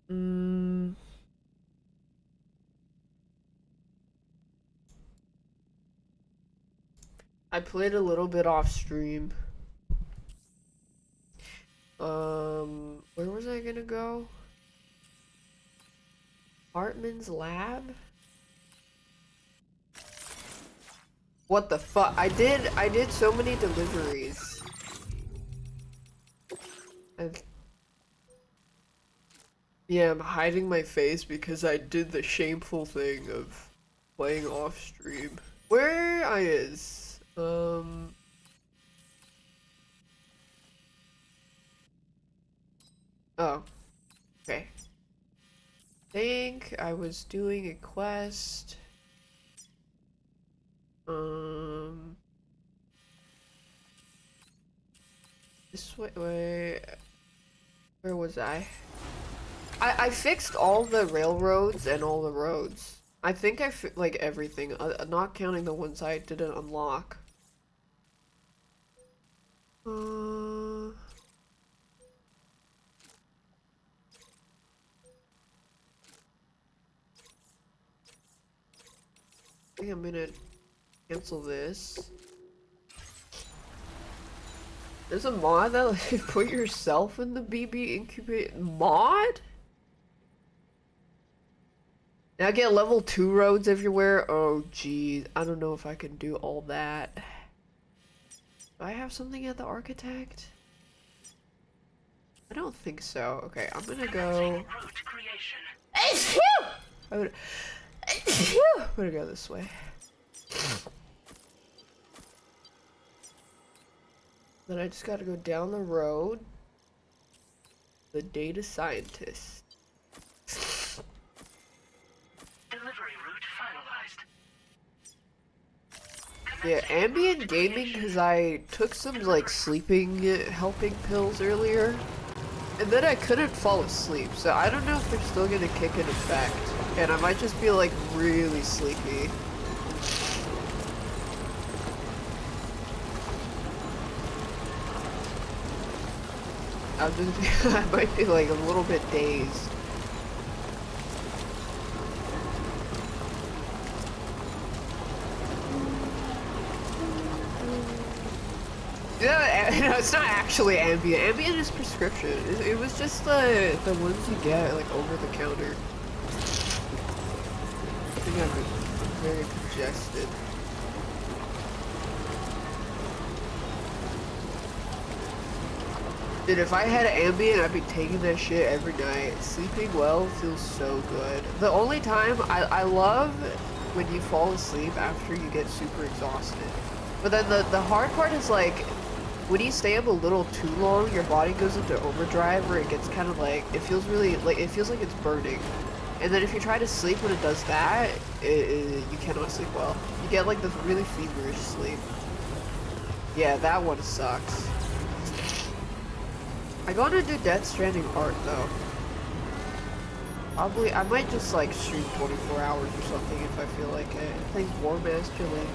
Mm. I played a little bit off stream. Where was I gonna go? Hartman's lab? What the fuck? I did so many deliveries. Yeah, I'm hiding my face because I did the shameful thing of playing off stream. Where I is? Oh. Okay. Think I was doing a quest. This way, where was I? I fixed all the railroads and all the roads. I think I like everything, not counting the ones I didn't unlock. I think I'm gonna cancel this. There's a mod that lets you put yourself in the BB incubate mod? Now get level 2 roads everywhere? Oh geez, I don't know if I can do all that. Do I have something at the architect? I don't think so. Okay, I'm gonna go... I'm gonna go this way. Then I just gotta go down the road. The data scientist. Delivery route finalized. Yeah, ambient gaming because I took some like sleeping helping pills earlier. And then I couldn't fall asleep, so I don't know if they're still gonna kick in effect. And I might just be like really sleepy. I'll just be, I might be like a little bit dazed. Yeah, no, it's not actually ambient. Ambient is prescription. It was just the ones you get like over the counter. I think I'm very congested. Dude, if I had ambient, I'd be taking that shit every night. Sleeping well feels so good. The only time I love when you fall asleep after you get super exhausted. But then the hard part is like, when you stay up a little too long, your body goes into overdrive where it gets kind of like, it feels really, like, it feels like it's burning. And then if you try to sleep when it does that, you cannot sleep well. You get like this really feverish sleep. Yeah, that one sucks. I gotta do Death Stranding art though. Probably, I might just like stream 24 hours or something if I feel like it. Playing War Master Link.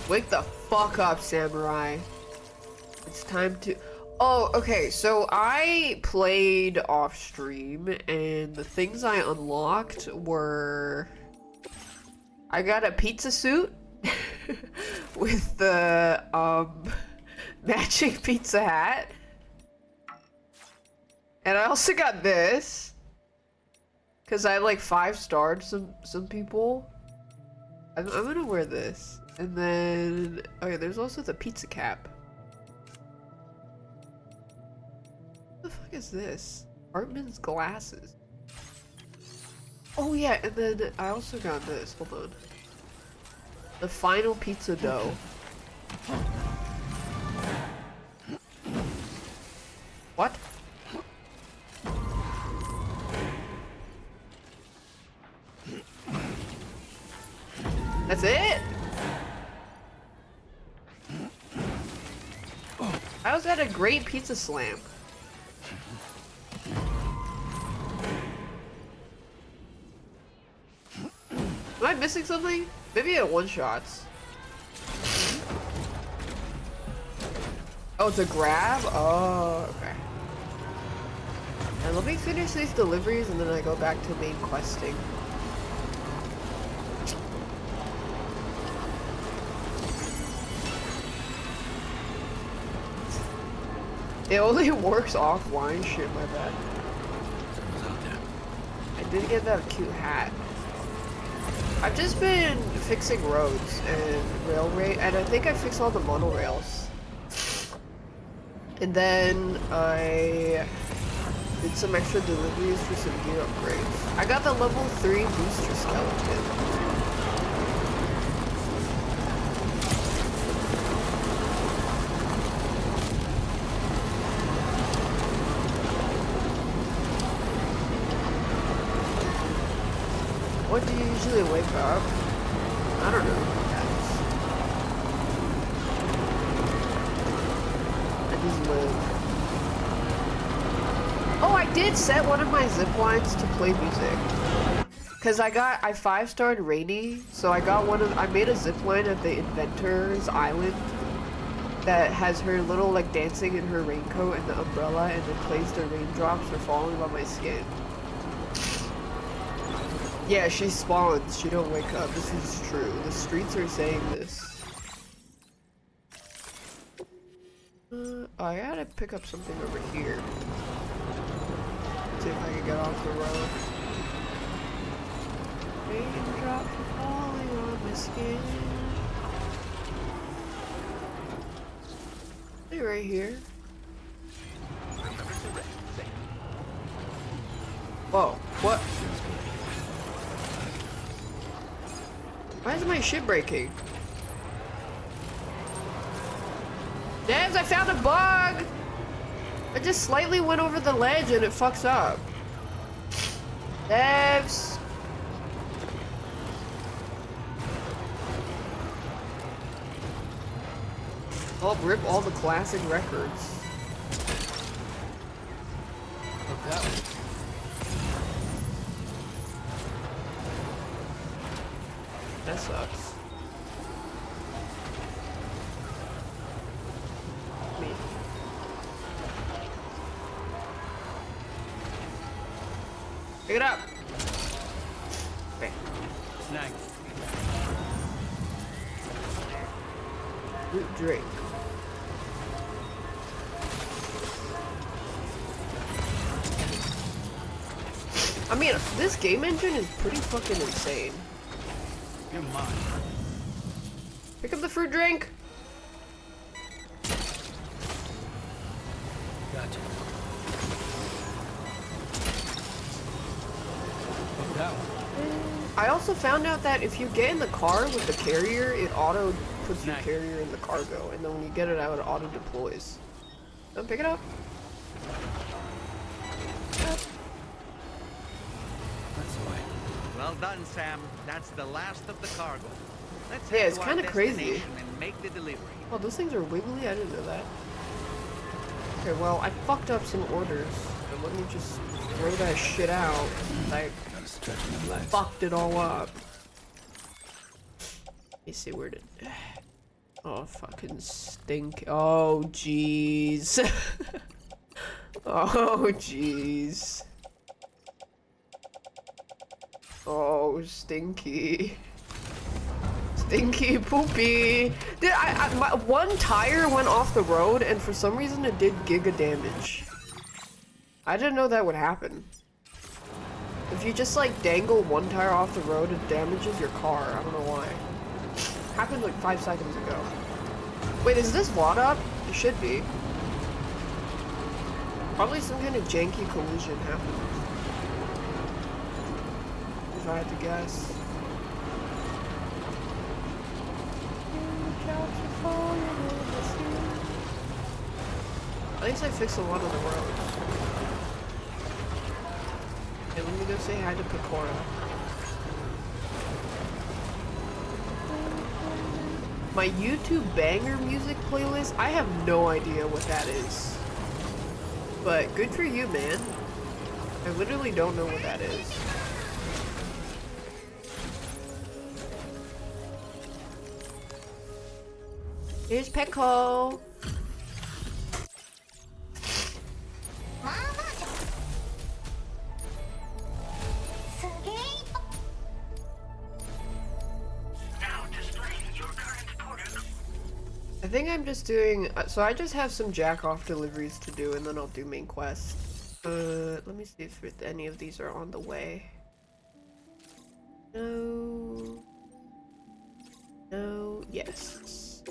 Wake the fuck up, Samurai. It's time to... Oh, okay, so I played off stream, and the things I unlocked were... I got a pizza suit with the, matching pizza hat. And I also got this. Because I, like, 5-starred some people. I'm gonna wear this. And then, okay, there's also the pizza cap. What the fuck is this? Hartman's glasses. Oh yeah, and then I also got this, hold on. The final pizza dough. What? That's it? I was at a great pizza slam. Am I missing something? Maybe at one-shots. Oh, it's a grab? Oh, okay. And let me finish these deliveries and then I go back to main questing. It only works offline. Shit, my bad. I did get that cute hat. I've just been fixing roads and railway, and I think I fixed all the monorails. And then I did some extra deliveries for some gear upgrades. I got the level 3 booster skeleton. When do you usually wake up? I don't know. I just live. Oh, I did set one of my zip lines to play music. Cause I 5-starred Rainy, so I made a zip line at the Inventor's Island that has her little like dancing in her raincoat and the umbrella, and it plays the raindrops are falling on my skin. Yeah, she spawns. She don't wake up. This is true. The streets are saying this. I gotta pick up something over here. See if I can get off the road. Raindrops are falling on my skin. They're right here. Whoa, what? Why is my shit breaking? Devs, I found a bug! I just slightly went over the ledge and it fucks up. Devs! Oh, rip all the classic records. Look that way. That sucks. Me. Pick it up. Okay. Snag. Root drink. I mean, this game engine is pretty fucking insane. You're mine. Pick up the fruit drink. Gotcha. Look that one. I also found out that if you get in the car with the carrier, it auto puts your carrier in the cargo, and then when you get it out, it auto deploys. So pick it up. That's the way. Well done, Sam. That's the last of the cargo. Let's Yeah, head it's to our kinda crazy. destination and make the delivery. Oh, those things are wiggly? I didn't know that. Okay, well, I fucked up some orders. And let me just throw that shit out. I Gotta stretch my legs. fucked it all up. Let me see, where did... Oh, fucking stink. Oh, jeez. Oh, jeez. Oh, stinky. Stinky poopy. Dude, my one tire went off the road and for some reason it did giga damage. I didn't know that would happen. If you just like dangle one tire off the road, it damages your car. I don't know why. Happened like 5 seconds ago. Wait, is this VOD up? It should be. Probably some kind of janky collision happened. If I had to guess. I least I fixed a lot of the roads. Okay, let me go say hi to Pecora. My YouTube banger music playlist, I have no idea what that is. But good for you, man. I literally don't know what that is. Here's Pecco. Now displaying your current order. I think I'm just doing, so I just have some jack-off deliveries to do and then I'll do main quest. Let me see if any of these are on the way. No. No, yes.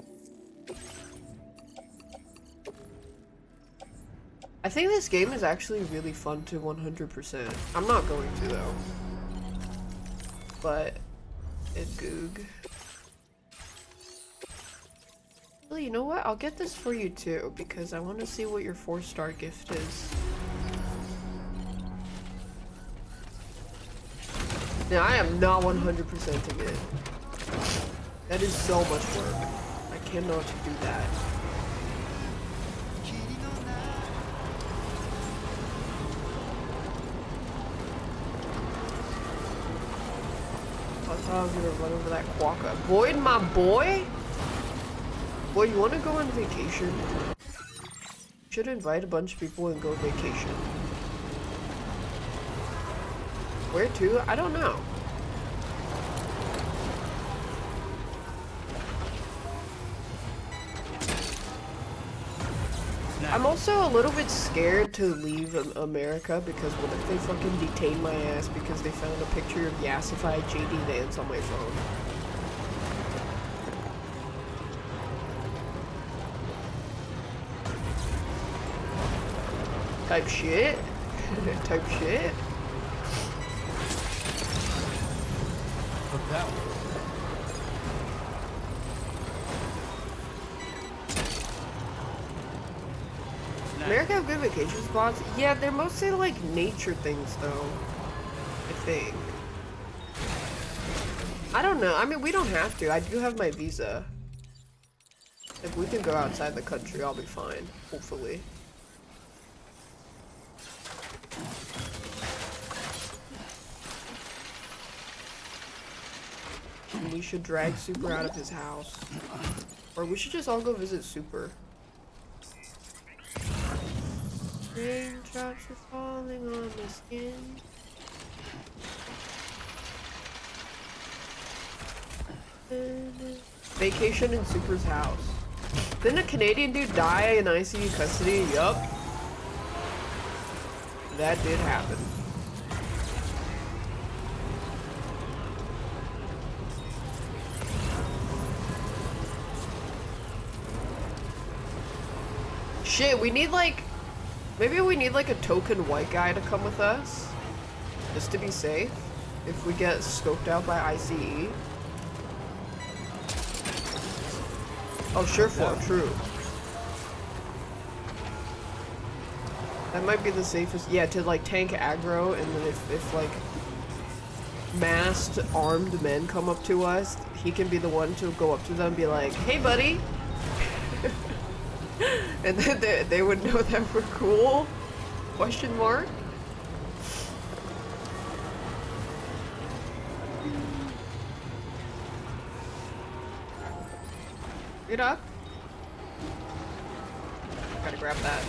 I think this game is actually really fun to 100%. I'm not going to though. But, it goog. Well, you know what? I'll get this for you too, because I want to see what your 4-star gift is. Now, I am not 100%ing it. That is so much work. I cannot do that. I thought I was gonna run over that quokka. Boyd, my boy? Boy, you wanna go on vacation? You should invite a bunch of people and go vacation. Where to? I don't know. I'm also a little bit scared to leave America because what if they fucking detain my ass because they found a picture of yassified JD Vance on my phone? Type shit? Type shit? Look that way. America have good vacation spots? Yeah, they're mostly like nature things though. I think. I don't know. I mean, we don't have to. I do have my visa. If we can go outside the country, I'll be fine. Hopefully. And we should drag Super out of his house. Or we should just all go visit Super. Raindrops are falling on my skin. Vacation in Super's house. Didn't a Canadian dude die in ICU custody? Yup. That did happen. Shit, we need like... Maybe we need like a token white guy to come with us. Just to be safe. If we get scoped out by ICE. Oh, sure for true. That might be the safest. Yeah, to like tank aggro, and then if like masked armed men come up to us, he can be the one to go up to them and be like, "Hey, buddy," and then they would know that we're cool. Question mark. Get up. Gotta grab that.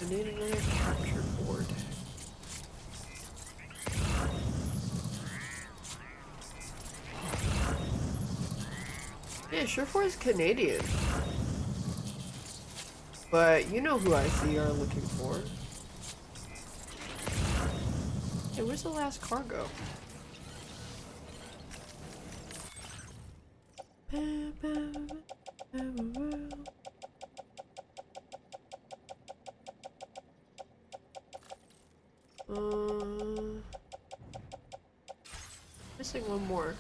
I need another capture board. Yeah, Surefour is Canadian. But you know who IC are looking for. Hey, where's the last cargo? Missing one more.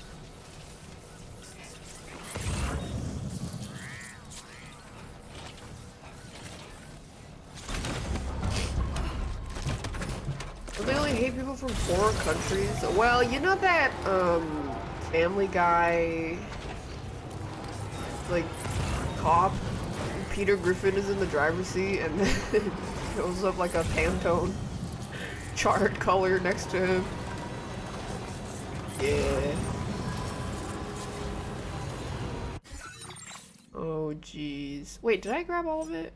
people from poorer countries. Well, you know that Family Guy like cop Peter Griffin is in the driver's seat and then shows up like a Pantone chart color next to him. Yeah. Oh jeez. Wait, did I grab all of it?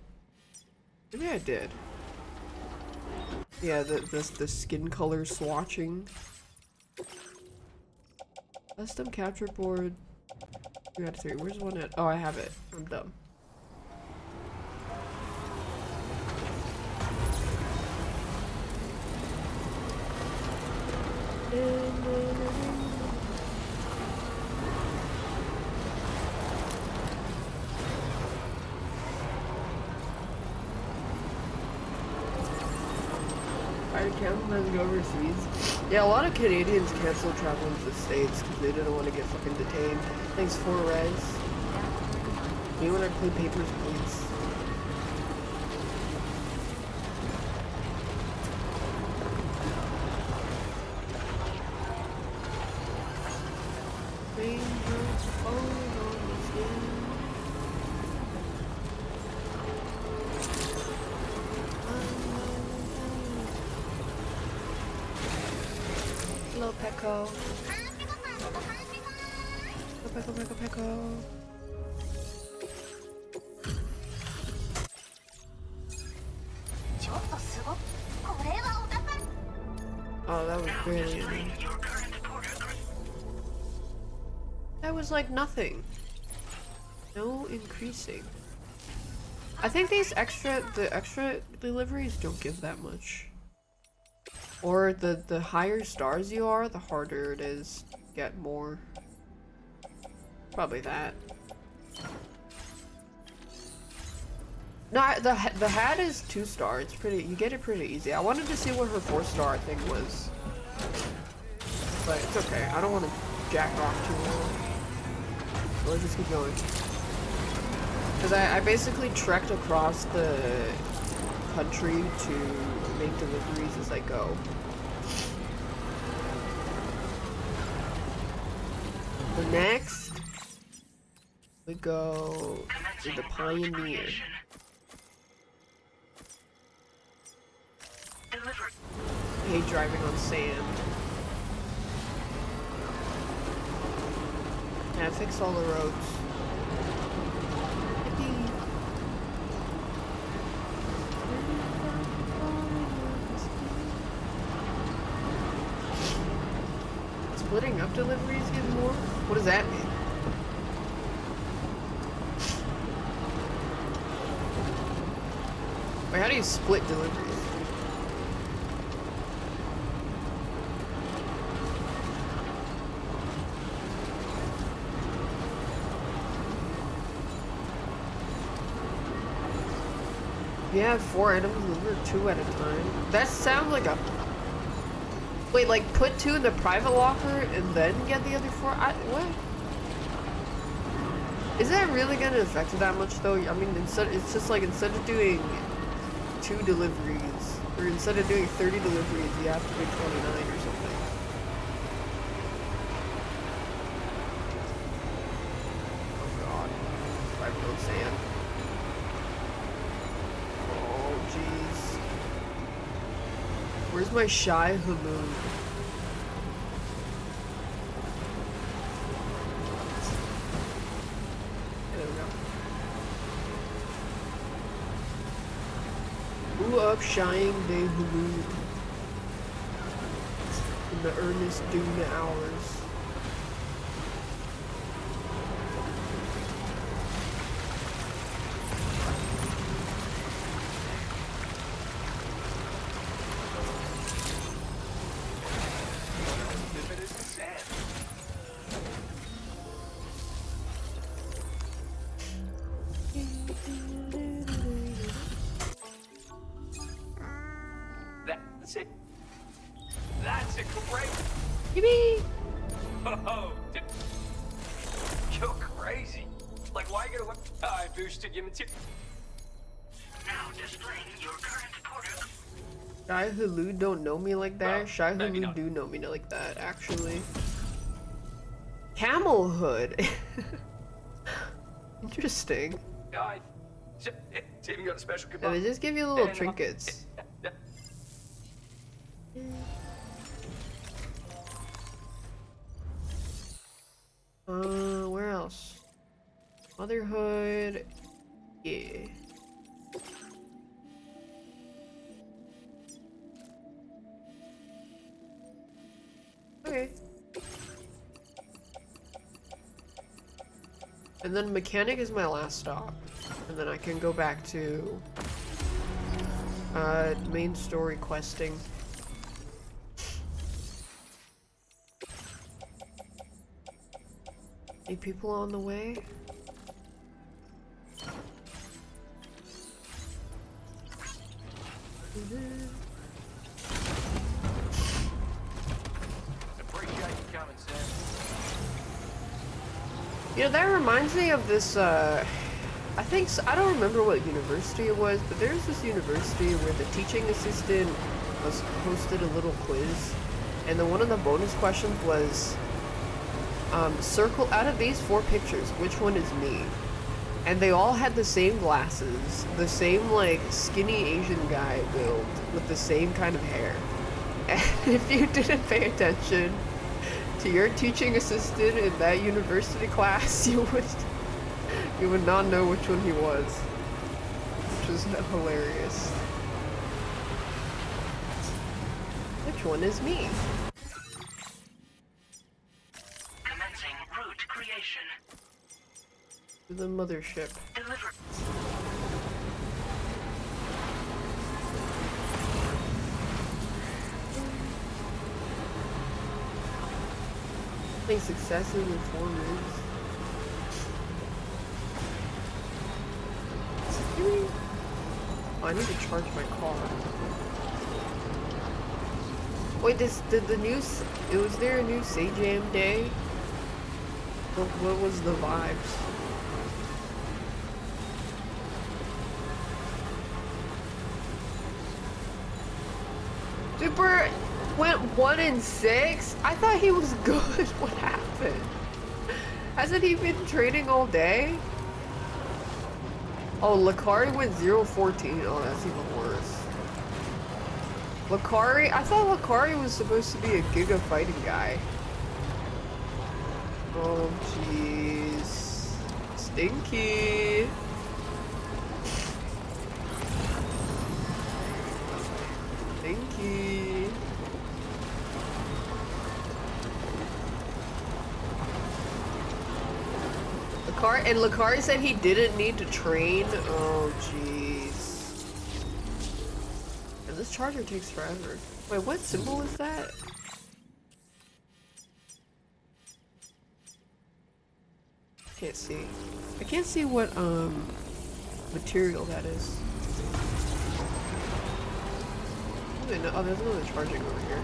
Maybe I did. Yeah, the skin color swatching. Custom capture board. 2 out of 3. Where's one at? Oh, I have it. I'm dumb. Sometimes go overseas. Yeah, a lot of Canadians cancel traveling to the States because they didn't want to get fucking detained. Thanks for Rez. Me when I play Papers, Please. Raindrops falling on the skin. Hello, Pecco. Pecco. Oh, that was barely. That was like nothing. No increasing. I think the extra deliveries don't give that much. Or the higher stars you are, the harder it is to get more. Probably that. No, the hat is 2 star. It's pretty. You get it pretty easy. I wanted to see what her 4-star thing was, but it's okay. I don't want to jack off too long. So let's just keep going. Cause I basically trekked across the country to make deliveries as I go. The next, we go to the Pioneer. I hate driving on sand. Yeah, fix all the roads. Yippee. Splitting up deliveries give more? What does that mean? Wait, how do you split deliveries? You have 4 items delivered 2 at a time. That sounds like a... Wait, like put 2 in the private locker and then get the other 4? What? Is that really gonna affect it that much though? I mean, it's just like instead of doing 2 deliveries, or instead of doing 30 deliveries, you have to do 29 or something. Oh god. Driving on sand. Oh jeez. Where's my shy Hamoon? Up shying de Hulud in the earnest Dune hours. That's a great. Yippee! Oh, you're crazy. Like, why you gonna look? I boosted your material. Now displaying your current quarter. Shy Hulu don't know me like that. Well, Shy maybe Hulu not. do know me like that, actually. Camel hood. Interesting. I, it's even got a special Yeah, command. they just give you little trinkets. Where else? Motherhood. Yeah. Okay. And then mechanic is my last stop. And then I can go back to main story questing. Any people on the way? Appreciate you coming, Sam. You know, that reminds me of this, I don't remember what university it was, but there's this university where the teaching assistant hosted a little quiz, and then one of the bonus questions was, circle out of these 4 pictures, which one is me? And they all had the same glasses, the same, like, skinny Asian guy build, with the same kind of hair. And if you didn't pay attention to your teaching assistant in that university class, you would not know which one he was. Which was hilarious. Which one is me? Commencing route creation. To the mothership. Deliver. Think successes and 4 moves. Oh, I need to charge my car. Wait, was there a new Say Jam day? What was the vibes? Super went 1-6? I thought he was good. What happened? Hasn't he been training all day? Oh, Lakari went 0-14. Oh, that's even worse. Lakari? I thought Lakari was supposed to be a Giga fighting guy. Oh, jeez. Stinky. Stinky. Lakari said he didn't need to train. Oh, jeez. And this charger takes forever. Wait, what symbol is that? Can't see. I can't see what material that is. Oh, there's another charging over here.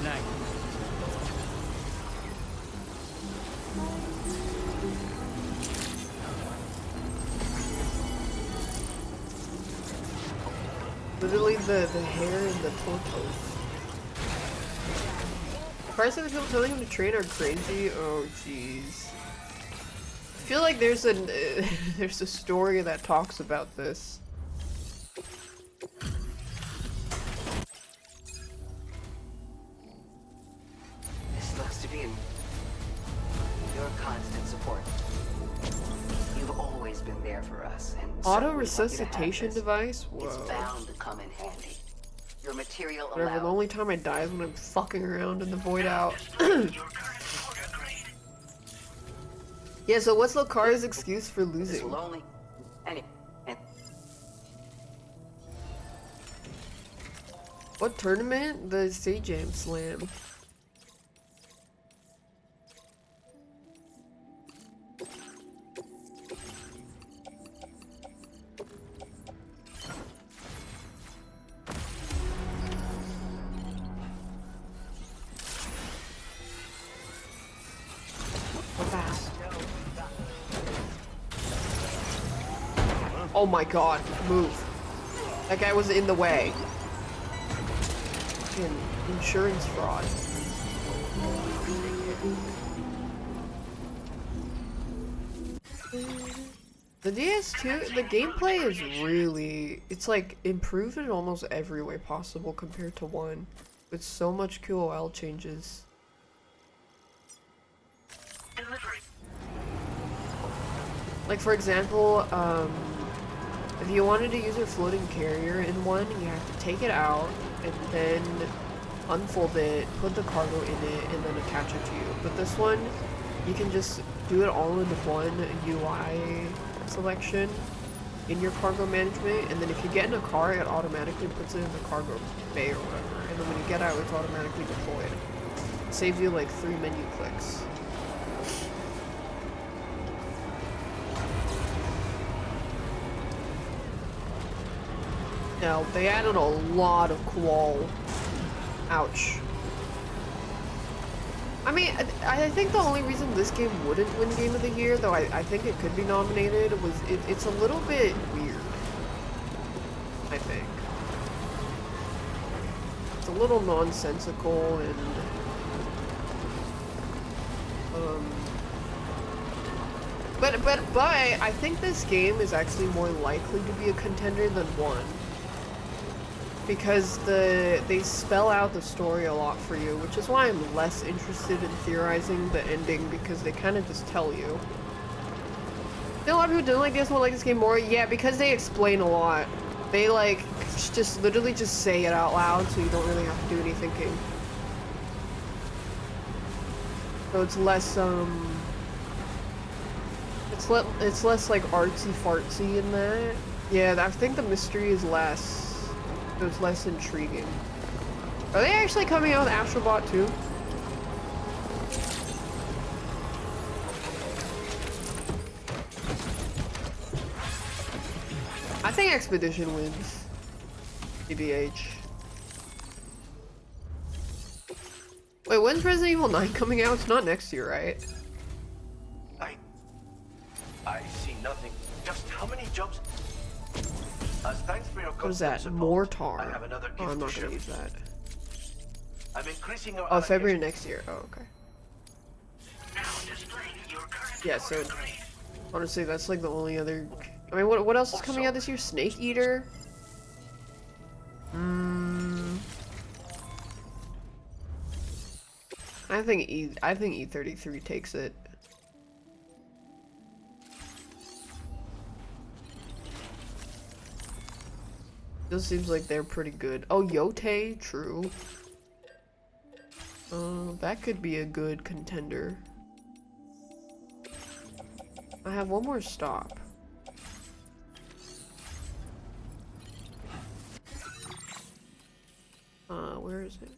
Nice. Literally the hair and the tortos. Parts of the people telling him to train are crazy. Oh jeez. I feel like there's a story that talks about this. This looks to be your constant support. You've always been there for us, and Auto so resuscitation device? Whoa. It's bound to come in handy. Your material Whatever, the allows. only time I die is when I'm fucking around in the void out. Displaying your current order grade. Yeah, so what's Lokari's excuse for This losing? will only. And What tournament? The Jam Slam. Oh my god, move. That guy was in the way. Fucking insurance fraud. The DS2, the gameplay is really, it's like improved in almost every way possible compared to 1. With so much QOL changes. Delivery. Like for example, if you wanted to use your floating carrier in 1, you have to take it out and then unfold it, put the cargo in it, and then attach it to you. But this one, you can just do it all in one UI selection in your cargo management, and then if you get in a car, it automatically puts it in the cargo bay or whatever, and then when you get out, it's automatically deployed. It saves you like 3 menu clicks. Now, they added a lot of qual. Ouch. I mean, I think the only reason this game wouldn't win Game of the Year, though I think it could be nominated, was it's a little bit weird. I think. It's a little nonsensical and... But I think this game is actually more likely to be a contender than 1. Because they spell out the story a lot for you, which is why I'm less interested in theorizing the ending, because they kind of just tell you. A lot of people don't like this one, like this game more. Yeah, because they explain a lot. They like just literally just say it out loud, so you don't really have to do any thinking. So it's less it's less like artsy fartsy in that. Yeah, I think the mystery is less. So it's less intriguing. Are they actually coming out with Astrobot too? I think Expedition wins. TBH. Wait, when's Resident Evil 9 coming out? It's not next year, right? I see nothing. Just how many jobs? As thanks for your What is that? support, Mortar. I have another Oh, gift I'm not to gonna share. use that. I'm increasing our Oh, February allocation. next year. Oh, okay. Now displaying your current Yeah, so order grade. honestly, that's like the only other. I mean, what else is coming out this year? Snake Eater. I think E33 takes it. This seems like they're pretty good. Oh, Yote, true. That could be a good contender. I have one more stop. Where is it?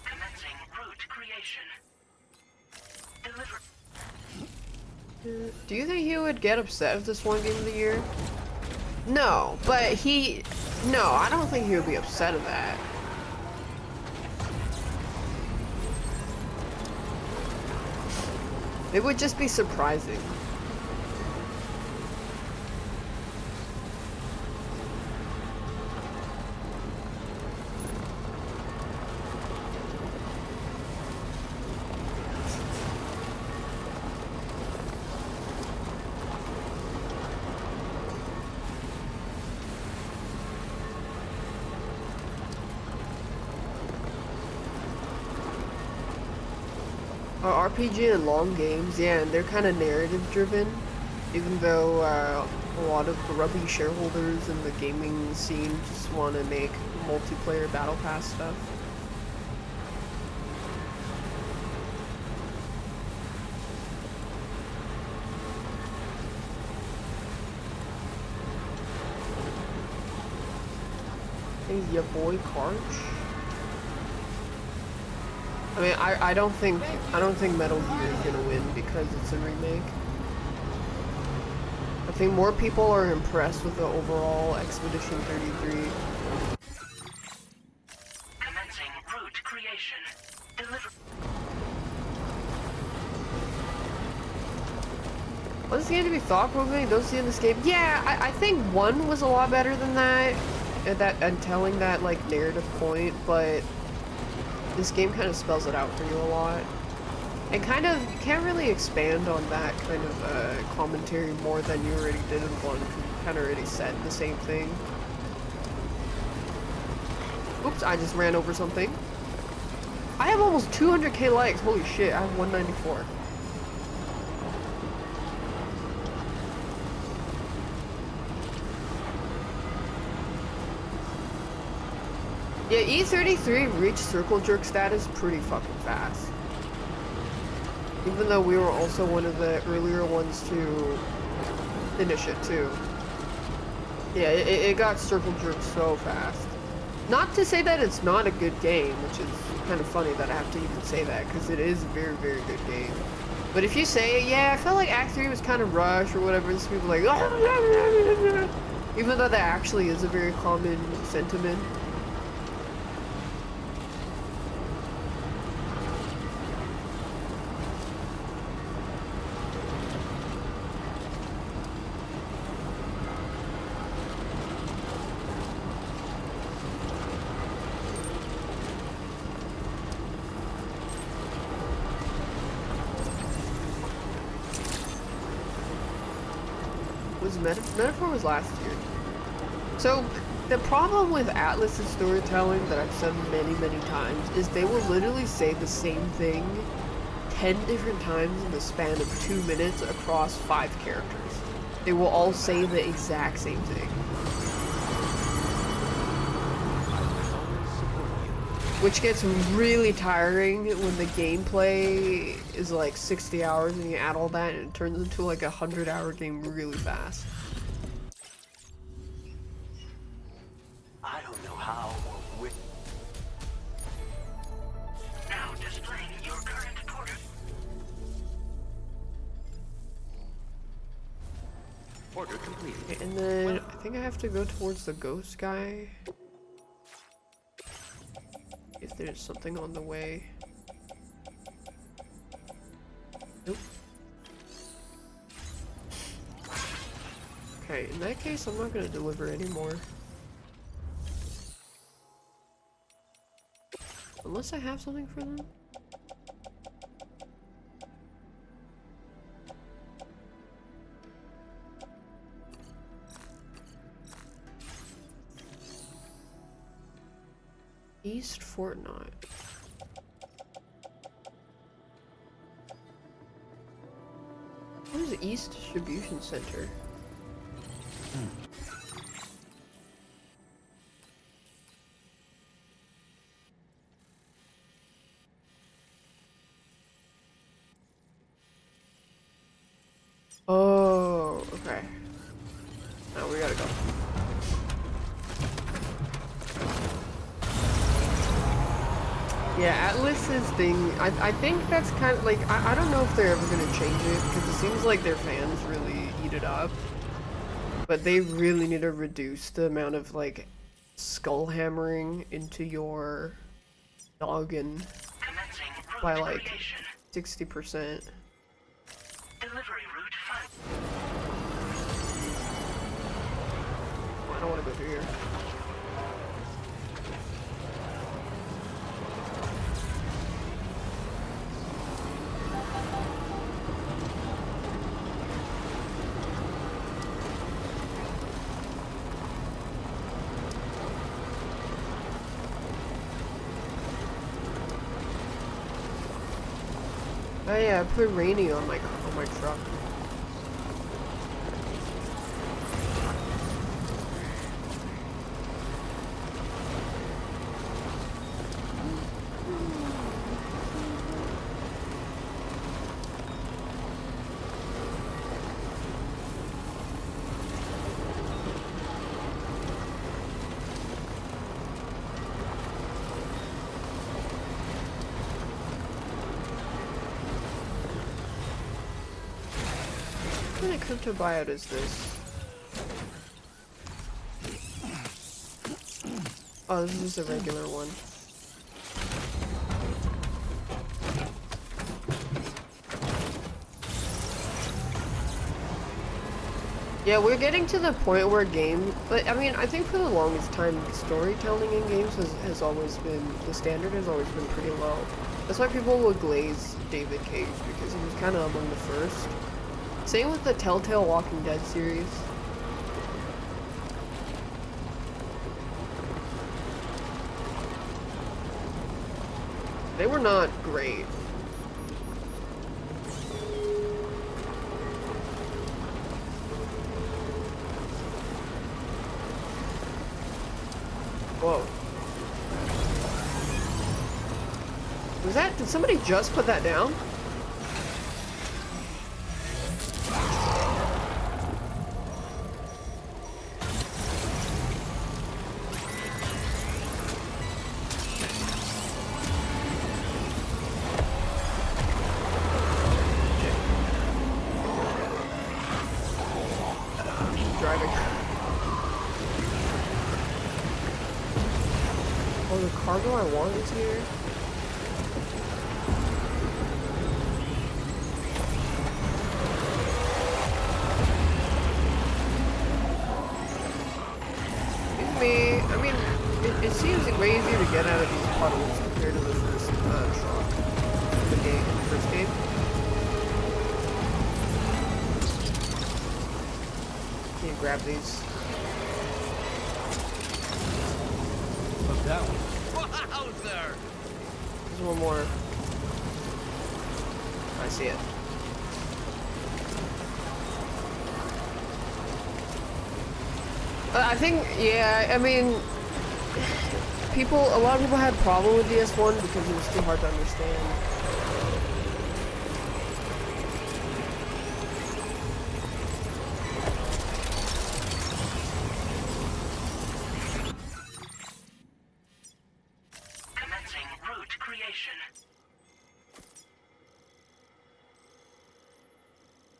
Commencing route creation. Deliver. Do you think he would get upset if this won Game of the Year? No, but no, I don't think he would be upset at that. It would just be surprising. RPG and long games, yeah, and they're kind of narrative driven, even though a lot of grubby shareholders in the gaming scene just want to make multiplayer battle pass stuff. Hey, your boy Karch. I mean, I don't think Metal Gear is gonna win because it's a remake. I think more people are impressed with the overall Expedition 33. Commencing route creation. Deliver. Want this game to be thought-provoking? Don't see in this game. Yeah, I think 1 was a lot better than that, and telling that like narrative point, but this game kind of spells it out for you a lot. And kind of, you can't really expand on that kind of commentary more than you already did in 1, because you kind of already said the same thing. Oops, I just ran over something. I have almost 200k likes, holy shit, I have 194. Yeah, E33 reached circle jerk status pretty fucking fast. Even though we were also one of the earlier ones to finish it too. Yeah, it got circle jerked so fast. Not to say that it's not a good game, which is kind of funny that I have to even say that, because it is a very, very good game. But if you say, yeah, I felt like Act 3 was kind of rushed or whatever, these people are like, even though that actually is a very common sentiment. Metaphor was last year. So, the problem with Atlas's storytelling that I've said many, many times is they will literally say the same thing 10 different times in the span of 2 minutes across 5 characters. They will all say the exact same thing. Which gets really tiring when the gameplay is like 60 hours and you add all that and it turns into like a 100-hour game really fast. I don't know how or when. Now displaying your current quarters. Order complete. Okay, and then I think I have to go towards the ghost guy. If there's something on the way. Nope. Okay, in that case, I'm not gonna deliver anymore. Unless I have something for them. East Fort Knott. What is the East Distribution Center? Oh, okay. Now we gotta go. Yeah, Atlas's thing, I think that's kind of like, I don't know if they're ever gonna change it, because it seems like their fans really eat it up. But they really need to reduce the amount of like skull hammering into your noggin by like 60%. Delivery route 5. I don't want to go through here. Oh yeah, I put Rainy on my truck. What kind of crypto buyout is this? Oh, this is a regular one. Yeah, we're getting to the point where games, but I mean, I think for the longest time, storytelling in games has always been, the standard has always been pretty low. That's why people would glaze David Cage, because he was kind of among the first. Same with the Telltale Walking Dead series. They were not great. Whoa. Was that, did somebody just put that down? Driving. Oh, the cargo I want is here. I mean, it seems way easier to get out of these puddles compared to the first truck in the game, in the first game. Can you grab these? But that one. Wowzer! There's one more. I see it. I think, yeah, I mean, a lot of people had problem with DS1 because it was too hard to understand. Commencing route creation.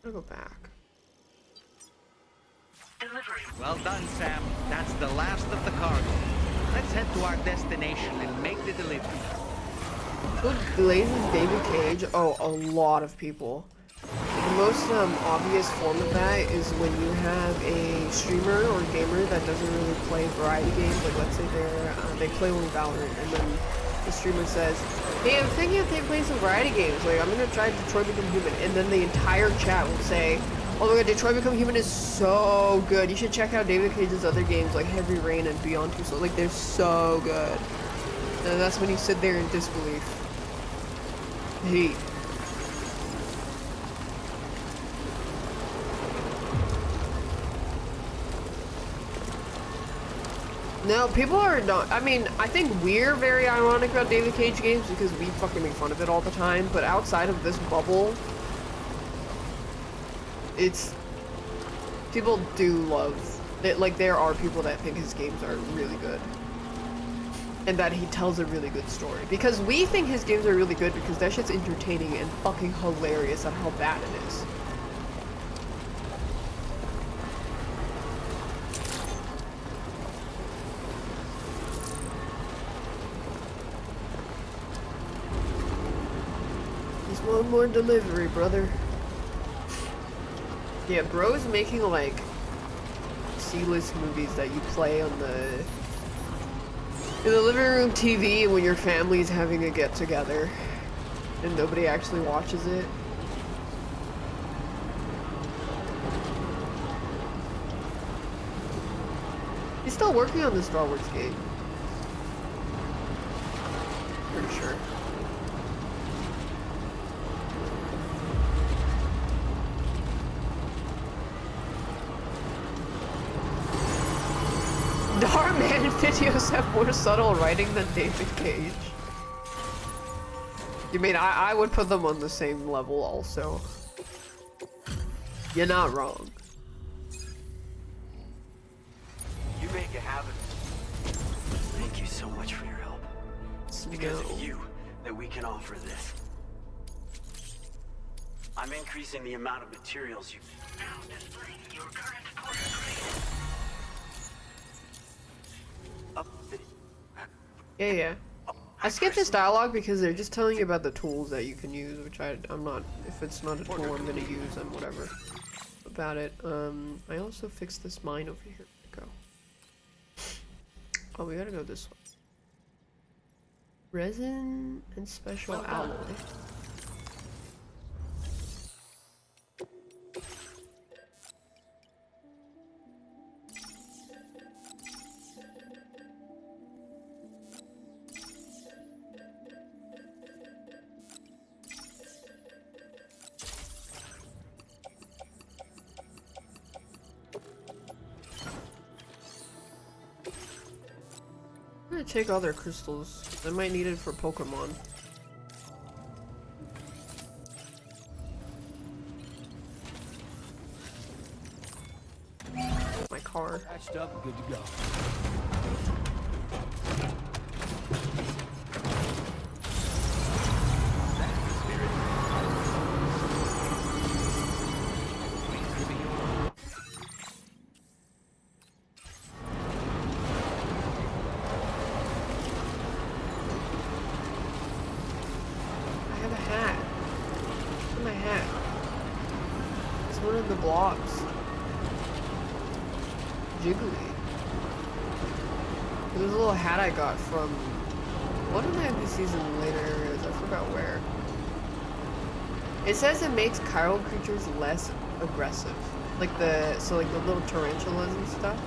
I'm gonna go back. Delivery. Well done, Sam. That's the last of the cargo. Let's head to our destination and make the delivery. Who glazes David Cage? Oh, a lot of people. The most obvious form of that is when you have a streamer or gamer that doesn't really play variety games. Like, let's say they play only Valorant, and then the streamer says, "Hey, I'm thinking of playing some variety games. Like, I'm gonna try Detroit Become Human," and then the entire chat will say, "Oh my god, Detroit Become Human is so good. You should check out David Cage's other games like Heavy Rain and Beyond Two Souls. Like, they're so good." And that's when you sit there in disbelief. Hate. No, people are not. I mean, I think we're very ironic about David Cage games because we fucking make fun of it all the time. But outside of this bubble, it's people do love it. Like, there are people that think his games are really good and that he tells a really good story. Because we think his games are really good because that shit's entertaining and fucking hilarious at how bad it is. Just one more delivery, brother. Yeah, bro's making like C-list movies that you play on in the living room TV when your family's having a get-together and nobody actually watches it. He's still working on the Star Wars game. Pretty sure. Darman videos have more subtle writing than David Cage. You mean, I would put them on the same level also. You're not wrong. You make it happen. Thank you so much for your help. It's because of you that we can offer this. I'm increasing the amount of materials you... Now displaying your current order grade. Yeah. I skipped this dialogue because they're just telling you about the tools that you can use, which I'm not, if it's not a tool I'm gonna use, then whatever. about it. I also fixed this mine over here. Go. Oh, we gotta go this way. Resin and special alloy. I'm gonna take all their crystals. I might need it for Pokemon. My car. Patched up and good to go. I have a hat. Where's my hat? It's one of the blocks. Jiggly. There's a little hat I got from one of the NPCs in later areas. I forgot where. It says it makes chiral creatures less aggressive. Like the little tarantulas and stuff.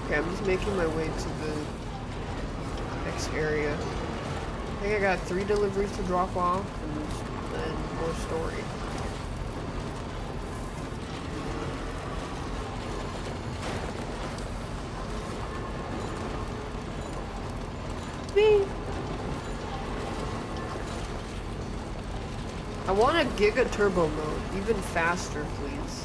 Okay, I'm just making my way to the next area. I think I got 3 deliveries to drop off and then more story. Me. I want a Giga Turbo mode, even faster, please.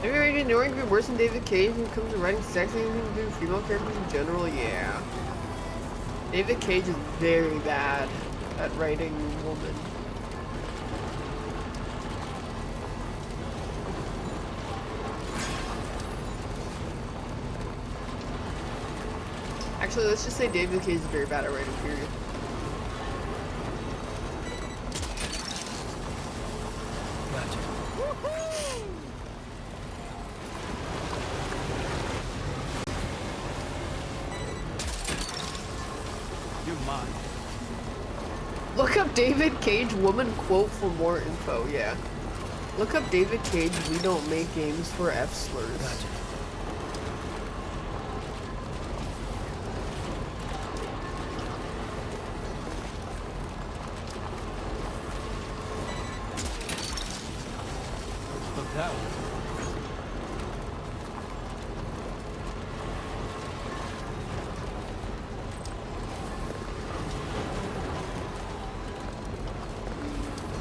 Maybe Raging Ignoring could be worse than David Cage when it comes to writing sex and anything to do with female characters in general, yeah. David Cage is very bad at writing women. Actually, let's just say David Cage is very bad at writing, period. Gotcha. You're mine. Look up David Cage woman quote for more info, yeah. Look up David Cage, we don't make games for F slurs. Gotcha. Look that one.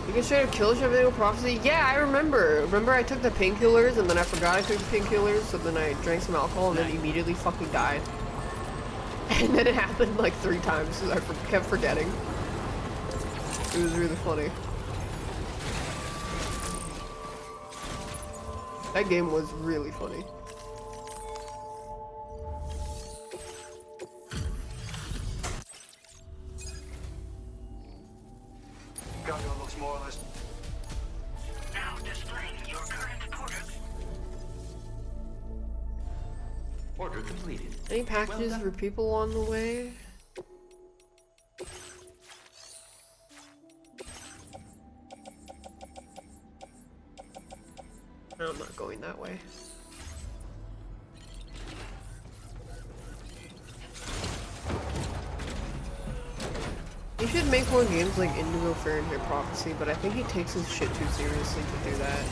You can straight up kill Shadow Prophecy? Yeah, I remember. Remember I took the painkillers and then I forgot I took the painkillers, so then I drank some alcohol and then immediately fucking died. And then it happened like 3 times because I kept forgetting. It was really funny. That game was really funny. Cargo looks more or less. Now displaying your current order. Order completed. Any packages for people on the way? No, I'm not going that way. He should make more games like Indigo Fahrenheit Prophecy, but I think he takes his shit too seriously to do that.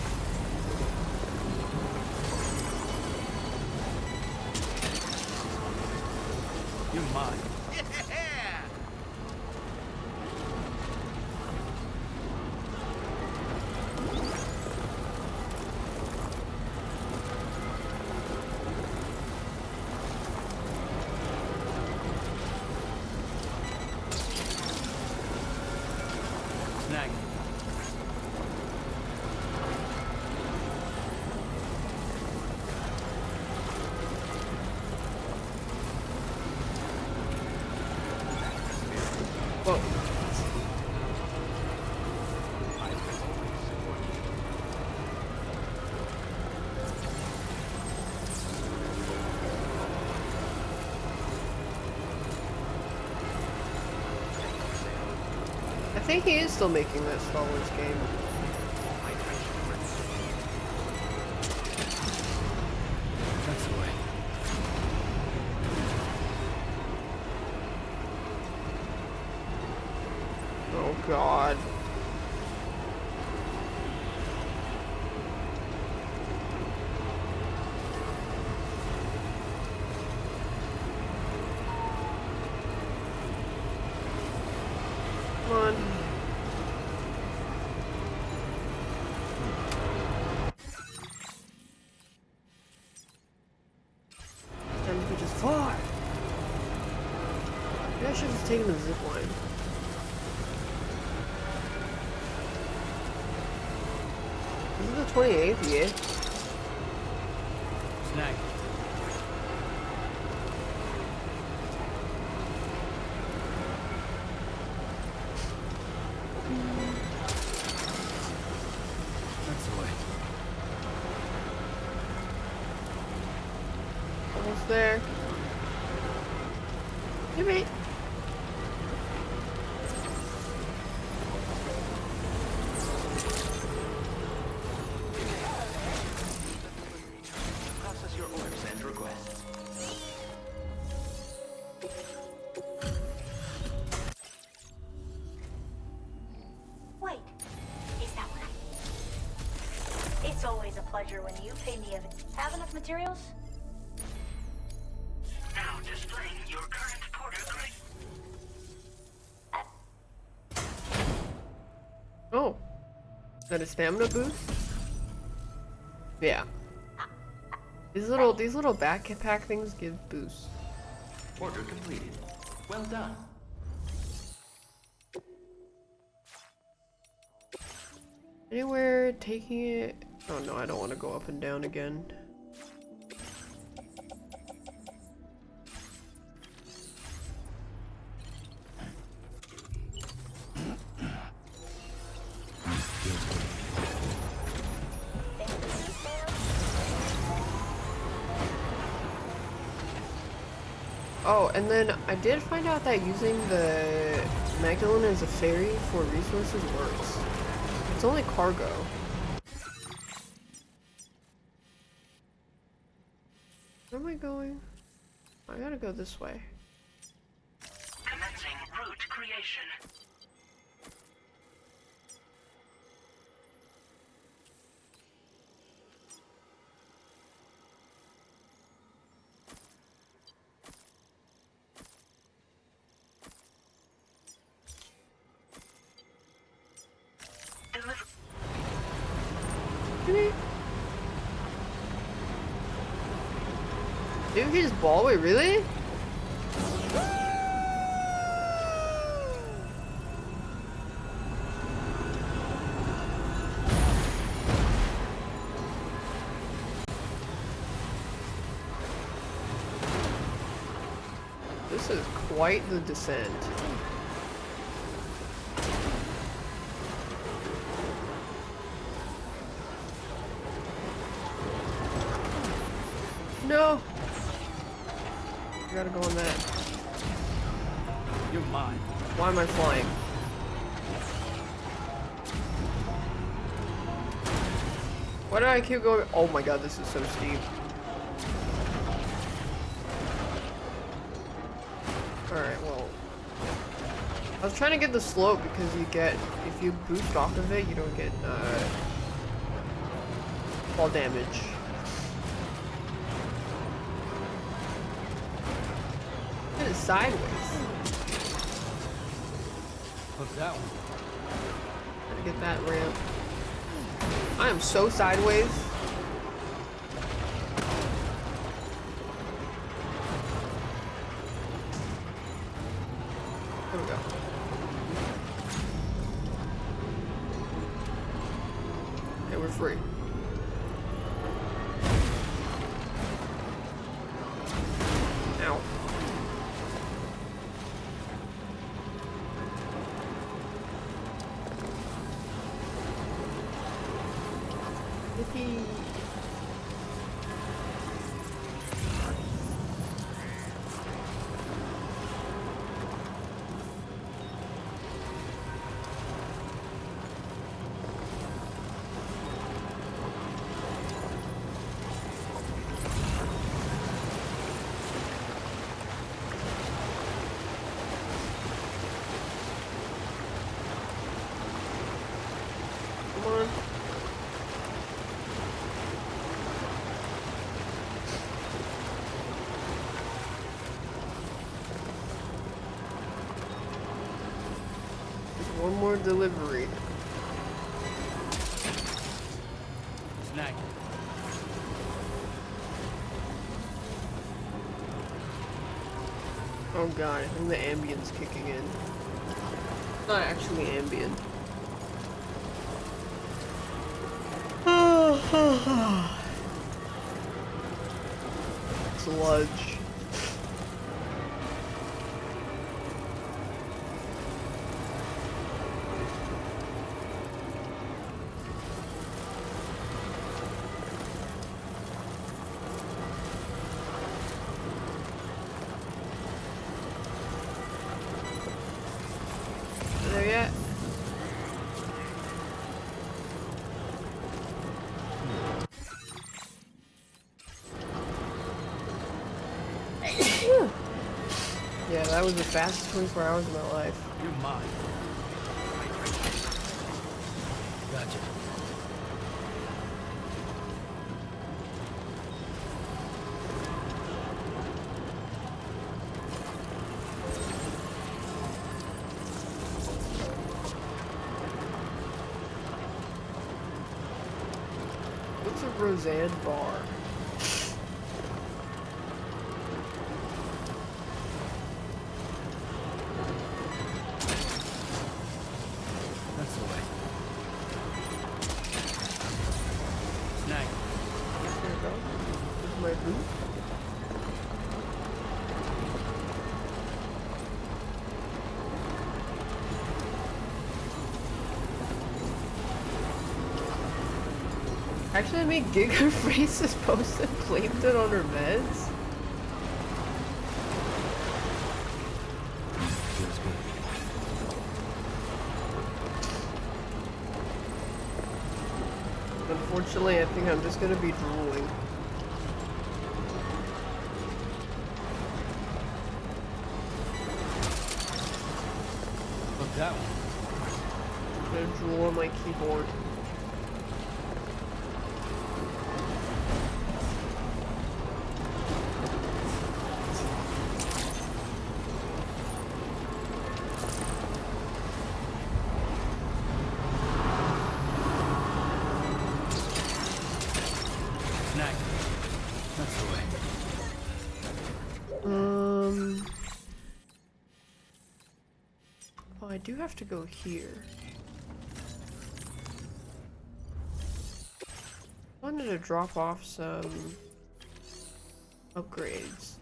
You're mine. Yeah! Snag. Whoa. I think he is still making that Star Wars game. That's the way. Oh god. Come on. And we just fly. Maybe I should have taken the zip line. This is the 28th, yeah. Snag. That's the way. Almost there. Hey, mate. Process your orders and requests. Wait, is that what It's always a pleasure when you pay me a... Have enough materials? Now displaying your current porter grade. Oh. Is that a stamina boost? Yeah. These little backpack things give boosts. Order completed. Well done. Anywhere taking it? Oh no, I don't want to go up and down again. Oh, and then I did find out that using the Magdalene as a ferry for resources works. It's only cargo. Where am I going? I gotta go this way. Commencing route creation. Dude, he just ball away, really? This is quite the descent. No! I gotta go on that. You're mine. Why am I flying? Why do I keep going? Oh my god, this is so steep. Alright, well. I was trying to get the slope because you get, if you boost off of it, you don't get, fall damage. It is sideways. What's that one? Gotta get that ramp. I am so sideways. There we go. for free. Ow. Yippee. Come on. Just one more delivery. Snag. Oh god, I think the ambient's kicking in. Not actually ambient. Sludge. There yet? Yeah, that was the fastest 24 hours of my life. You're mine. Gotcha. What's a Roseanne bar? That's the way. Snag. There we go. This is my boot. Actually, I made Giga Faces post and claimed it on her meds. Feels good. Unfortunately, I think I'm just gonna be drooling. Look that one. I'm gonna drool on my keyboard. Snag. That's the way. Oh, I do have to go here. I wanted to drop off some upgrades.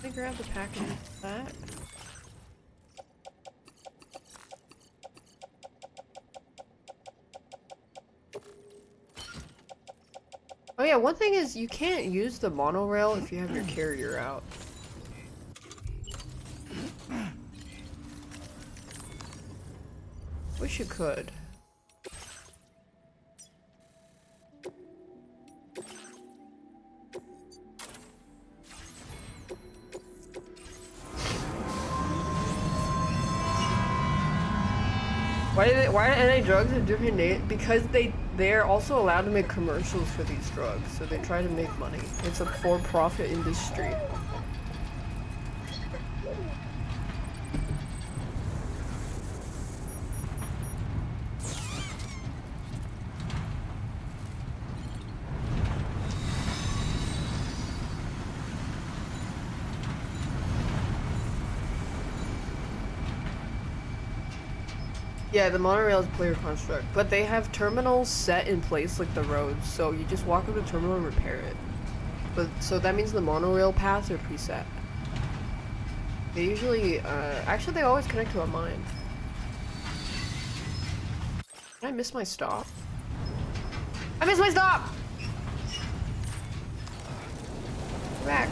Can I grab the package of that? Oh yeah, one thing is you can't use the monorail if you have your carrier out. Wish you could. Why are NA drugs a different name? Because they're also allowed to make commercials for these drugs, so they try to make money. It's a for-profit industry. Yeah, the monorail is player construct, but they have terminals set in place like the roads, so you just walk up to the terminal and repair it. But so that means the monorail paths are preset. They usually, actually they always connect to a mine. Did I miss my stop? I missed my stop! Go back.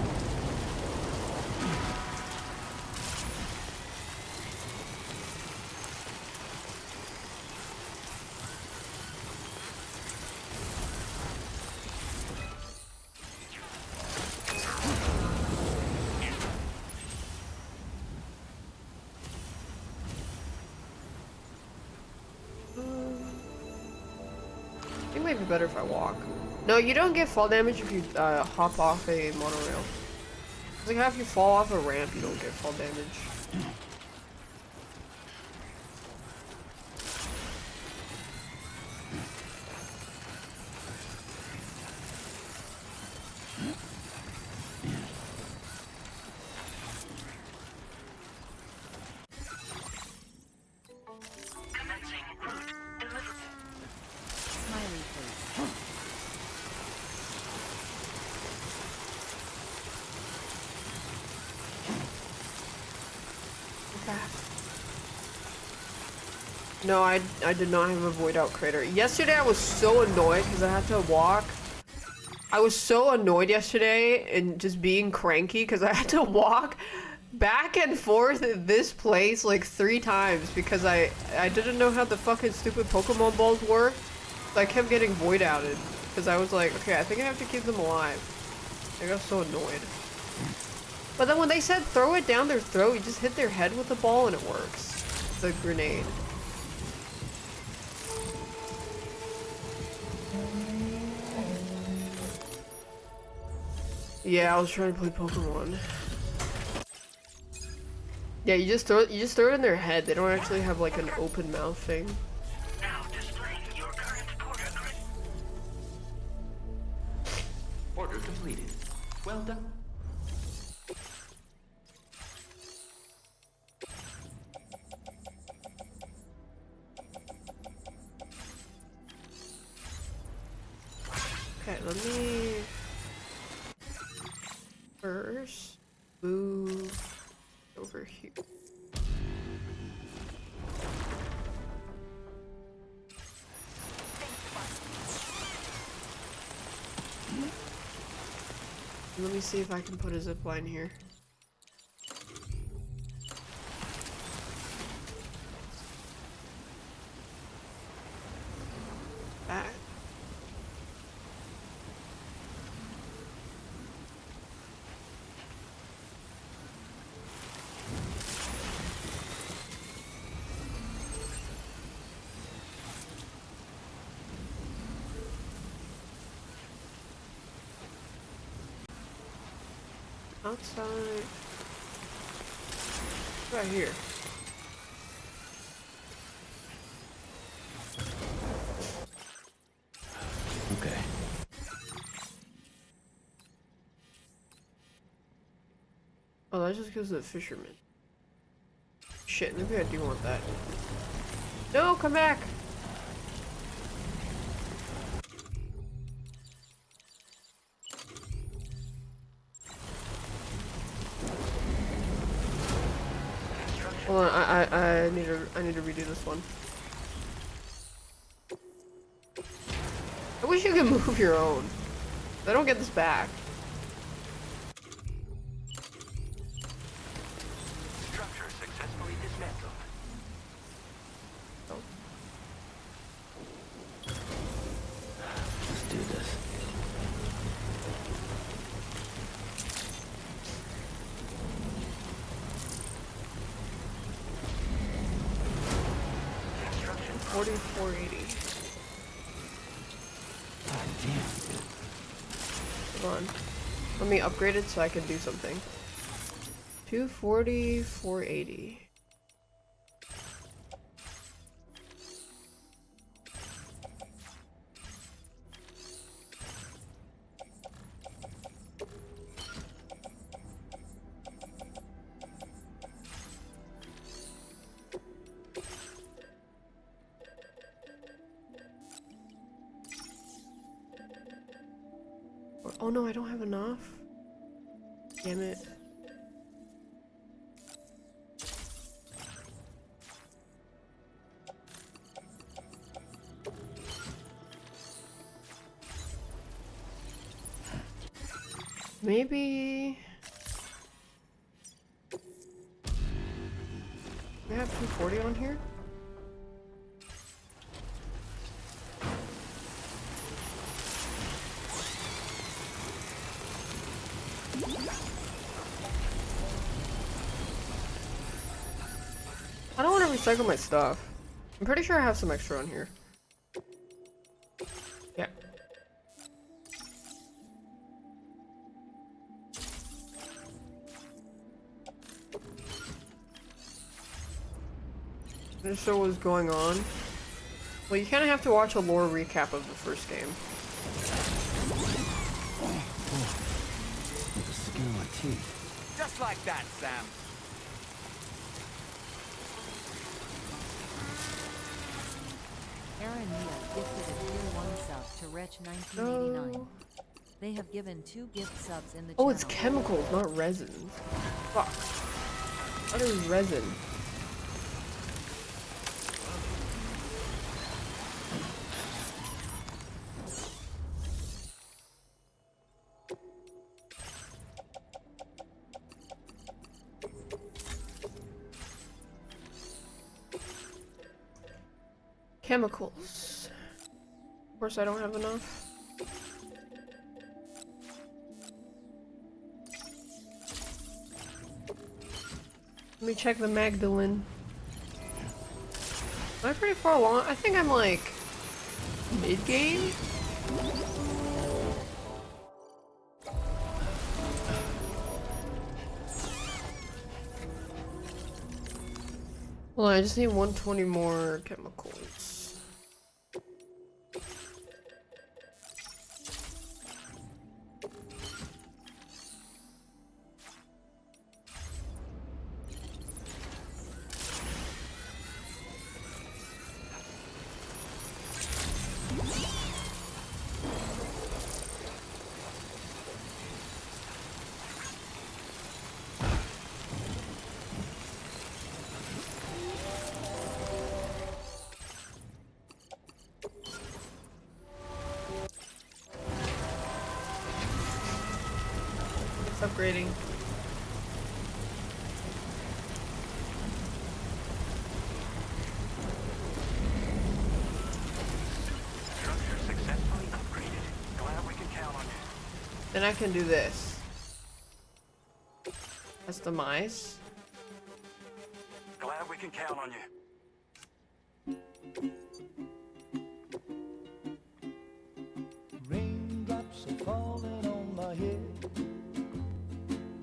I think it might be better if I walk. No, you don't get fall damage if you hop off a monorail. It's like how if you fall off a ramp, you don't get fall damage. Commencing route delivery. Smiley face. No, I did not have a void out crater. Yesterday I was so annoyed because I had to walk. I was so annoyed yesterday and just being cranky because I had to walk back and forth in this place like 3 times because I didn't know how the fucking stupid Pokemon balls work. So I kept getting void outed because I was like, okay, I think I have to keep them alive. I got so annoyed. But then when they said throw it down their throat, you just hit their head with the ball and it works. It's a grenade. Yeah, I was trying to play Pokemon. Yeah, you just throw it in their head. They don't actually have like an open mouth thing. Now displaying your current porter grid. Order completed. Well done. Okay, let me first move over here. Let me see if I can put a zip line here. That. Outside. Right here. Okay. Oh, that just goes to the fisherman. Shit, maybe I do want that. No, come back! Hold on, I need to redo this one. I wish you could move your own. I don't get this back. Structure successfully dismantled. Oh. Let's do this. Structure 240, 480. God damn. Hold on. Let me upgrade it so I can do something. 240, 480. Oh no, I don't have enough. Damn it. Maybe I have 240 on here. I don't want to recycle my stuff. I'm pretty sure I have some extra on here. Yeah. Just show what's going on. Well, you kind of have to watch a lore recap of the first game. The skin on my teeth. Just like that, Sam. Aranita gifted a tier 1 sub to Wretch 1989. They have given 2 gift subs in the channel. Oh, it's chemicals, not resins. Fuck. What is resin? Chemicals. Of course, I don't have enough. Let me check the Magdalene. Am I pretty far along? I think I'm like mid-game? Well, I just need 120 more chemicals. Upgrading. Structure successfully upgraded. Glad we can count on you. Then I can do this. Customize. Glad we can count on you. Raindrops are falling on my head,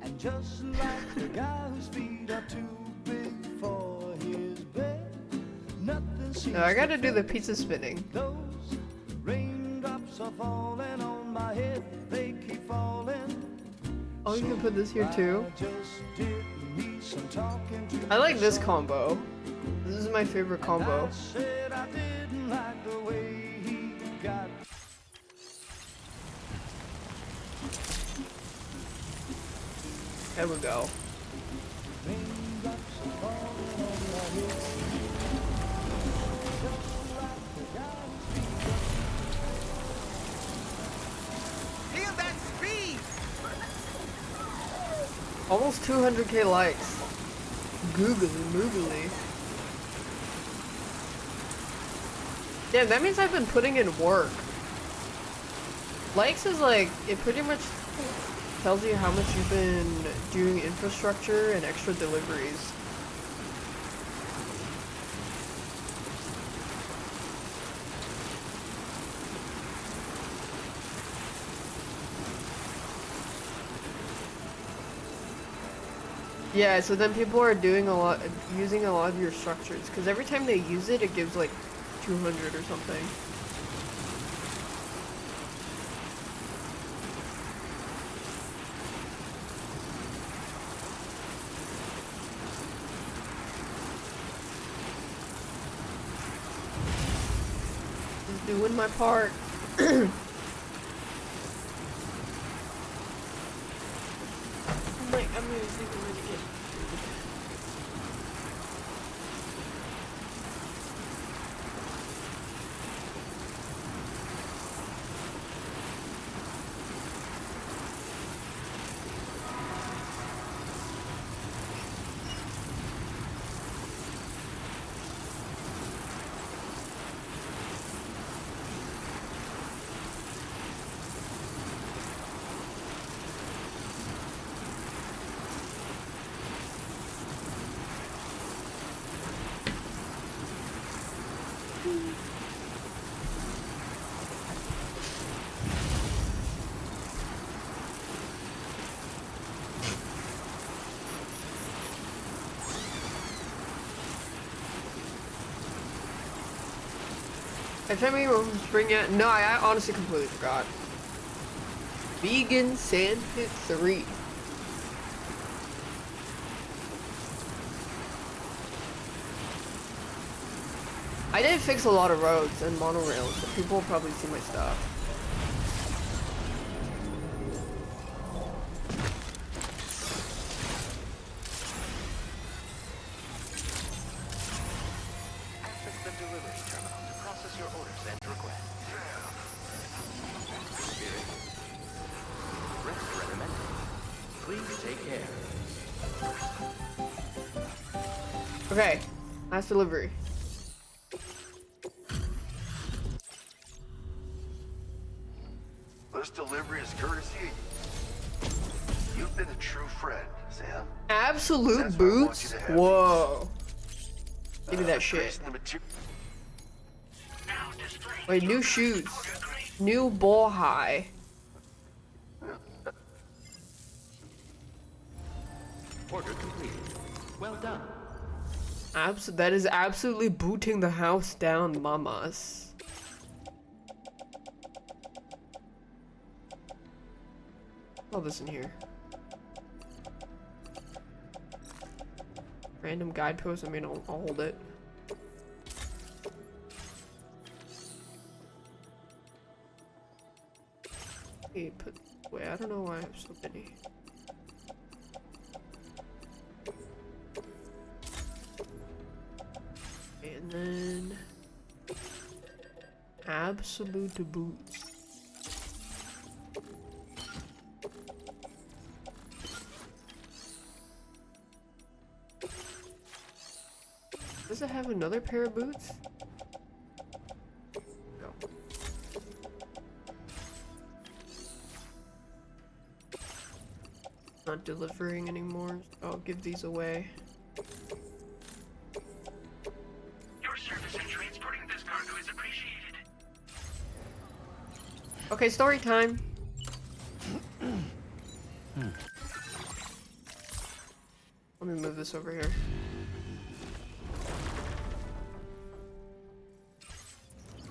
and just like the guy whose feet are too big for his bed, nothing seems No, I gotta to do the fit. pizza spinning. Those raindrops are falling on my head, they keep falling. Oh, you can put this here too. I just did me some talking to I like this myself. combo. This is my favorite combo. I said I didn't like the way he got. There we go. Raindrops are falling on my head. Just like the guy who's Feel that speed! Almost 200k likes. Googly moogly. Yeah, that means I've been putting in work. Likes is like, it pretty much tells you how much you've been doing infrastructure and extra deliveries. Yeah, so then people are doing a lot, using a lot of your structures, because every time they use it, it gives like 200 or something. Just doing my part. I'm gonna think I'm gonna get. Every time you bring it, no, I honestly completely forgot. Vegan Sandpit 3. I did fix a lot of roads and monorails, so people will probably see my stuff. Access the delivery terminal to process your orders and requests. Spirit. Rest recommended. Please take care. Okay, last delivery. This delivery is courtesy. You've been a true friend, Sam. Absolute That's what I want boots? you to have. Whoa. Give me that shit. Tracing the mater- Wait, new shoes. New ball high. Order completed. Well done. That is absolutely booting the house down, mamas. Oh, this in here. Random guidepost. I mean, I'll hold it. Hey, wait, I don't know why I have so many. And then absolute boots. Does it have another pair of boots? No. Not delivering anymore. I'll give these away. Your service in transporting this cargo is appreciated. Okay, story time. Let me move this over here.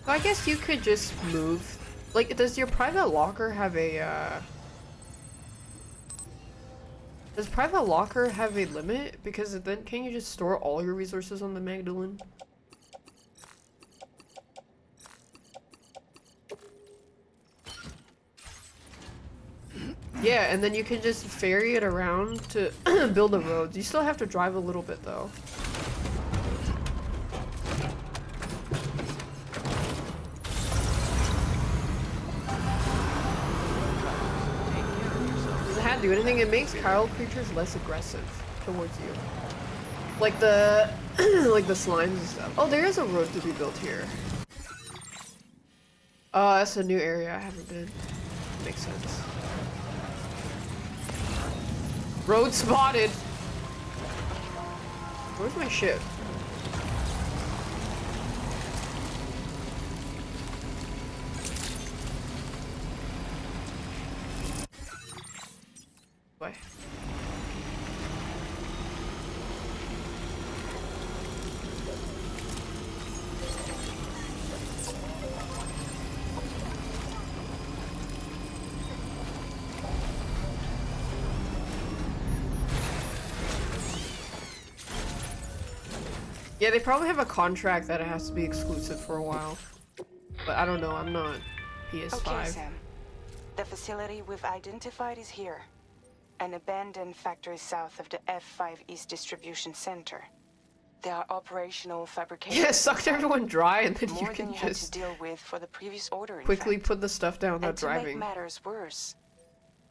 So I guess you could just move. Like, does your private locker have a, Does private locker have a limit? Because then can you just store all your resources on the Magdalene? Yeah, and then you can just ferry it around to build the roads. You still have to drive a little bit though. Does it have to do anything? It makes chiral creatures less aggressive towards you. Like the like the slimes and stuff. Oh, there is a road to be built here. Oh, that's a new area I haven't been. Makes sense. Road spotted. Where's my ship? Why? Yeah, they probably have a contract that it has to be exclusive for a while. But I don't know, I'm not PS5. Okay, Sam. The facility we've identified is here. An abandoned factory south of the F5 East Distribution Center. There are operational fabricators. Yeah, it sucked everyone dry and then you more can than you had to just deal with for the previous order, in quickly fact. put the stuff down without And to driving. make matters worse,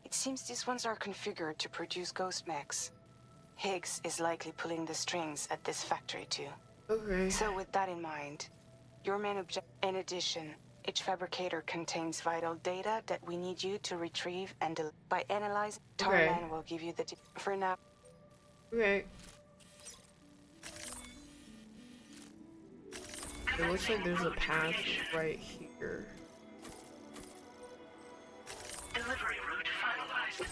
it seems these ones are configured to produce ghost mechs. Higgs is likely pulling the strings at this factory too. Okay. So with that in mind, your main objective. In addition, each fabricator contains vital data that we need you to retrieve and by analyzing. Okay. Tarman will give you the for now. Okay. It looks like there's a path right here. Delivery route finalized.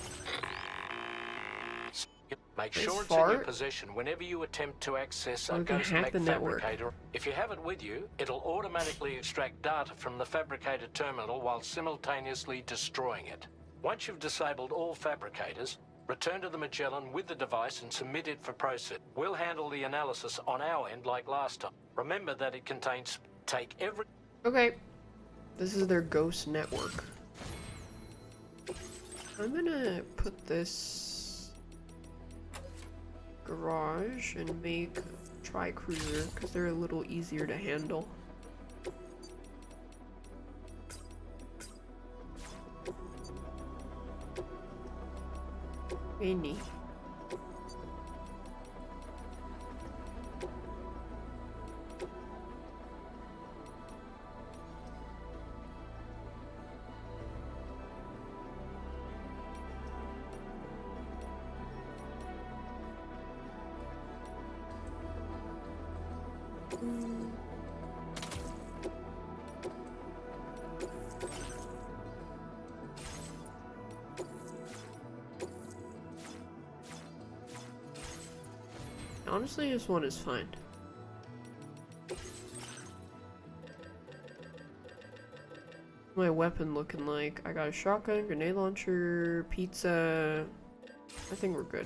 Make Nice sure it's in your fart. possession whenever you attempt to access Or a we can ghost hack mech the network. fabricator. If you have it with you, it'll automatically extract data from the fabricator terminal while simultaneously destroying it. Once you've disabled all fabricators, return to the Magellan with the device and submit it for process. We'll handle the analysis on our end like last time. Remember that it contains Okay. This is their ghost network. I'm gonna put this garage and make tri-cruiser because they're a little easier to handle. Any. Honestly, this one is fine. My weapon looking like? I got a shotgun, grenade launcher, pizza. I think we're good.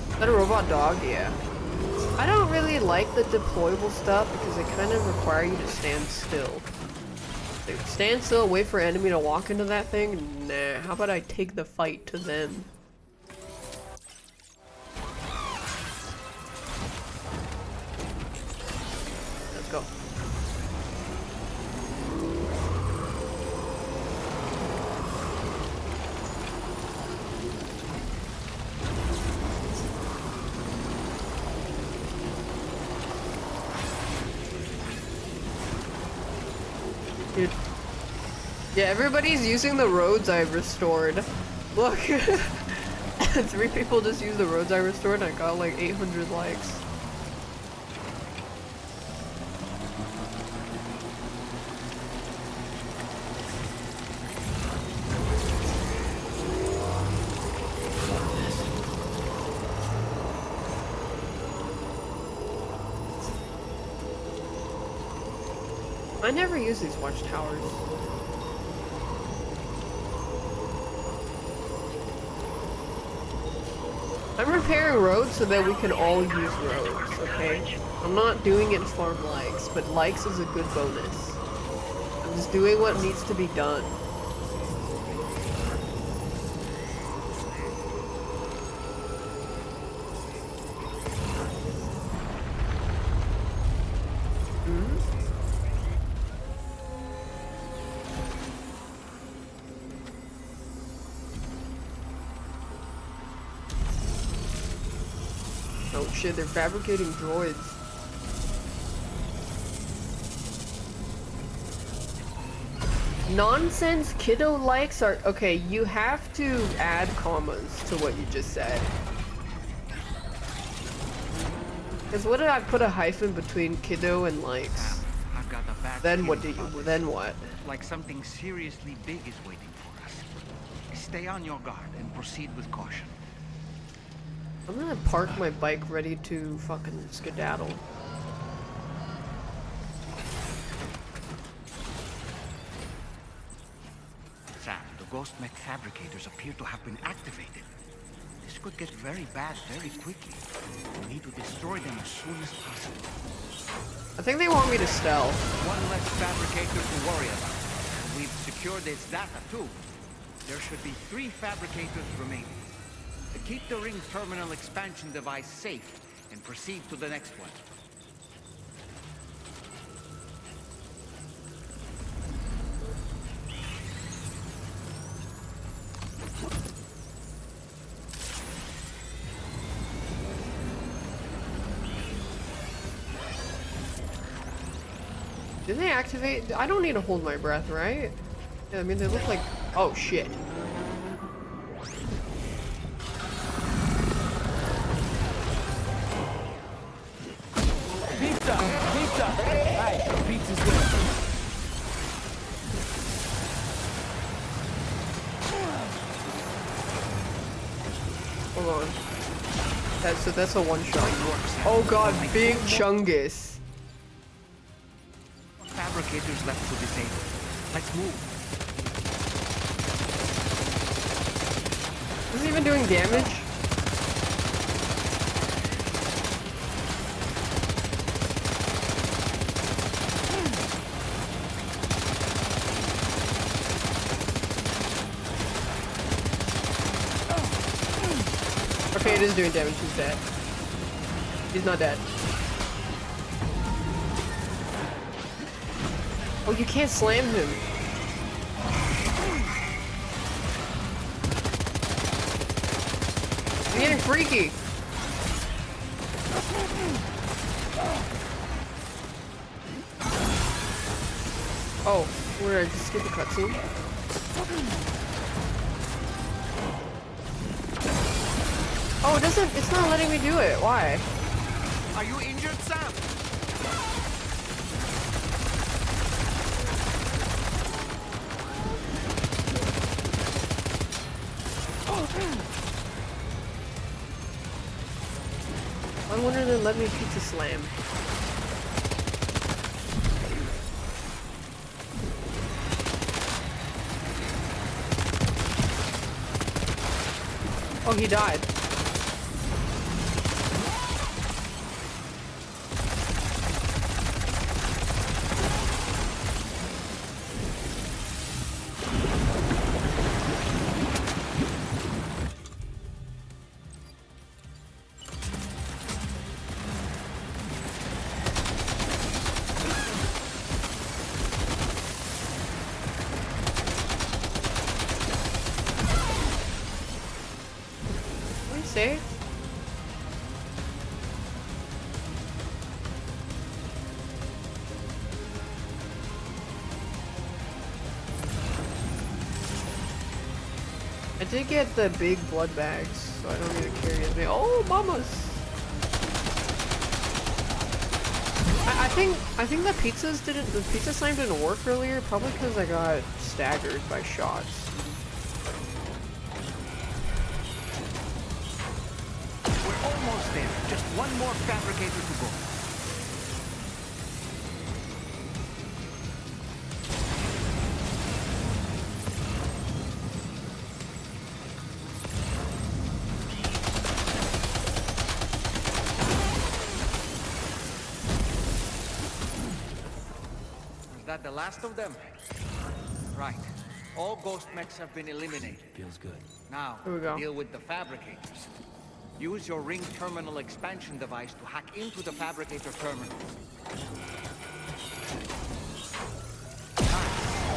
Is that a robot dog? Yeah. I don't really like the deployable stuff because they kind of require you to stand still. Like, stand still, wait for an enemy to walk into that thing? Nah, how about I take the fight to them? Let's go. Dude. Yeah, everybody's using the roads I restored. Look. 3 people just used the roads I restored and I got like 800 likes. I never use these watchtowers. I'm repairing roads so that we can all use roads, okay? I'm not doing it for likes, but likes is a good bonus. I'm just doing what needs to be done. Oh shit, they're fabricating droids. Nonsense kiddo likes are okay, you have to add commas to what you just said. Because what did I put a hyphen between kiddo and likes? Then what did you? Then what? Like something seriously big is waiting for us. Stay on your guard and proceed with caution. I'm gonna park my bike ready to fucking skedaddle. Sam, the ghost mech fabricators appear to have been activated. This could get very bad very quickly. We need to destroy them as soon as possible. I think they want me to stealth. One less fabricator to worry about. We've secured its data too. There should be 3 fabricators remaining. To keep the ring terminal expansion device safe and proceed to the next one. Did they activate? I don't need to hold my breath, right? Yeah, I mean, they look like... Oh, shit. Pizza! Pizza! Hey, pizza's good. Hold on. That's a one-shot. Oh god, big Chungus. Fabricators left to disable. Let's move. Is he even doing damage? Okay, it is doing damage. He's dead. He's not dead. Oh, you can't slam him. I'm getting freaky. Oh, where did I just skip the cutscene? Oh, it doesn't, it's not letting me do it. Why? Are you injured, Sam? I wonder if they let me pizza slam. Oh, he died. Safe? I did get the big blood bags, so I don't need to carry as many. Oh, mamas! I think the pizza slime didn't work earlier, probably because I got staggered by shots. Almost there. Just one more fabricator to go. Is that the last of them? Right. All ghost mechs have been eliminated. Feels good. Now, Here we go. deal with the fabricators. Use your ring terminal expansion device to hack into the fabricator terminal.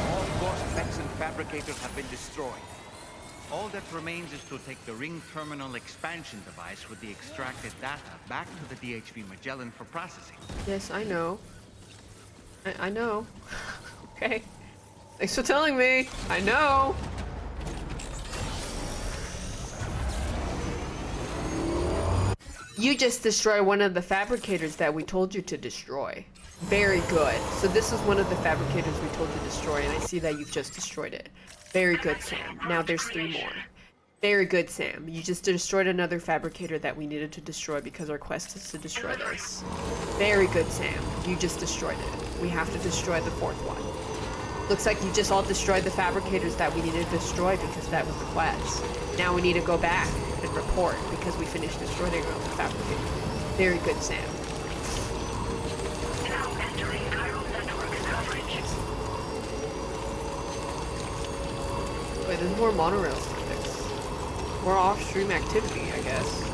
All ghost mechs and fabricators have been destroyed. All that remains is to take the ring terminal expansion device with the extracted data back to the DHV Magellan for processing. Yes, I know. I know. Okay. Thanks for telling me. I know. You just destroy one of the fabricators that we told you to destroy. Very good. So this is one of the fabricators we told you to destroy, and I see that you've just destroyed it. Very good, Sam. Now there's 3 more. Very good, Sam. You just destroyed another fabricator that we needed to destroy because our quest is to destroy this. Very good, Sam. You just destroyed it. We have to destroy the 4th one. Looks like you just all destroyed the fabricators that we needed to destroy because that was the quest. Now we need to go back and report because we finished destroying all the fabricators. Very good, Sam. Now entering chiral network coverage. Wait, there's more monorails to fix. More off-stream activity, I guess.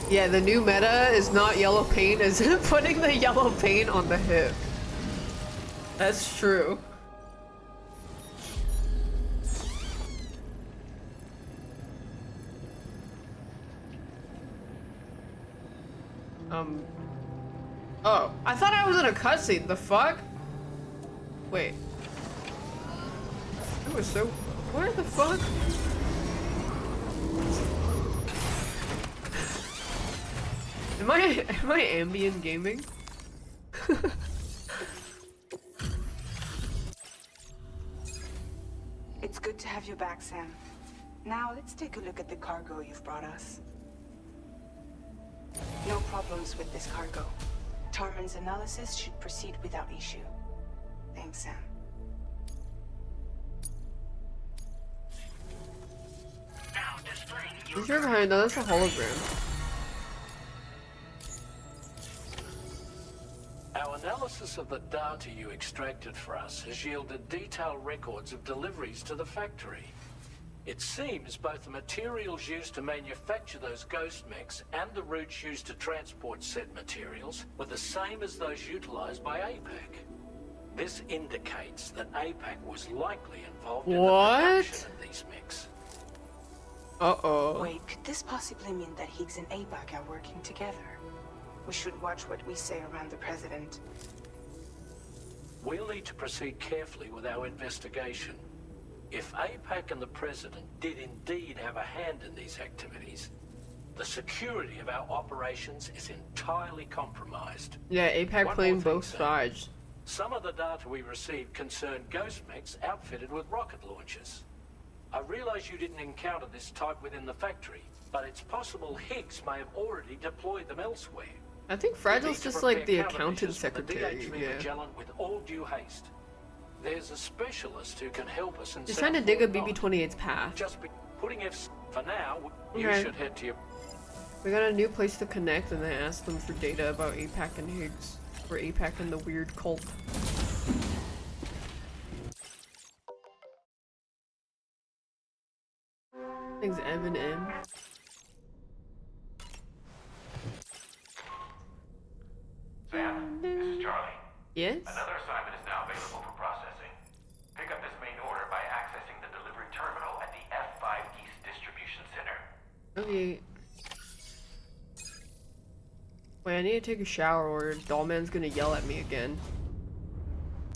Yeah, the new meta is not yellow paint, is putting the yellow paint on the hip. That's true. Oh, I thought I was in a cutscene. The fuck? Wait. It was so... Where the fuck? Am I ambient gaming? It's good to have you back, Sam. Now let's take a look at the cargo you've brought us. No problems with this cargo. Tarman's analysis should proceed without issue. Thanks, Sam. Now displaying Who's right behind? No, that's a hologram. Our analysis of the data you extracted for us has yielded detailed records of deliveries to the factory. It seems both the materials used to manufacture those ghost mechs and the routes used to transport said materials were the same as those utilized by APAC. This indicates that APAC was likely involved in the production of these mechs. Uh-oh. Wait, could this possibly mean that Higgs and APAC are working together? We should watch what we say around the president. We'll need to proceed carefully with our investigation. If APAC and the president did indeed have a hand in these activities, the security of our operations is entirely compromised. Yeah, APAC playing both sides. Some of the data we received concerned ghost mechs outfitted with rocket launchers. I realize you didn't encounter this type within the factory, but it's possible Higgs may have already deployed them elsewhere. I think Fragile's just like the accountant secretary, yeah. Magellan with all due haste. There's a specialist who can help us in He's trying to dig a BB-28's path. Just be putting F for now. You Okay. should head to your... We got a new place to connect and then ask them for data about APAC and Higgs. Or APAC and the weird cult. Thanks, Evan M. Sam, this is Charlie. Yes? Another assignment is now available for processing. Pick up this main order by accessing the delivery terminal at the F5 East Distribution Center. Okay. Wait, I need to take a shower or Dollman's gonna yell at me again.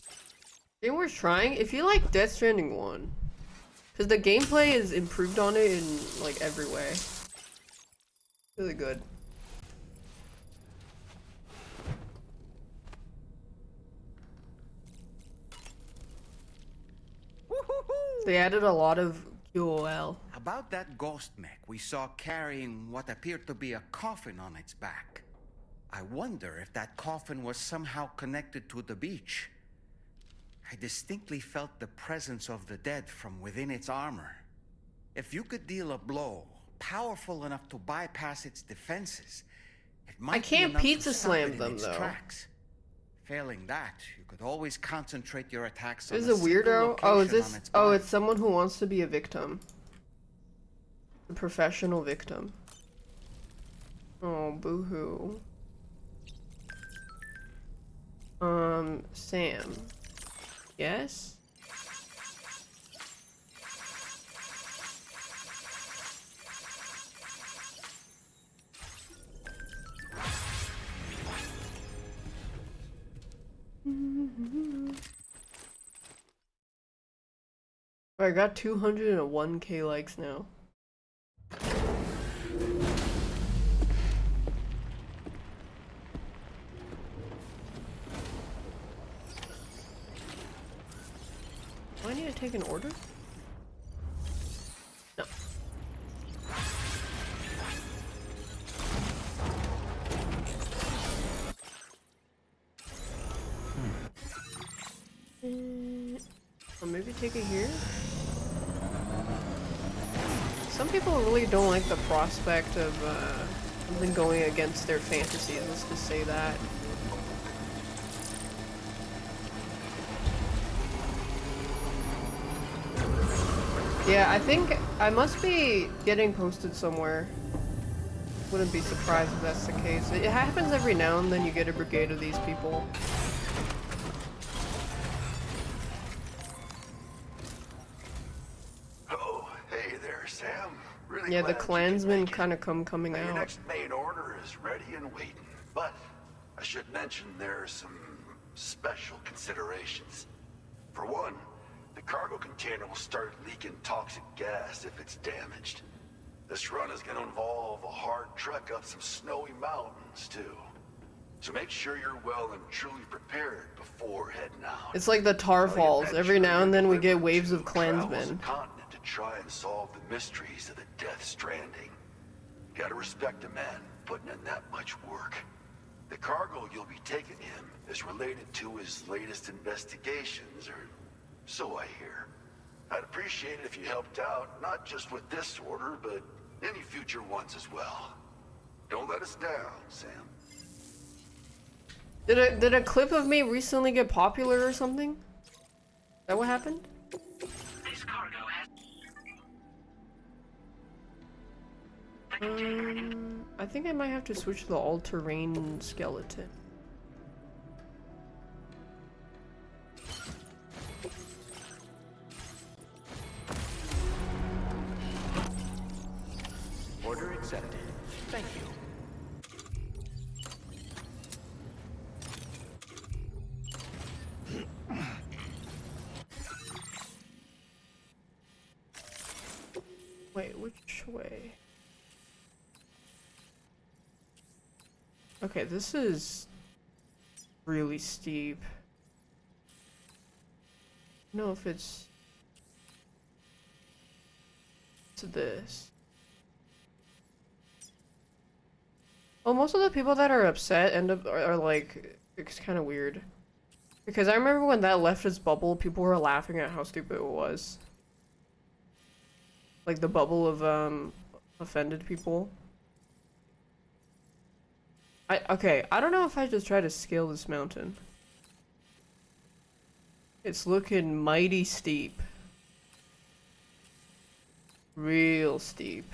I think we're trying. If you like Death Stranding 1, because the gameplay is improved on it in like every way. Really good. They added a lot of QOL. About that ghost mech we saw carrying what appeared to be a coffin on its back. I wonder if that coffin was somehow connected to the beach. I distinctly felt the presence of the dead from within its armor. If you could deal a blow powerful enough to bypass its defenses, it might I can't be enough pizza to stop slam it in them, its though. tracks. Failing that, you could always concentrate your attacks on Is a a single weirdo? Oh, is location this? on its Oh, body. it's someone who wants to be a victim. A professional victim. Oh, boo-hoo. Sam. Yes? I got 201k likes now. Do I need to take an order? No. Or maybe take it here? Some people really don't like the prospect of something going against their fantasies, let's just say that. Yeah, I think I must be getting posted somewhere. Wouldn't be surprised if that's the case. It happens every now and then you get a brigade of these people. Oh, hey there, Sam. Really Yeah, the glad you clansmen could make kind of coming it. Your out. next main order is ready and waiting. But I should mention there are some special considerations. For one, the cargo container will start leaking toxic gas if it's damaged. This run is going to involve a hard trek up some snowy mountains, too. So make sure you're well and truly prepared before heading out. It's like the Tar Falls. Every now and then we get waves of clansmen. Continent to try and solve the mysteries of the Death Stranding. Gotta respect a man putting in that much work. The cargo you'll be taking him is related to his latest investigations, or so I hear. I'd appreciate it if you helped out, not just with this order, but any future ones as well. Don't let us down, Sam. Did a clip of me recently get popular or something? Is that what happened? This cargo has... I think I might have to switch to the all-terrain skeleton. Order accepted. Thank you. Wait, which way? Okay, this is really steep. I don't know if it's to this. Well, most of the people that are upset end up are like, it's kind of weird. Because I remember when that left its bubble, people were laughing at how stupid it was. Like the bubble of offended people. Okay, I don't know if I just try to scale this mountain. It's looking mighty steep. Real steep.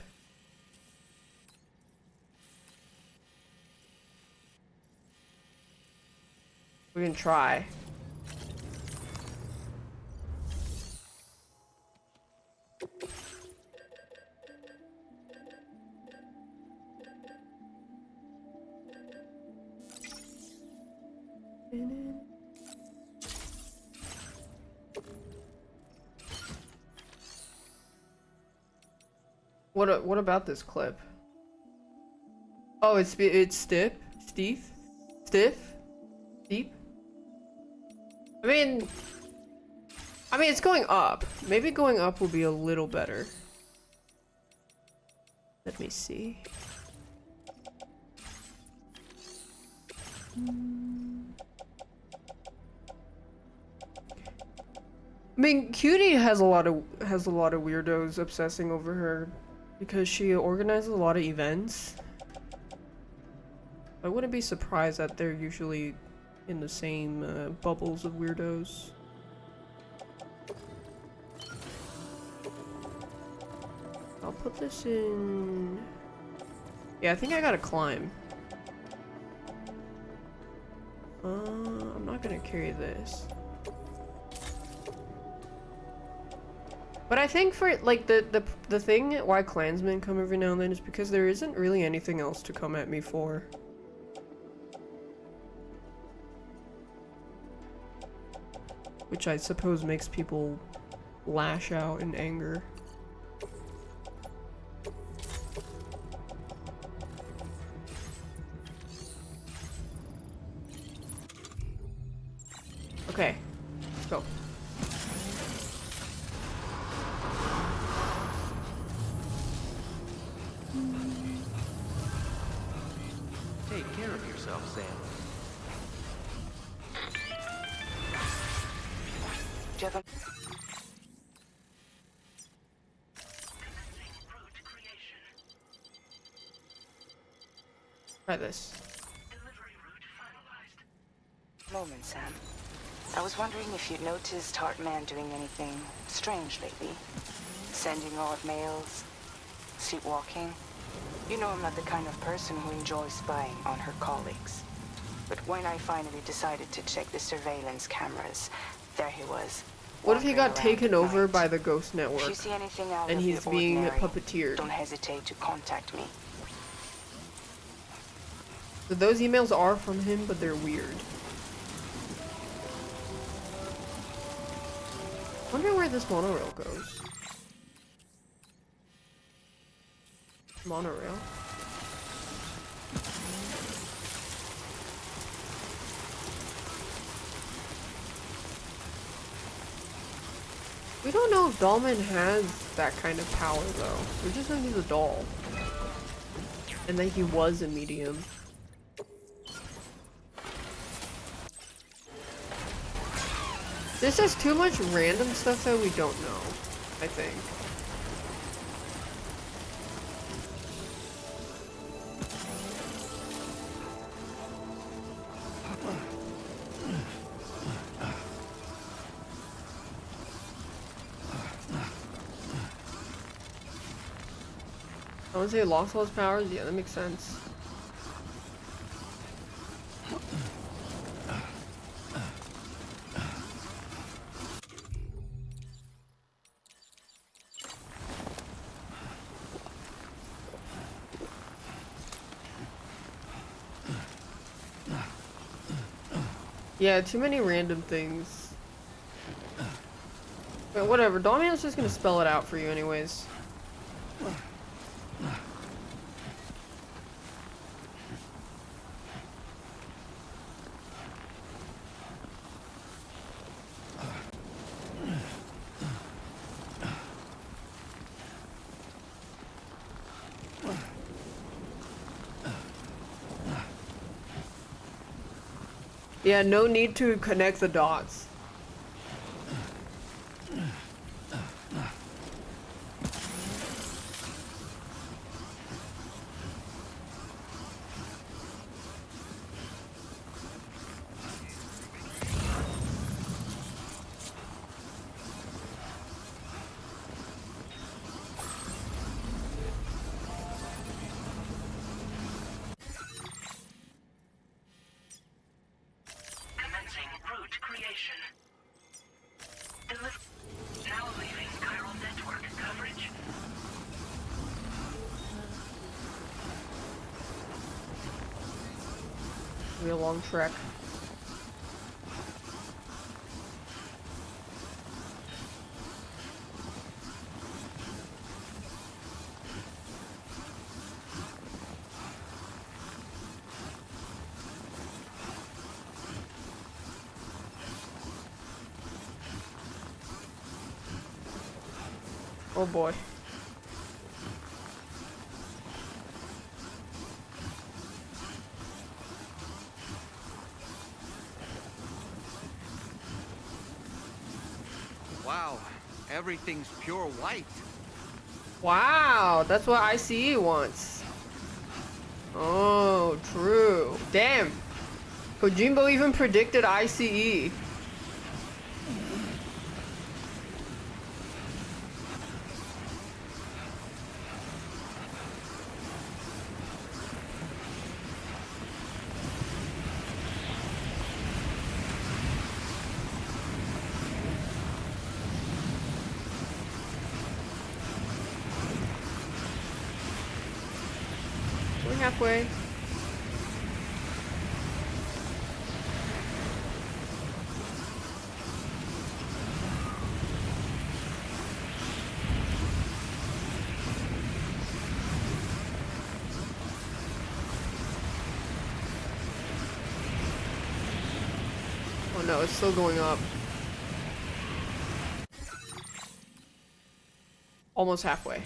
We can try. What about this clip? Oh, it's stiff, steep. I mean, it's going up. Maybe going up will be a little better. Let me see. I mean, Cutie has a lot of weirdos obsessing over her because she organizes a lot of events. I wouldn't be surprised that they're usually in the same bubbles of weirdos. I'll put this in... Yeah, I think I gotta climb. I'm not gonna carry this. But I think for like the thing why Klansmen come every now and then is because there isn't really anything else to come at me for. Which I suppose makes people lash out in anger. Okay, let's go. Take care of yourself, Sam. Jeff, Try this. moment, Sam. I was wondering if you'd noticed Hartman doing anything strange lately. Sending odd mails, sleepwalking. You know I'm not the kind of person who enjoys spying on her colleagues. But when I finally decided to check the surveillance cameras, there he was. What if he got taken over by the Ghost If Network you see anything out and of he's the being ordinary, puppeteered? don't hesitate to contact me. So those emails are from him, but they're weird. Wonder where this monorail goes. Monorail. We don't know if Dollman has that kind of power though. We just know he's a doll. And that he was a medium. This has too much random stuff that we don't know, I think. I would say lost all his powers? Yeah, that makes sense. Yeah, too many random things. But whatever, Dollman's just gonna spell it out for you anyways. Yeah, no need to connect the dots. Be a long trek. Oh boy. Wow, everything's pure white. Wow, that's what ICE wants. Oh, true. Damn. Kojimbo even predicted ICE. Halfway. Oh no, it's still going up. Almost halfway.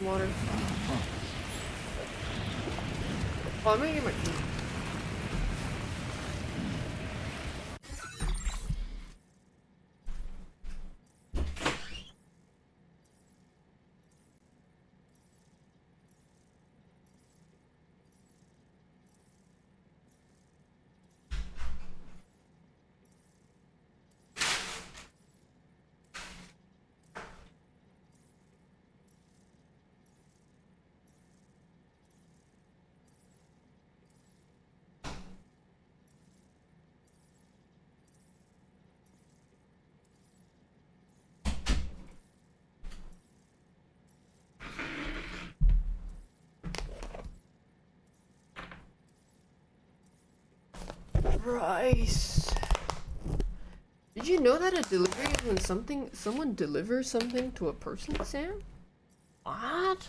Water. Oh, I'm gonna get my key. Rice. Did you know that a delivery is when someone delivers something to a person, Sam? What?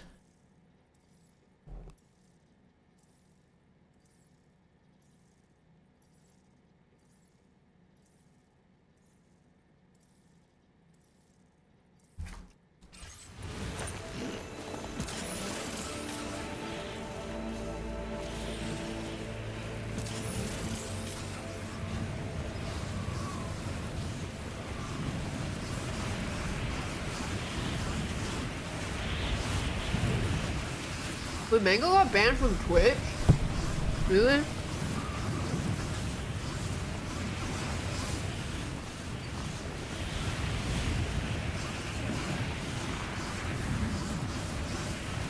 Wait, Mango got banned from Twitch? Really?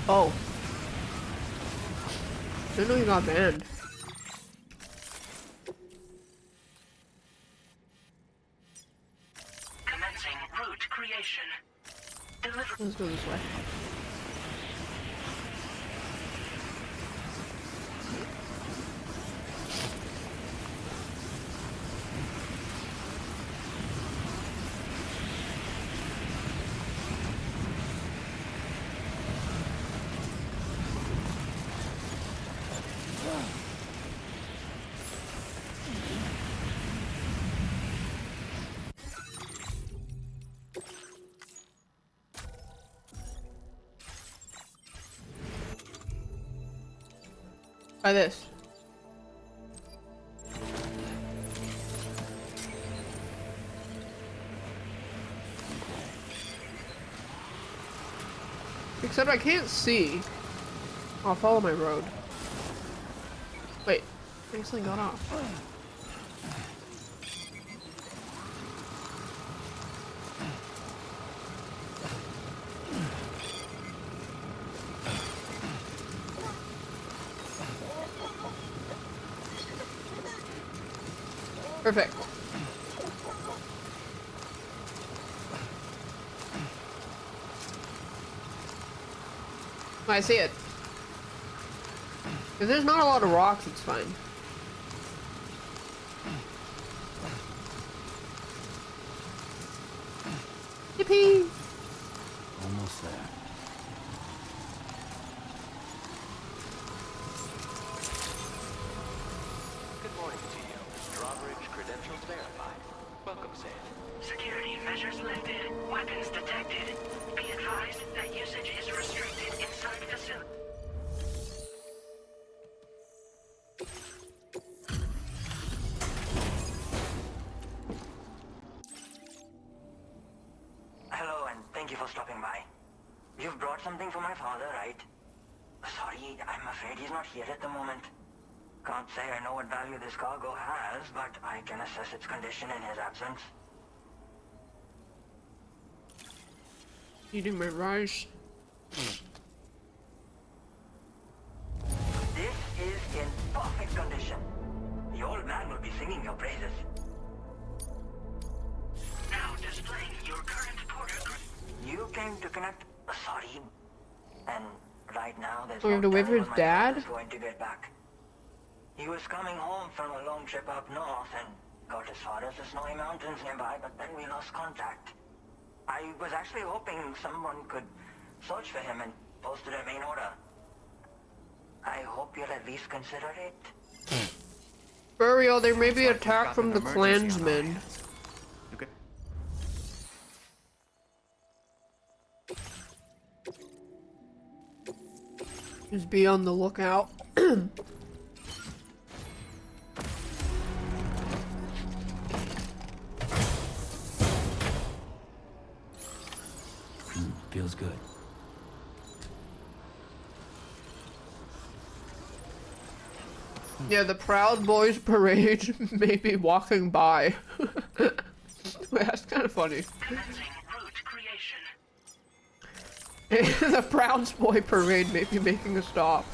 Oh. Didn't know he got banned. Commencing route creation. Let's go this way. Try this. Except I can't see. I'll follow my road. Wait, I guess I got off. Perfect. I see it. If there's not a lot of rocks, it's fine. Yippee! Almost there. Good morning to you. Drawbridge credentials verified. Welcome, Sam. Security measures lifted. Weapons detected. Be advised that usage is restricted inside facility. something for my father, right? Sorry, I'm afraid he's not here at the moment. Can't say I know what value this cargo has, but I can assess its condition in his absence. Eating my rice. This is in perfect condition. The old man will be singing your praises. Now displaying your current portal. You came to connect a Sahib, and right now there's We have to wait for his dad? is going to get back. He was coming home from a long trip up north and got as far as the snowy mountains nearby, but then we lost contact. I was actually hoping someone could search for him and post it in main order. I hope you'll at least consider it. Burial, there may be attack from the clansmen. Okay. Just be on the lookout. Feels good. Yeah, the Proud Boys parade may be walking by. Wait, that's kind of funny. The Proud Boy parade may be making a stop.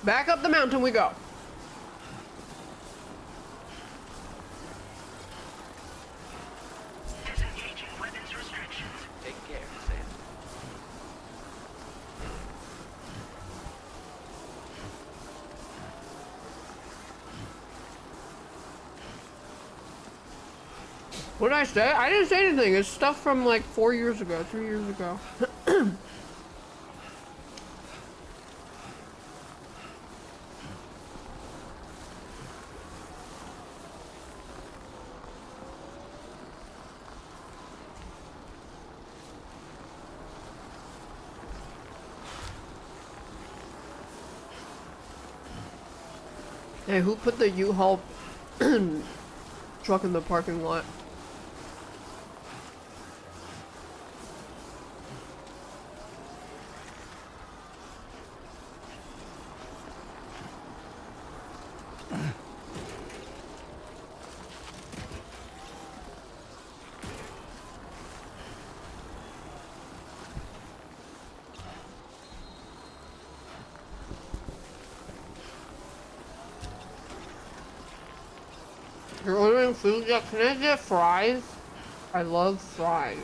Back up the mountain we go. Disengaging weapons restrictions. Take care, Sam. What did I say? I didn't say anything. It's stuff from like 4 years ago, 3 years ago. Hey, who put the U-Haul truck in the parking lot? You're ordering food? Yeah, can I get fries? I love fries.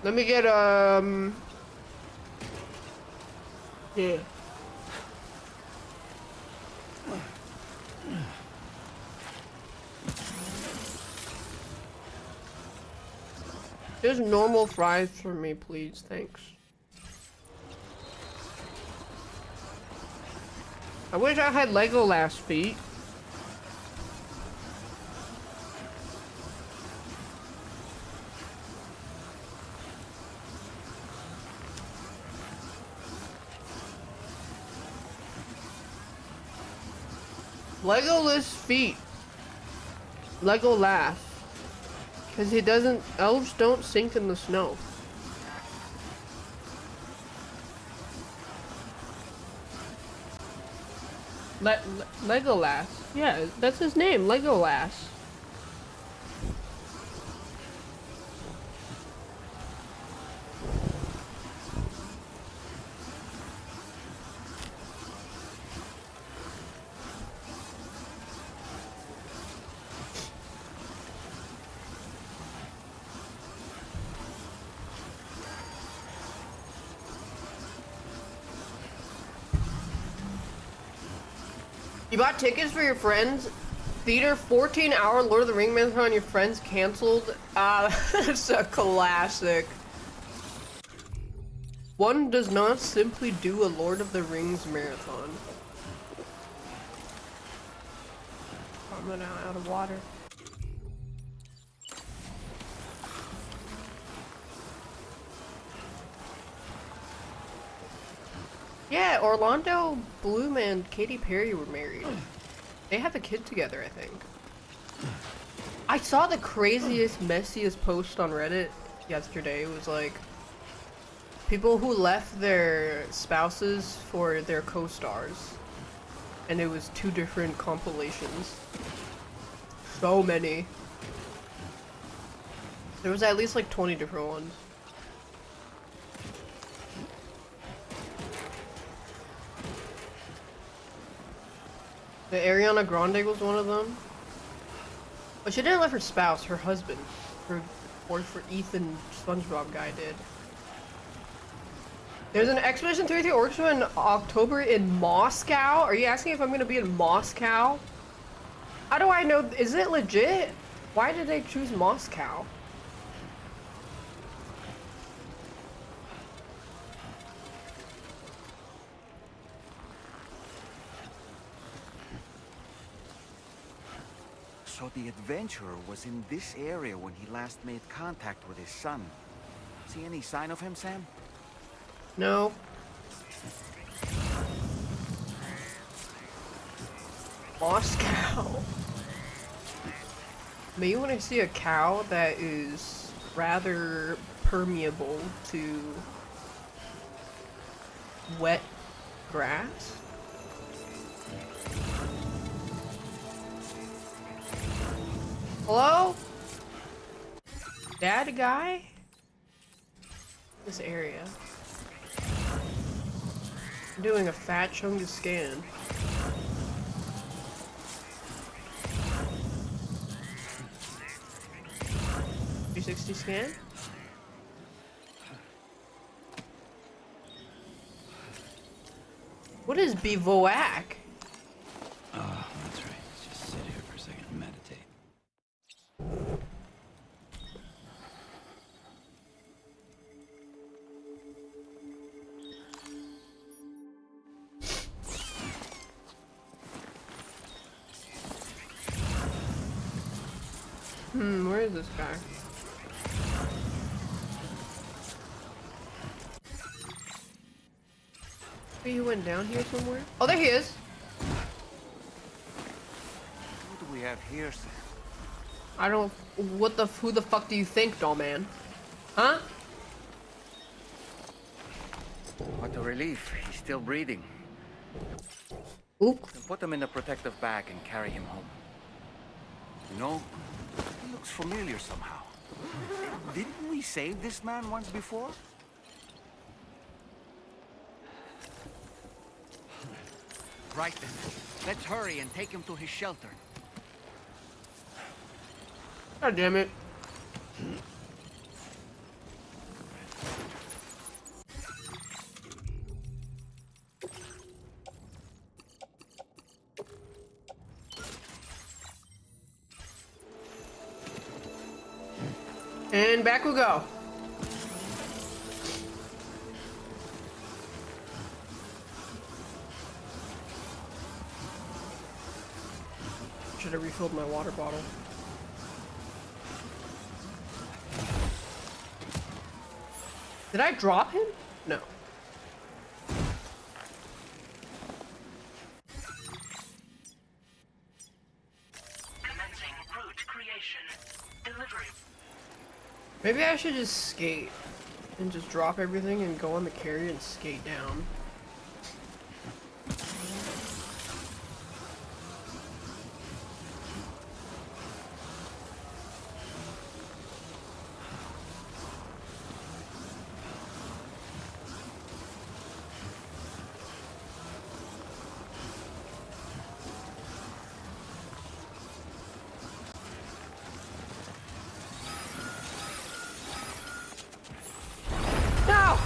Let me get, yeah. Just normal fries for me, please. Thanks. I wish I had Legolas feet. Legolas feet. Legolas. Because he doesn't, elves don't sink in the snow. Legolas. Yeah, that's his name, Legolas. You bought tickets for your friends? Theater 14-hour Lord of the Rings marathon your friends canceled? That's a classic. One does not simply do a Lord of the Rings marathon. I'm running out of water. Yeah, Orlando Bloom and Katy Perry were married. They have a kid together, I think. I saw the craziest, messiest post on Reddit yesterday. It was like people who left their spouses for their co-stars. And it was 2 different compilations. So many. There was at least like 20 different ones. The Ariana Grande was one of them. But she didn't let her spouse, her husband, for Ethan SpongeBob guy did. There's an Expedition 33 orchestra in October in Moscow. Are you asking if I'm gonna be in Moscow? How do I know? Is it legit? Why did they choose Moscow? So the adventurer was in this area when he last made contact with his son. See any sign of him, Sam? No. Moscow. Maybe when I see a cow that is rather permeable to wet grass. Hello? Dad guy? This area. I'm doing a fat chungus scan. .360 scan? What is bivouac? Oh, that's right. Let's just sit here for a second and meditate. Where is this guy? He went down here somewhere? Oh, there he is! What do we have here, Sam? I don't... who the fuck do you think, doll man? Huh? What a relief. He's still breathing. Oop. Put him in a protective bag and carry him home. You know, he looks familiar somehow. Didn't we save this man once before? Right then. Let's hurry and take him to his shelter. God damn it. And back we go. Should have refilled my water bottle. Did I drop him? No. Commencing route creation. Delivery. Maybe I should just skate and just drop everything and go on the carrier and skate down. No!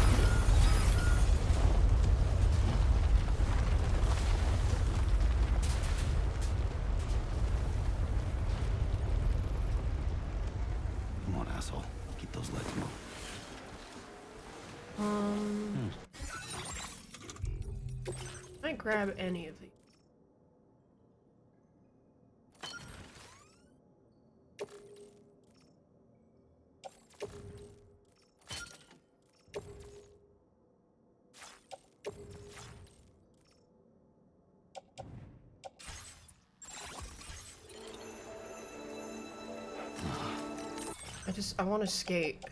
Come on, asshole. Keep those legs moving. I grab any of these. I want to skate.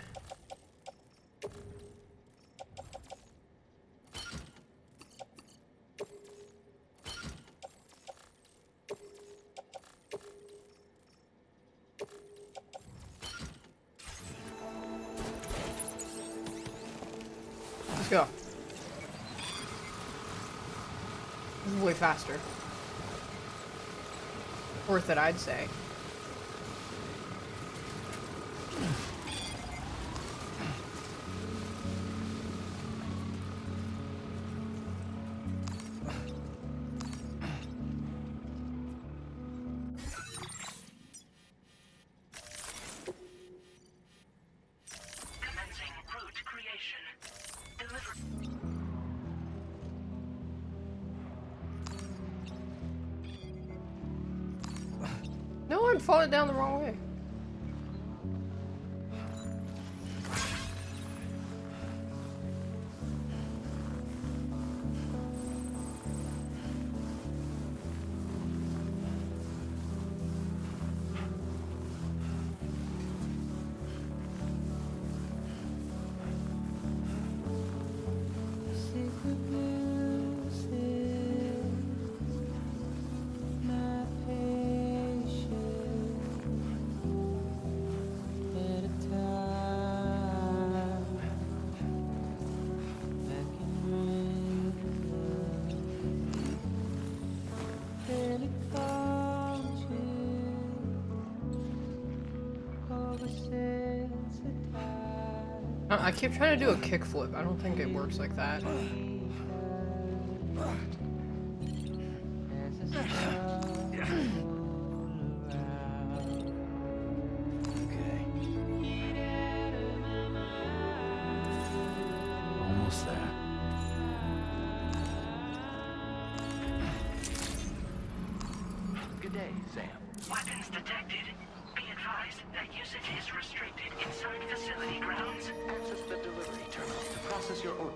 Let's go. This is way faster. Worth it, I'd say. Commencing route creation. Deliver. No, I'm falling down the wrong way. I keep trying to do a kickflip. I don't think it works like that. Okay. Almost there. Good day, Sam. Weapons detected. Be advised that usage is restricted inside facility grounds. Access the delivery terminal to process your order.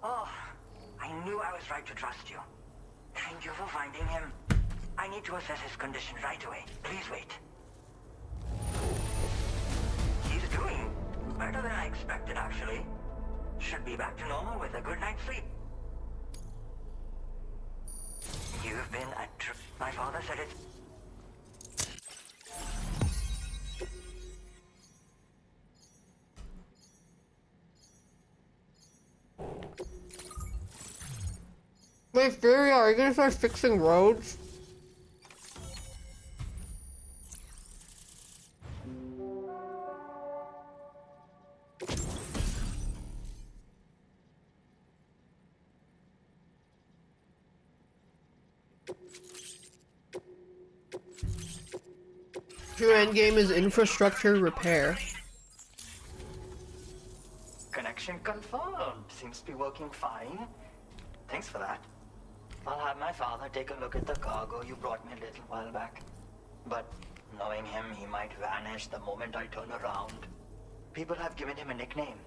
Oh, I knew I was right to trust you. Thank you for finding him. I need to assess his condition right away. Please wait. He's doing better than I expected, actually. Should be back to normal with a good night's sleep. You've been a my father said it. Wait, Fury, are you gonna start fixing roads? Your endgame is infrastructure repair. Connection confirmed. Seems to be working fine. Thanks for that. I'll have my father take a look at the cargo you brought me a little while back. But knowing him, he might vanish the moment I turn around. People have given him a nickname.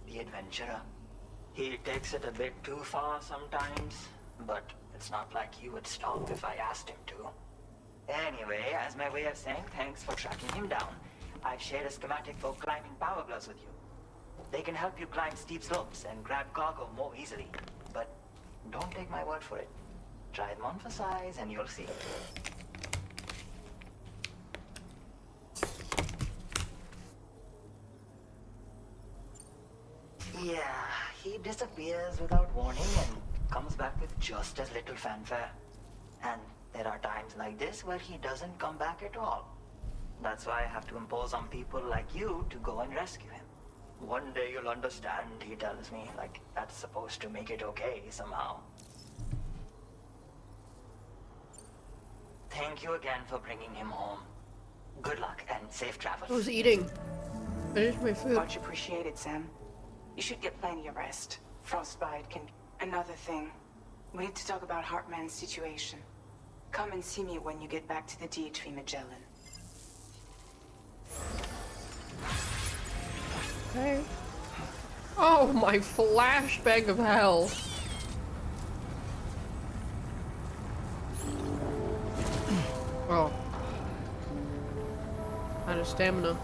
The Adventurer. He takes it a bit too far sometimes, but it's not like he would stop if I asked him to. Anyway, as my way of saying thanks for tracking him down, I've shared a schematic for climbing power gloves with you. They can help you climb steep slopes and grab cargo more easily. But don't take my word for it. Try them on for size and you'll see. Yeah, he disappears without warning and comes back with just as little fanfare. And there are times like this where he doesn't come back at all. That's why I have to impose on people like you to go and rescue him. One day you'll understand, he tells me, like that's supposed to make it okay somehow. Thank you again for bringing him home. Good luck and safe travels. I was eating. Finish my food. Much appreciated, Sam. You should get plenty of rest. Frostbite can... Another thing. We need to talk about Hartman's situation. Come and see me when you get back to the DHV Magellan. Okay. Oh my flashbang of hell. Oh. Out of stamina.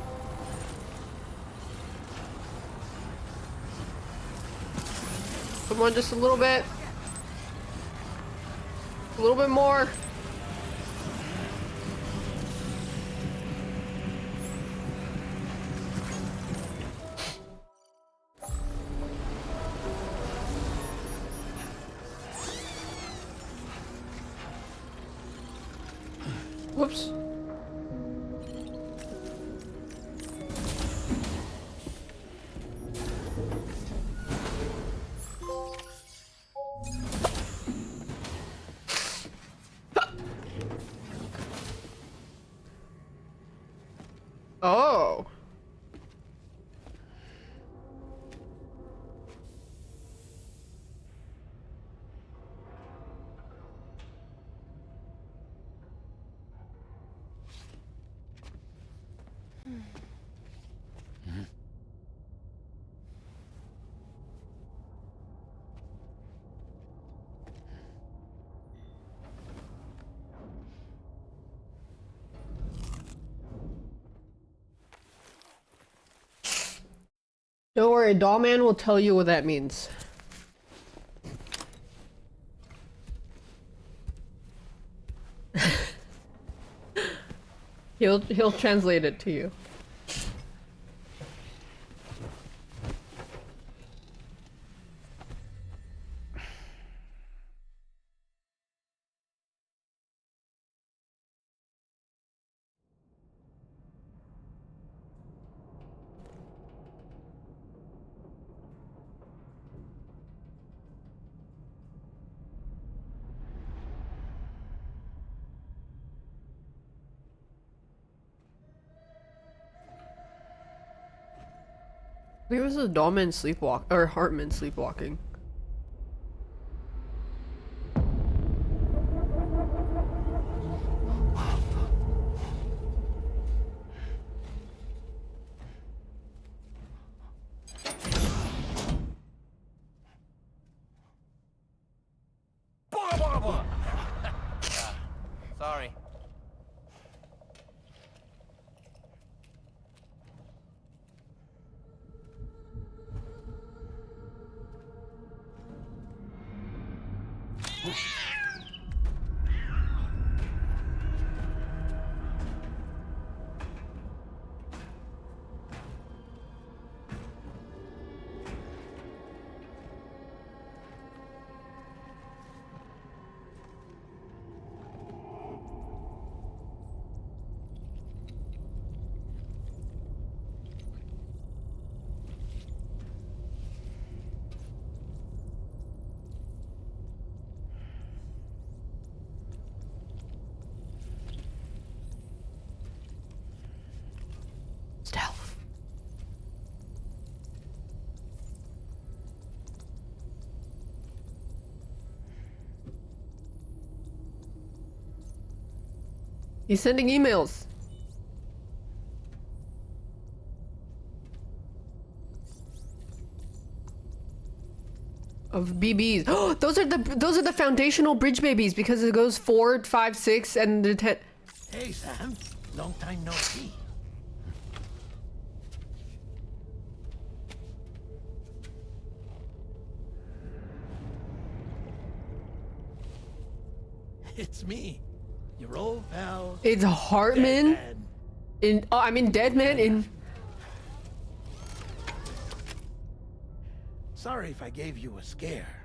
Come on, just a little bit. A little bit more. Whoops. Oh. Don't worry, Dollman will tell you what that means. He'll translate it to you. Where was the Dollman sleepwalk or Hartman sleepwalking? Sorry. Stealth. He's sending emails. Of BBs. Oh, those are the foundational bridge babies because it goes 4, 5, 6, and the 10. Hey Sam, long time no see. It's me, your old pal. It's Hartman. I mean Deadman in. Sorry if I gave you a scare.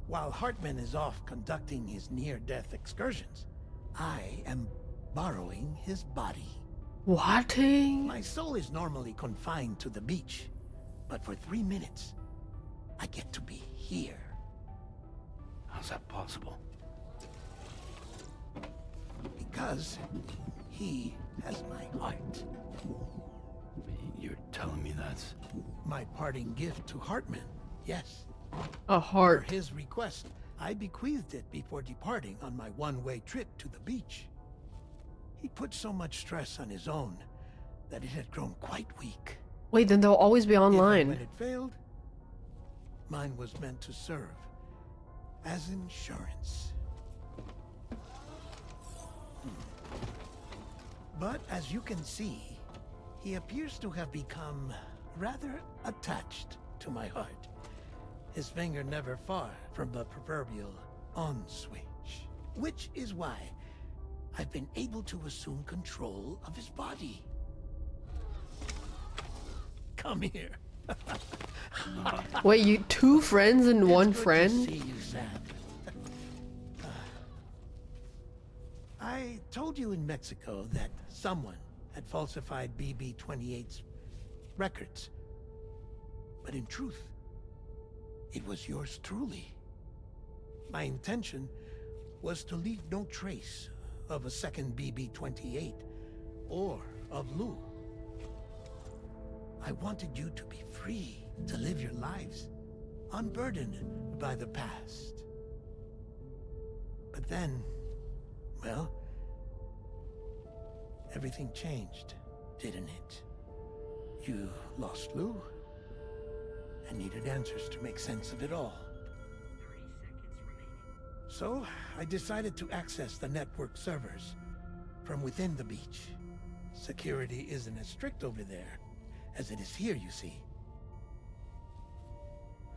While Hartman is off conducting his near-death excursions, I am borrowing his body. What? My soul is normally confined to the beach, but for 3 minutes, I get to be here. How's that possible? Because he has my heart. You're telling me that's... My parting gift to Hartman, yes. A heart. Per his request, I bequeathed it before departing on my one-way trip to the beach. He put so much stress on his own that it had grown quite weak. Wait, then they'll always be If and online. when it failed, mine was meant to serve as insurance. But as you can see, he appears to have become rather attached to my heart. His finger never far from the proverbial on switch. Which is why I've been able to assume control of his body. Come here. Wait, you two friends and one friend? See you, Sam. I told you in Mexico that someone had falsified BB-28's records. But in truth, it was yours truly. My intention was to leave no trace of a second BB-28 or of Lou. I wanted you to be free to live your lives, unburdened by the past. But then, well, everything changed, didn't it? You lost Lou, and needed answers to make sense of it all. So, I decided to access the network servers from within the beach. Security isn't as strict over there as it is here, you see.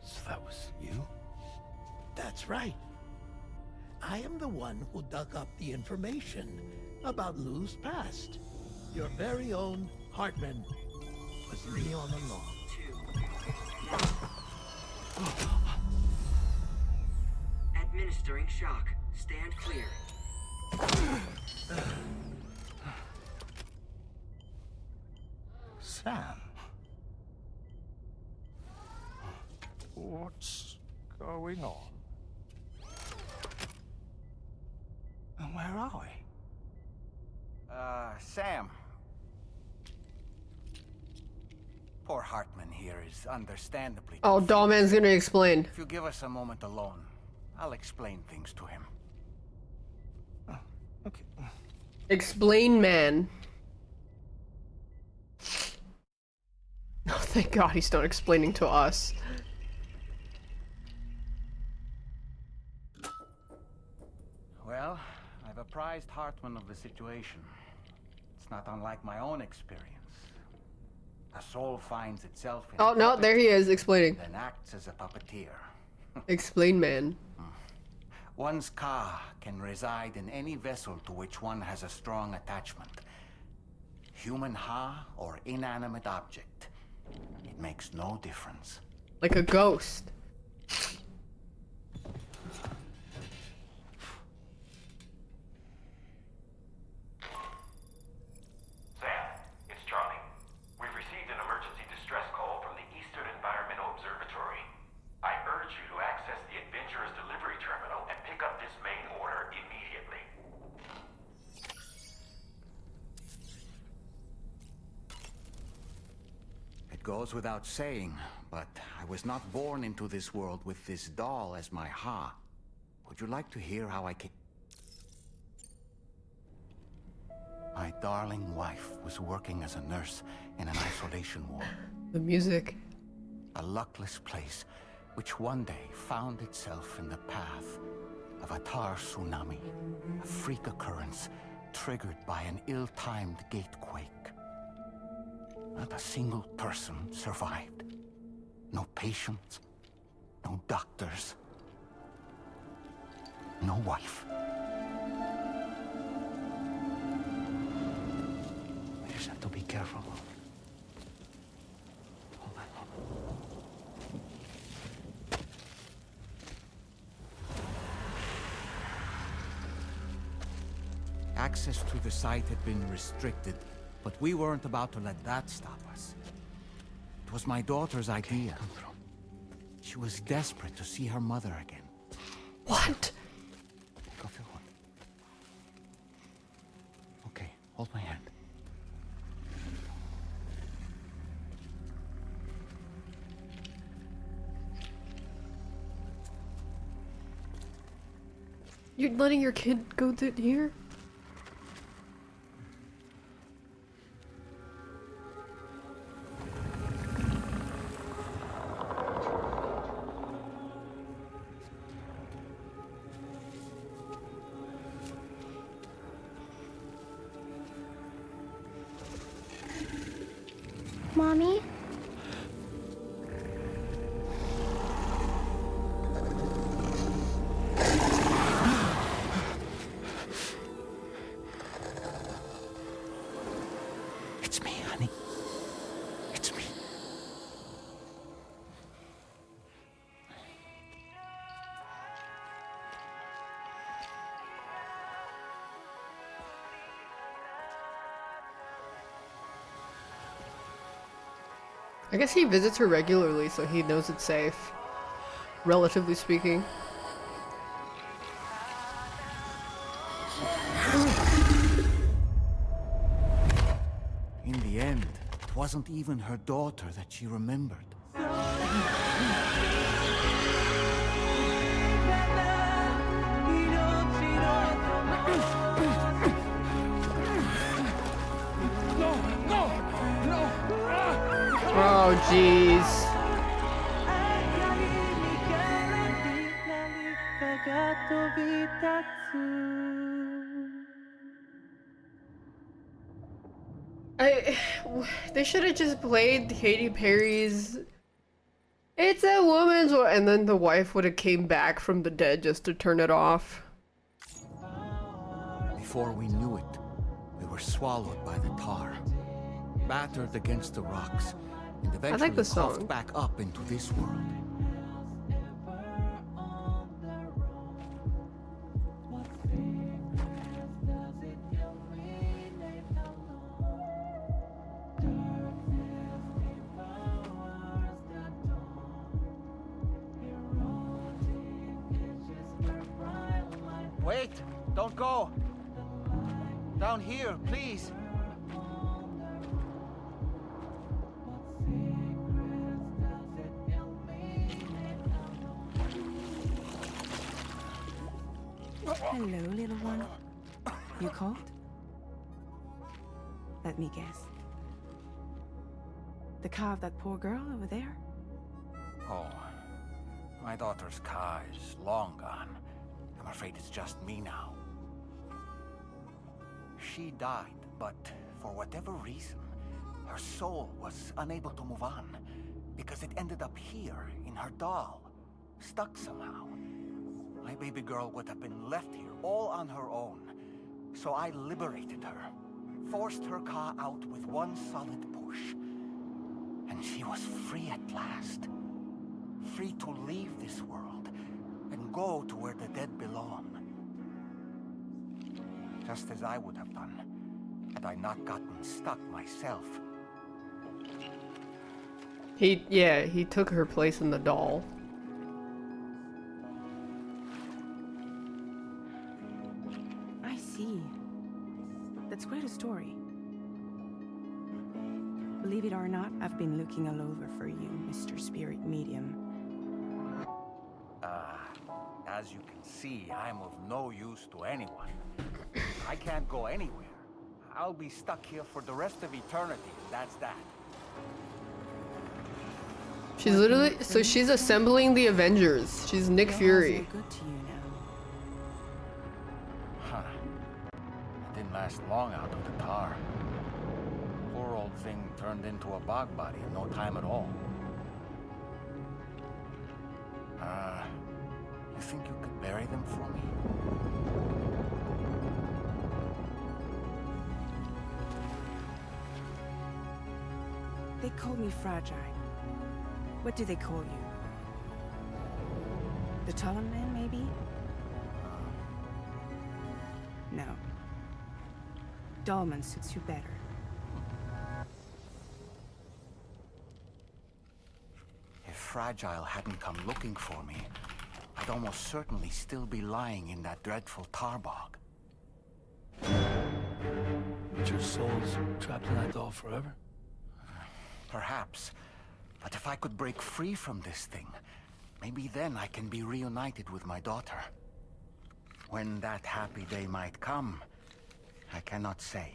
So that was you? That's right. I am the one who dug up the information about Lou's past. Your very own Hartman was me all along. Administering shock. Stand clear. Sam? What's going on? And where are we? Sam. Poor Hartman here is understandably... Oh, Dollman's gonna explain. If you give us a moment alone, I'll explain things to him. Okay. Explain, man. Oh, thank God he's not explaining to us. Well, I've apprised Hartman of the situation. It's not unlike my own experience. A soul finds itself in Oh, no, there he is, explaining. then acts as a puppeteer. Explain, man. One's ka can reside in any vessel to which one has a strong attachment. Human ha or inanimate object. It makes no difference. Like a ghost. Sam, it's Charlie. We've received an emergency distress call from the Eastern Environmental Observatory. I urge you to access the Adventurer's delivery terminal and pick up this main order immediately. It goes without saying, but I was not born into this world with this doll as my ha. Would you like to hear how I came? My darling wife was working as a nurse in an isolation ward. The music. A luckless place which one day found itself in the path of a tar tsunami, a freak occurrence triggered by an ill-timed gatequake. Not a single person survived. No patients, no doctors, no wife. We just have to be careful. Hold on, hold on. Access to the site had been restricted, but we weren't about to let that stop us. It was my daughter's idea. She was desperate to see her mother again. What? Take off your hood. Okay, hold my hand. You're letting your kid go to here? Mommy? It's me, honey. It's me. I guess he visits her regularly, so he knows it's safe. Relatively speaking. In the end, it wasn't even her daughter that she remembered. Oh, jeez. They should have just played Katy Perry's "It's a Woman's War," and then the wife would have came back from the dead just to turn it off. Before we knew it, we were swallowed by the tar, battered against the rocks, and eventually puffed back up into this world. Wait! Don't go! Down here, please! Hello, little one. You cold? Let me guess. The car of that poor girl over there? Oh, my daughter's car is long gone. I'm afraid it's just me now. She died, but for whatever reason, her soul was unable to move on because it ended up here in her doll, stuck somehow. My baby girl would have been left here all on her own, so I liberated her, forced her car out with one solid push, and she was free at last. Free to leave this world and go to where the dead belong. Just as I would have done, had I not gotten stuck myself. He took her place in the doll. I see. That's quite a story. Believe it or not, I've been looking all over for you, Mr. Spirit Medium. As you can see, I'm of no use to anyone. I can't go anywhere. I'll be stuck here for the rest of eternity, and that's that. She's literally, so she's assembling the Avengers. She's Nick Fury. Good to you now. Huh. It didn't last long out of the tar. Poor old thing turned into a bog body in no time at all. You think you could bury them for me? They call me fragile. What do they call you? The Talon Man, maybe? No. Dolman suits you better. If Fragile hadn't come looking for me, I'd almost certainly still be lying in that dreadful tar bog. But your soul's trapped in that doll forever? Perhaps. But if I could break free from this thing, maybe then I can be reunited with my daughter. When that happy day might come, I cannot say.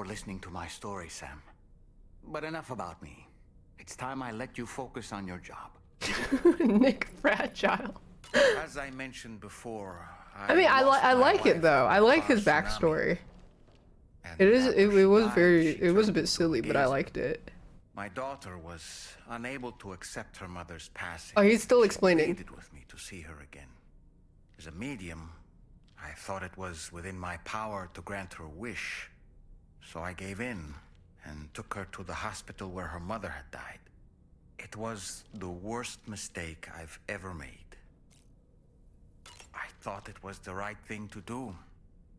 Listening to my story, Sam. But enough about me. It's time I let you focus on your job. Nick Fragile. As I mentioned before, I mean, I like it though. I like his backstory. It was a bit silly, but I liked it. My daughter was unable to accept her mother's passing. Oh, he's still explaining. She pleaded with me to see her again. As a medium, I thought it was within my power to grant her wish. So I gave in and took her to the hospital where her mother had died. It was the worst mistake I've ever made. I thought it was the right thing to do,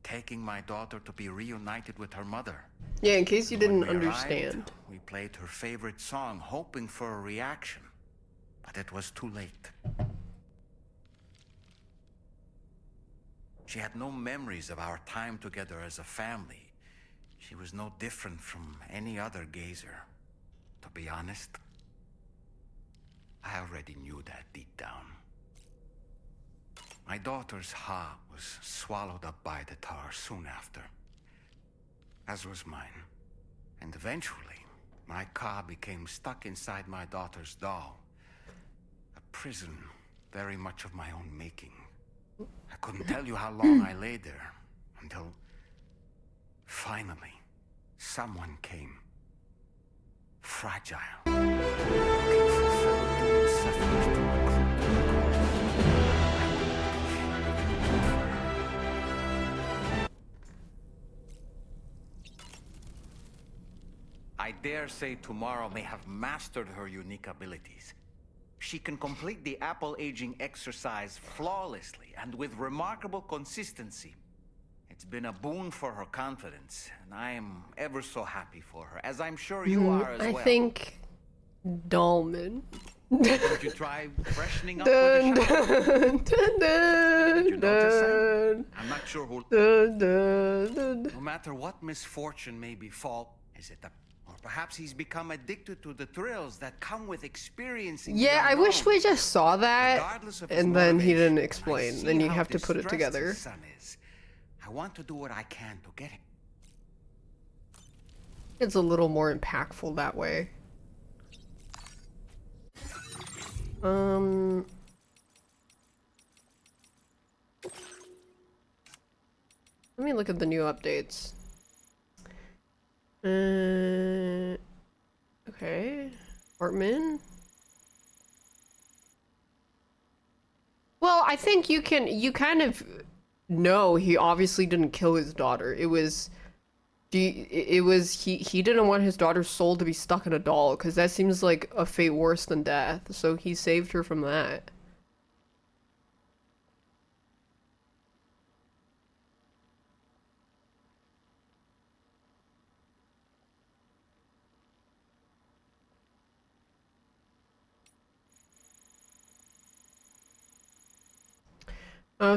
taking my daughter to be reunited with her mother. Yeah, in case you didn't When we understand. arrived, we played her favorite song, hoping for a reaction, but it was too late. She had no memories of our time together as a family. She was no different from any other gazer. To be honest, I already knew that deep down. My daughter's heart was swallowed up by the tar soon after, as was mine. And eventually, my car became stuck inside my daughter's doll. A prison very much of my own making. I couldn't tell you how long I lay there, until finally, someone came. Fragile. I dare say tomorrow may have mastered her unique abilities. She can complete the apple aging exercise flawlessly and with remarkable consistency. It's been a boon for her confidence, and I am ever so happy for her, as I'm sure you are as well. I think Dolman. Would you try freshening up with a shower? Did you notice that? I'm not sure who... No matter what misfortune may befall, is it the... Or perhaps he's become addicted to the thrills that come with experiencing... Yeah, I wish we just saw that, and then he didn't explain. Then you have to put it together. I want to do what I can to get him. It's a little more impactful that way. Let me look at the new updates. Okay. Hartman. Well, I think you kind of know he obviously didn't kill his daughter. He didn't want his daughter's soul to be stuck in a doll, because that seems like a fate worse than death, so he saved her from that.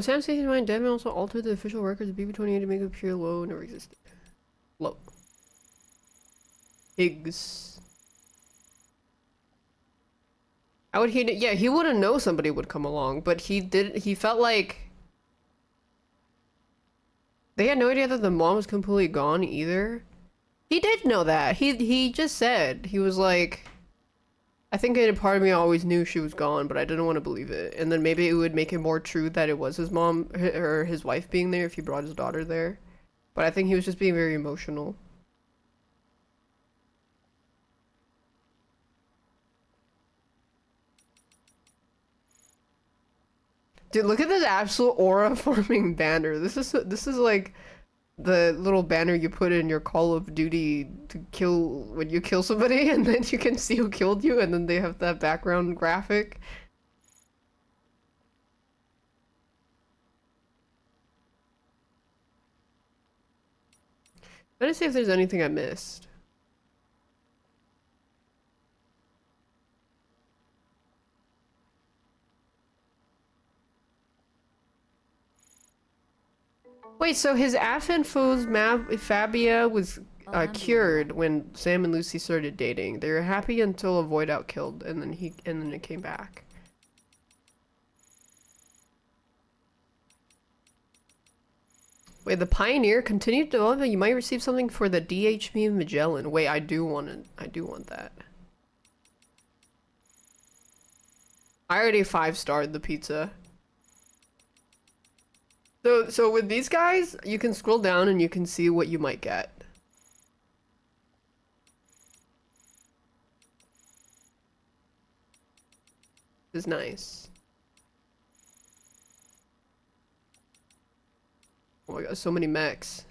Sam says my dead man also altered the official records of BB-28 to make it appear low, never existed. Low. Higgs. How would he? Yeah, he wouldn't know somebody would come along, but he felt like they had no idea that the mom was completely gone either. He did know that. He just said, he was like, I think a part of me always knew she was gone, but I didn't want to believe it. And then maybe it would make it more true that it was his mom or his wife being there if he brought his daughter there. But I think he was just being very emotional. Dude, look at this absolute aura forming banner. This is like the little banner you put in your Call of Duty to kill when you kill somebody, and then you can see who killed you, and then they have that background graphic. Let me see if there's anything I missed. Wait, so his Fabia was cured when Sam and Lucy started dating. They were happy until a void out killed, and then it came back. Wait, the Pioneer continued development. You might receive something for the DHB Magellan. Wait, I do want that. I already 5-starred the pizza. So with these guys, you can scroll down and you can see what you might get. This is nice. Oh my god, so many mechs.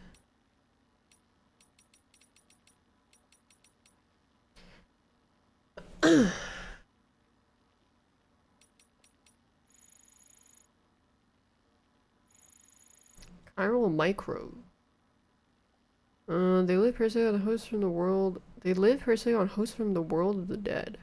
Chiral micro. They live per se on hosts from the world. They live per se on hosts from the world of the dead.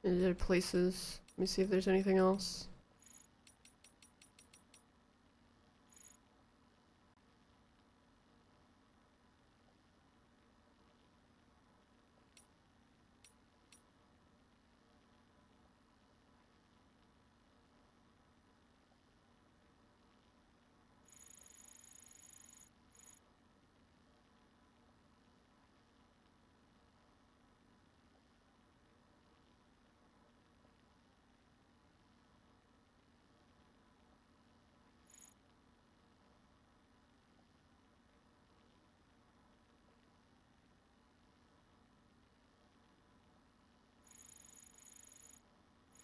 Is there places? Let me see if there's anything else.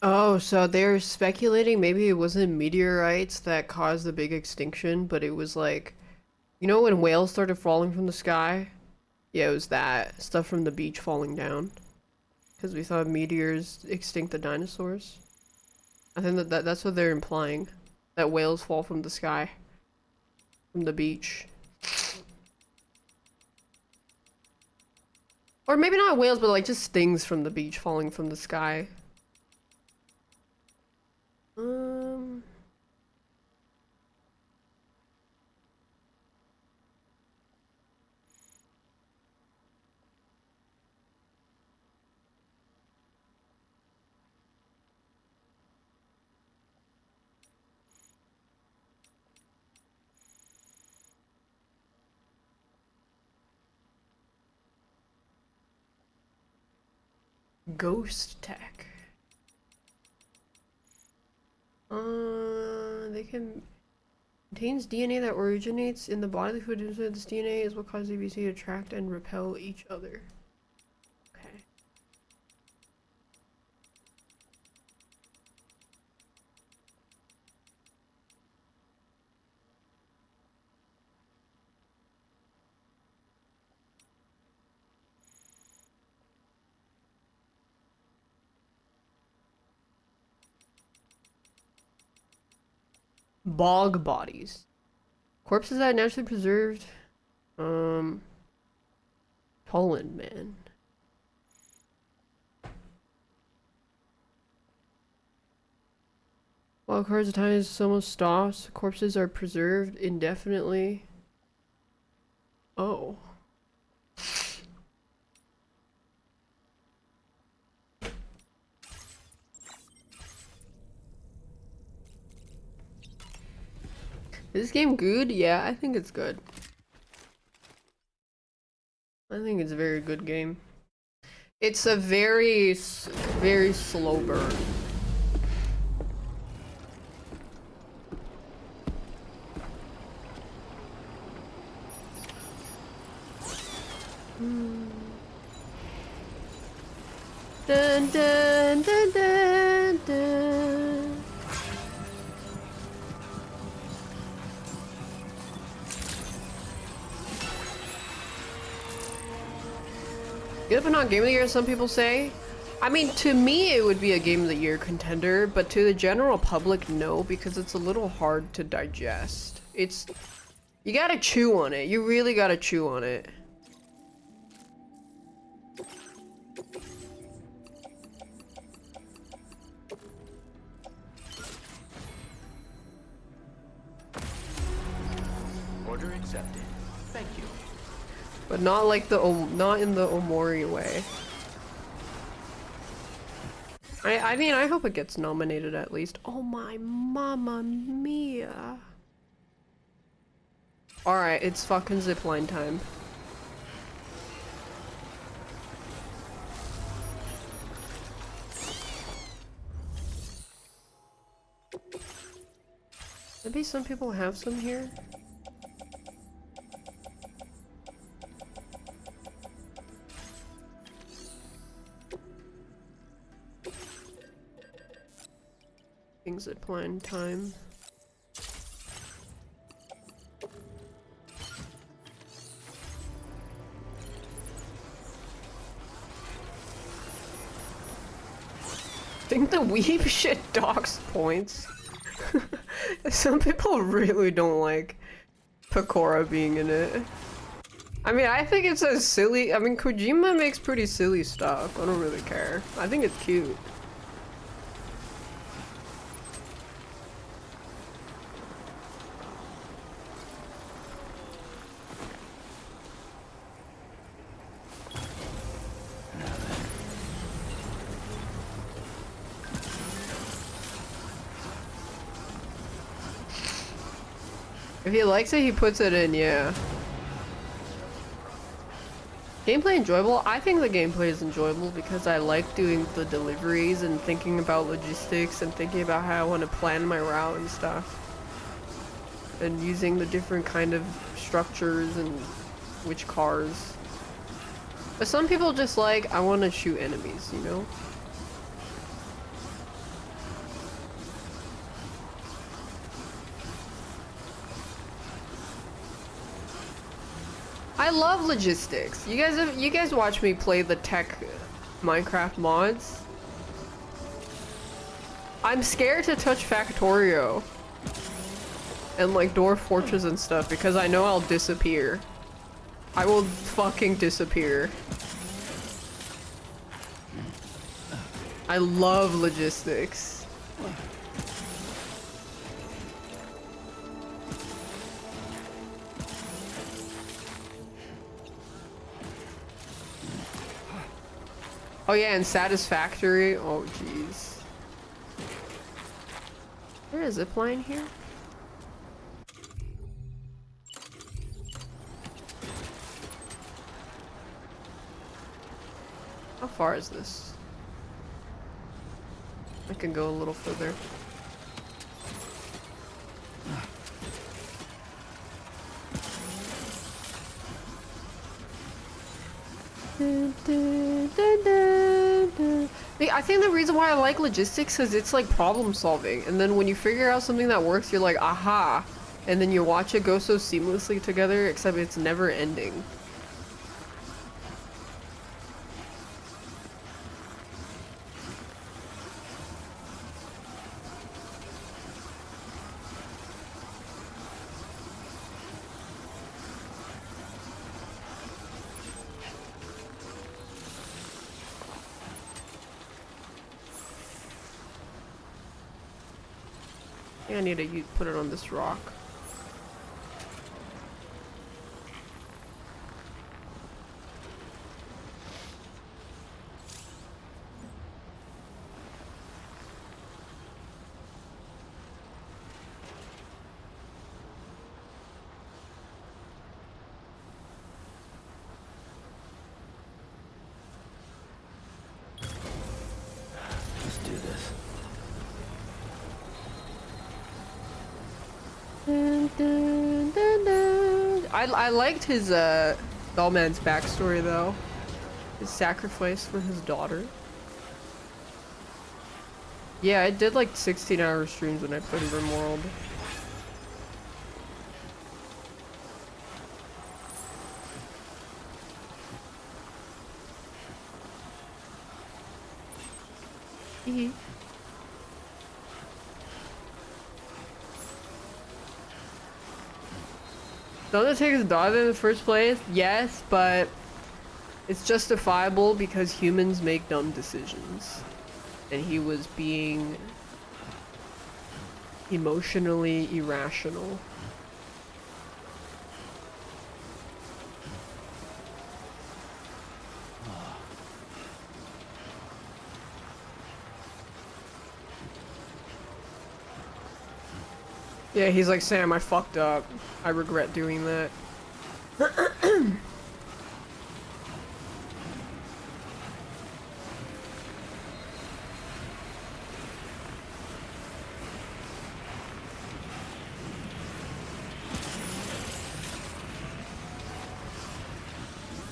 Oh, so they're speculating maybe it wasn't meteorites that caused the big extinction, but it was like, you know when whales started falling from the sky? Yeah, it was that. Stuff from the beach falling down. Because we thought meteors extinct the dinosaurs. I think that's what they're implying. That whales fall from the sky. From the beach. Or maybe not whales, but like just things from the beach falling from the sky. Ghost tech. They can contains DNA that originates in the bodily fluid. This DNA is what causes ABC to attract and repel each other. Okay. Bog bodies. Corpses that are naturally preserved. Poland, man. While cars of time is almost stops, corpses are preserved indefinitely. Oh. Is this game good? Yeah, I think it's good. I think it's a very good game. It's a very slow burn. Dun dun dun dun dun. Yeah, but not Game of the Year, some people say. I mean, to me, it would be a Game of the Year contender, but to the general public, no, because it's a little hard to digest. It's... You gotta chew on it. You really gotta chew on it. Order accepted. Thank you. But not like the not in the Omori way. I mean, I hope it gets nominated at least. Oh my mamma mia. Alright, it's fucking zipline time. Maybe some people have some here? Zipline time. I think the weeb shit docks points. Some people really don't like Pecora being in it. I mean, I think it's a silly. I mean, Kojima makes pretty silly stuff. I don't really care. I think it's cute. If he likes it, he puts it in, yeah. Gameplay enjoyable? I think the gameplay is enjoyable because I like doing the deliveries and thinking about logistics and thinking about how I want to plan my route and stuff. And using the different kind of structures and which cars. But some people just like, I want to shoot enemies, you know? I love logistics. You guys watch me play the tech Minecraft mods. I'm scared to touch Factorio and like Dwarf Fortress and stuff because I know I'll disappear. I will fucking disappear. I love logistics. Oh yeah, and Satisfactory. Oh jeez. There is a zipline here. How far is this? I can go a little further. I think the reason why I like logistics is it's like problem solving, and then when you figure out something that works, you're like, aha, and then you watch it go so seamlessly together, except it's never ending. I need to put it on this rock. Let's do this. I liked his Dollman's backstory though. His sacrifice for his daughter. Yeah, I did like 16-hour streams when I played RimWorld. Hee. The Undertaker's daughter in the first place? Yes, but it's justifiable because humans make dumb decisions. And he was being emotionally irrational. Yeah, he's like, Sam, I fucked up. I regret doing that.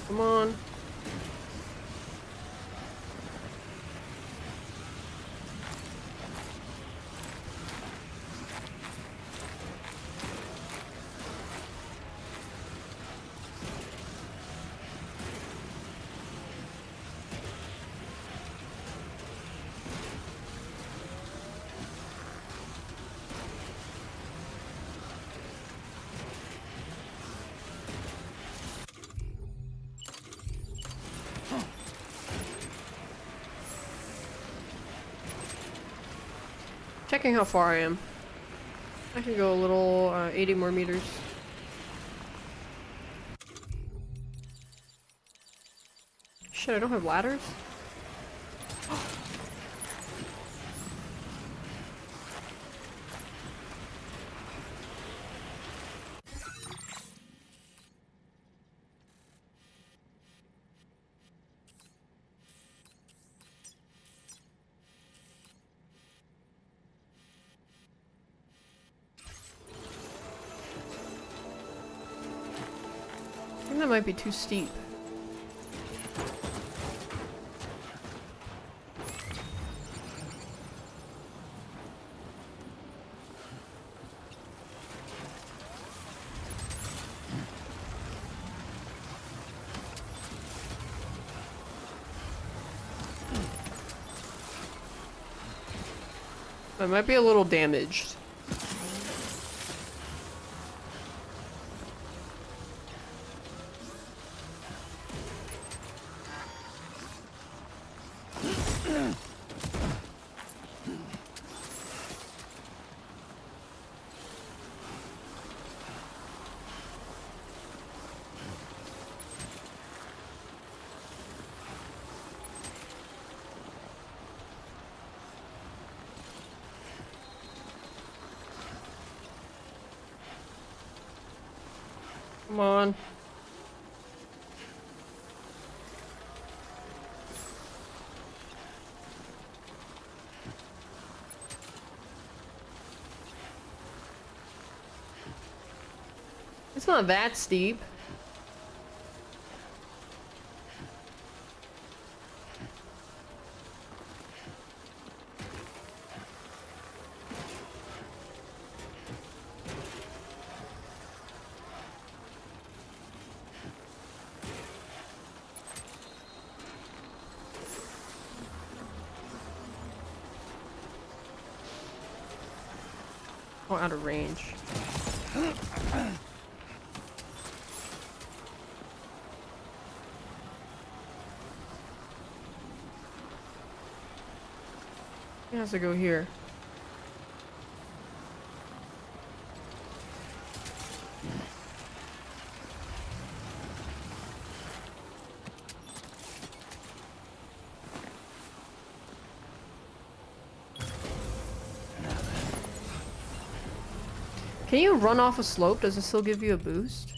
Come on. Checking how far I am. I can go a little, 80 more meters. Shit, I don't have ladders? I think that might be too steep. It might be a little damaged. Come on. It's not that steep. Oh, out of range. He has to go here. Can you run off a slope? Does it still give you a boost?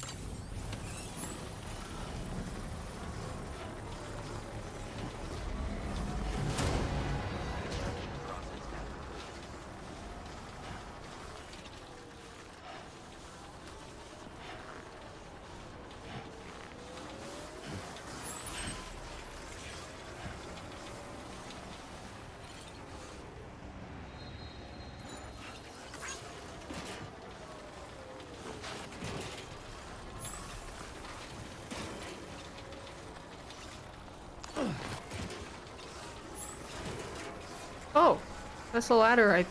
That's the ladder I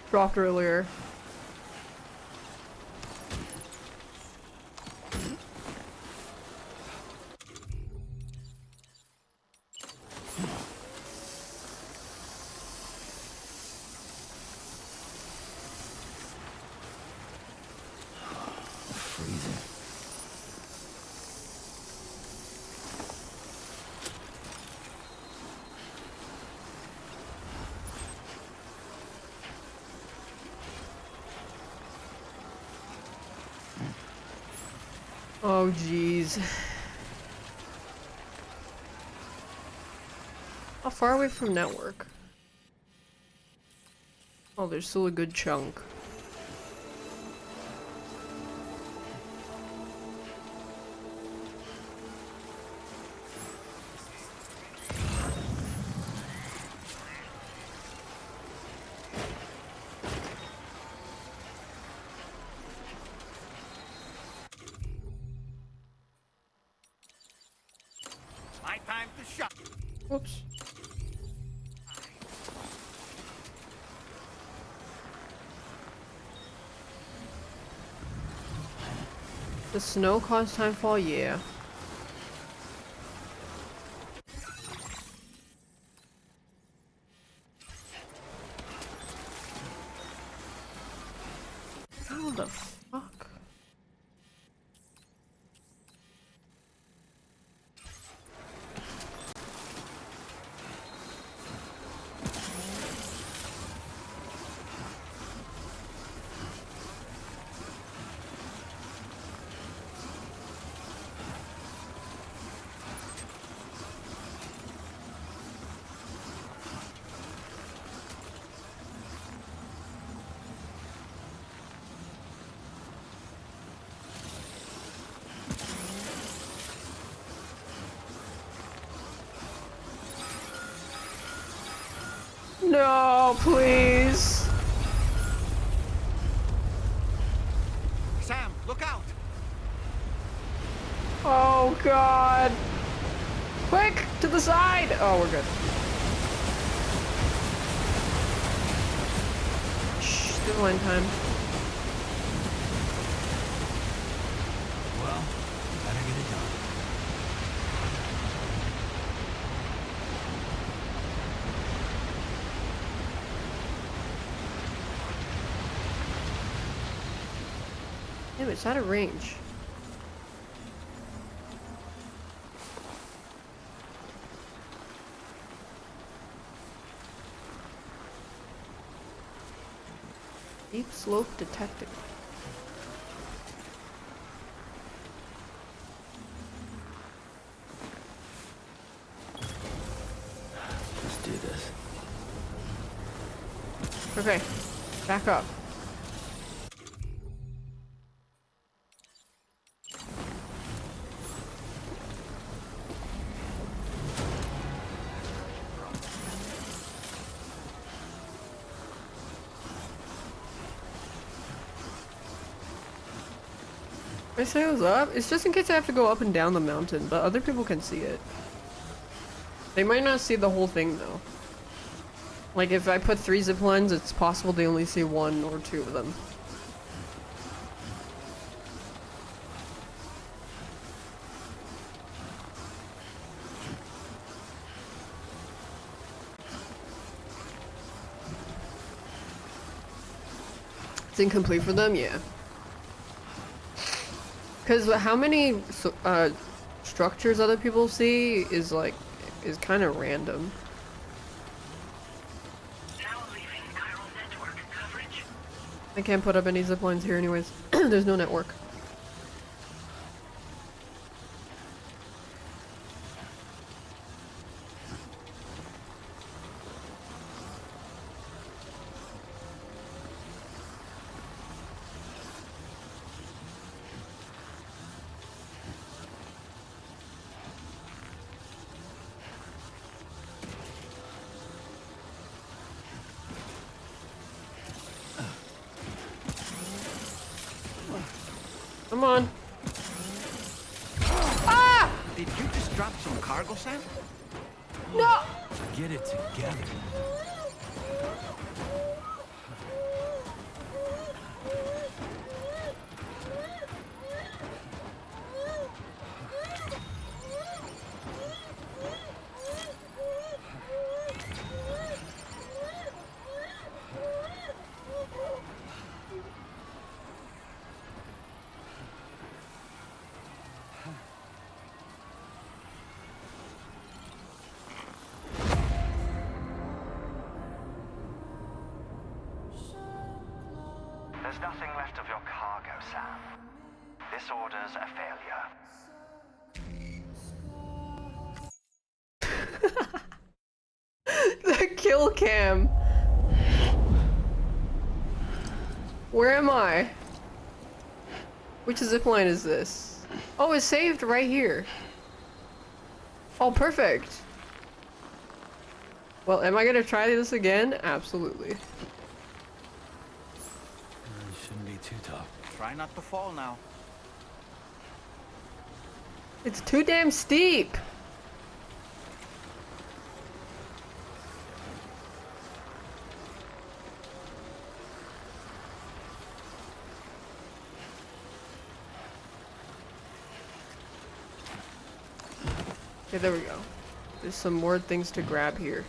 dropped earlier. Oh, jeez. How far away from network? Oh, there's still a good chunk. My time to shut. Whoops. The snow caused timefall? Yeah. How the fuck? No, please. Sam, look out! Oh god. Quick, to the side. Oh, we're good. Shh, still in time. Well, better get it done. Damn, it's out of range. Deep slope detected. Let's do this. Okay, back up. I say it was up. It's just in case I have to go up and down the mountain, but other people can see it. They might not see the whole thing though. Like if I put 3 zip lines, it's possible they only see 1 or 2 of them. It's incomplete for them, yeah. Because how many structures other people see is like, is kind of random. I can't put up any zip lines here anyways. There's no network. Come on. Ah! Did you just drop some cargo, Sam? No! Get it together. There's nothing left of your cargo, Sam. This order's a failure. The kill cam. Where am I? Which zip line is this? Oh, it's saved right here. Oh, perfect. Well, am I gonna try this again? Absolutely. It shouldn't be too tough. Try not to fall now. It's too damn steep. Okay, there we go. There's some more things to grab here.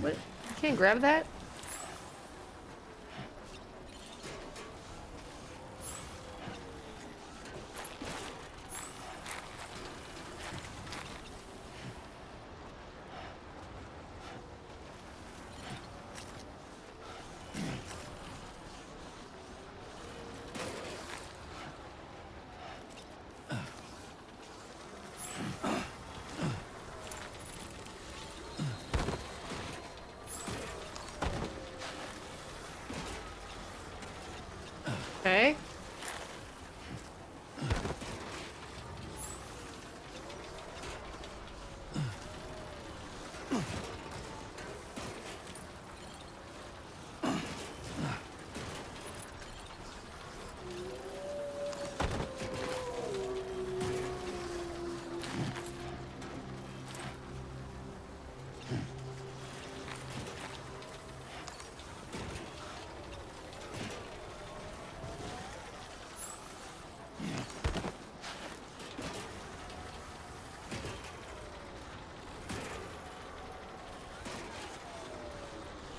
What? You can't grab that? Okay.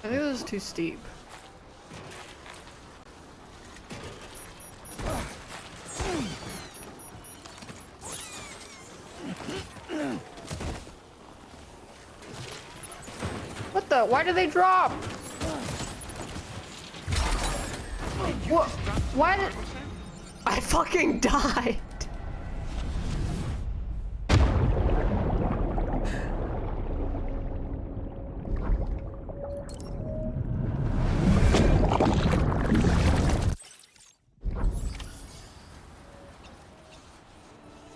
I think this is too steep. What the? Why do they drop? What? Why did I fucking died?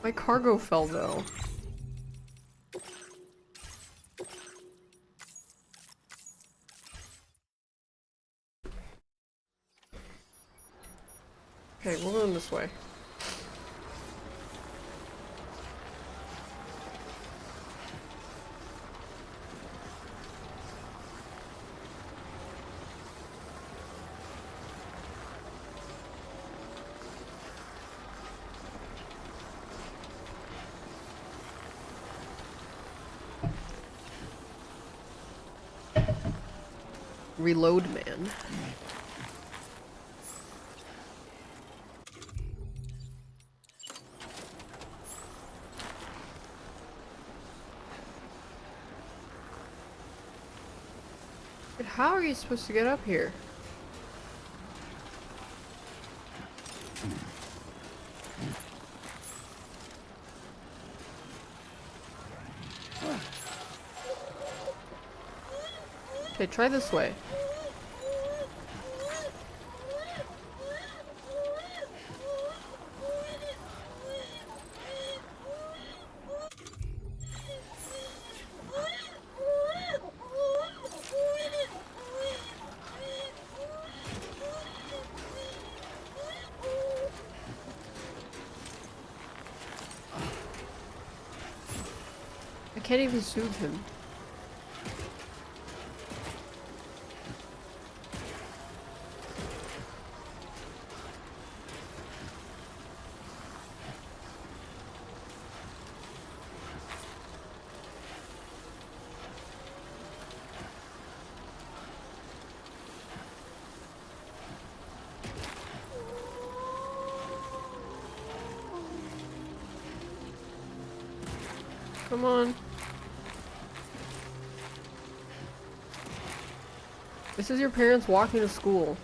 My cargo fell though. Okay, we're going this way. Reload man. But how are you supposed to get up here? Okay, try this way. I can't even soothe him. Come on. This is your parents walking to school.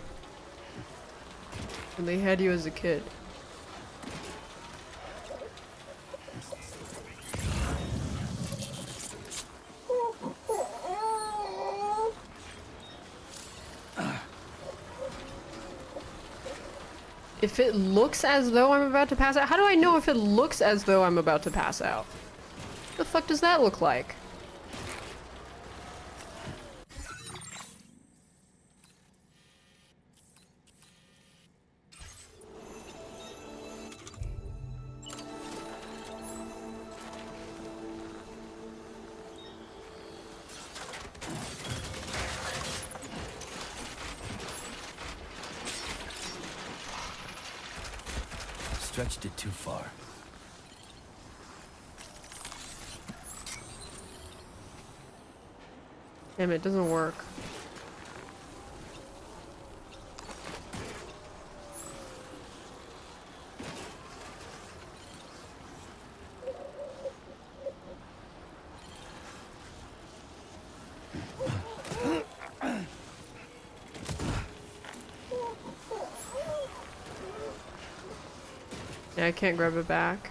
And they had you as a kid. If it looks as though I'm about to pass out, how do I know if it looks as though I'm about to pass out? What the fuck does that look like? Stretched it too far. Damn, it doesn't work. Yeah, I can't grab it back.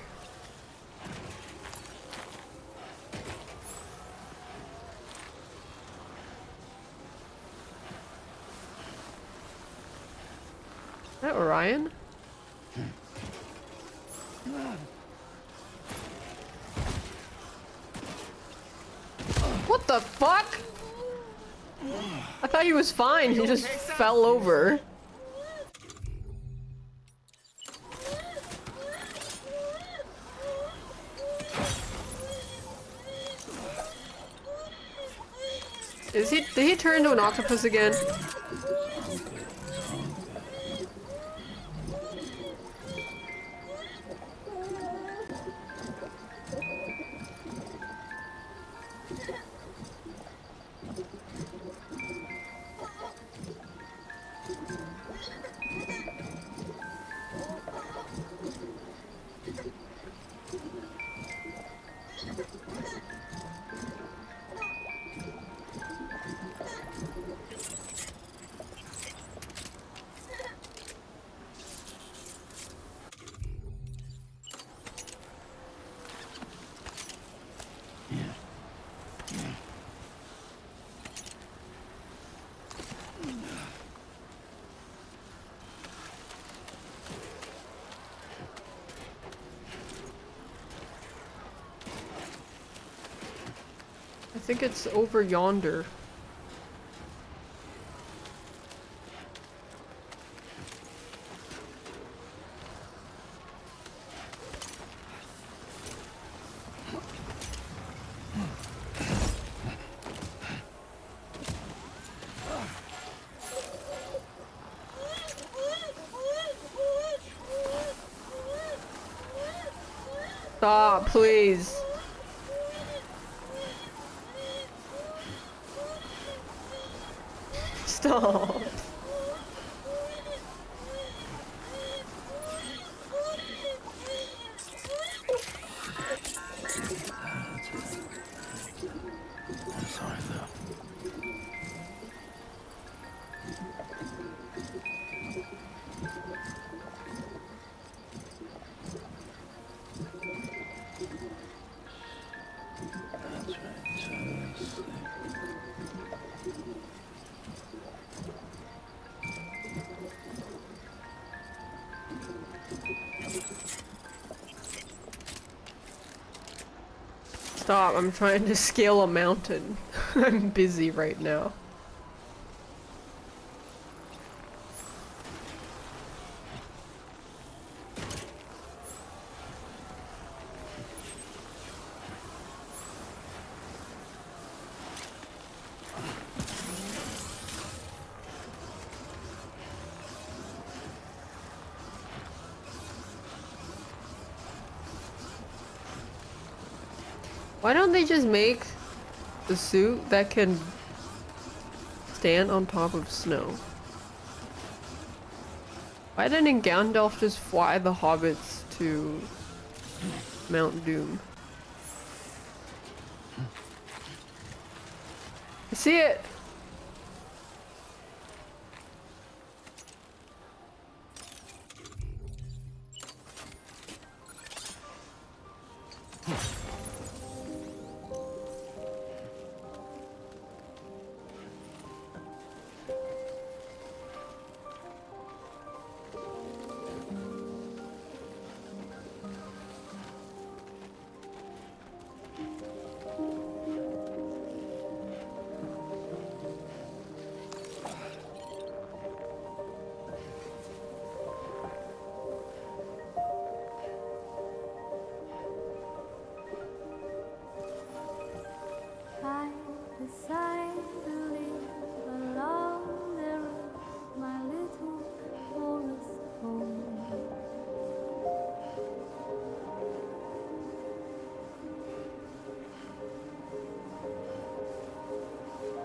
Is that Orion? What the fuck? I thought he was fine. He just fell over. Did he turn into an octopus again? I think it's over yonder. Stop, please. Stop. I'm sorry, though. Stop, I'm trying to scale a mountain. I'm busy right now. Why don't they just make the suit that can stand on top of snow? Why didn't Gandalf just fly the hobbits to Mount Doom? see it. I decide to live along the road, my little forest home.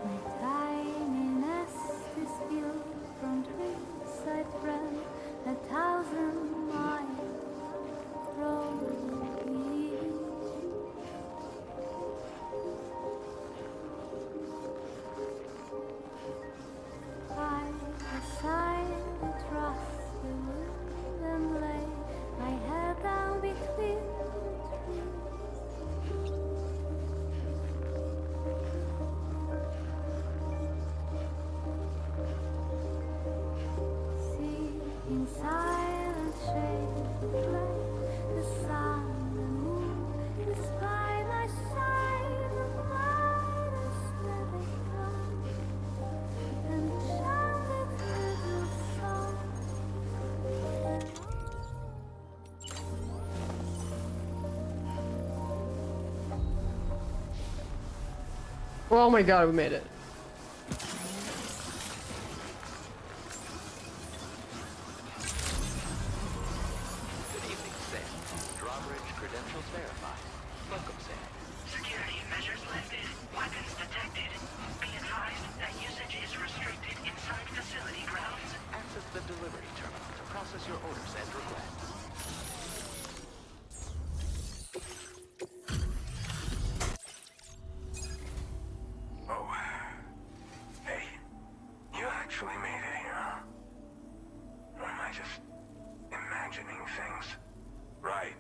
My tiny nest is built from twigs I thread 1,000 miles from me. I decide to trust the wind and lay my head down between the trees. See in silent shade of light, the sun, the moon is by my side, and light is never come. And chant its little song. Oh my god, we made it. Good evening, Sam. Drawbridge credentials verified. Welcome, Sam. Security measures lifted. Weapons detected. Be advised that usage is restricted inside facility grounds. Access the delivery terminal to process your orders and requests. Oh. Hey. You actually made it here, huh? Or am I just imagining things? Right.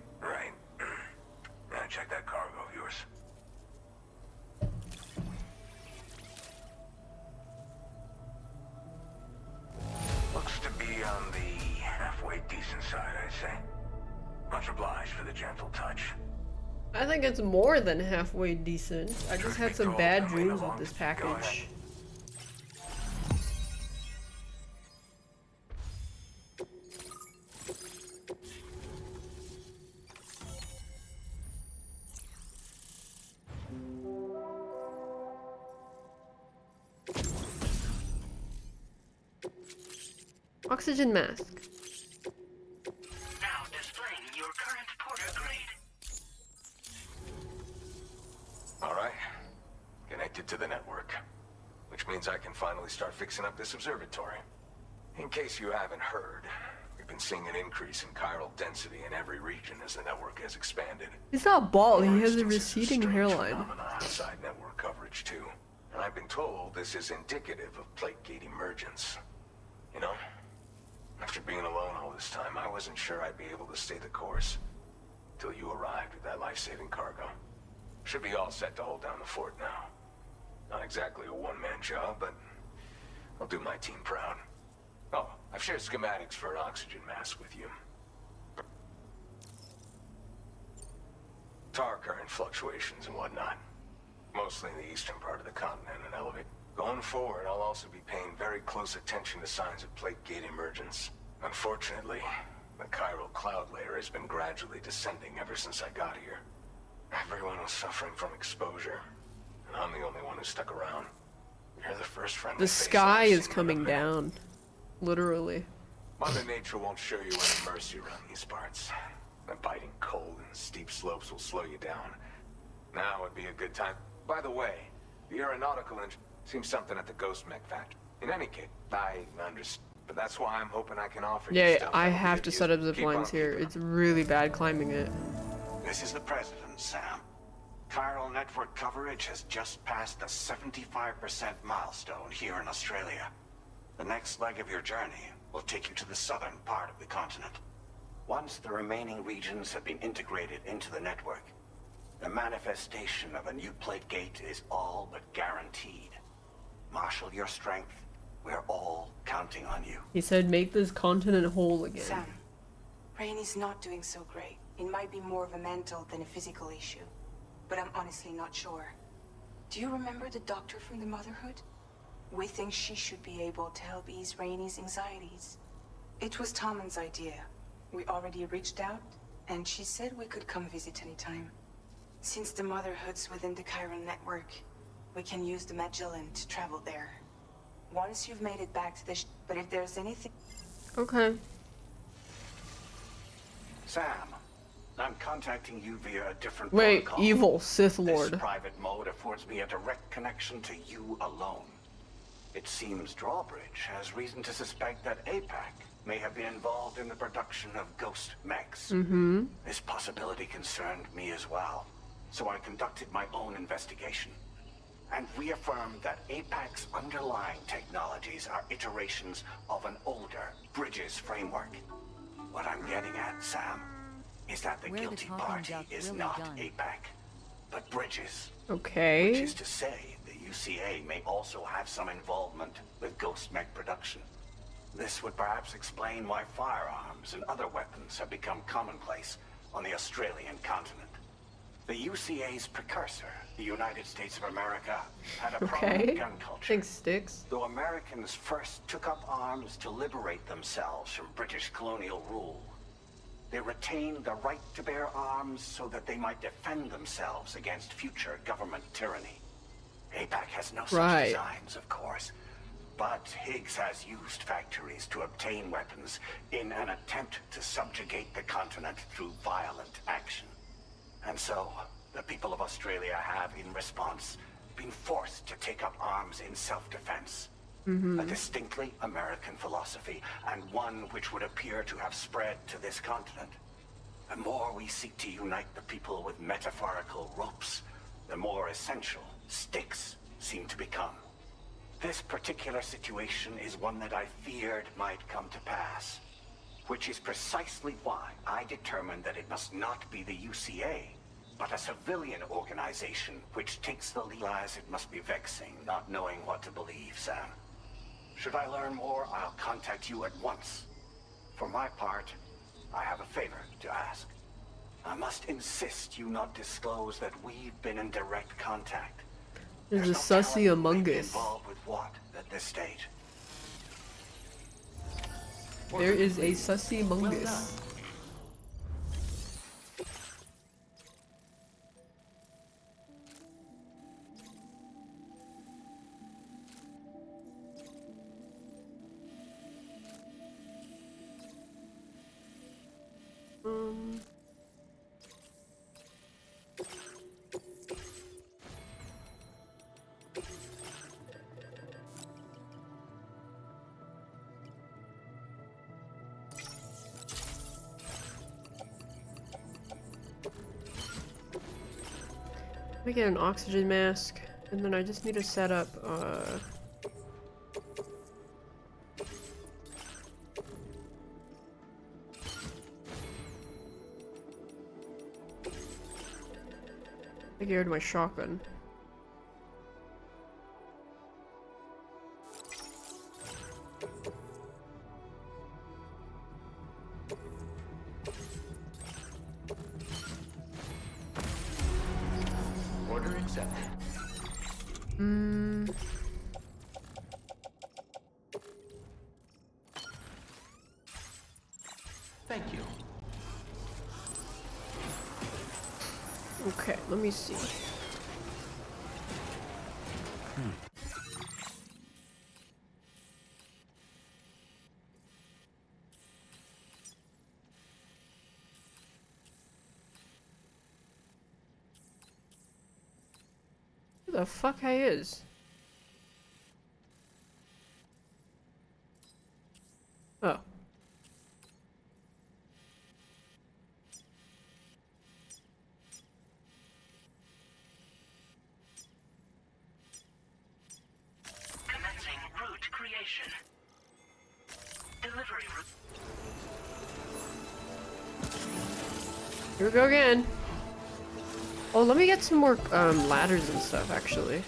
Now check that cargo of yours. Looks to be on the halfway decent side, I'd say. Much obliged for the gentle touch. I think it's more than halfway decent. I just had some bad dreams with this package. Oxygen mask. Now displaying your current porter grade. All right. Connected to the network. Which means I can finally start fixing up this observatory. In case you haven't heard, we've been seeing an increase in chiral density in every region as the network has expanded. He's not bald, he has a receding hairline. Outside network coverage too. And I've been told this is indicative of plate gate emergence. You know, after being alone all this time, I wasn't sure I'd be able to stay the course. Till you arrived with that life-saving cargo. Should be all set to hold down the fort now. Not exactly a one-man job, but I'll do my team proud. Oh, I've shared schematics for an oxygen mask with you. Tar current fluctuations and whatnot. Mostly in the eastern part of the continent and elevate. Going forward, I'll also be paying very close attention to signs of plate gate emergence. Unfortunately, the chiral cloud layer has been gradually descending ever since I got here. Everyone was suffering from exposure, and I'm the only one who stuck around. You're the first friend. The sky is coming down. Literally. Mother Nature won't show you any mercy around these parts. The biting cold and steep slopes will slow you down. Now would be a good time. By the way, the aeronautical engine seems something at the Ghost Mech factory. In any case, I understand. But that's why I'm hoping I can offer you Yeah, stuff I that'll have give to you- set up zip keep on lines here. keeping It's really bad climbing it. This is the President, Sam. Chiral network coverage has just passed the 75% milestone here in Australia. The next leg of your journey will take you to the southern part of the continent. Once the remaining regions have been integrated into the network, the manifestation of a new plate gate is all but guaranteed. Marshal your strength. We're all counting on you. He said make this continent whole again. Sam, Rainey's not doing so great. It might be more of a mental than a physical issue, but I'm honestly not sure. Do you remember the doctor from the Motherhood? We think she should be able to help ease Rainey's anxieties. It was Tommen's idea. We already reached out, and she said we could come visit anytime. Since the Motherhood's within the Chiron network, we can use the Magellan to travel there. Once you've made it back to the but if there's anything... Okay. Sam, I'm contacting you via a different Wait, protocol. evil Sith Lord. This private mode affords me a direct connection to you alone. It seems Drawbridge has reason to suspect that APAC may have been involved in the production of ghost mechs. Mm-hmm. This possibility concerned me as well, so I conducted my own investigation and reaffirmed that APAC's underlying technologies are iterations of an older Bridges framework. What I'm getting at, Sam, is that the Where the guilty talking party duck is really not done. APAC, but Bridges. Okay. Which is to say, the UCA may also have some involvement with ghost mech production. This would perhaps explain why firearms and other weapons have become commonplace on the Australian continent. The UCA's precursor, the United States of America, had a prominent gun culture. Thanks, Sticks. Though Americans first took up arms to liberate themselves from British colonial rule, they retained the right to bear arms so that they might defend themselves against future government tyranny. APAC has no such designs, of course, but Higgs has used factories to obtain weapons in an attempt to subjugate the continent through violent action. And so, the people of Australia have, in response, been forced to take up arms in self-defense. A distinctly American philosophy, and one which would appear to have spread to this continent. The more we seek to unite the people with metaphorical ropes, the more essential sticks seem to become. This particular situation is one that I feared might come to pass, which is precisely why I determined that it must not be the UCA, but a civilian organization which takes the lead. It must be vexing not knowing what to believe, Sam. Should I learn more, I'll contact you at once. For my part, I have a favor to ask. I must insist you not disclose that we've been in direct contact. There's a sussy among us. Involved with what at this stage? There is a sussy among us. Let me get an oxygen mask, and then I just need to set up, I geared my shotgun. Order accepted. Thank you. Okay, let me see. Who the fuck I is? Oh. Here we go again. Oh, let me get some more ladders and stuff, actually.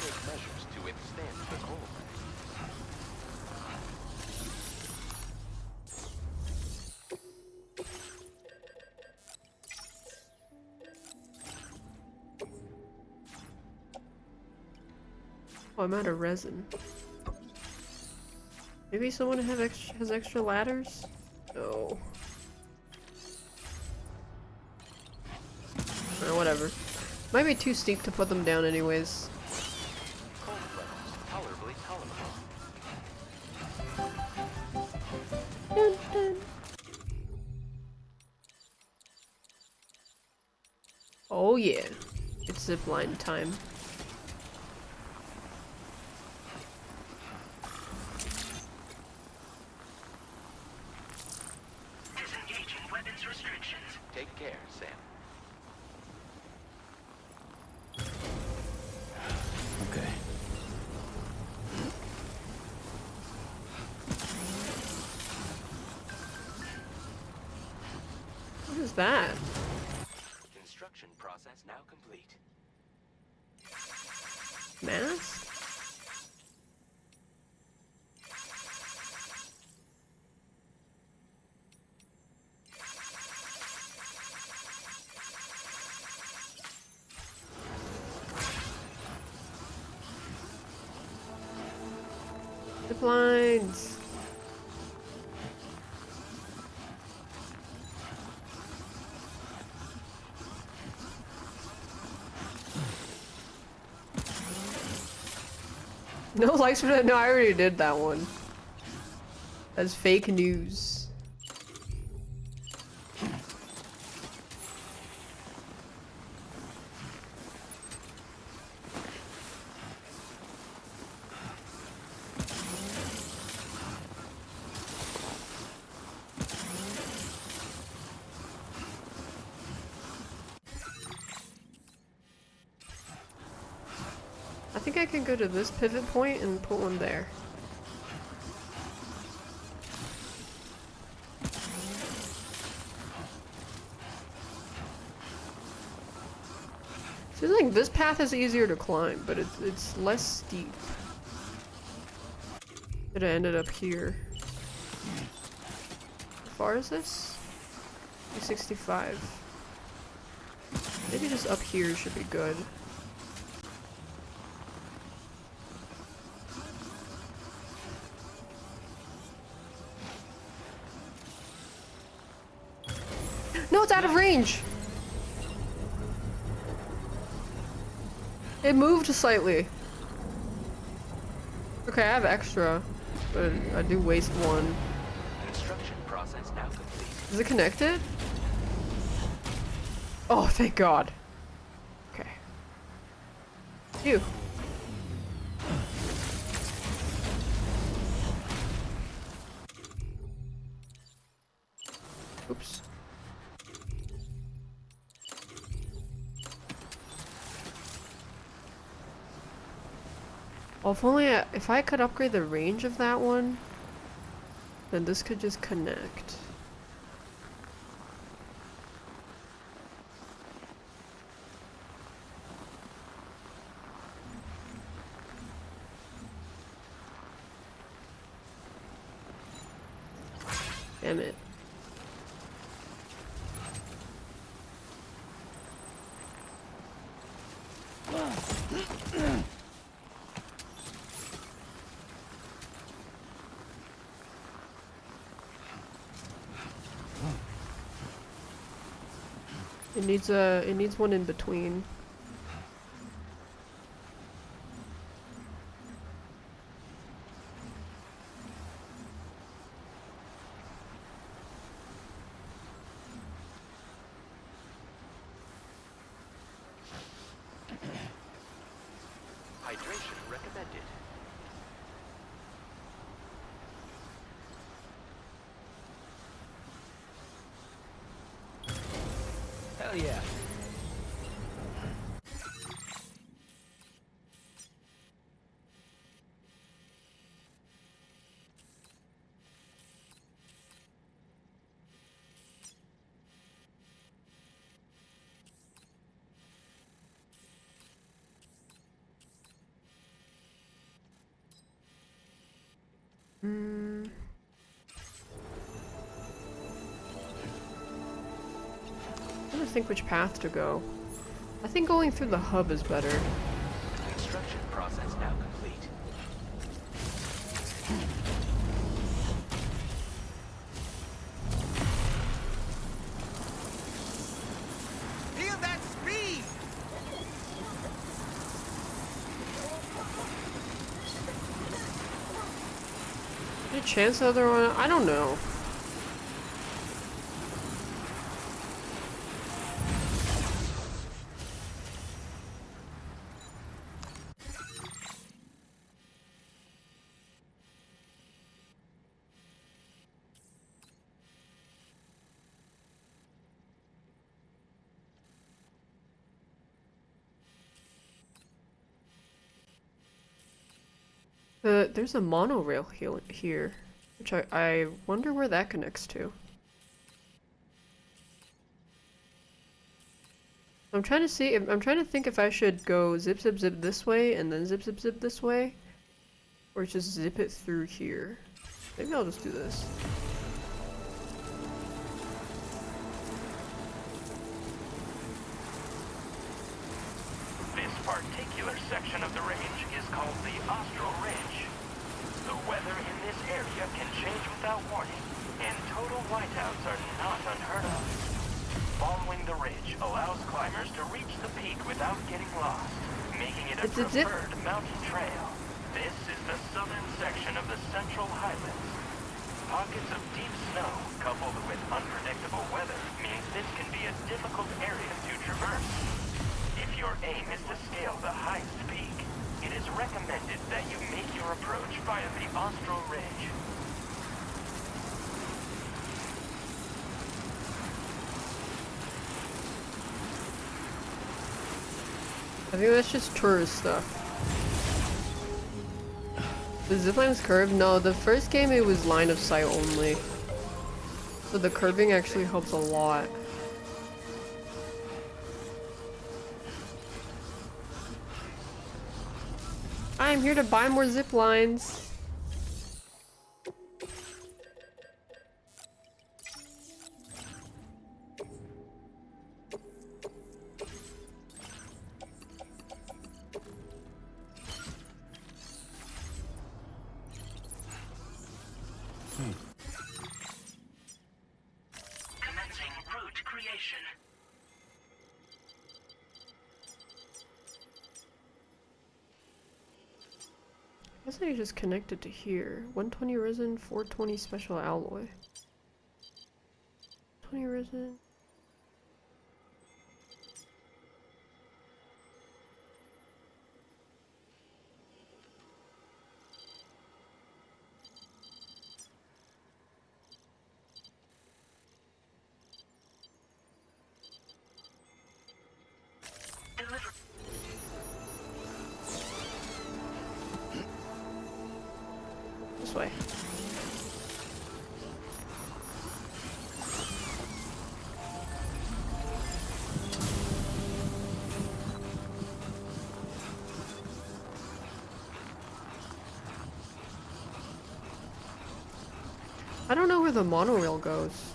Take measures to withstand the cold. Oh, I'm out of resin. Maybe someone has extra ladders? No. Whatever. Might be too steep to put them down anyways. Cold levels tolerably tolerable. Dun, dun. Oh yeah. It's zipline time. Take care, Sam. Okay. What is that? Construction process now complete. Mask? Zip lines. No likes for that. No, I already did that one. That's fake news. I think I can go to this pivot point and put one there. Seems like this path is easier to climb, but it's less steep. It ended up here. How far is this? 65. Maybe just up here should be good. No, it's out of range! It moved slightly. Okay, I have extra, but I do waste one. Construction process now complete. Is it connected? Oh, thank God. Okay. Phew. Oops. Oh, if I could upgrade the range of that one, then this could just connect. Damn it. It needs one in between. Hydration recommended. Hell yeah. Hmm. I'm trying to think which path to go. I think going through the hub is better. Construction process now complete. Feel that speed! Any chance the other one? I don't know. There's a monorail here, which I wonder where that connects to. I'm trying to see if, I'm trying to think if I should go zip zip zip this way and then zip zip zip this way, or just zip it through here. Maybe I'll just do this. This particular section of the range is called the Austral Ridge. The weather in this area can change without warning, and total whiteouts are not unheard of. Following the ridge allows climbers to reach the peak without getting lost, making it a preferred mountain trail. This is the southern section of the Central Highlands. Pockets of deep snow coupled with unpredictable weather means this can be a difficult area to traverse. If your aim is to scale the highest peak, it is recommended that you make your approach via the Austral Ridge. I think that's just tourist stuff. The zipline's curved? No, the first game it was line of sight only. So the curving actually helps a lot. I'm here to buy more zip lines. Commencing route creation. I guess I just connected to here. 120 resin, 420 special alloy. 20 resin. This way. I don't know where the monorail goes.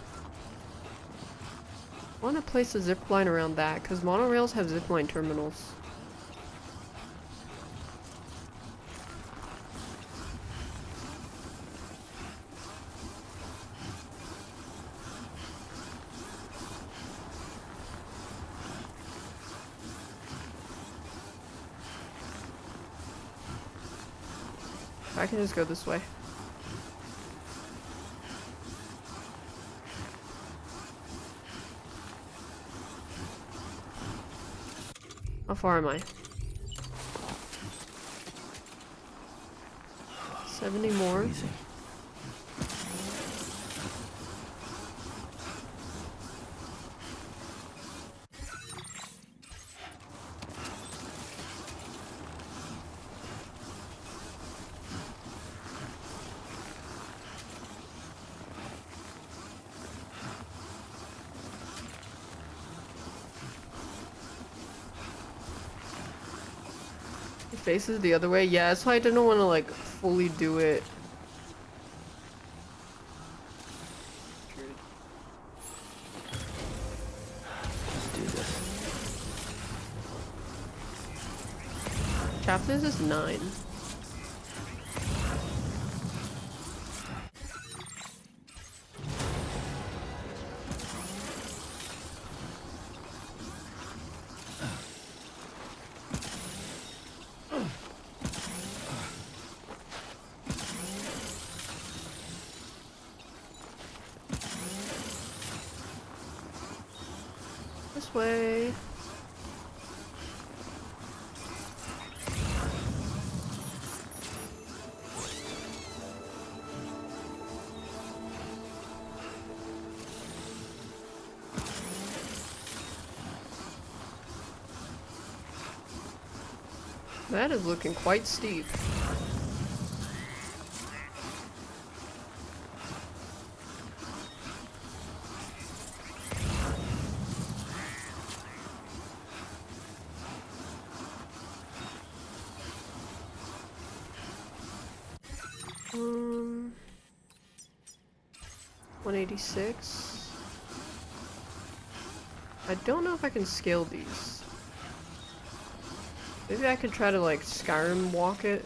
I want to place a zip line around that, because monorails have zip line terminals. I can just go this way. How far am I? 70 more. Faces the other way. Yeah, that's why I didn't want to like fully do it Captain's is 9. This way. That is looking quite steep. Um, 186. I don't know if I can scale these. Maybe I could try to like Skyrim walk it.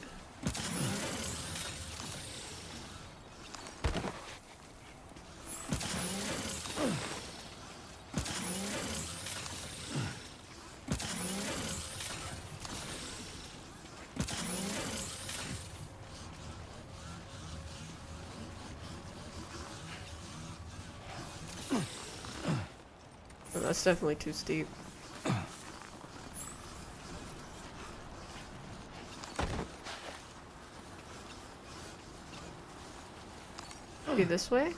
Oh, that's definitely too steep. Maybe this way?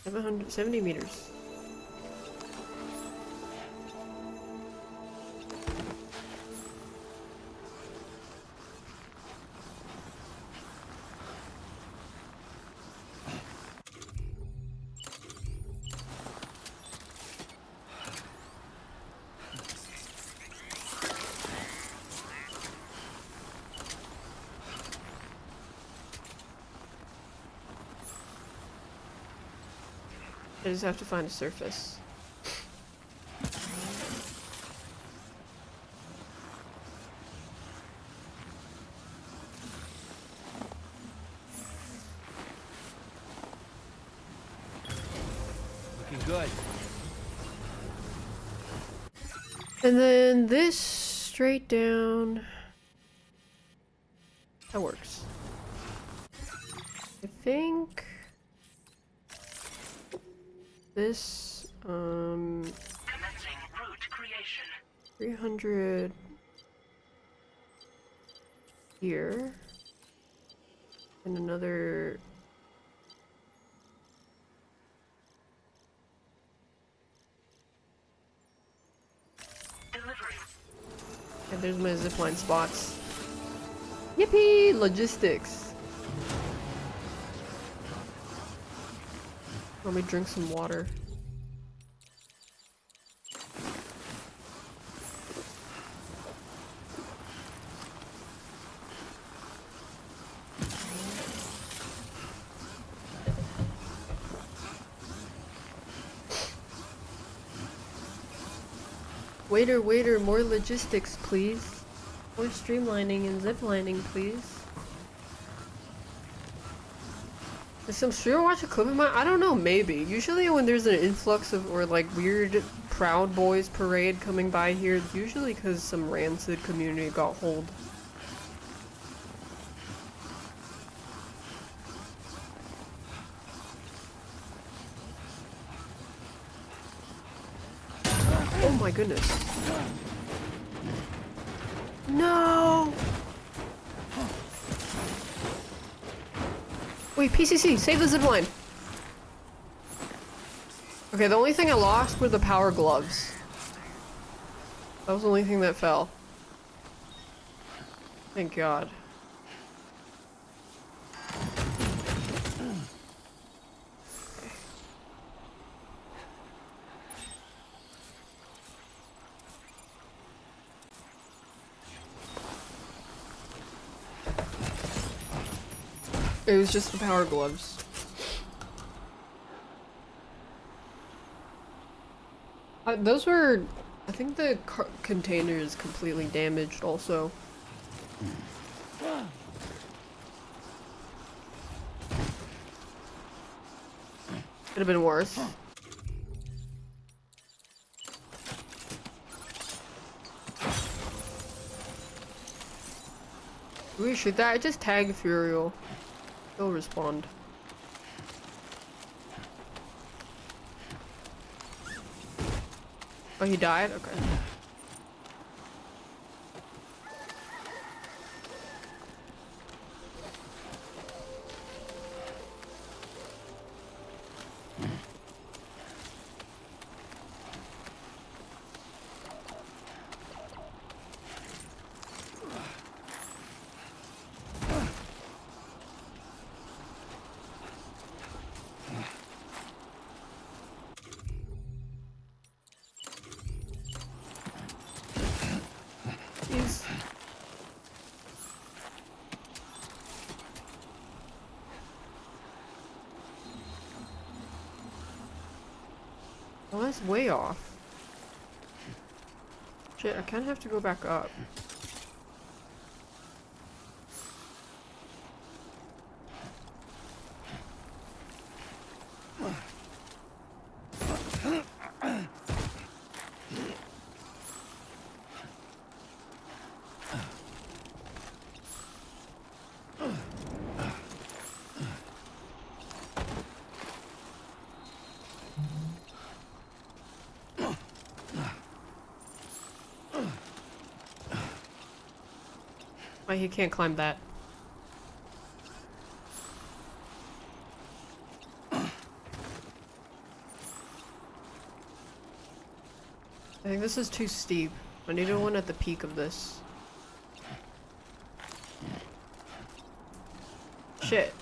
770 meters. I just have to find a surface. Looking good. And then this straight down. That works. I think this Commencing route creation. 300 here and another Delivery. and there's my zipline spots. Yippee! Logistics. Let me drink some water. Waiter, more logistics, please. More streamlining and ziplining, please. Is some Watch equipment mine? I don't know, maybe. Usually when there's an influx of, or like weird Proud Boys parade coming by here, it's usually because some rancid community got hold. Oh my goodness. No! Wait, PCC, save the zipline! Okay, the only thing I lost were the power gloves. That was the only thing that fell. Thank God. It was just the power gloves. Those were... I think the container is completely damaged also. Could have been worse. Do we shoot that? I just tag Furiel. He'll respond. Oh, he died? Okay. Oh, that's way off. Shit, I kind of have to go back up. Why he can't climb that? I think this is too steep. I need one at the peak of this. Shit.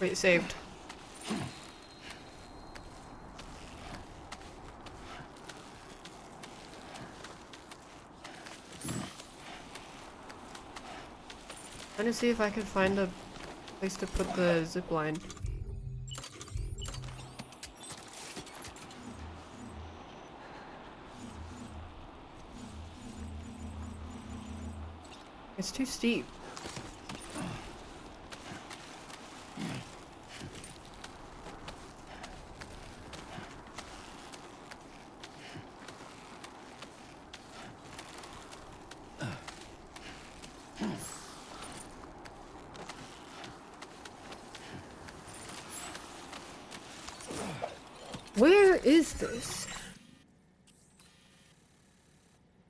Wait, saved. Trying to see if I can find a place to put the zip line. It's too steep. Where is this?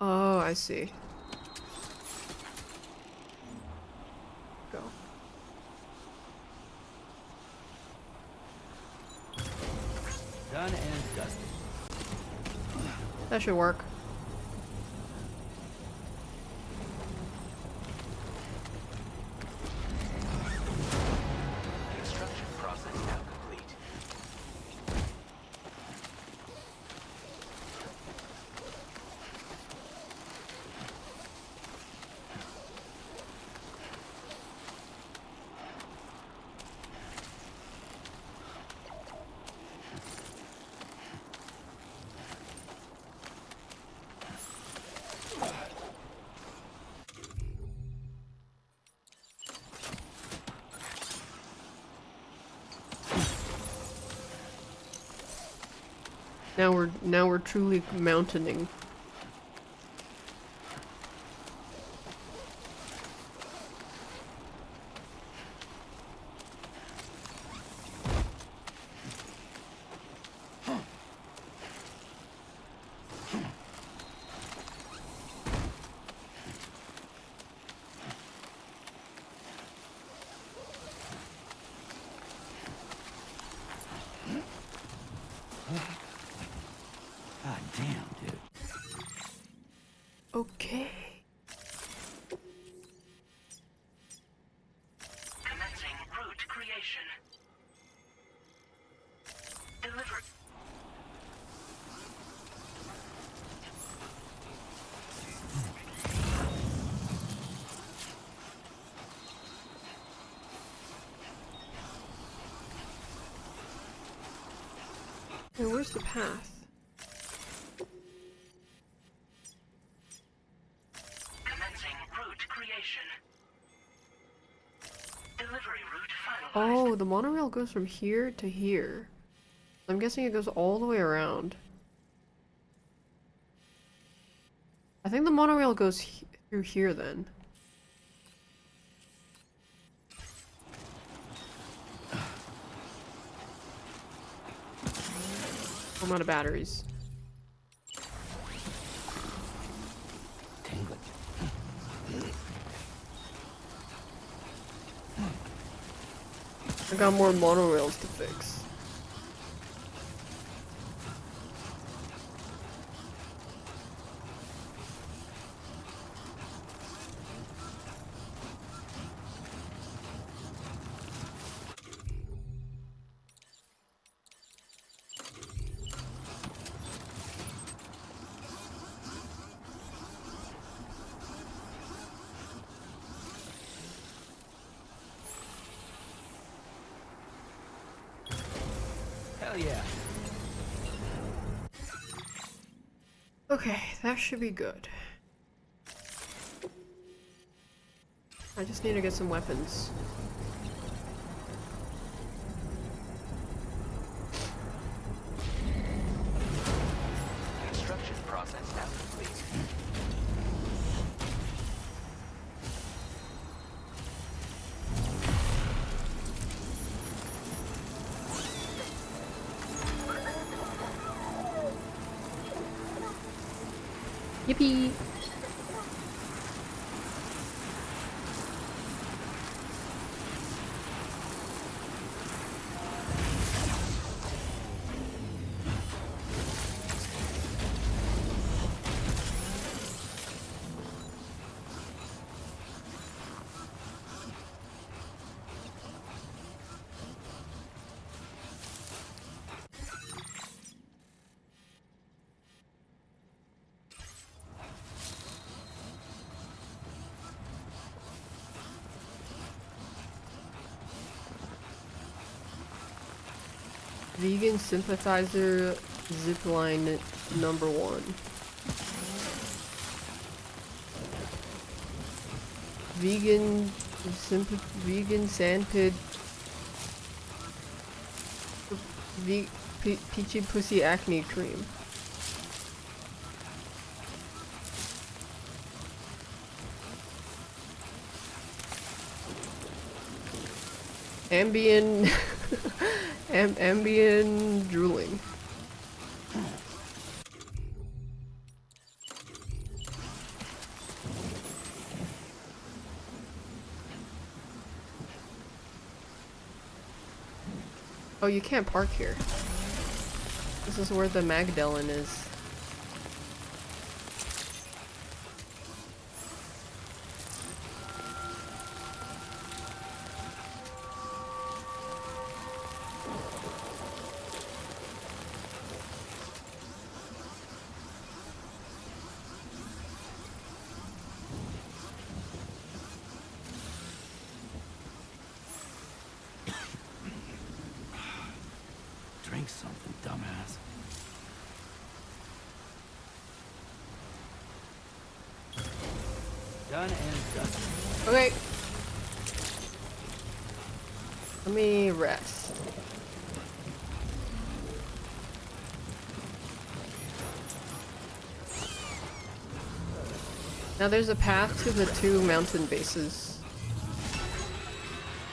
Oh, I see. Go. Done and dusted. That should work. Extraction process now complete. Now we're truly mountaining. God damn, dude. Okay. Where's the path? Commencing route creation. Delivery route finalized. Oh, the monorail goes from here to here. I'm guessing it goes all the way around. I think the monorail goes through here then. I'm out of batteries. I got more monorails to fix. Hell yeah. Okay, that should be good. I just need to get some weapons. Construction process now complete. Yippee! Vegan sympathizer zipline number 1. Vegan sandpit peachy pussy acne cream. Ambient ambient drooling. Oh, you can't park here. This is where the Magdalene is. Drink something, dumbass. Done and dusted. Okay. Let me rest. Now there's a path to the 2 mountain bases.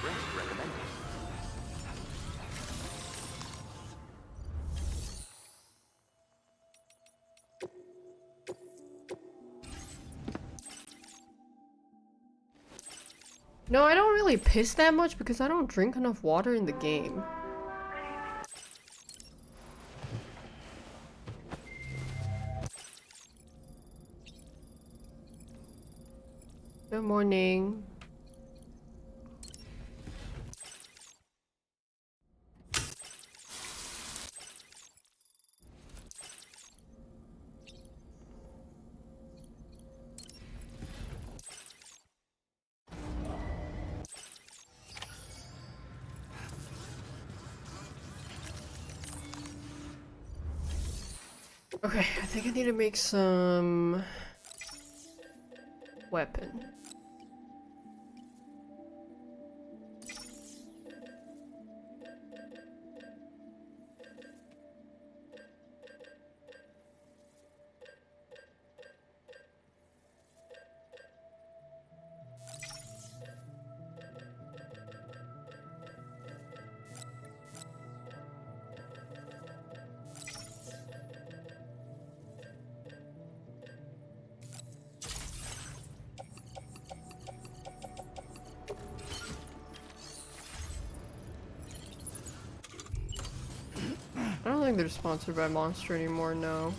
Rest recommended. No, I don't really piss that much because I don't drink enough water in the game. Good morning. Okay, I think I need to make some weapon. I don't think they're sponsored by Monster anymore, no.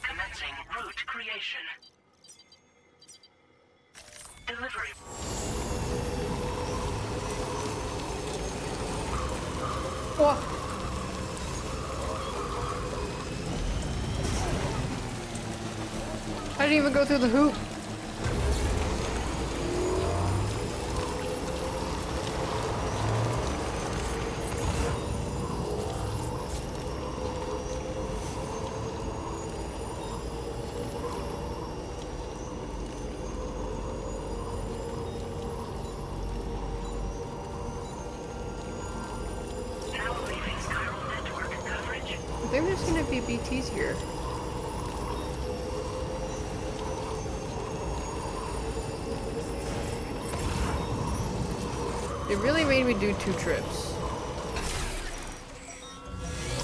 Commencing route creation. Delivery. What? I didn't even go through the hoop. I think there's gonna be BTs here. It really made me do 2 trips.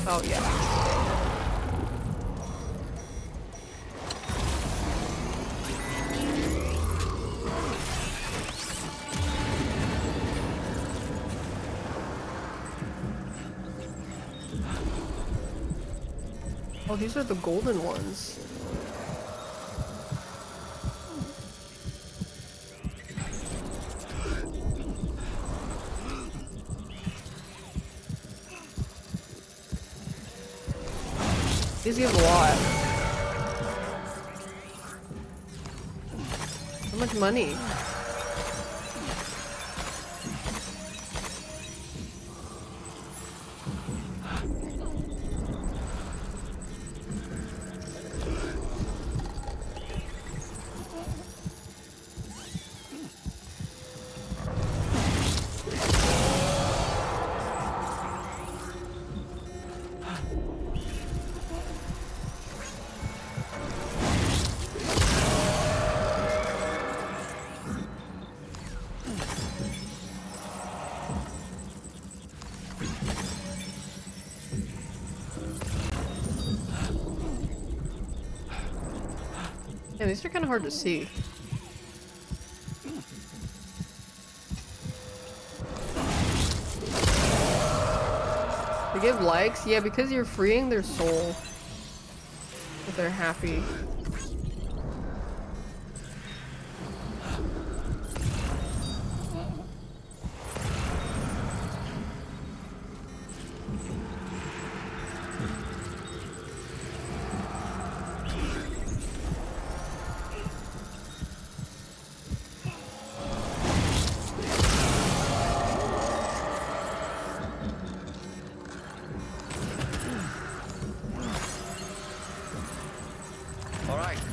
Oh yeah. Oh, these are the golden ones. These give a lot. How much money? Yeah, these are kind of hard to see. They give likes? Yeah, because you're freeing their soul. If they're happy.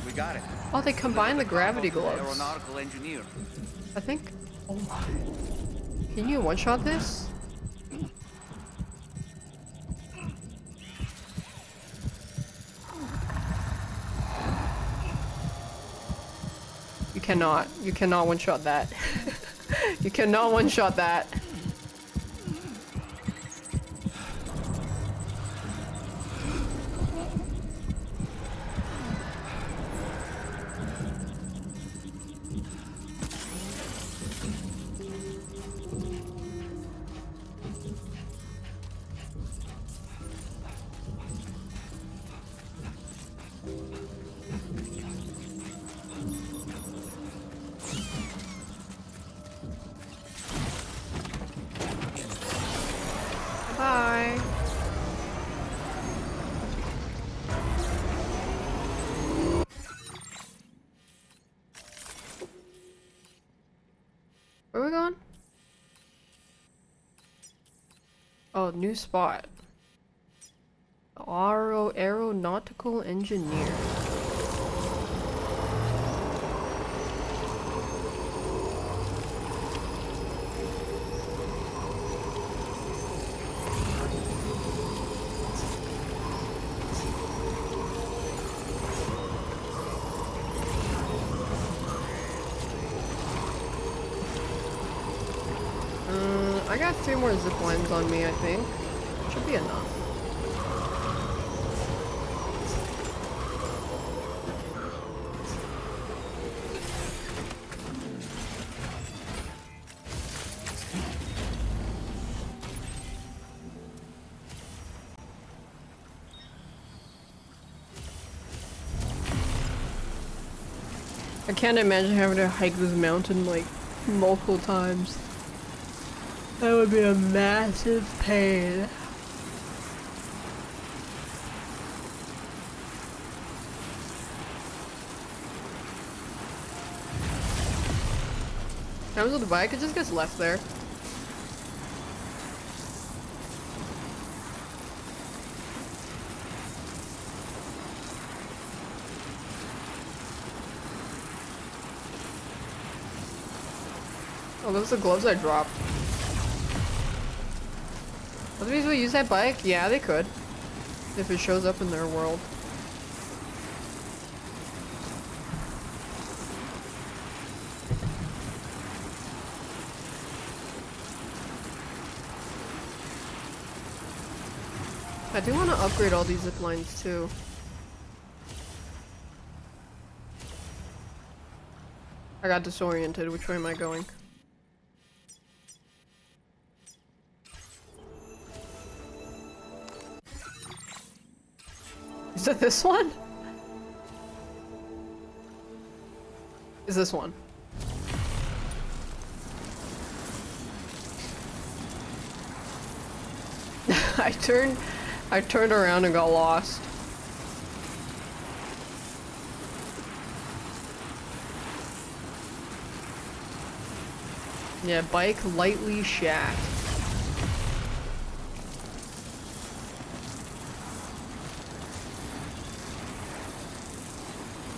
We got it. Oh, they combine the gravity gloves. Aeronautical engineer. I think. Oh my. Can you one-shot this? You cannot. You cannot one-shot that. You cannot one-shot that. Oh, new spot. Aeronautical engineer. I got 3 more zip lines on me, I think. Should be enough. I can't imagine having to hike this mountain like multiple times. That would be a massive pain. Comes with the bike, it just gets left there. Oh, those are the gloves I dropped. Other people use that bike? Yeah, they could. If it shows up in their world. I do want to upgrade all these zip lines too. I got disoriented. Which way am I going? Is it this one? Is this one? I turned around and got lost. Yeah, bike lightly shaft.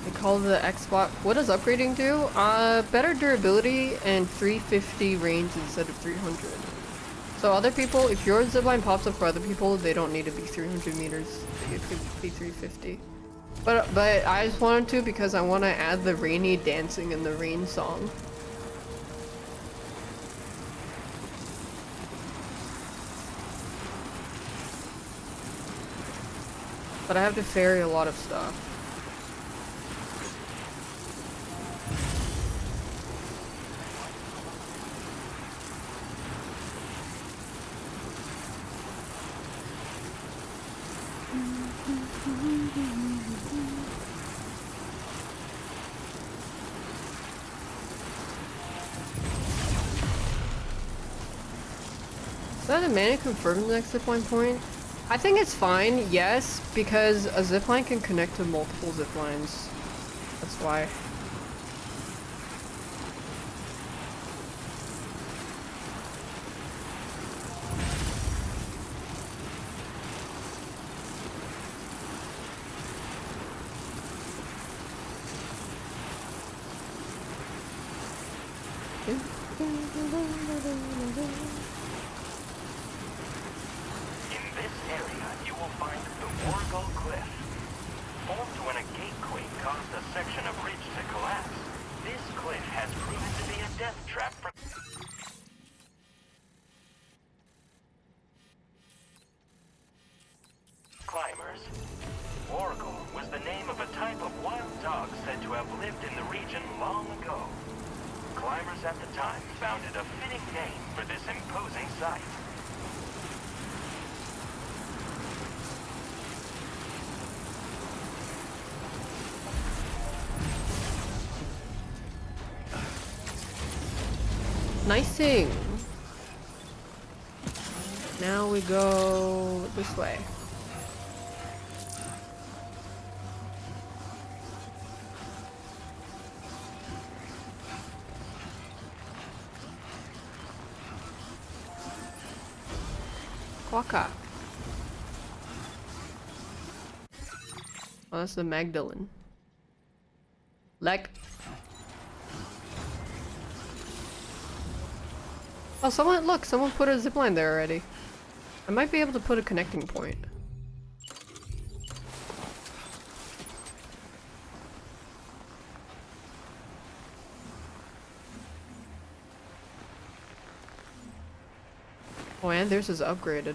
They call the Xbox. What does upgrading do? Better durability and 350 range instead of 300. So other people, if your zipline pops up for other people, they don't need to be 300 meters. It could be 350. But I just wanted to because I want to add the rainy dancing in the rain song. But I have to ferry a lot of stuff. Is that a man confirmed the next zipline point? I think it's fine, yes, because a zipline can connect to multiple ziplines. That's why. Nicing. Now we go this way. Quokka. Oh, that's the Magdalene. Like. Oh, someone put a zipline there already. I might be able to put a connecting point. Oh, and theirs is upgraded.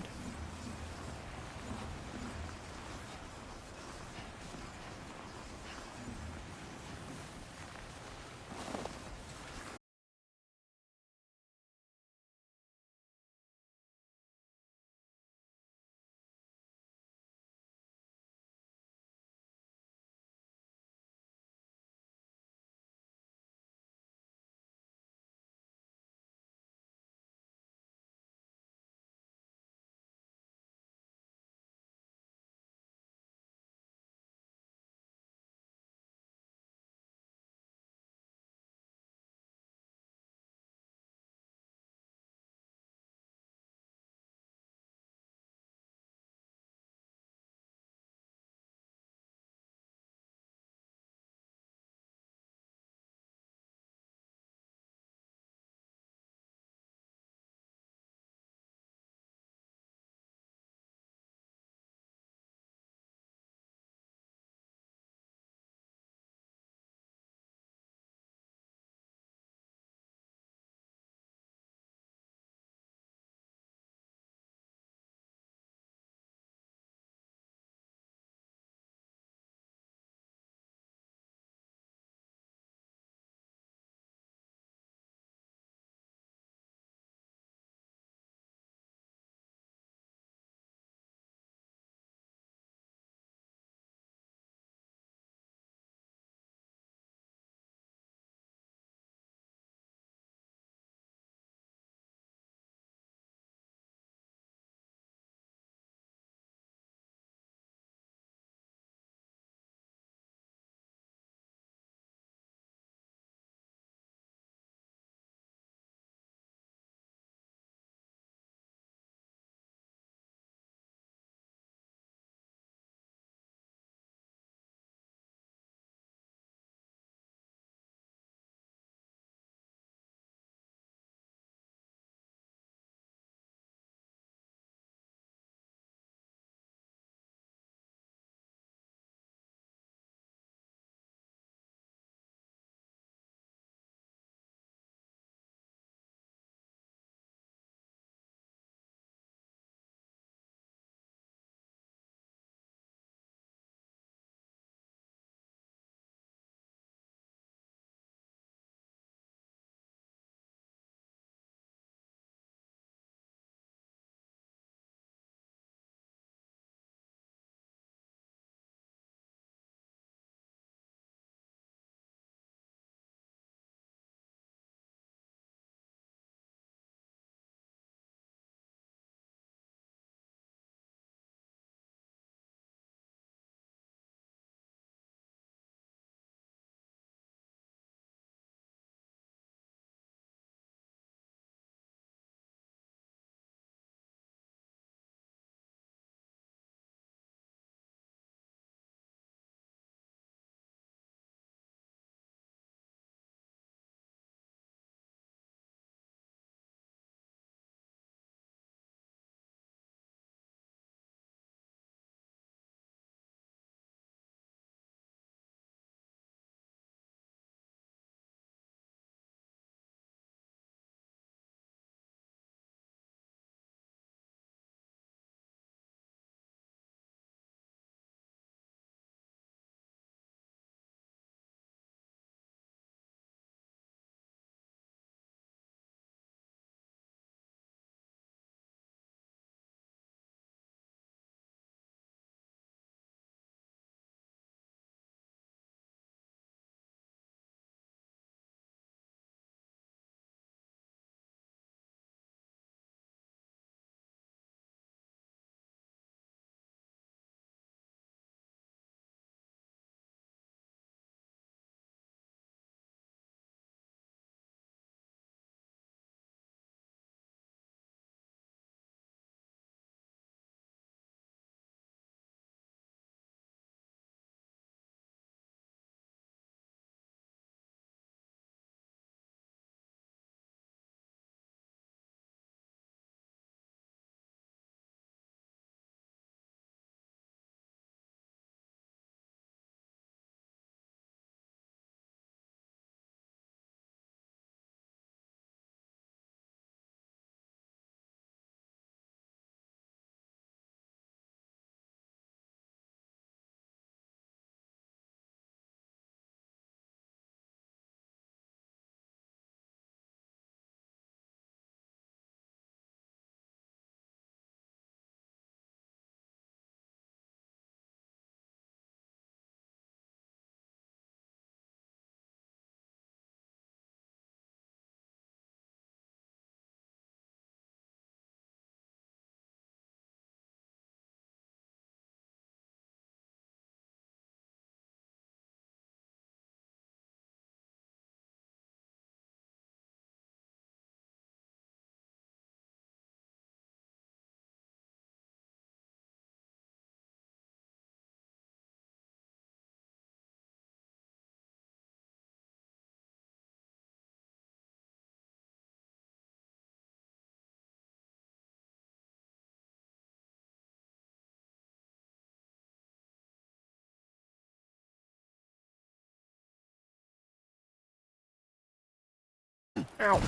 Ow.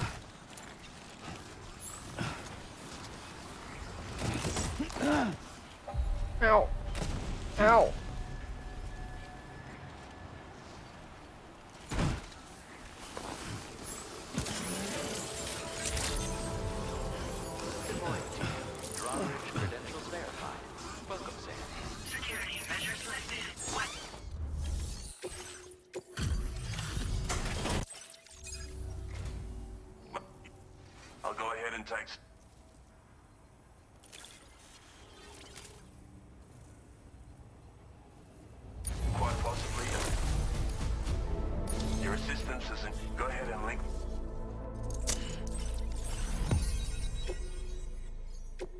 Ow. Ow. Good morning. Drawbridge credentials verified. Welcome, Sam. Security measures lifted. What? I'll go ahead and take... Quite possibly. Your assistance isn't... Go ahead and link...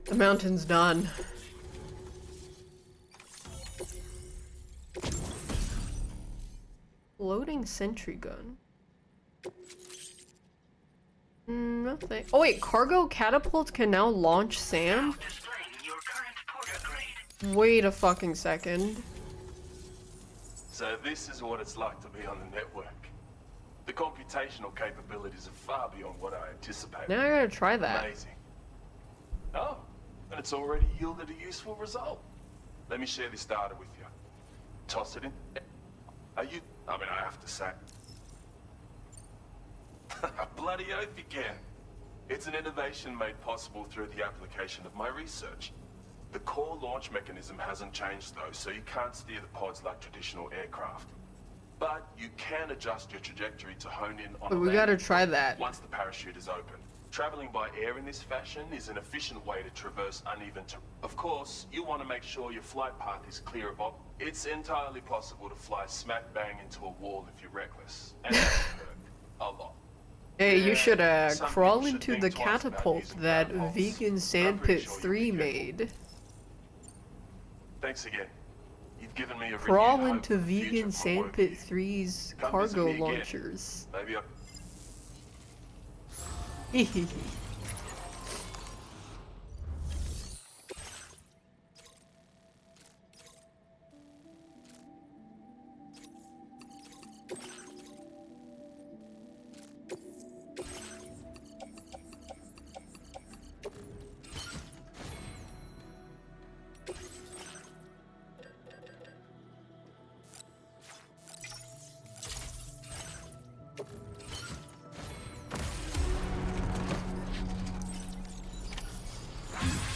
The mountain's done. Loading sentry gun. Nothing. Oh wait, cargo catapults can now launch Sam? Wait a fucking second. So this is what it's like to be on the network. The computational capabilities are far beyond what I anticipated. Now I gotta try that. Amazing. Oh, and it's already yielded a useful result. Let me share this data with you. Toss it in. I have to say. Bloody oath you can. It's an innovation made possible through the application of my research. The core launch mechanism hasn't changed though, so you can't steer the pods like traditional aircraft. But you can adjust your trajectory to hone in on But we gotta try that. once the parachute is open. Traveling by air in this fashion is an efficient way to traverse uneven terrain. Of course, you want to make sure your flight path is clear of It's entirely possible to fly smack bang into a wall if you're reckless. And that can hurt a lot. Hey, you should some crawl people should into think the twice about catapult using that catapults. Vegan Sandpit 3 made. Thanks again. You've given me a renewed Crawl hope into for the future Vegan for my work Sandpit here. 3's Come visit cargo me again. launchers. Maybe I... Hehehe.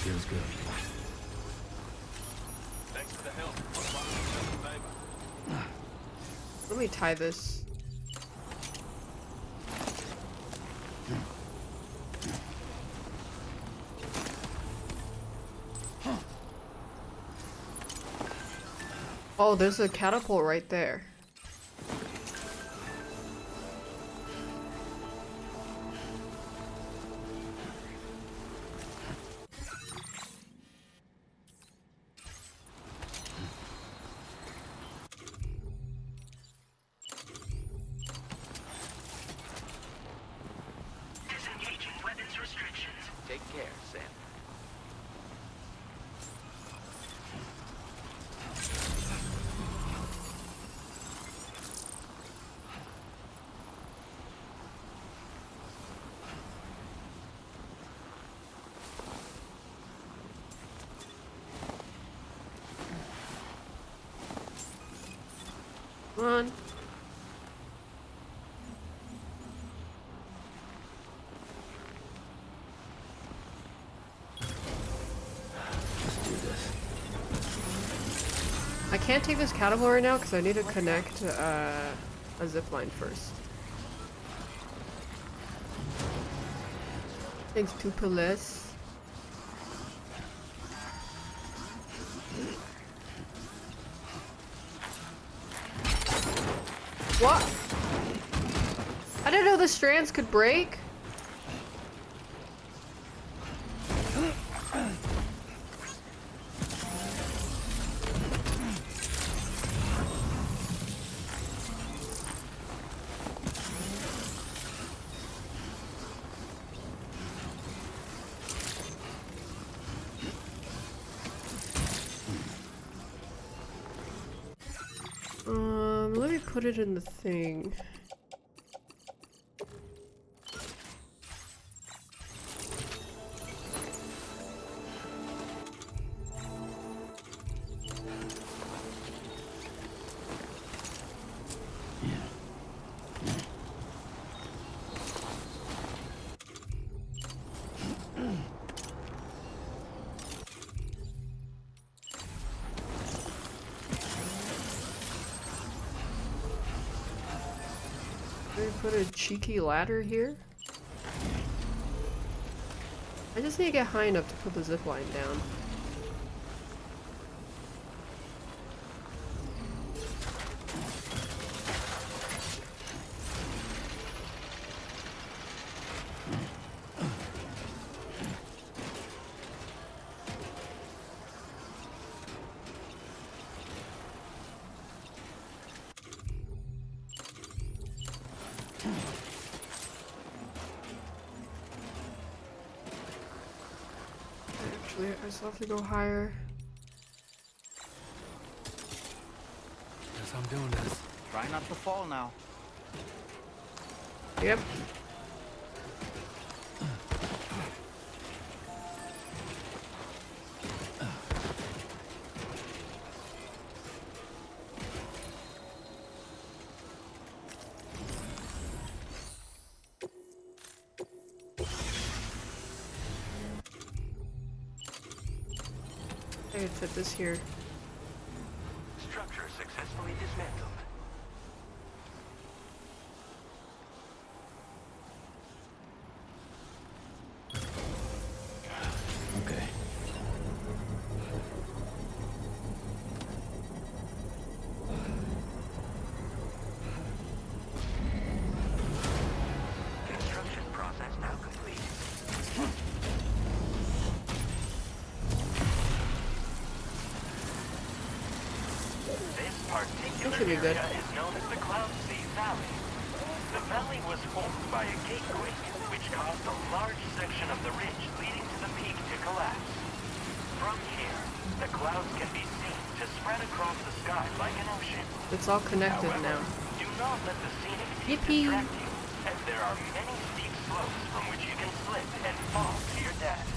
Feels good. Thanks for the help. Let me tie this. Oh, there's a catapult right there. Disengaging weapons restrictions. Take care, Sam. Come on. I can't take this catapult right now because I need to connect a zipline first. Thanks to Police. What? I didn't know the strands could break. Let me put it in the thing. Can we put a cheeky ladder here? I just need to get high enough to put the zip line down. Actually, I still have to go higher. Guess I'm doing this. Try not to fall now. Yep. I could fit this here. Structure successfully dismantled. Okay. Construction process now complete. This particular should be good. area is known as the Cloud Sea Valley. The valley was formed by a gatequake, which caused a large section of the ridge leading to the peak to collapse. From here, the clouds can be seen to spread across the sky like an ocean. It's all connected However, now. do not let the scenic view Yippee! distract you, as there are many steep slopes from which you can slip and fall to your death.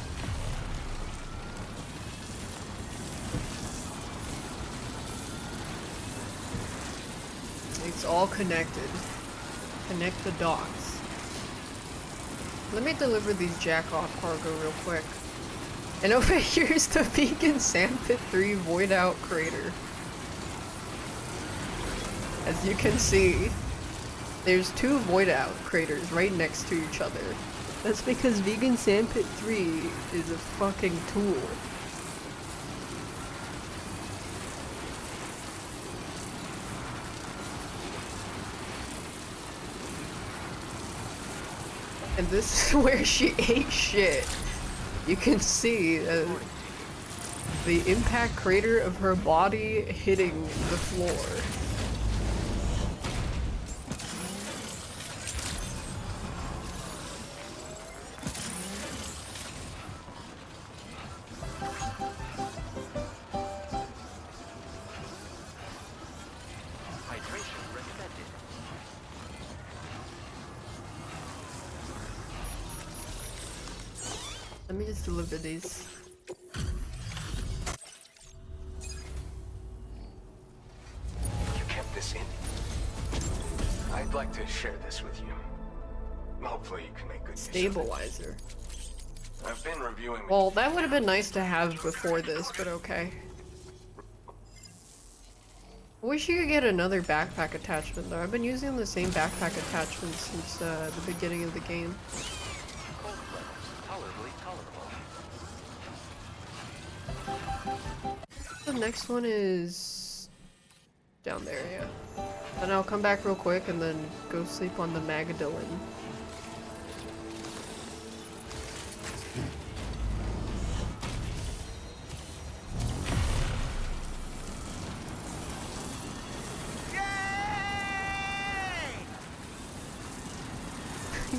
It's all connected. Connect the dots. Let me deliver these jack-off cargo real quick. And over here's the Vegan Sandpit 3 Void Out crater. As you can see, there's two Void Out craters right next to each other. That's because Vegan Sandpit 3 is a fucking tool. And this is where she ate shit. You can see the impact crater of her body hitting the floor. Hydration recommended. Let me just deliver these. You kept this in. I'd like to share this with you. Hopefully you can make good use of it. Stabilizer. I've been reviewing the Well, that would have been nice to have before this, but okay. I wish you could get another backpack attachment though. I've been using the same backpack attachment since the beginning of the game. Cold levels tolerably tolerable. The next one is down there, yeah. Then I'll come back real quick and then go sleep on the Magadillon.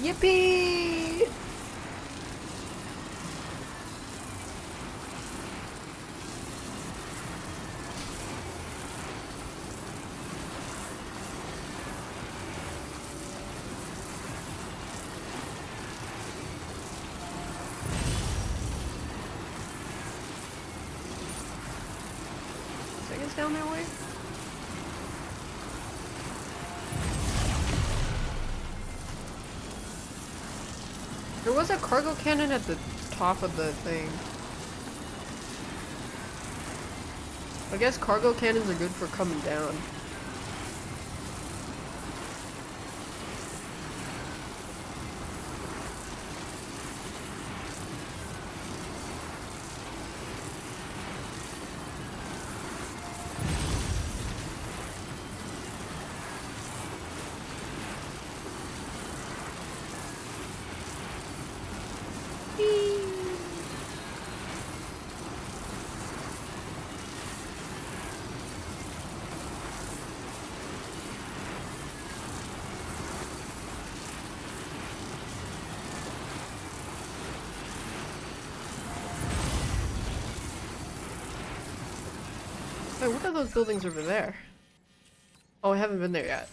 Yippee! Take us down that way? There was a cargo cannon at the top of the thing. I guess cargo cannons are good for coming down. Wait, what are those buildings over there? Oh, I haven't been there yet.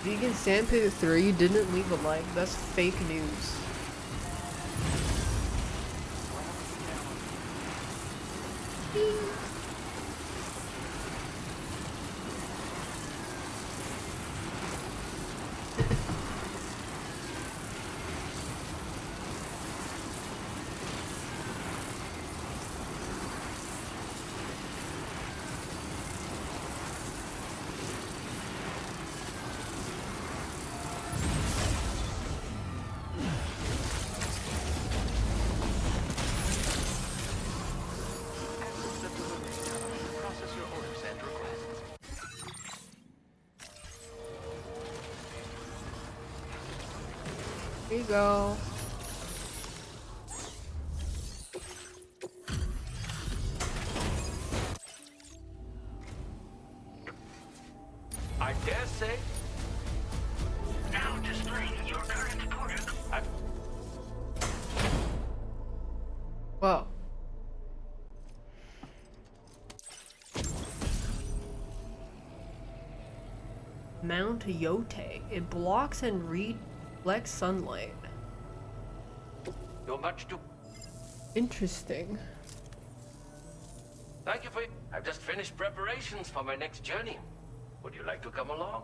Vegan Sandpit 3 didn't leave a like. That's fake news. Process your orders and requests. Here you go. I dare say. Now displaying your current protocol. Whoa. Mount Yote. It blocks and reflects sunlight. You're much too. Interesting. Thank you for. I've just finished preparations for my next journey. Would you like to come along?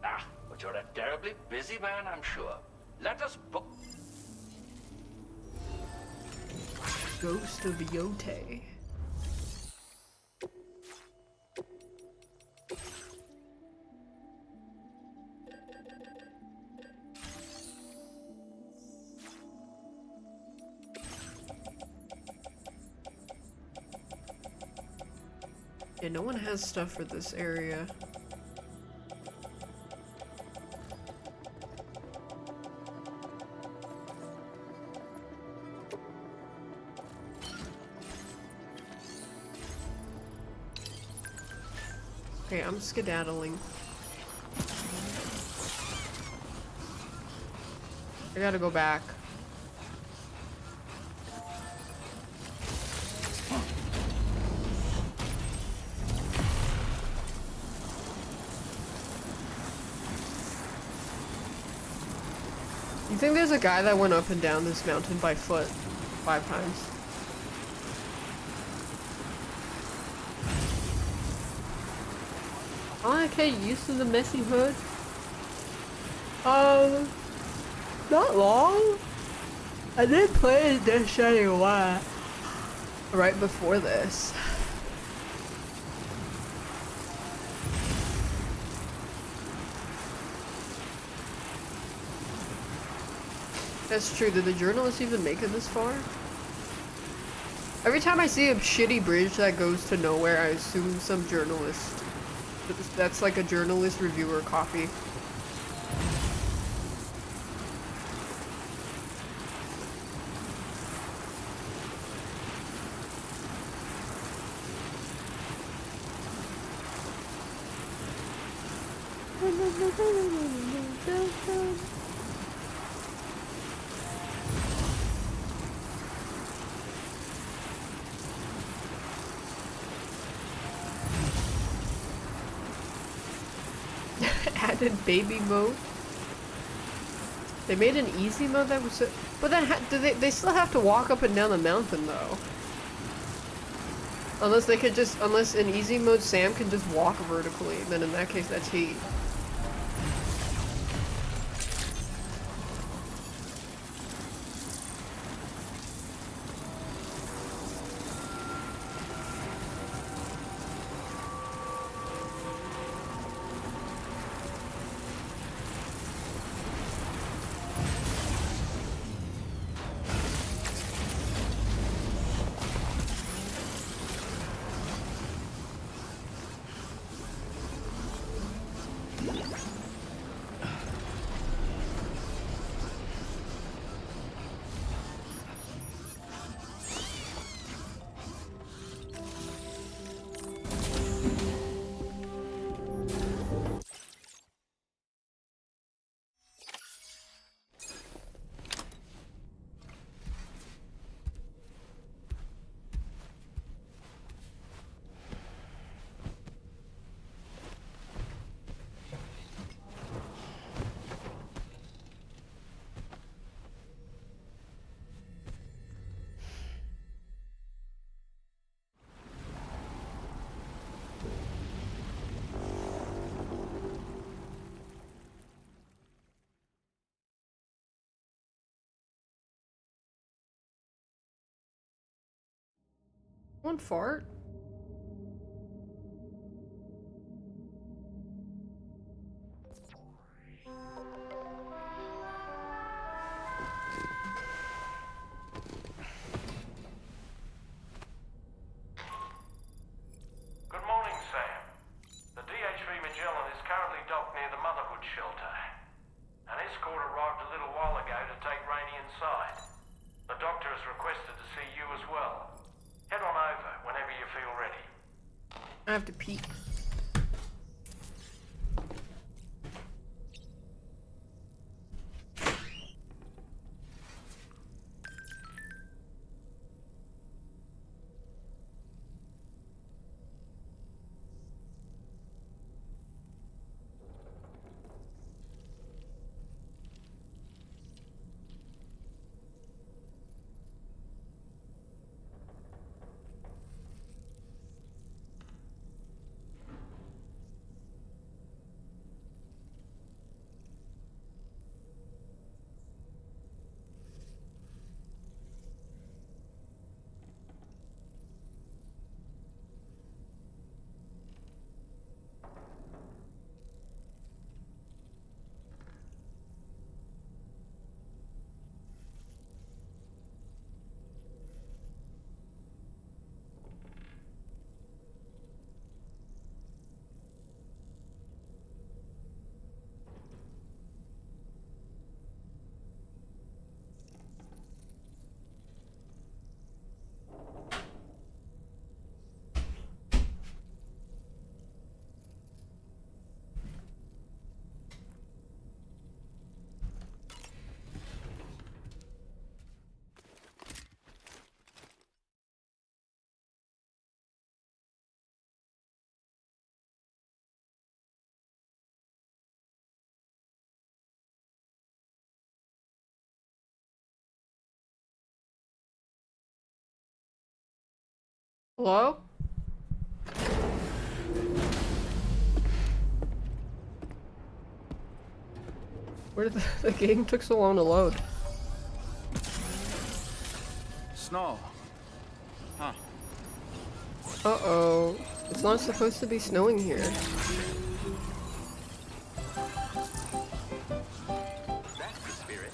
Ah, but you're a terribly busy man, I'm sure. Let us book. Ghost of Yote. Yeah, no one has stuff for this area. Okay, I'm skedaddling. I gotta go back. You think there's a guy that went up and down this mountain by foot 5 times? I get used to the messy hood. Not long. I did play Death Stranding a while. Right before this. That's true. Did the journalists even make it this far? Every time I see a shitty bridge that goes to nowhere, I assume some journalist. That's like a journalist reviewer copy. Added baby mode. They made an easy mode that was so, but then they still have to walk up and down the mountain though. Unless they could just, unless in easy mode Sam can just walk vertically, then in that case that's he. One fart? Good morning, Sam. The DHV Magellan is currently docked near the Motherhood Shelter. An escort arrived a little while ago to take Rainey inside. The doctor has requested to see you as well. Head on over whenever you feel ready. I have to pee. Hello? Where did the game took so long to load? Snow. Huh. Uh-oh. It's not supposed to be snowing here. That's the spirit.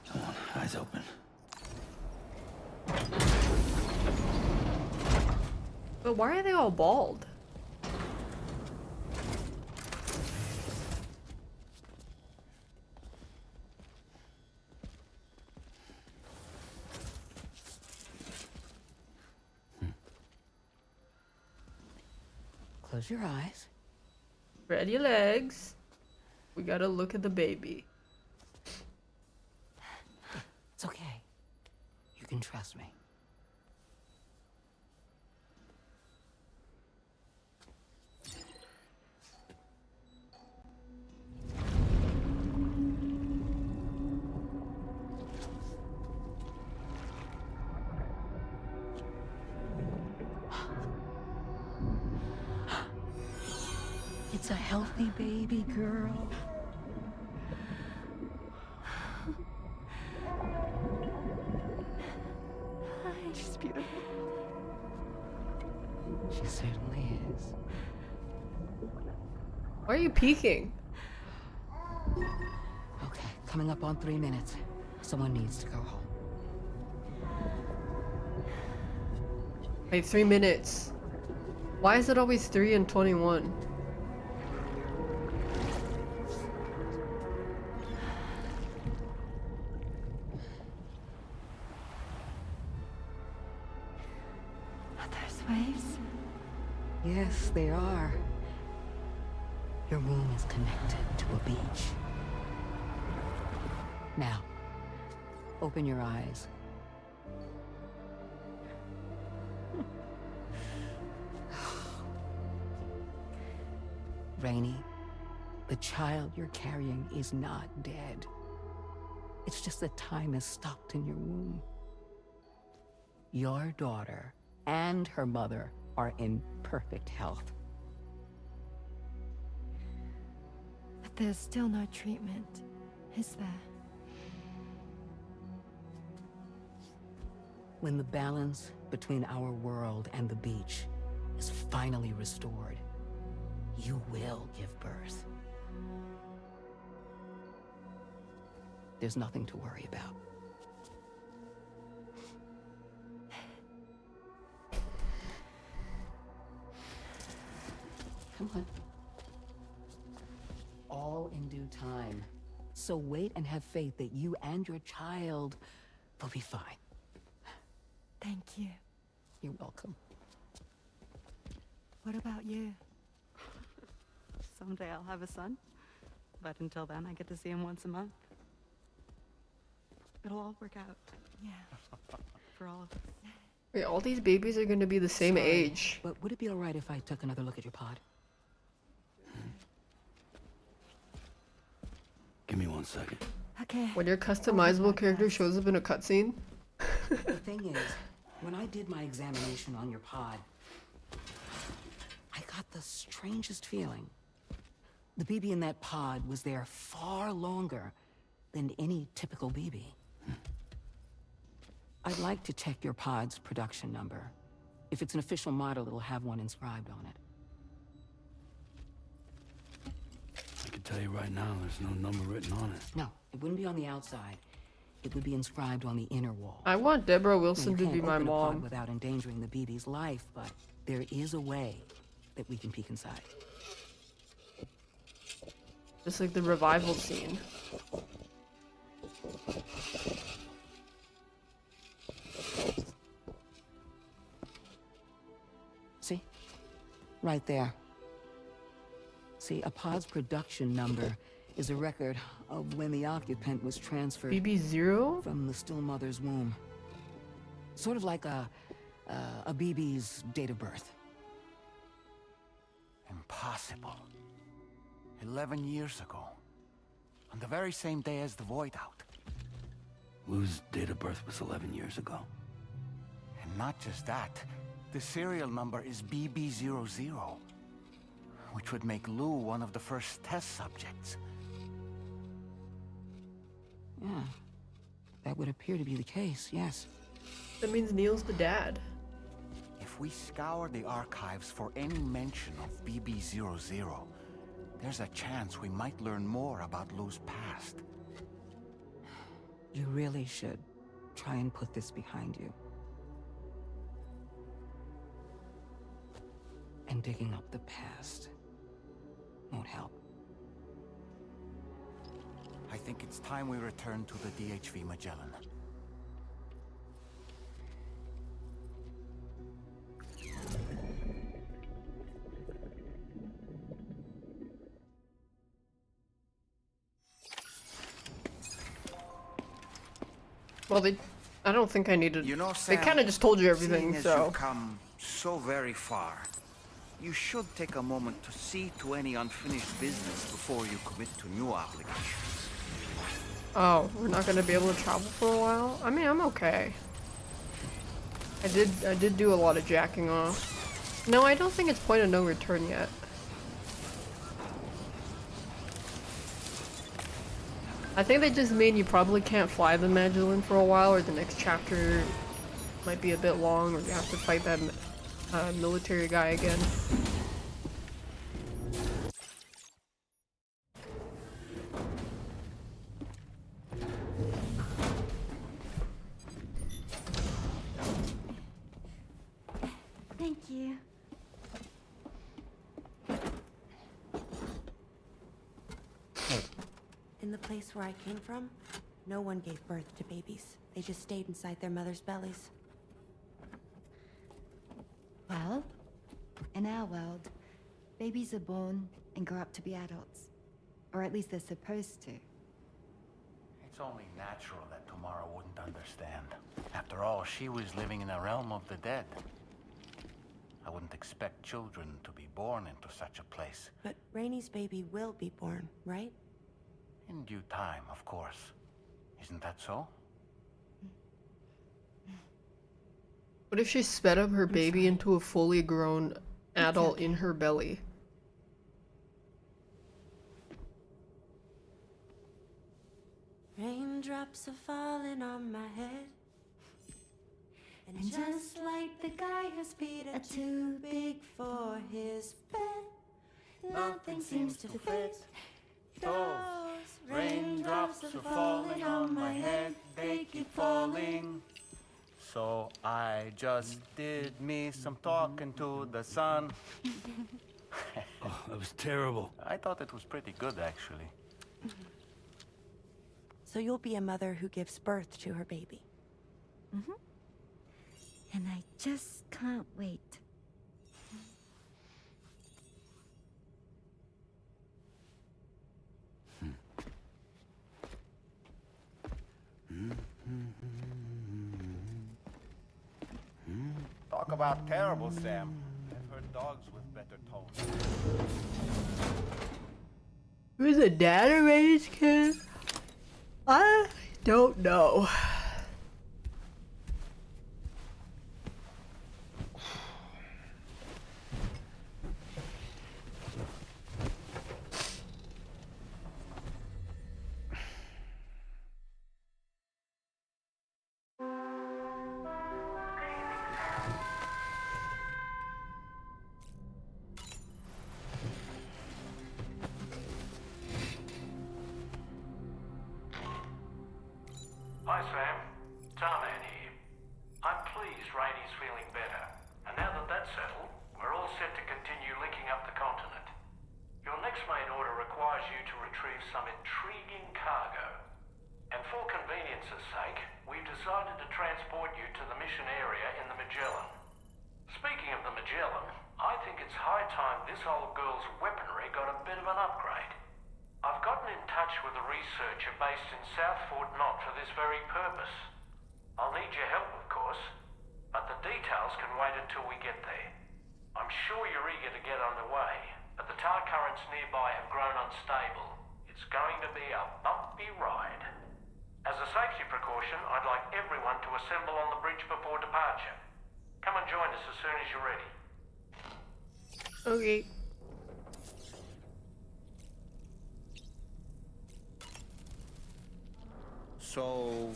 Come on, eyes open. But why are they all bald? Close your eyes. Spread your legs. We gotta look at the baby. It's okay. You can trust me. It's a healthy baby girl. She's beautiful. She certainly is. Why are you peeking? Okay, coming up on 3 minutes. Someone needs to go home. Wait, 3 minutes. Why is it always 3 and 21? Waves? Yes, they are. Your womb is connected to a beach. Now, open your eyes. Rainey, the child you're carrying is not dead. It's just that time has stopped in your womb. Your daughter and her mother are in perfect health. But But there's still no treatment, is there? When the balance between our world and the beach is finally restored, you will give birth. There's nothing to worry about. Come on. All in due time. So wait and have faith that you and your child will be fine. Thank you. You're welcome. What about you? Someday I'll have a son, but until then I get to see him once a month. It'll all work out. Yeah. For all of us. Wait, all these babies are gonna be the same Sorry, age. But would it be alright if I took another look at your pod? Give me 1 second. Okay. When your customizable character shows up in a cutscene. The thing is, when I did my examination on your pod, I got the strangest feeling. The BB in that pod was there far longer than any typical BB. I'd like to check your pod's production number. If it's an official model, it'll have one inscribed on it. I can tell you right now, there's no number written on it. No, it wouldn't be on the outside. It would be inscribed on the inner wall. I want Deborah You Wilson to can't be my open a pod mom. without endangering the BB's life, but there is a way that we can peek inside. Just like the revival scene. See? Right there. See, a pod's production number is a record of when the occupant was transferred BB0 from the still mother's womb. Sort of like a BB's date of birth. Impossible. 11 years ago. On the very same day as the Void Out. Lou's date of birth was 11 years ago. And not just that, the serial number is BB00, which would make Lou one of the first test subjects. Yeah, that would appear to be the case, yes. That means Neil's the dad. If we scour the archives for any mention of BB00, there's a chance we might learn more about Lou's past. You really should try and put this behind you. And digging up the past won't help. I think it's time we return to the DHV Magellan. Well, I don't think I needed. You know, they Sam, kind of just told you everything, seeing as so. you've come so very far, you should take a moment to see to any unfinished business before you commit to new obligations. Oh, we're not gonna be able to travel for a while? I mean, I'm okay. I did do a lot of jacking off. No, I don't think it's point of no return yet. I think they just mean you probably can't fly the Magellan for a while, or the next chapter might be a bit long, or you have to fight that military guy again. Thank you. In the place where I came from, no one gave birth to babies. They just stayed inside their mother's bellies. Well, in our world, babies are born and grow up to be adults. Or at least they're supposed to. It's only natural that Tamara wouldn't understand. After all, she was living in a realm of the dead. I wouldn't expect children to be born into such a place. But Rainey's baby will be born, right? In due time, of course. Isn't that so? What if she sped up her baby into a fully grown adult in her belly? Raindrops are falling on my head. And just like the guy whose feet are too big for his bed, nothing seems to fit. Those raindrops are falling on my head, they keep falling. So I just did me some talking to the sun. Oh, that was terrible. I thought it was pretty good, actually. So you'll be a mother who gives birth to her baby. Mm-hmm. And I just can't wait. Talk about terrible, Sam. I've heard dogs with better tones. Who's a dad who raised kids? I don't know. Hi, Sam. Tarman here. I'm pleased Rainey's feeling better. And now that that's settled, we're all set to continue linking up the continent. Your next main order requires you to retrieve some intriguing cargo. And for convenience's sake, we've decided to transport you to the mission area in the Magellan. Speaking of the Magellan, I think it's high time this old girl's weaponry got a bit of an upgrade. I've gotten in touch with a researcher based in South Fort Knott for this very purpose. I'll need your help, of course, but the details can wait until we get there. I'm sure you're eager to get underway, but the tar currents nearby have grown unstable. It's going to be a bumpy ride. As a safety precaution, I'd like everyone to assemble on the bridge before departure. Come and join us as soon as you're ready. Okay. So,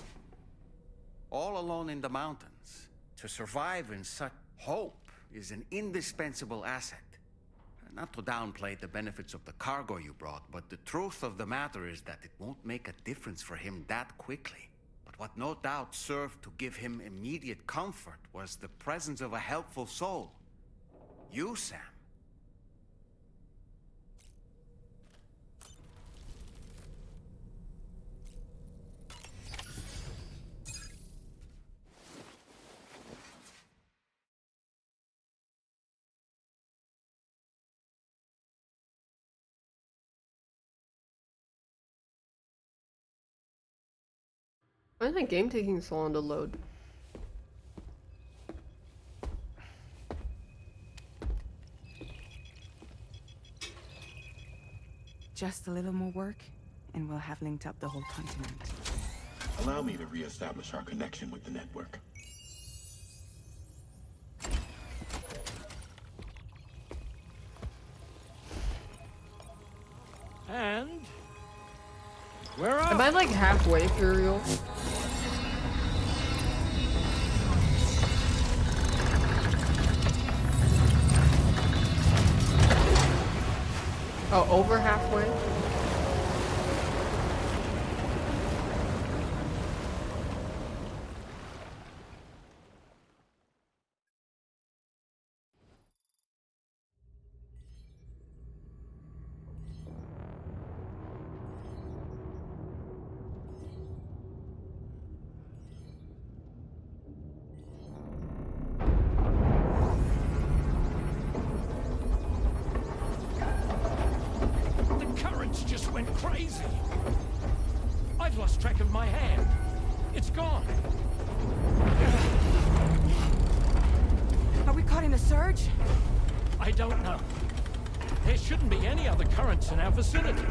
all alone in the mountains, to survive in such hope is an indispensable asset. Not to downplay the benefits of the cargo you brought, but the truth of the matter is that it won't make a difference for him that quickly. But what no doubt served to give him immediate comfort was the presence of a helpful soul. You, Sam. Why is my game taking so long to load? Just a little more work, and we'll have linked up the whole continent. Allow me to reestablish our connection with the network. And where are? Am I like halfway for real? Oh, over halfway? Just went crazy. I've lost track of my hand. It's gone. Are we caught in a surge? I don't know. There shouldn't be any other currents in our vicinity.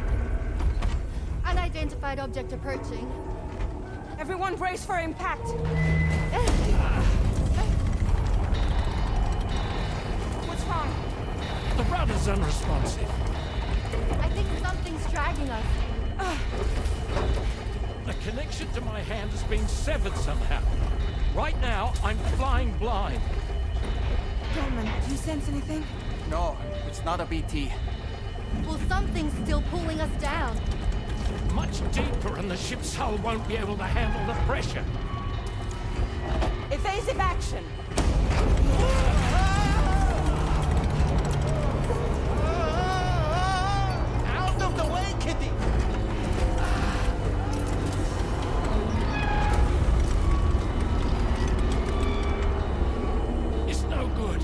Unidentified object approaching. Everyone brace for impact. What's wrong? The rudder's unresponsive. I think something's dragging us. The connection to my hand has been severed somehow. Right now, I'm flying blind. Dolman, do you sense anything? No, it's not a BT. Well, something's still pulling us down. Much deeper, and the ship's hull won't be able to handle the pressure. Evasive action! Out of the way, Kitty! It's no good.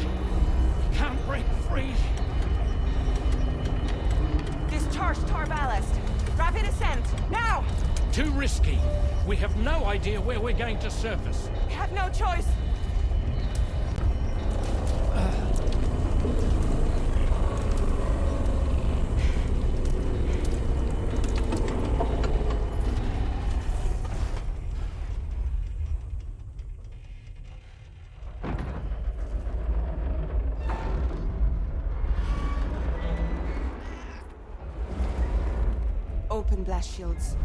Can't break free. Discharge tar ballast. Rapid ascent, now! Too risky. We have no idea where we're going to surface. We have no choice. Open blast shields.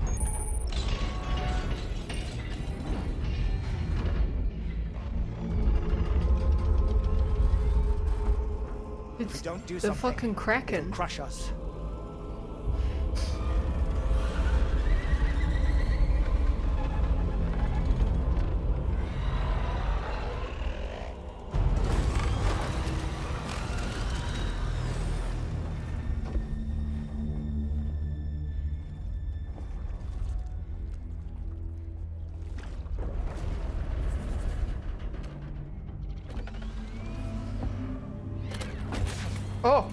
It's don't do the something, fucking Kraken. it'll crush us. Oh.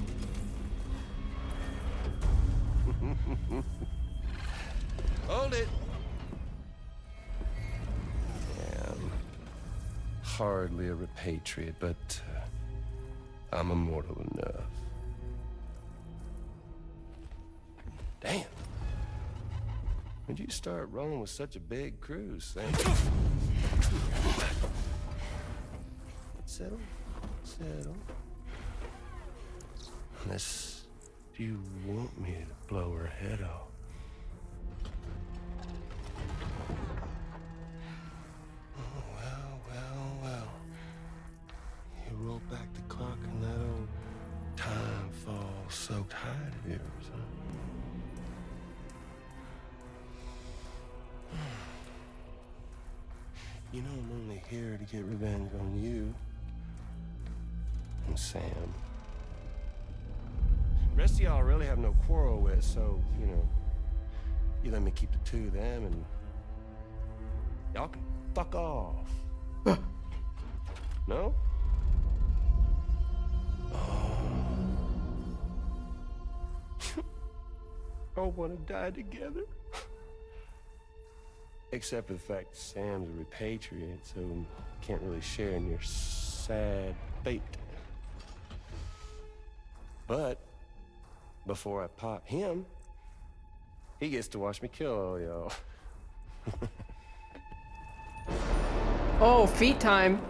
Hold it. Yeah, I'm hardly a repatriate, but I'm immortal enough. Damn. When'd you start rolling with such a big crew, Sam? Settle. Settle. Unless you want me to blow her head off. Oh, well. You roll back the clock and that old time fall soaked hide of yours, huh? You know I'm only here to get revenge on you and Sam. The rest of y'all really have no quarrel with, so, you know, you let me keep the two of them and y'all can fuck off. No? All wanna die together. Except for the fact that Sam's a repatriate, so can't really share in your sad fate. But before I pop him, he gets to watch me kill all y'all. Oh, feet time.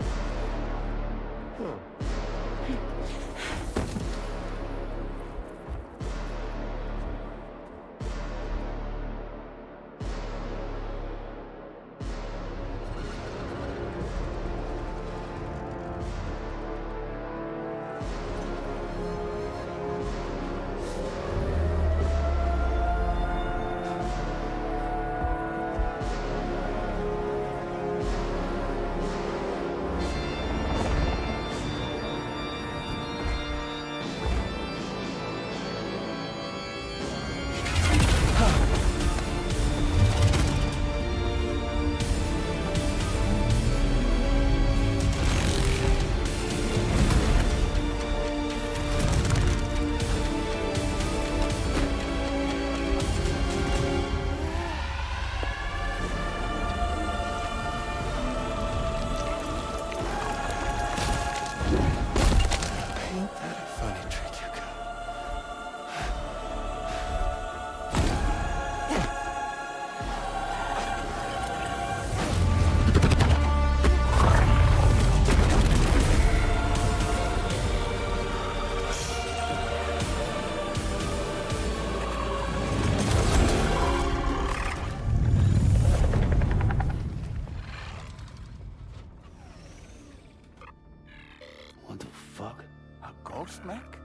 ghost mech?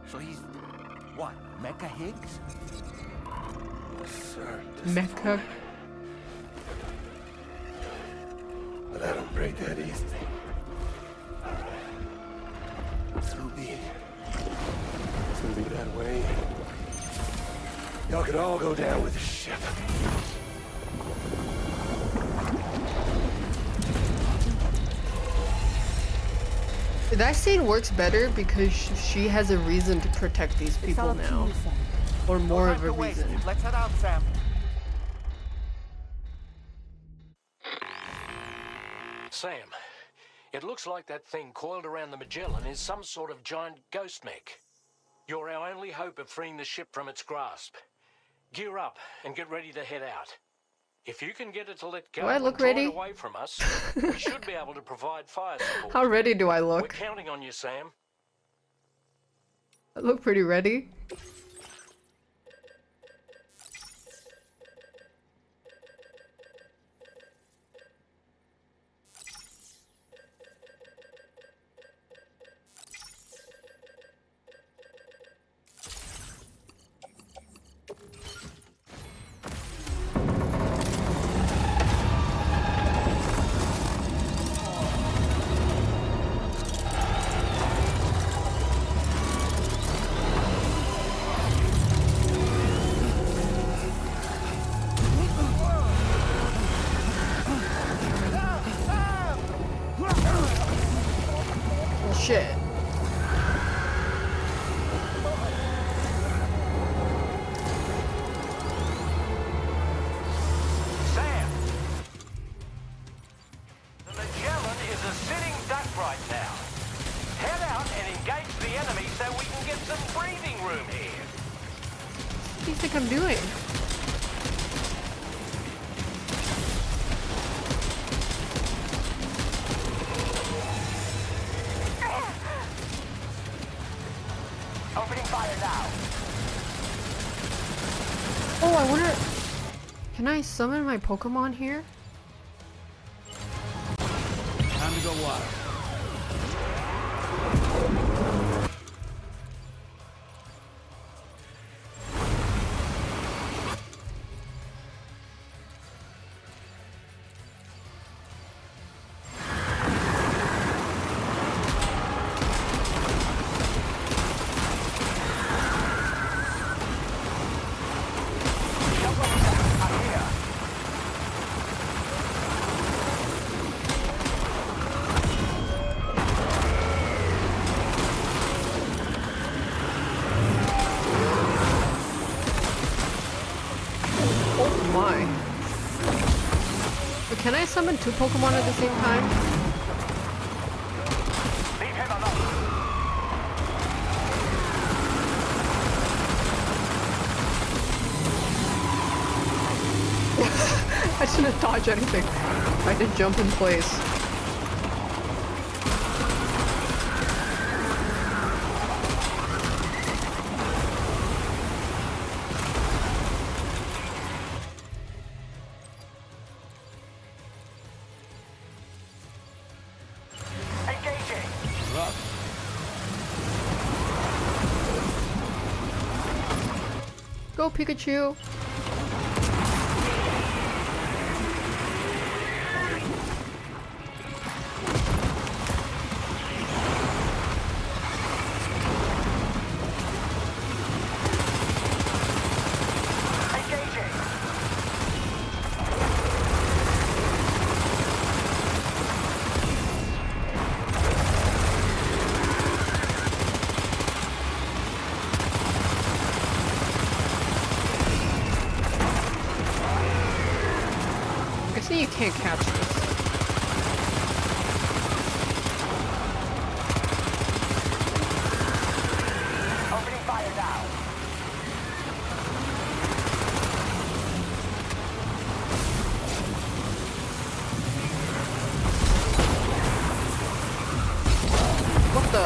So he's what? Mecha Higgs? Sir, Mecha. but I don't break that easy. So be it. It's gonna be that way. Y'all could all go down with the ship. That scene works better because she has a reason to protect these people now. Or more of a reason. Let's head out, Sam. Sam, it looks like that thing coiled around the Magellan is some sort of giant ghost mech. You're our only hope of freeing the ship from its grasp. Gear up and get ready to head out. If you can get it to let go Do I look and draw it ready? away from us, we should be able to provide fire support. How ready do I We're look? counting on you, Sam. I look pretty ready. Shit. Sam! The Magellan is a sitting duck right now. Head out and engage the enemy so we can get some breathing room here. What do you think I'm doing? Opening fire now. Oh, I wonder... Can I summon my Pokemon here? Time to go wild. Oh my. But can I summon two Pokemon at the same time? Leave him alone. I shouldn't dodge anything. I did jump in place. Engaging. Go Pikachu! Guessing you can't catch this. Opening fire now. What the?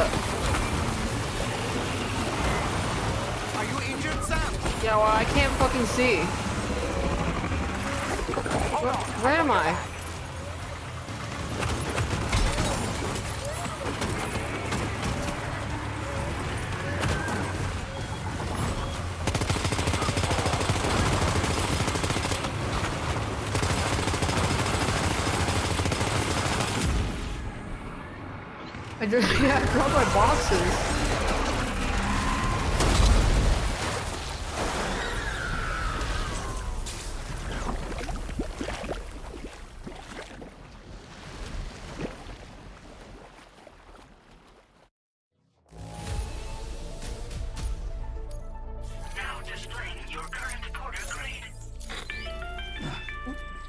Are you injured, Sam? Yeah, well, I can't fucking see. Where am I? Yeah, I dropped my boxes.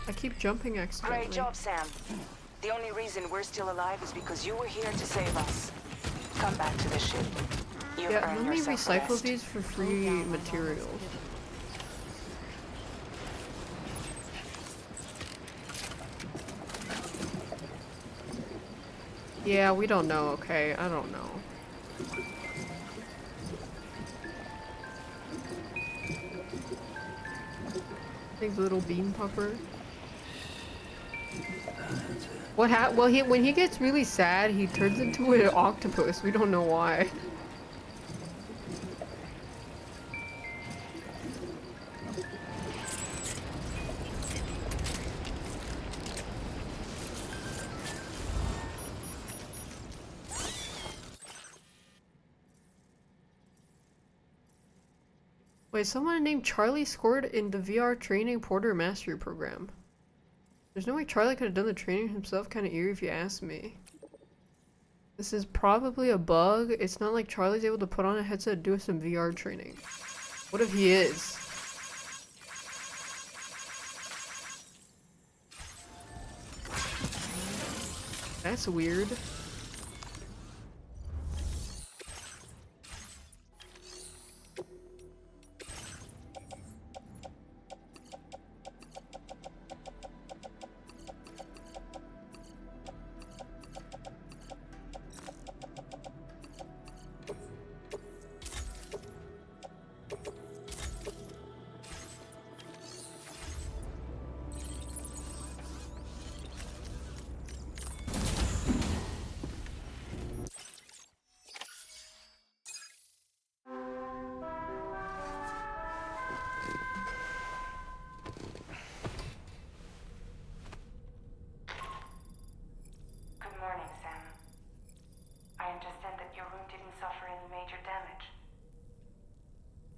I keep jumping accidentally. Great job, Sam. The only reason we're still alive is because you were here to save us. Come back to the ship. You've Yeah, earned let me yourself a recycle rest. these for free materials. Yeah, we don't know, okay? I don't know. Big little bean pupper. What well, when he gets really sad, he turns into an octopus. We don't know why. Wait, someone named Charlie scored in the VR training Porter Mastery program. There's no way Charlie could have done the training himself. Kind of eerie if you ask me. This is probably a bug. It's not like Charlie's able to put on a headset and do some VR training. What if he is? That's weird. Good morning, Sam. I understand that your room didn't suffer any major damage.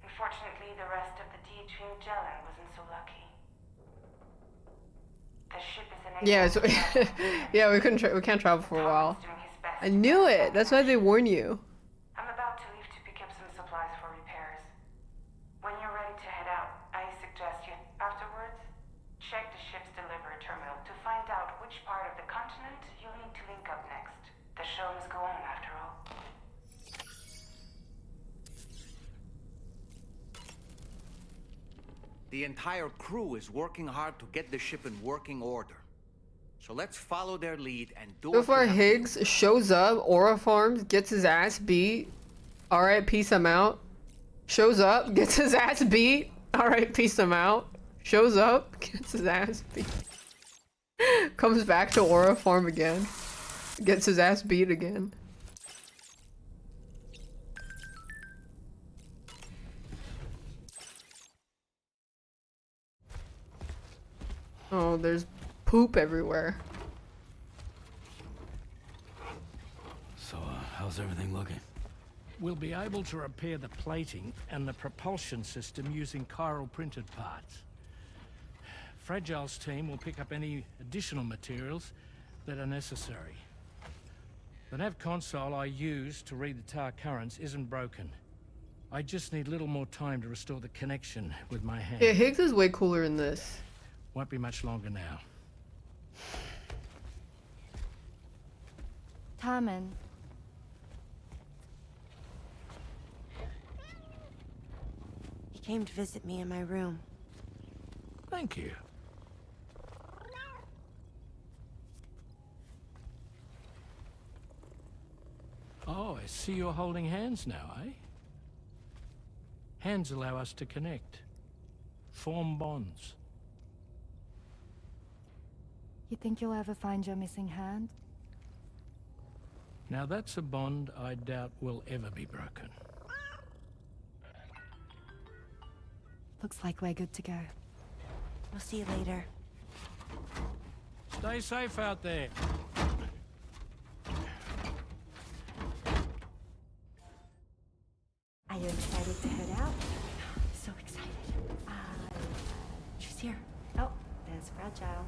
Unfortunately, the rest of the DH Magellan wasn't so lucky. The ship is an Yeah, so yeah, we can't travel for a while. I knew it. That's why they warn you. I'm about to leave to pick up some supplies for repairs. When you're ready to head out, I suggest you, afterwards, check the ship's delivery terminal to find out which part of the continent you'll need to link up next. The show must go on, after all. The entire crew is working hard to get the ship in working order. So let's follow their lead and do So it. far, Higgs shows up, Aura farms, gets his ass beat. Alright, peace, I'm out. Shows up, gets his ass beat. Alright, peace, I'm out. Shows up, gets his ass beat. Comes back to Aura farm again. Gets his ass beat again. Oh, there's poop everywhere. So, how's everything looking? We'll be able to repair the plating and the propulsion system using chiral printed parts. Fragile's team will pick up any additional materials that are necessary. The nav console I use to read the tower currents isn't broken. I just need a little more time to restore the connection with my hand. Yeah, Higgs is way cooler in this. Won't be much longer now. Tarman. He came to visit me in my room. Thank you. Oh, I see you're holding hands now, eh? Hands allow us to connect. Form bonds. You think you'll ever find your missing hand? Now that's a bond I doubt will ever be broken. Looks like we're good to go. We'll see you later. Stay safe out there. you excited to head out? So excited. She's here. Oh, there's Fragile.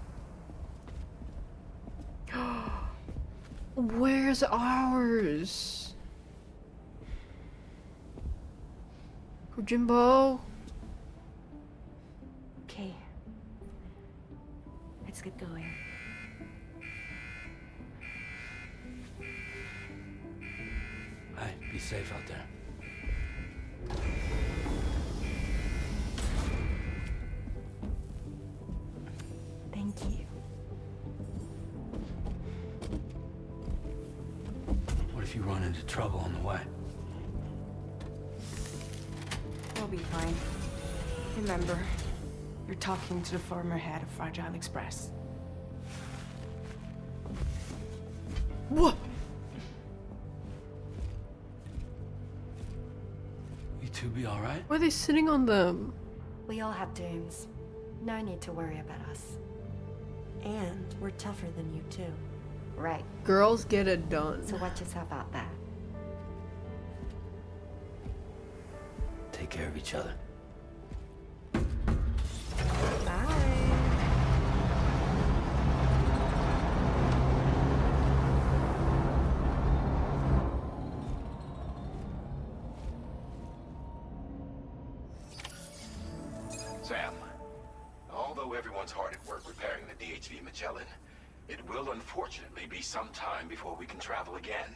Where's ours? Jimbo. Okay. Let's get going. Hey, be safe out there. Thank you. What if you run into trouble on the way? We'll be fine. Remember, you're talking to the former head of Fragile Express. What? You two be all right? Why are they sitting on them? We all have dooms. No need to worry about us. And we're tougher than you too. Right. Girls get it done. So watch yourself out there. Take care of each other. Sam, although everyone's hard at work repairing the DHV Magellan, it will unfortunately be some time before we can travel again.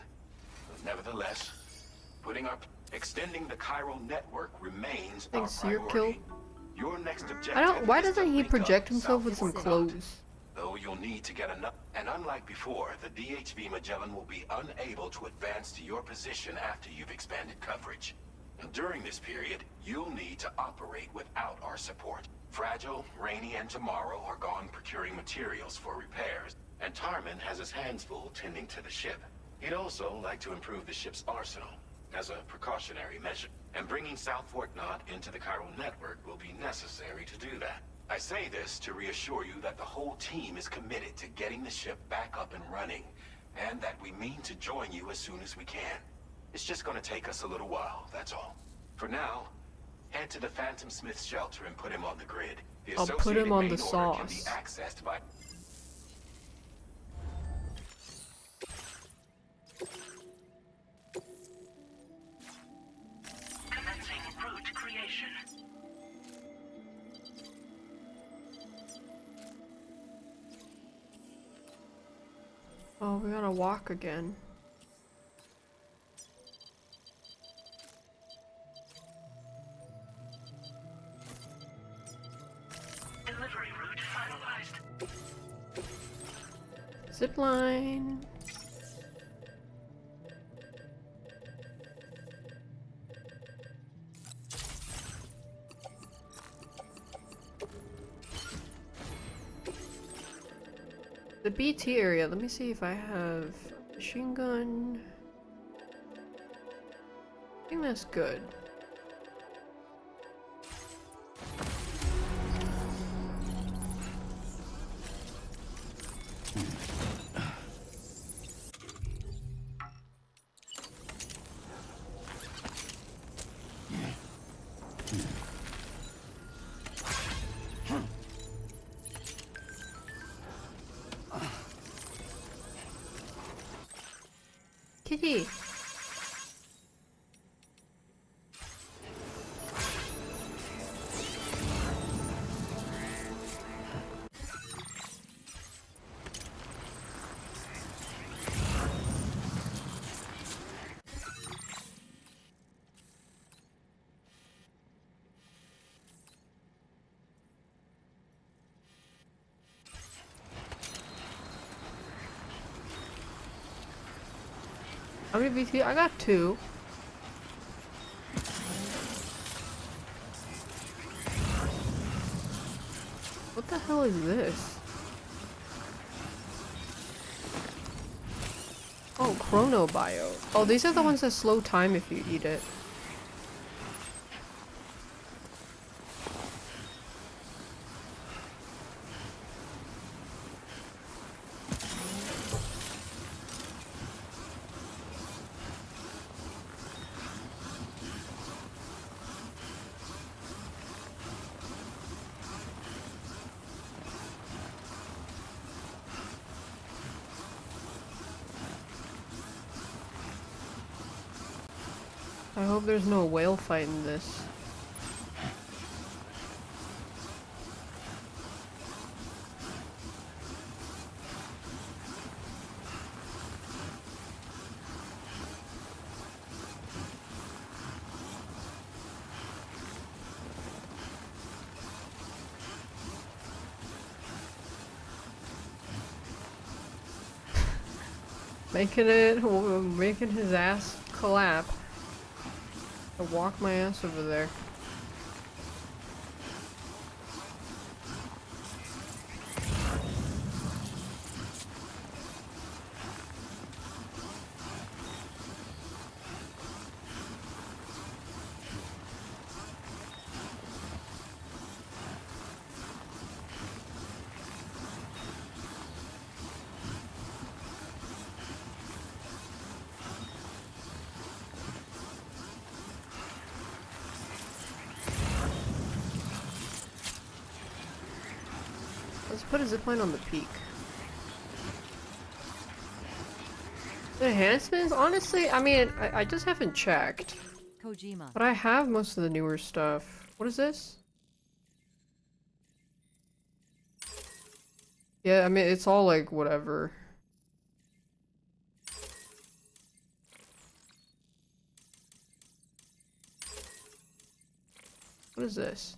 But nevertheless, extending the chiral network remains our priority. Your next objective Why is doesn't to he link project up himself with some southward clothes? Though you'll need to get enough, and unlike before, the DHV Magellan will be unable to advance to your position after you've expanded coverage. And during this period, you'll need to operate without our support. Fragile, Rainy, and Tomorrow are gone procuring materials for repairs, and Tarman has his hands full tending to the ship. He'd also like to improve the ship's arsenal as a precautionary measure, and bringing South Fort Knot into the chiral network will be necessary to do that. I say this to reassure you that the whole team is committed to getting the ship back up and running, and that we mean to join you as soon as we can. It's just gonna take us a little while, that's all. For now, head to the Phantom Smith's shelter and put him on the grid. The I'll put him on the main order can be sauce. accessed by... Commencing route creation. Oh, we gotta walk again. Delivery route finalized. Zipline. The BT area, let me see if I have a machine gun. I think that's good. Kitty. How many BT? I got 2. What the hell is this? Oh, Chronobio. Oh, these are the ones that slow time if you eat it. I hope there's no whale fight in this. Making his ass collapse. I walk my ass over there. Let's put a zipline on the peak. The enhancements? Honestly, I mean, I just haven't checked. Kojima. But I have most of the newer stuff. What is this? Yeah, I mean, it's all like, whatever. What is this?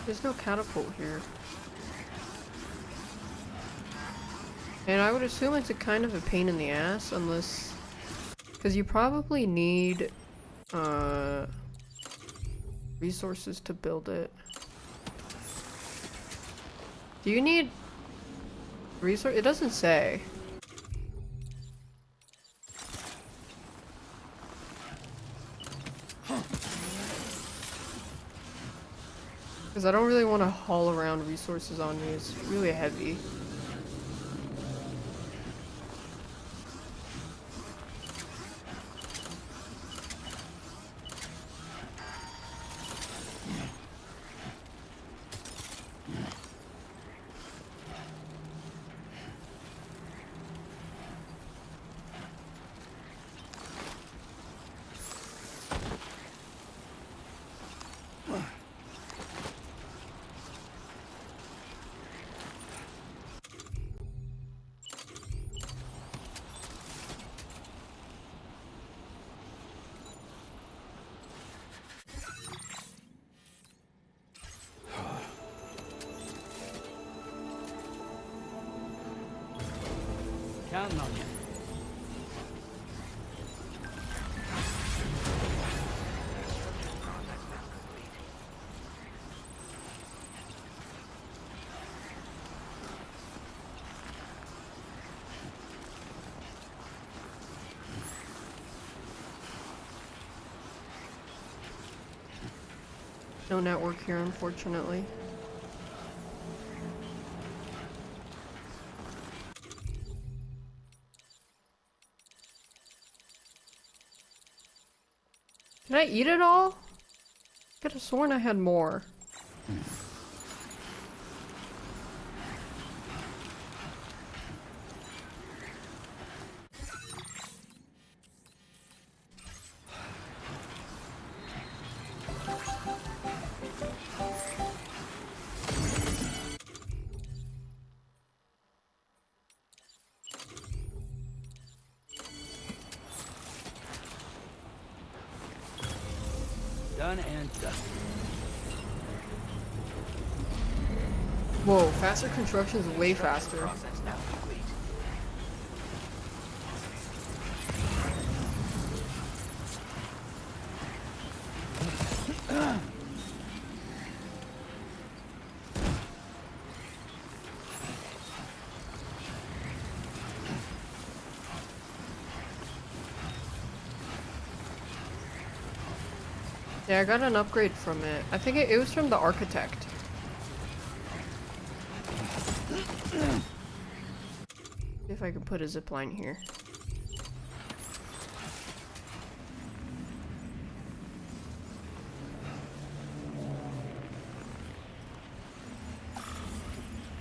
There's no catapult here. And I would assume it's a kind of a pain in the ass unless... Because you probably need resources to build it. Do you need resource? It doesn't say. Because I don't really want to haul around resources on me. It's really heavy. Counting on you. No network here, unfortunately. Did I eat it all? I could have sworn I had more. Done and done. Whoa, faster construction is way faster. Yeah, I got an upgrade from it. I think it was from the architect. See if I can put a zipline here.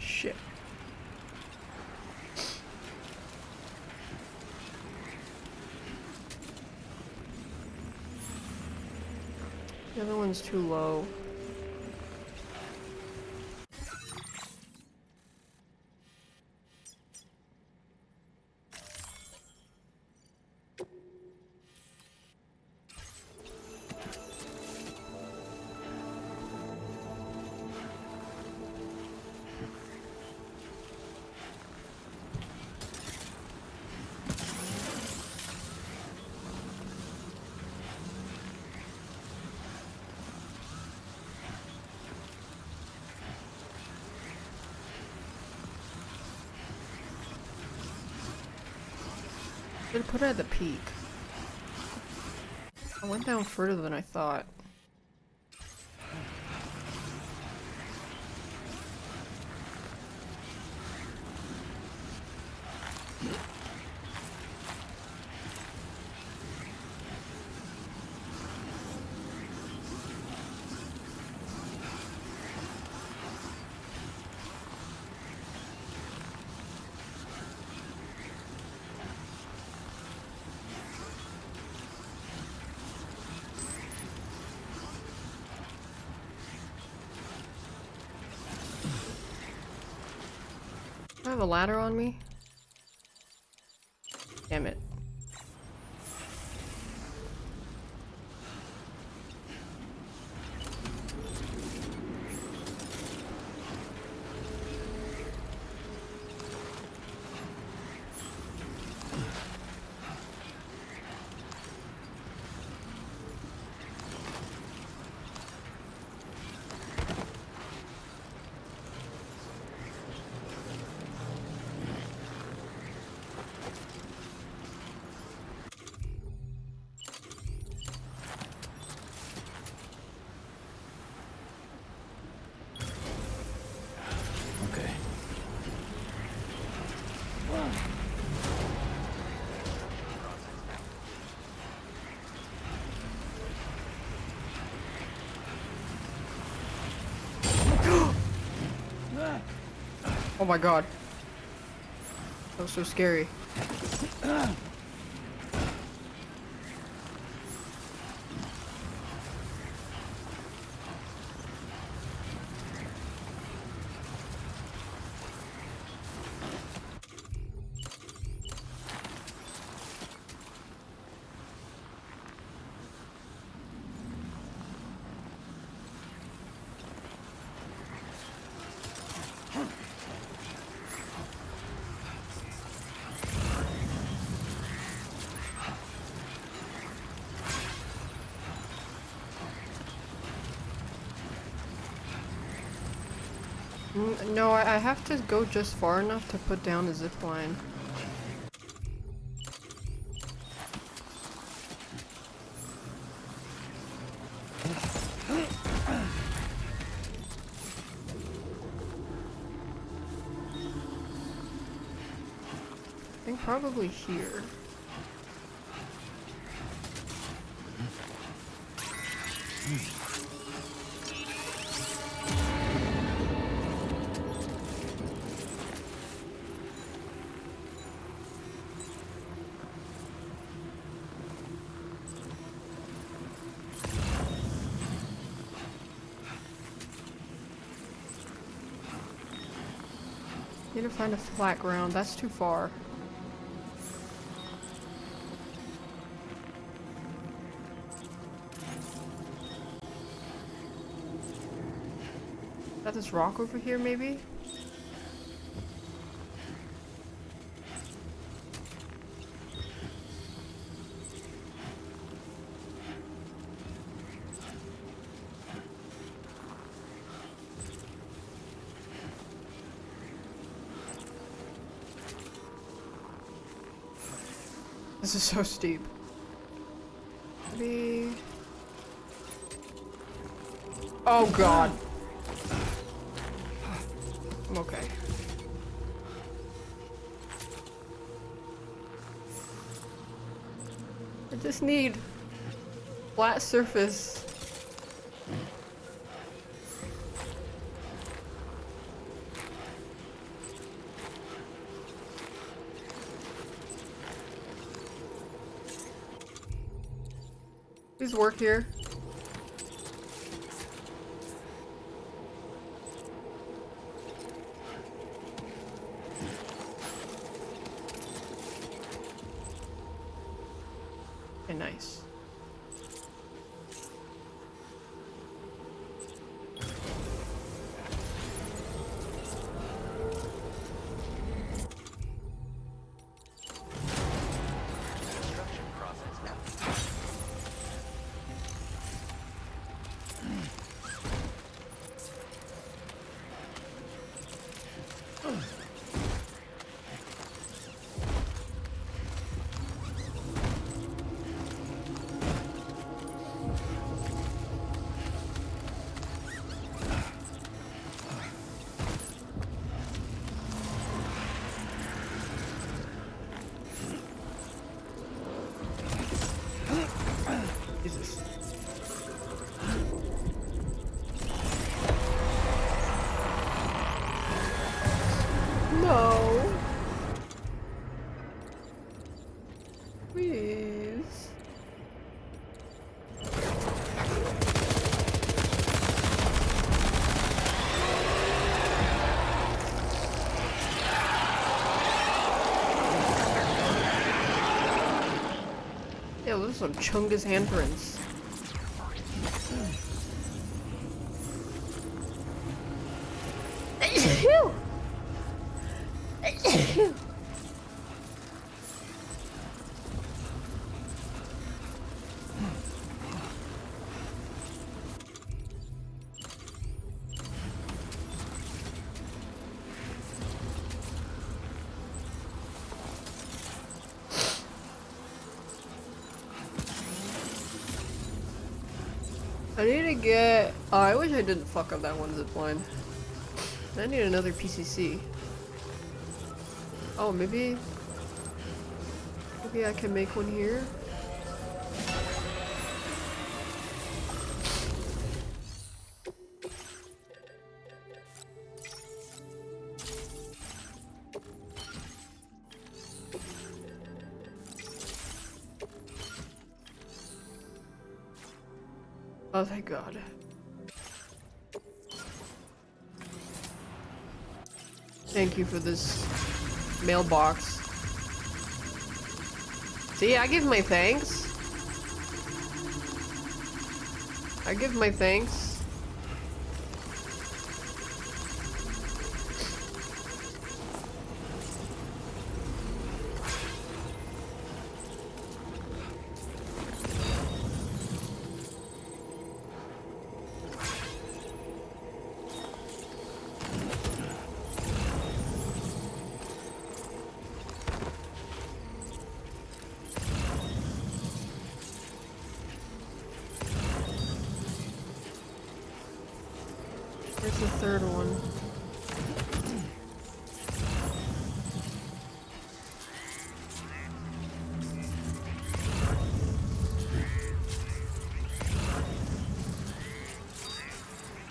Shit. The other one's too low. Should put it at the peak. I went down further than I thought. Do I have a ladder on me? Damn it. Okay. Oh my god. That was so scary. No, I have to go just far enough to put down the zip line. I think probably here. Need to find a flat ground. That's too far. Got this rock over here, maybe? This is so steep. Maybe... Oh god. I'm okay. I just need flat surface. Please work here. Okay, nice. Construction process now. Jesus. No. Please. Yeah, those are some Chungus handprints. I need to get... Oh, I wish I didn't fuck up that one zipline. I need another PCC. Oh, maybe... Maybe I can make one here? Oh, thank God. Thank you for this mailbox. See, I give my thanks. I give my thanks. Where's the third one?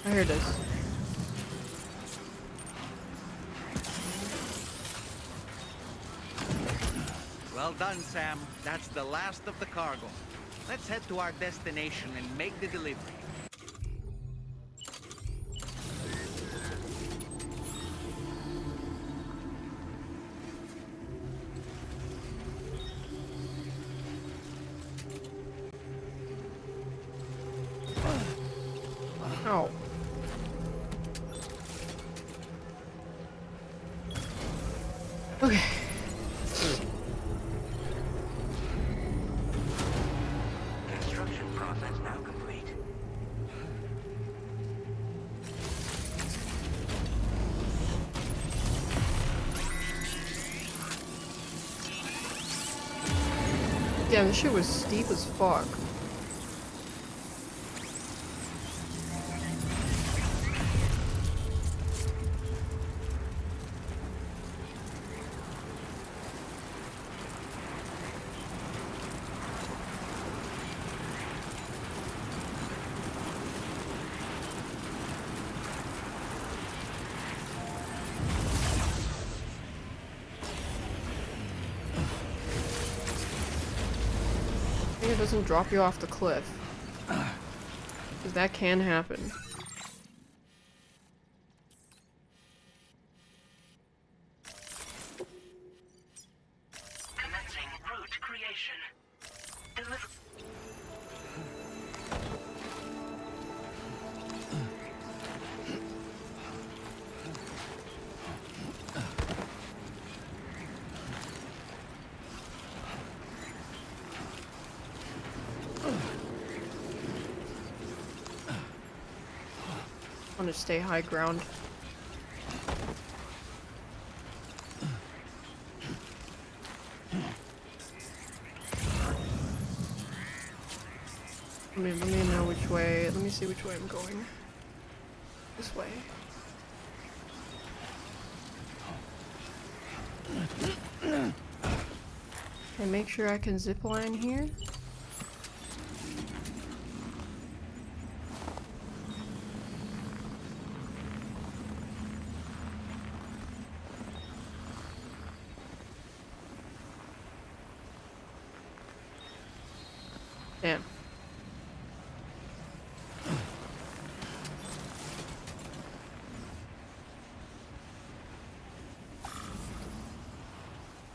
Oh, here it is. Well done, Sam. That's the last of the cargo. Let's head to our destination and make the delivery. Ow. Okay. Construction process now complete. Yeah, this shit was steep as fuck. it doesn't drop you off the cliff. Because that can happen. Commencing route creation. I want to stay high ground. Let me know which way. Let me see which way I'm going. This way. Okay, make sure I can zip line here. Damn.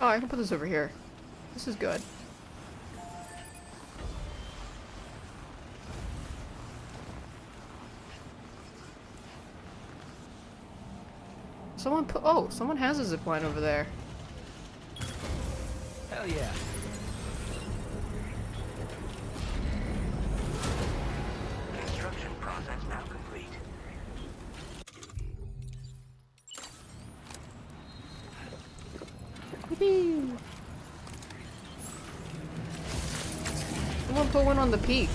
Oh, I can put this over here. This is good. Someone put— oh, someone has a zip line over there. Hell yeah. Construction process now complete. Someone put one on the peak.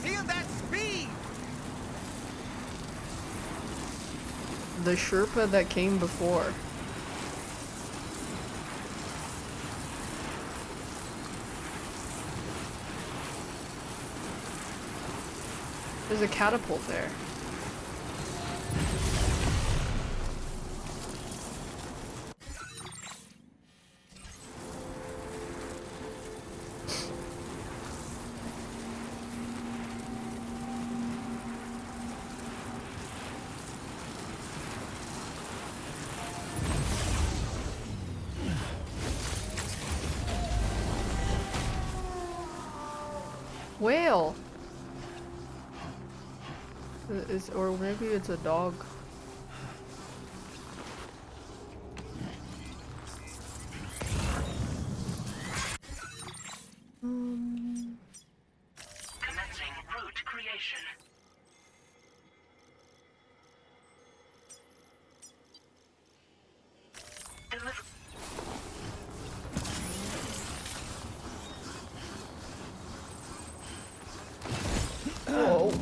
Feel that speed! The Sherpa that came before. There's a catapult there. Whale! Or maybe it's a dog. Commencing route creation. Whoa.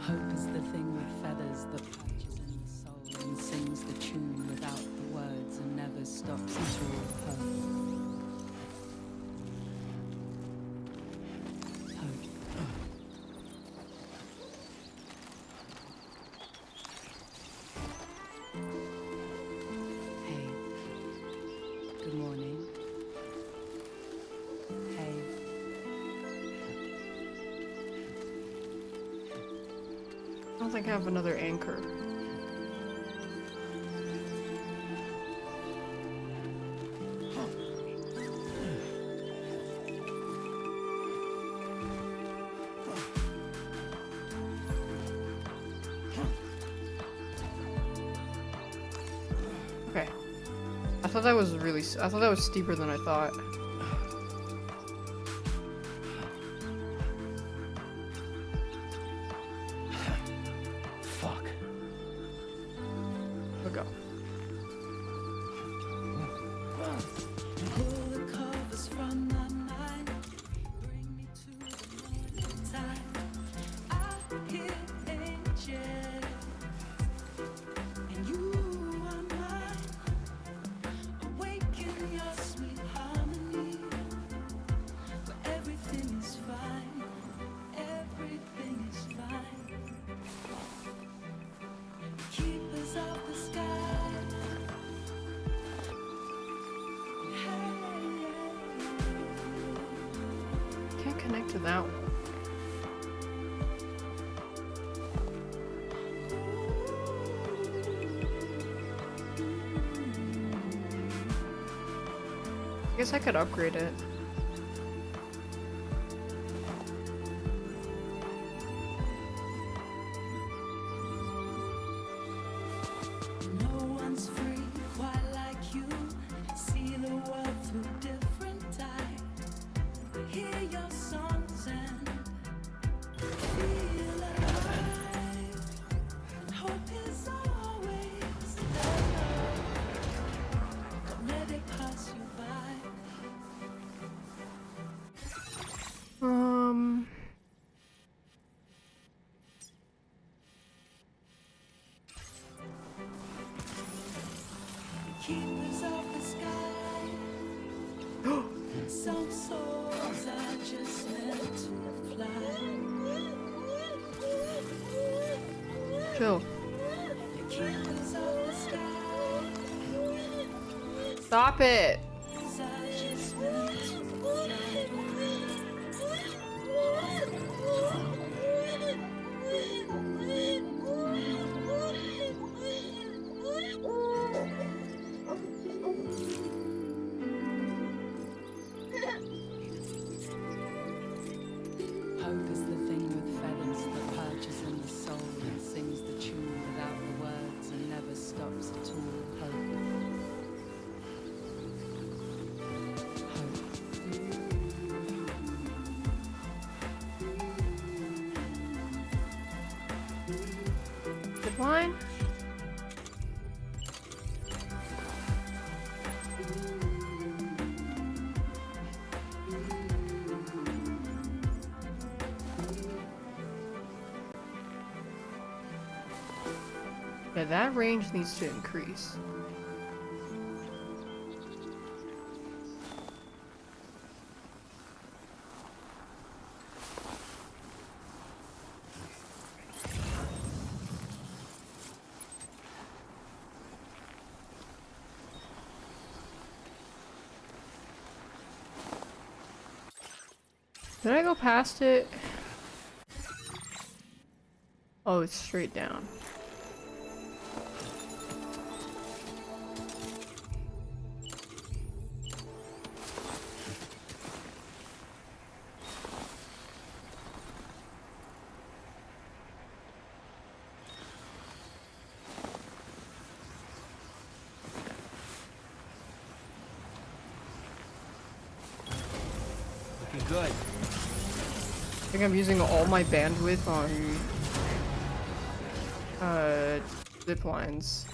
Hope is the thing with feathers that perches in the soul and sings the tune without the words and never stops until hope. Hey. Good morning. Hey. I don't think I have another anchor. Okay. I thought that was I thought that was steeper than I thought. Fuck. We'll go. Pull the covers from my mind. Bring me to the morning time. I hear angels, and you are mine. Awaken your sweet harmony, where everything is that one. I guess I could upgrade it. No one's free quite like you. See the world through different eyes. Hear your songs and feel alive. Hope is always there. Don't let it pass you by. Keepers of the sky. Some souls are just meant to fly. Chill. Keepers of the sky. Stop it. Are just meant to fly. Hope is the thing with feathers that perches in the soul and sings the tune without the words and never stops at all. Hope. Zip line? Yeah, that range needs to increase. Did I go past it? Oh, it's straight down. Looking good. I think I'm using all my bandwidth on zip lines.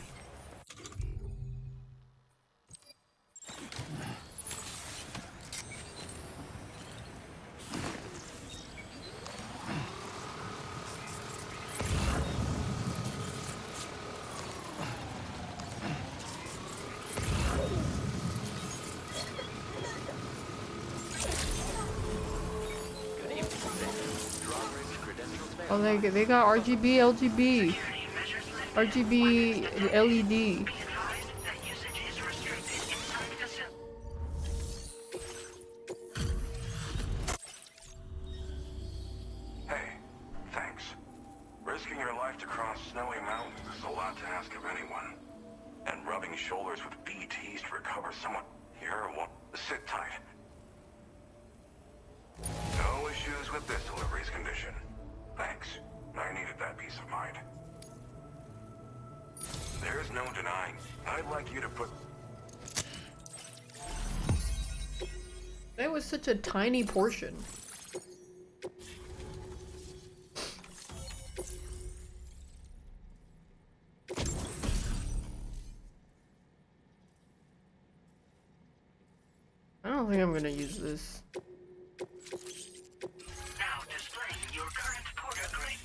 Oh, they got RGB, LGB, RGB, LED. Hey, thanks. Risking your life to cross snowy mountains is a lot to ask of anyone. And rubbing shoulders with BTs to recover someone here won't... Sit tight. No issues with this delivery's condition. Thanks. I needed that peace of mind. There's no denying. I'd like you to put... That was such a tiny portion. I don't think I'm gonna use this. Now displaying your current porter grade.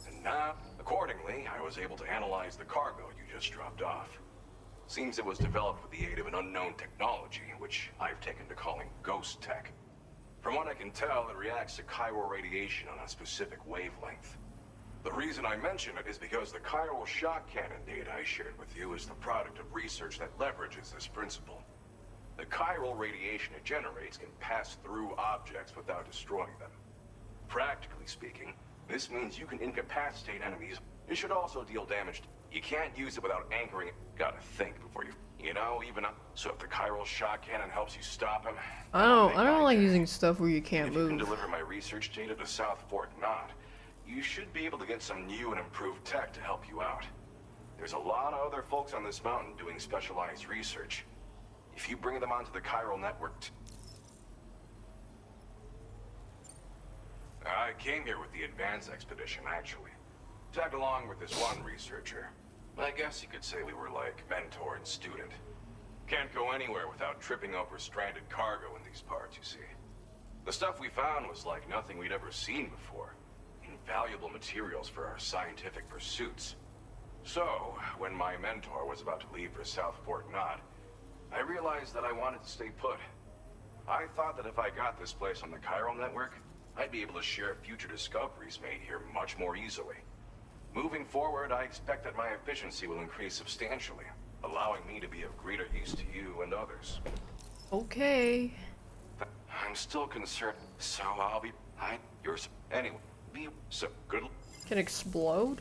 And now, accordingly, I was able to analyze the cargo you just dropped off. Seems it was developed with the aid of an unknown technology, which I've taken to calling ghost tech. From what I can tell, it reacts to chiral radiation on a specific wavelength. The reason I mention it is because the chiral shock cannon data I shared with you is the product of research that leverages this principle. The chiral radiation it generates can pass through objects without destroying them. Practically speaking, this means you can incapacitate enemies. It should also deal damage. You can't use it without anchoring it. Gotta think before you know, even up. So if the chiral shock cannon helps you stop him, I don't like using stuff where you can't if move. you can deliver my research data to South Fort Knot, you should be able to get some new and improved tech to help you out. There's a lot of other folks on this mountain doing specialized research. If you bring them onto the chiral network, I came here with the advance expedition, actually. Tagged along with this one researcher. I guess you could say we were like mentor and student. Can't go anywhere without tripping over stranded cargo in these parts, you see. The stuff we found was like nothing we'd ever seen before. Invaluable materials for our scientific pursuits. So, when my mentor was about to leave for South Fort Knot, I realized that I wanted to stay put. I thought that if I got this place on the chiral network, I'd be able to share future discoveries made here much more easily. Moving forward, I expect that my efficiency will increase substantially, allowing me to be of greater use to you and others. Okay. I'm still concerned, so I'll be... yours. Anyway, be so good. Can explode?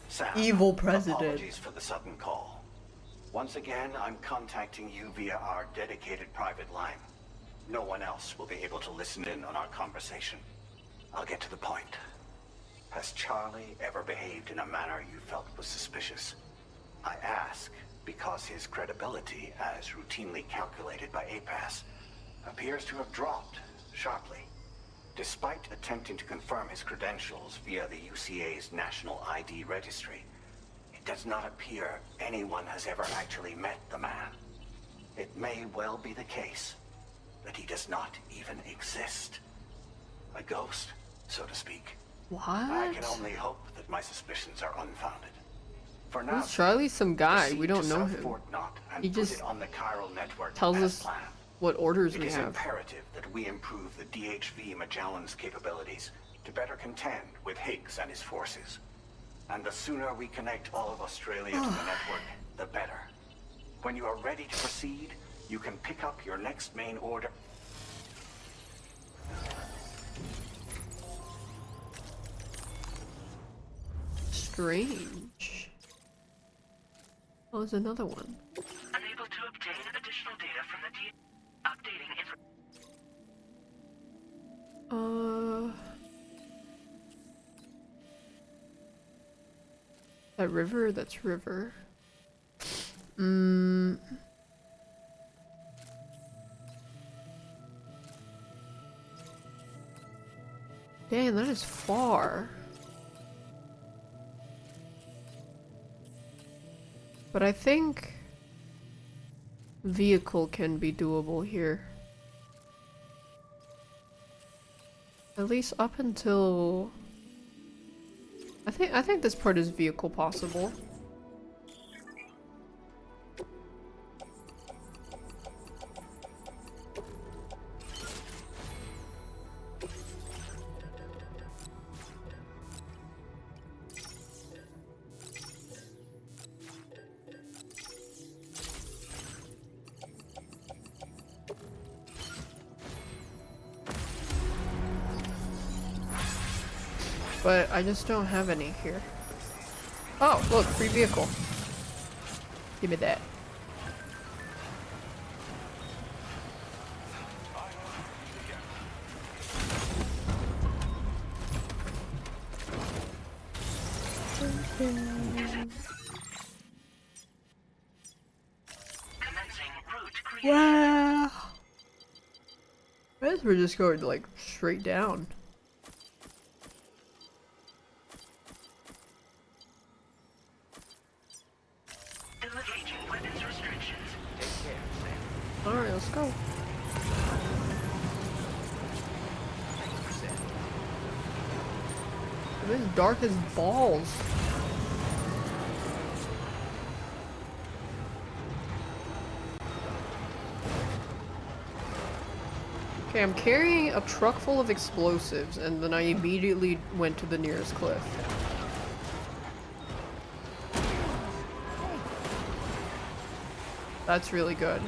Sam, Evil president. Apologies for the sudden call. Once again, I'm contacting you via our dedicated private line. No one else will be able to listen in on our conversation. I'll get to the point. Has Charlie ever behaved in a manner you felt was suspicious? I ask because his credibility, as routinely calculated by APAS, appears to have dropped sharply. Despite attempting to confirm his credentials via the UCA's National ID Registry, it does not appear anyone has ever actually met the man. It may well be the case that he does not even exist. A ghost, so to speak. What? I can only hope that my suspicions are unfounded. For now, Who's Charlie? Some guy. We don't know him. He put just it on the chiral network tells as us planned. what orders It we is have. imperative that we improve the DHV Magellan's capabilities to better contend with Higgs and his forces. And the sooner we connect all of Australia to the network, the better. When you are ready to proceed, you can pick up your next main order. Strange. Oh, there's another one. Unable to obtain additional data from the updating That river? That's river. Damn, that is far. But I think vehicle can be doable here. At least up until I think this part is vehicle possible. But I just don't have any here. Oh, look, free vehicle. Give me that. Wow. I guess we're just going like straight down. Alright, let's go. It is dark as balls. Okay, I'm carrying a truck full of explosives, and then I immediately went to the nearest cliff. That's really good.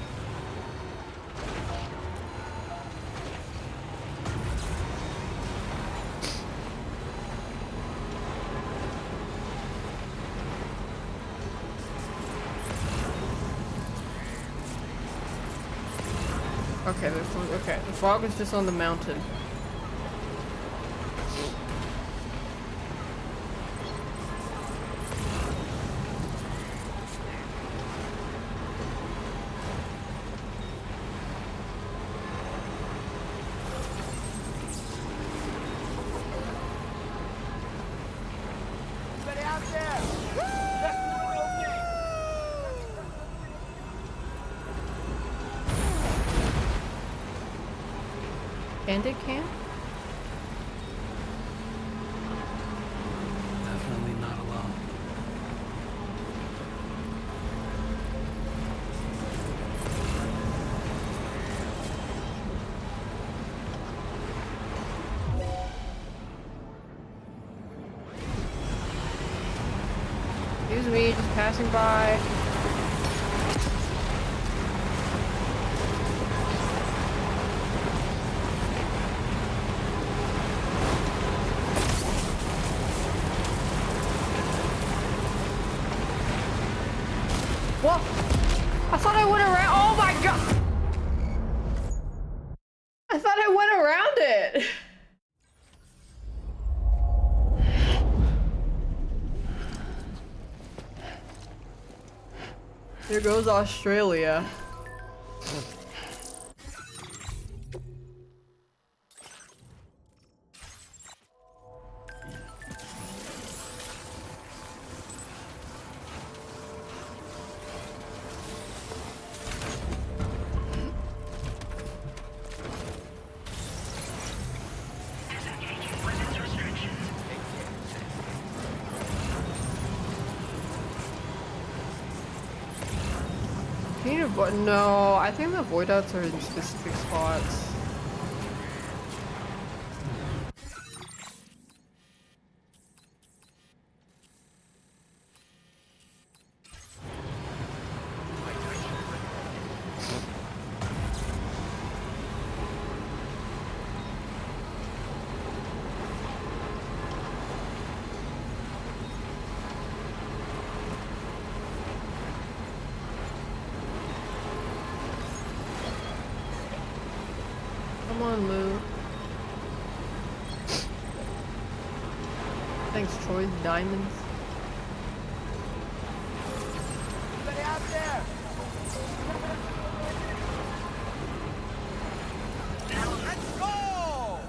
Okay, the fog is just on the mountain. Bandit camp? Definitely not alone. Excuse me, just passing by. What? I thought I went around. Oh my god! I thought I went around it. There goes Australia. Peanut butter? No, I think the void outs are in specific spots. Come on, Lou. Thanks, Troy. Diamonds. Anybody out there? Let's go!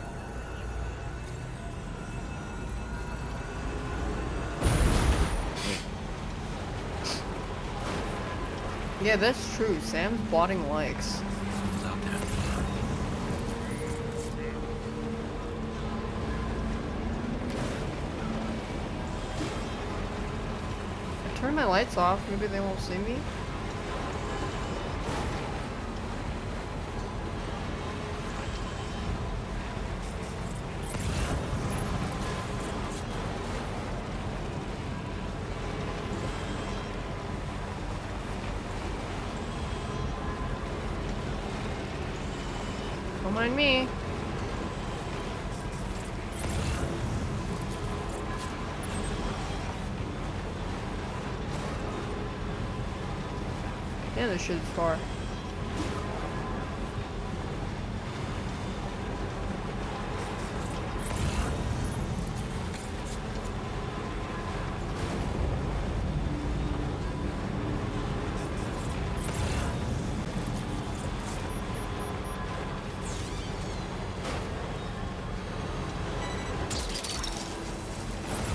Yeah, that's true. Sam's botting likes. Turn my lights off, maybe they won't see me. Don't mind me. Yeah, this shit's far.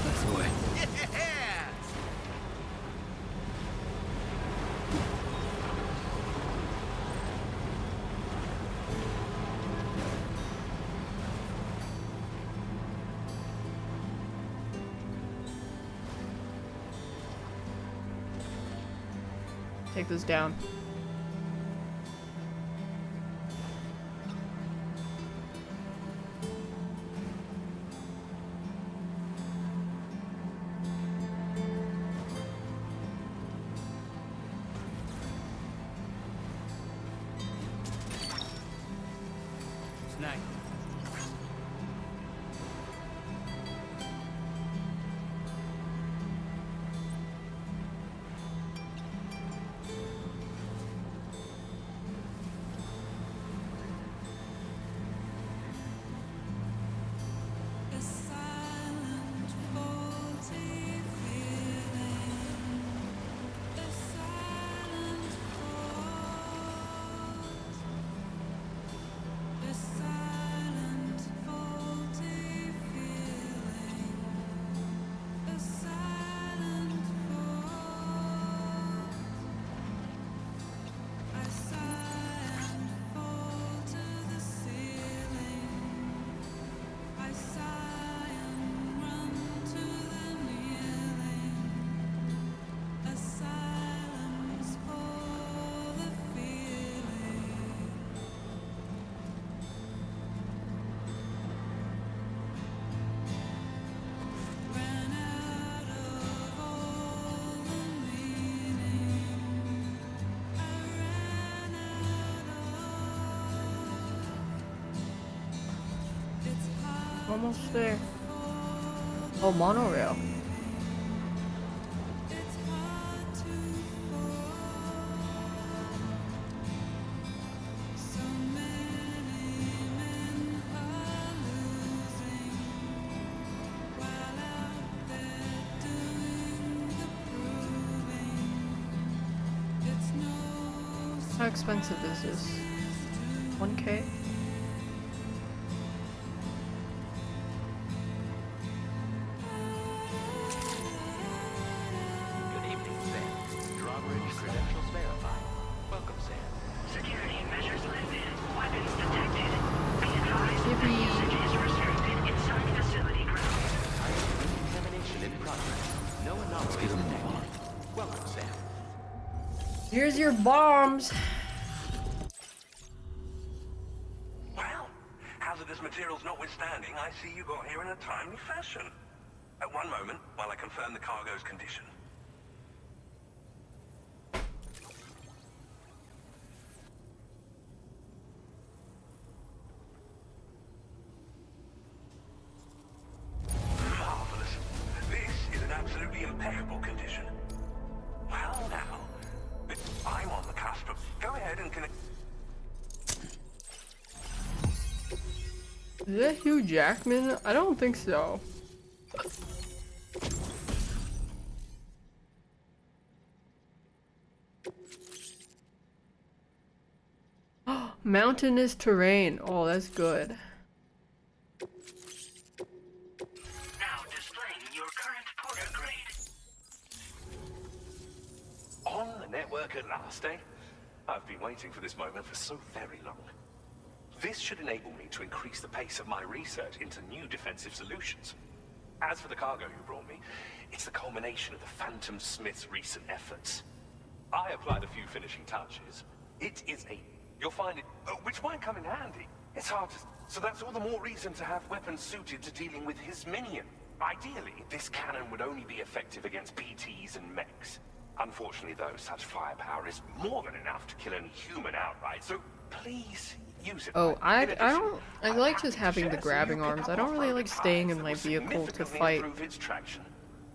That's the way. Take this down. almost there. Oh, monorail. How expensive is this? 1K? Good evening, Sam. Drawbridge credentials verified. Welcome, Sam. Security measures lifted. Weapons detected. Be advised, usage is restricted inside facility grounds. Examination in progress. No anomalies detected. Welcome, Sam. Here's your bombs. Well, hazardous materials notwithstanding, I see you got here in a timely fashion. At one moment, while I confirm the cargo's condition. Marvelous. This is in absolutely impeccable condition. Well now, I'm on the cusp of... Go ahead and connect... Is that Hugh Jackman? I don't think so. Mountainous terrain. Oh, that's good. Now displaying your current porter grade. On the network at last, eh? I've been waiting for this moment for so very long. This should enable me to increase the pace of my research into new defensive solutions. As for the cargo you brought me, it's the culmination of the Phantom Smith's recent efforts. I applied a few finishing touches. It is a... You'll find it... which might come in handy. It's hard to... So that's all the more reason to have weapons suited to dealing with his minion. Ideally, this cannon would only be effective against BTs and mechs. Unfortunately, though, such firepower is more than enough to kill any human outright, so please use it. Oh, I like just having the grabbing arms. I don't really like staying in my vehicle to fight. Improve its traction.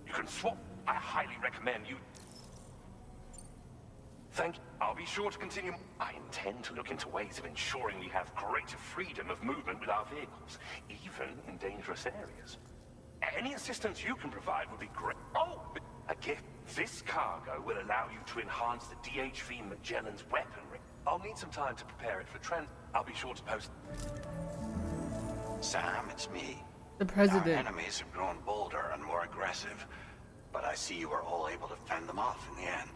You can swap. I highly recommend you... Thank you. I'll be sure to continue. I intend to look into ways of ensuring we have greater freedom of movement with our vehicles, even in dangerous areas. Any assistance you can provide would be great. Oh, a gift. This cargo will allow you to enhance the DHV Magellan's weaponry. I'll need some time to prepare it for Trent. I'll be sure to post... Sam, it's me. The president. Our enemies have grown bolder and more aggressive, but I see you were all able to fend them off in the end.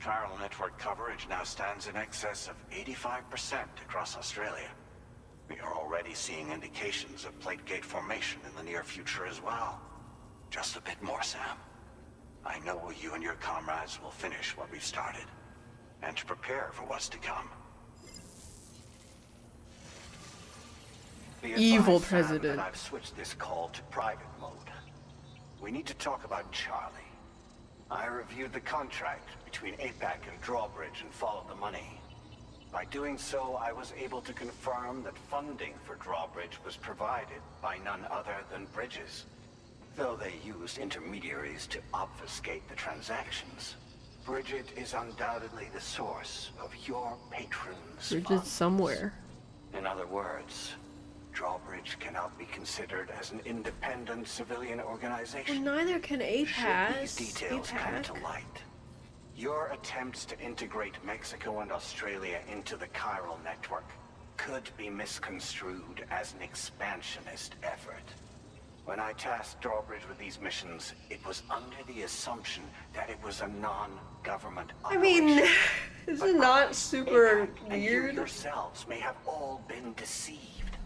Chiral network coverage now stands in excess of 85% across Australia. We are already seeing indications of plate gate formation in the near future as well. Just a bit more, Sam. I know you and your comrades will finish what we've started, and to prepare for what's to come. Be Evil advised, Sam, president. that I've switched this call to private mode. We need to talk about Charlie. I reviewed the contract between APAC and Drawbridge and followed the money. By doing so, I was able to confirm that funding for Drawbridge was provided by none other than Bridges. Though they used intermediaries to obfuscate the transactions, Bridget is undoubtedly the source of your patron's Bridget's funds. somewhere. In other words, Drawbridge cannot be considered as an independent civilian organization. Well, neither can Should APAC. these details come to light, your attempts to integrate Mexico and Australia into the chiral network could be misconstrued as an expansionist effort. When I tasked Drawbridge with these missions, it was under the assumption that it was a non-government I mean, operation. is But it not I, super APAC, and you weird? yourselves may have all been deceived.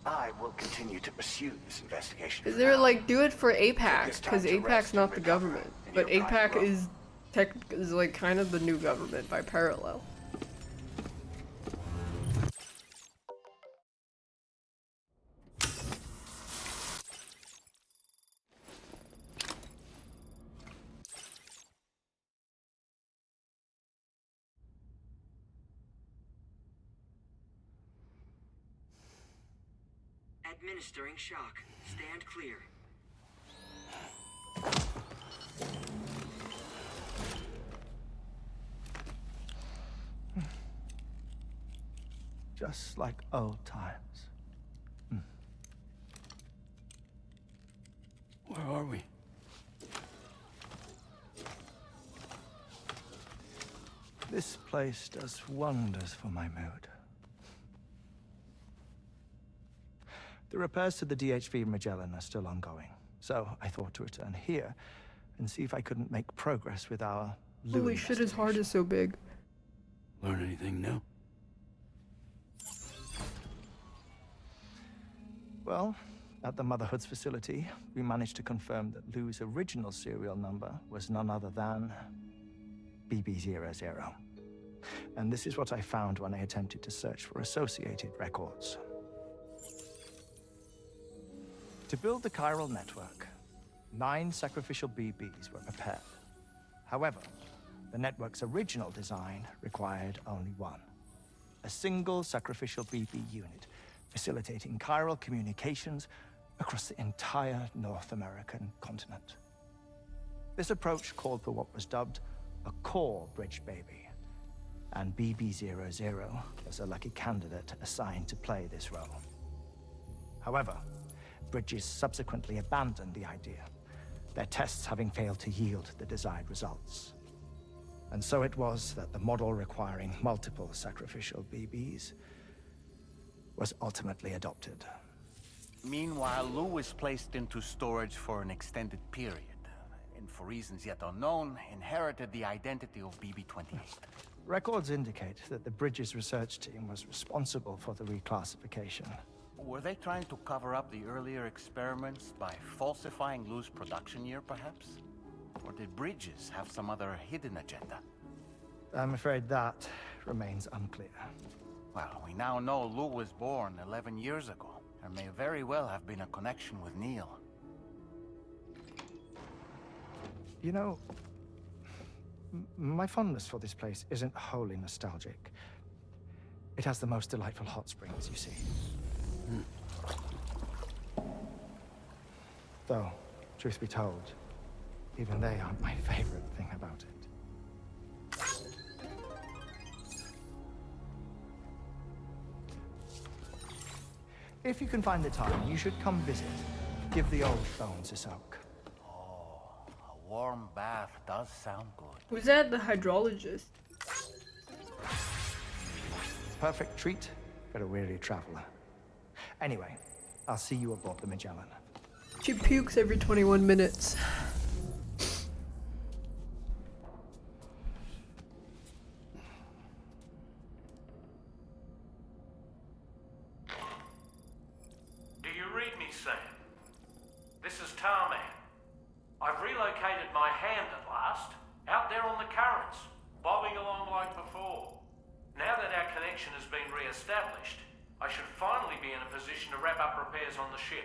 I will continue to pursue this investigation. Is there like do it for APAC this time because to APAC's rest not and the recover government, in but your private APAC room. is like kind of the new government by parallel. Administering shock. Stand clear. Just like old times. Where are we? This place does wonders for my mood. The repairs to the DHV Magellan are still ongoing, so I thought to return here and see if I couldn't make progress with our Holy shit, his heart is so big. Learn anything new? Well, at the Motherhood's facility, we managed to confirm that Lou's original serial number was none other than BB00. And this is what I found when I attempted to search for associated records. To build the chiral network, 9 sacrificial BBs were prepared. However, the network's original design required only 1. A single sacrificial BB unit, facilitating chiral communications across the entire North American continent. This approach called for what was dubbed a core bridge baby, and BB00 was a lucky candidate assigned to play this role. However, Bridges subsequently abandoned the idea, their tests having failed to yield the desired results. And so it was that the model requiring multiple sacrificial BBs was ultimately adopted. Meanwhile, Lou was placed into storage for an extended period, and for reasons yet unknown, inherited the identity of BB-28. Records indicate that the Bridges research team was responsible for the reclassification. Were they trying to cover up the earlier experiments by falsifying Lou's production year, perhaps? Or did Bridges have some other hidden agenda? I'm afraid that remains unclear. Well, we now know Lou was born 11 years ago. There may very well have been a connection with Neil. You know, my fondness for this place isn't wholly nostalgic. It has the most delightful hot springs, you see. Though, truth be told, even they aren't my favorite thing about it. If you can find the time, you should come visit. Give the old bones a soak. Oh, a warm bath does sound good. Who's that? The hydrologist. Perfect treat for a weary traveler. Anyway, I'll see you aboard the Magellan. She pukes every 21 minutes. Do you read me, Sam? This is Tarman. I've relocated my hand at last, out there on the currents, bobbing along like before. Now that our connection has been re-established, I should finally be in a position to wrap up repairs on the ship.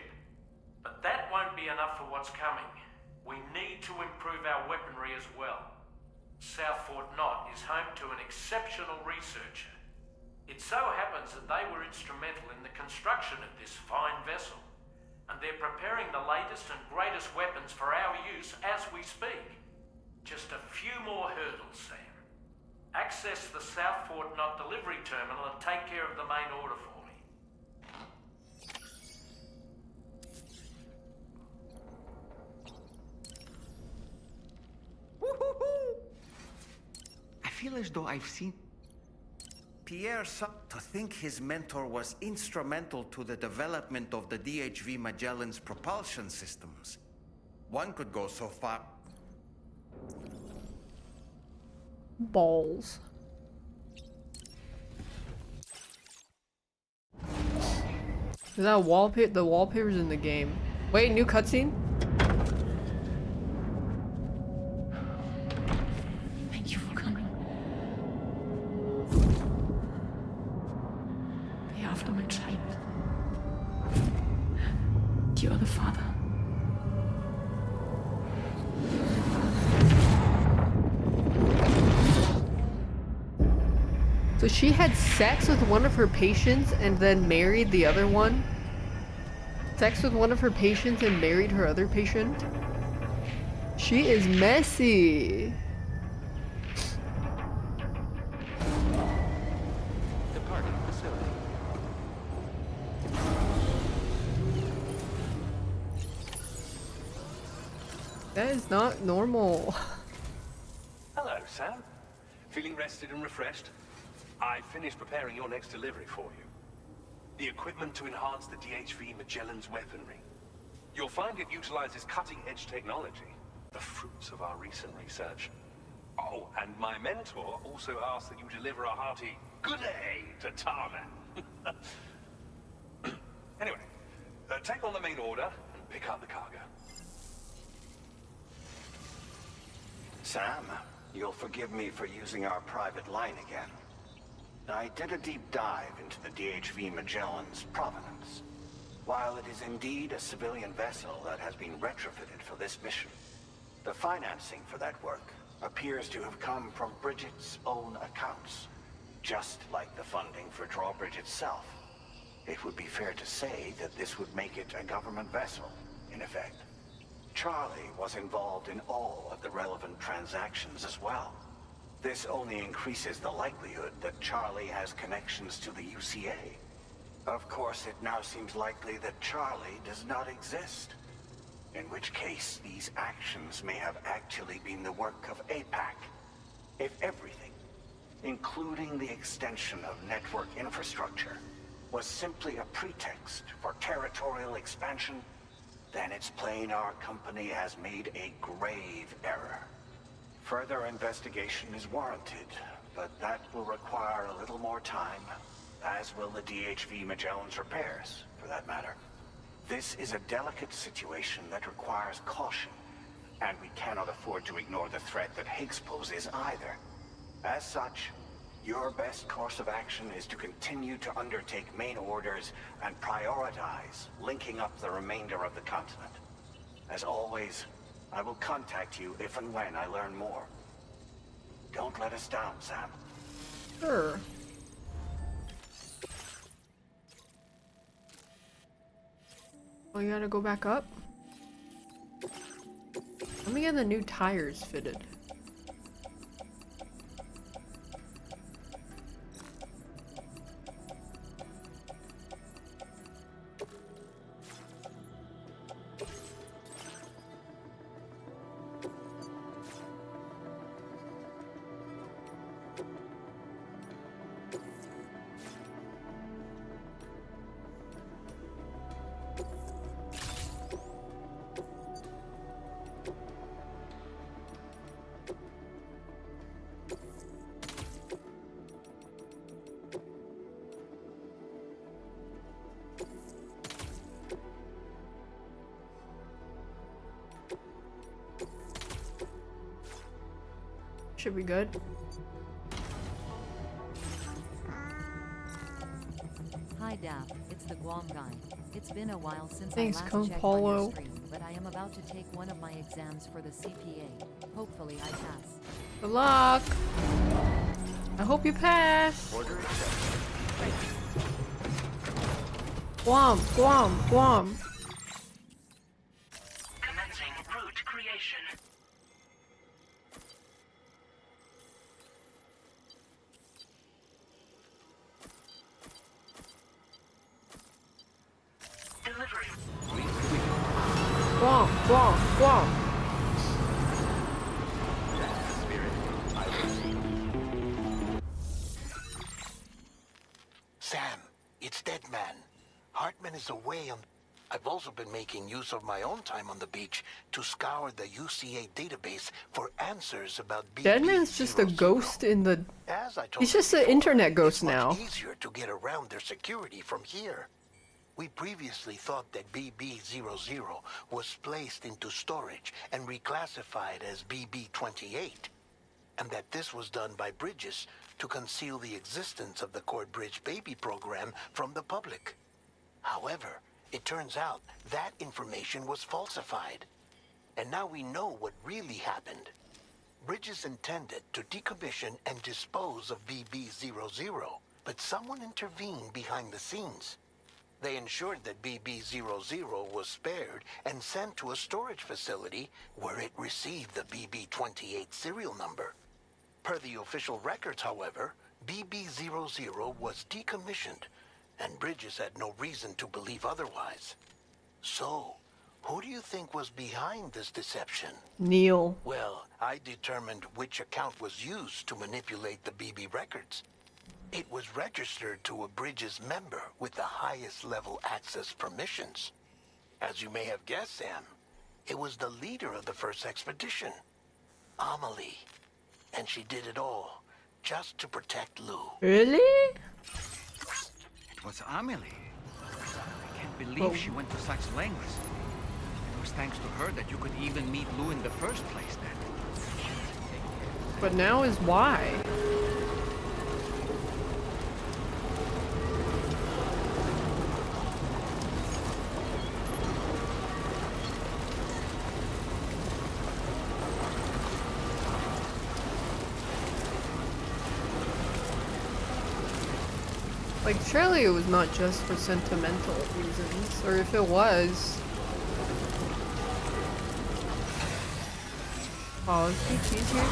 But that won't be enough for what's coming. We need to improve our weaponry as well. South Fort Knott is home to an exceptional researcher. It so happens that they were instrumental in the construction of this fine vessel, and they're preparing the latest and greatest weapons for our use as we speak. Just a few more hurdles, Sam. Access the South Fort Knott delivery terminal and take care of the main order for me. I feel as though I've seen Pierre to think his mentor was instrumental to the development of the DHV Magellan's propulsion systems. One could go so far. Balls. Is that wallpaper? The wallpaper's in the game. Wait, new cutscene? Thank you for coming. Be after my child. You are the father. So she had sex with one of her patients and then married the other one? sex with one of her patients and married her other patient. She is messy. Departing facility. That is not normal. Hello, Sam. Feeling rested and refreshed? I finished preparing your next delivery for you. The equipment to enhance the DHV Magellan's weaponry. You'll find it utilizes cutting-edge technology, the fruits of our recent research. Oh, and my mentor also asked that you deliver a hearty good day to Tarman. Anyway, take on the main order and pick up the cargo. Sam, you'll forgive me for using our private line again. I did a deep dive into the DHV Magellan's provenance. While it is indeed a civilian vessel that has been retrofitted for this mission, the financing for that work appears to have come from Bridget's own accounts, just like the funding for Drawbridge itself. It would be fair to say that this would make it a government vessel, in effect. Charlie was involved in all of the relevant transactions as well. This only increases the likelihood that Charlie has connections to the UCA. Of course, it now seems likely that Charlie does not exist. In which case, these actions may have actually been the work of APAC. If everything, including the extension of network infrastructure, was simply a pretext for territorial expansion, then it's plain our company has made a grave error. Further investigation is warranted, but that will require a little more time, as will the DHV Magellan's repairs, for that matter. This is a delicate situation that requires caution, and we cannot afford to ignore the threat that Higgs poses either. As such, your best course of action is to continue to undertake main orders and prioritize linking up the remainder of the continent. As always, I will contact you if and when I learn more. Don't let us down, Sam. Sure. Oh, you gotta go back up? Let me get the new tires fitted. Should be good. Hi Daph, it's the Guam guy. It's been a while since Thanks, I last Cone checked Polo. on your stream, but I am about to take one of my exams for the CPA. Hopefully I pass. Good luck. I hope you pass. Guam, Guam, Guam. Commencing route creation. Delivery. Guam, Guam, Guam. Sam, it's Deadman. Hartman is away on... I've also been making use of my own time on the beach to scour the UCA database for answers about Deadman's just a ghost in the... As I told He's just you an before, internet ghost it's much now. easier to get around their security from here. We previously thought that BB-00 was placed into storage and reclassified as BB-28, and that this was done by Bridges to conceal the existence of the Cord Bridge baby program from the public. However, it turns out that information was falsified. And now we know what really happened. Bridges intended to decommission and dispose of BB-00, but someone intervened behind the scenes. They ensured that BB-00 was spared and sent to a storage facility where it received the BB-28 serial number. Per the official records, however, BB-00 was decommissioned, and Bridges had no reason to believe otherwise. So, who do you think was behind this deception? Neil. Well, I determined which account was used to manipulate the BB records. It was registered to a Bridges member with the highest level access permissions. As you may have guessed, Sam, it was the leader of the first expedition, Amelie. And she did it all just to protect Lou. Really? It was Amelie. I can't believe she went to such lengths. It was thanks to her that you could even meet Lou in the first place then. But now is why. Like, surely it was not just for sentimental reasons, or if it was... Oh, is PT's here?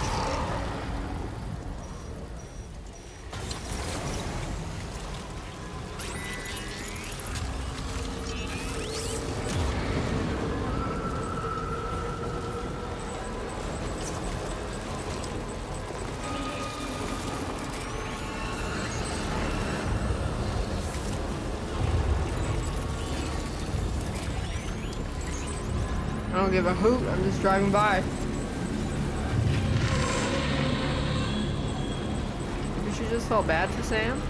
I don't give a hoot, I'm just driving by. She just felt bad for Sam?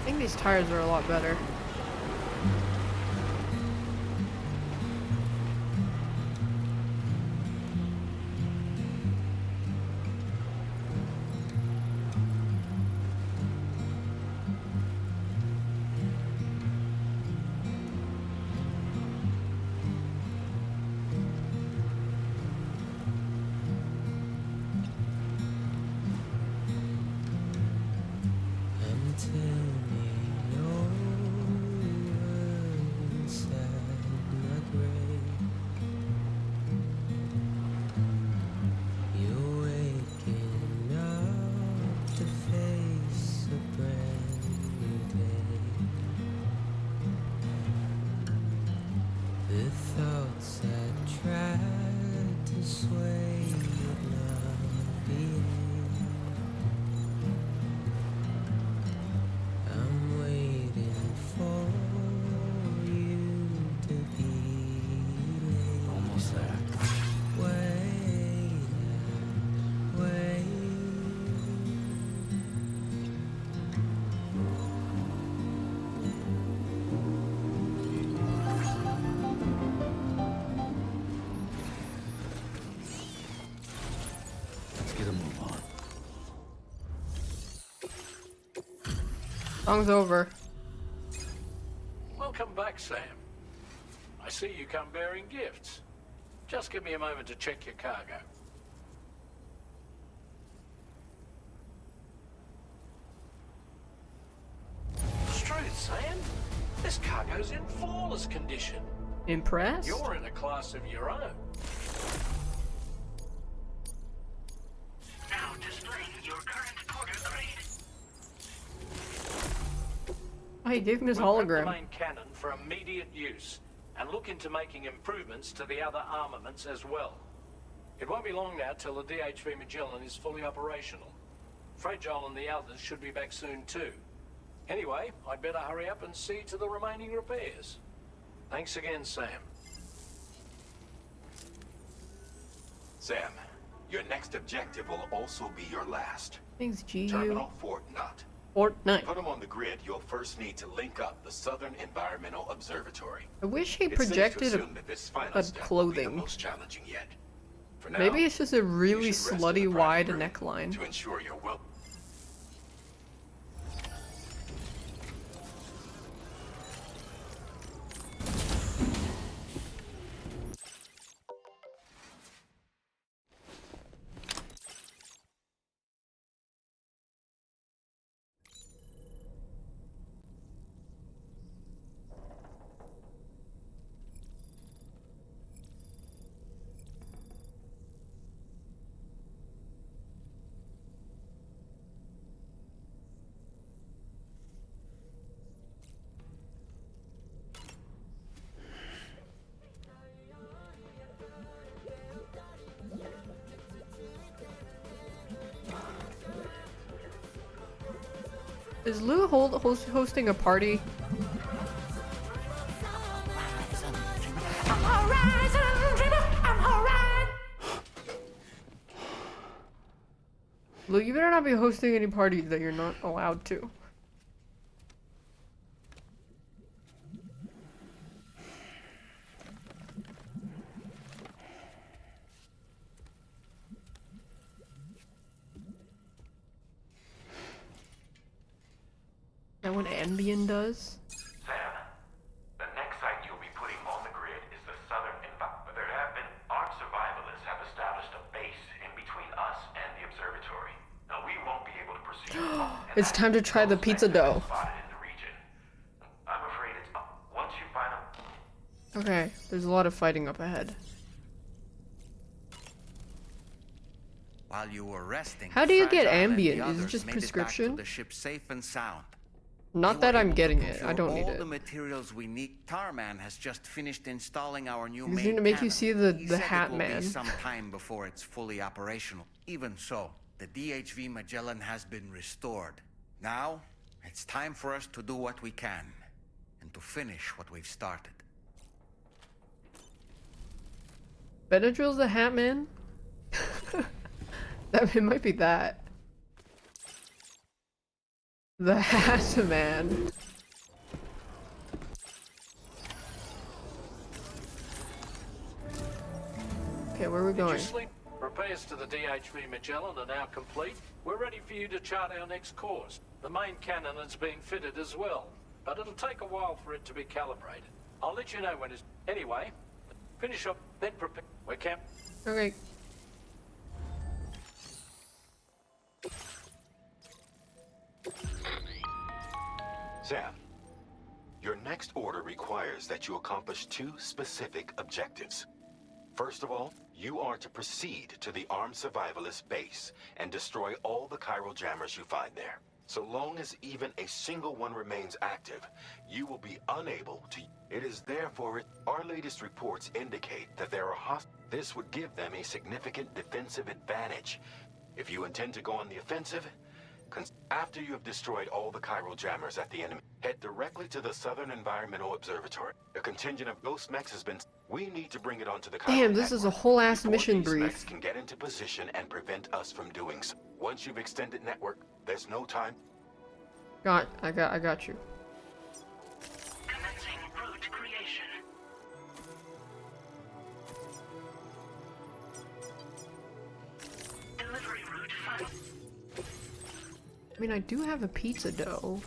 I think these tires are a lot better. Song's over. Welcome back, Sam. I see you come bearing gifts. Just give me a moment to check your cargo. Truth, Sam. This cargo's in flawless condition. Impressed? You're in a class of your own. Now displaying your current quarter grade. Oh, he gave him his We'll prep hologram. the main cannon for immediate use and look into making improvements to the other armaments as well. It won't be long now till the DHV Magellan is fully operational. Fragile and the others should be back soon too. Anyway, I'd better hurry up and see to the remaining repairs. Thanks again, Sam. Sam, your next objective will also be your last. Thanks, GU. Terminal Fort Knott. Fortnite. Put them on the grid, you'll first need to link up the Southern Environmental Observatory. I wish he It's safe to projected assume that this final a step will be the clothing. most challenging yet. For now, Maybe it's just a really you should rest in slutty the wide private room neckline. to ensure your well. Is Lou hosting a party? Lou, you better not be hosting any parties that you're not allowed to. That what Ambien does? Sam, the next site you'll be putting on the grid is the Southern Environment. There have been armed survivalists have established a base in between us and the observatory. Now we won't be able to proceed. It's time to try the pizza dough. I'm afraid it's once you find them. Okay, there's a lot of fighting up ahead. While you were resting, How do you get Fragile and the Ambien? Is it others just made it back prescription? to the ship safe and sound. Not You that were I'm able to getting it. I procure don't need all it. the materials we need. Tarman has just finished installing our new He's main gonna make you cannon. see the He said Hat it will Man. be some time before it's fully operational. Even so, the DHV Magellan has been restored. Now, it's time for us to do what we can and to finish what we've started. Benadryl's the Hat Man? It might be that. The Hat Man. Okay, where are we Did you going? sleep? Repairs to the DHV Magellan are now complete. We're ready for you to chart our next course. The main cannon is being fitted as well, but it'll take a while for it to be calibrated. I'll let you know when it's... Anyway, finish up, then prepare. We're camp. Okay. Sam, your next order requires that you accomplish two specific objectives. First of all, you are to proceed to the armed survivalist base and destroy all the chiral jammers you find there. So long as even a single one remains active, you will be unable to... It is therefore... Our latest reports indicate that there are This would give them a significant defensive advantage. If you intend to go on the offensive, after you have destroyed all the chiral jammers at the enemy, head directly to the Southern Environmental Observatory. A contingent of Ghost Mechs has been... We need to bring it onto the chiral Damn, this is a whole ass mission these brief. mechs can get into position and prevent us from doing so. Once you've extended network, there's no time. I got you. Commencing route creation. Delivery route 5. I mean, I do have a pizza dough.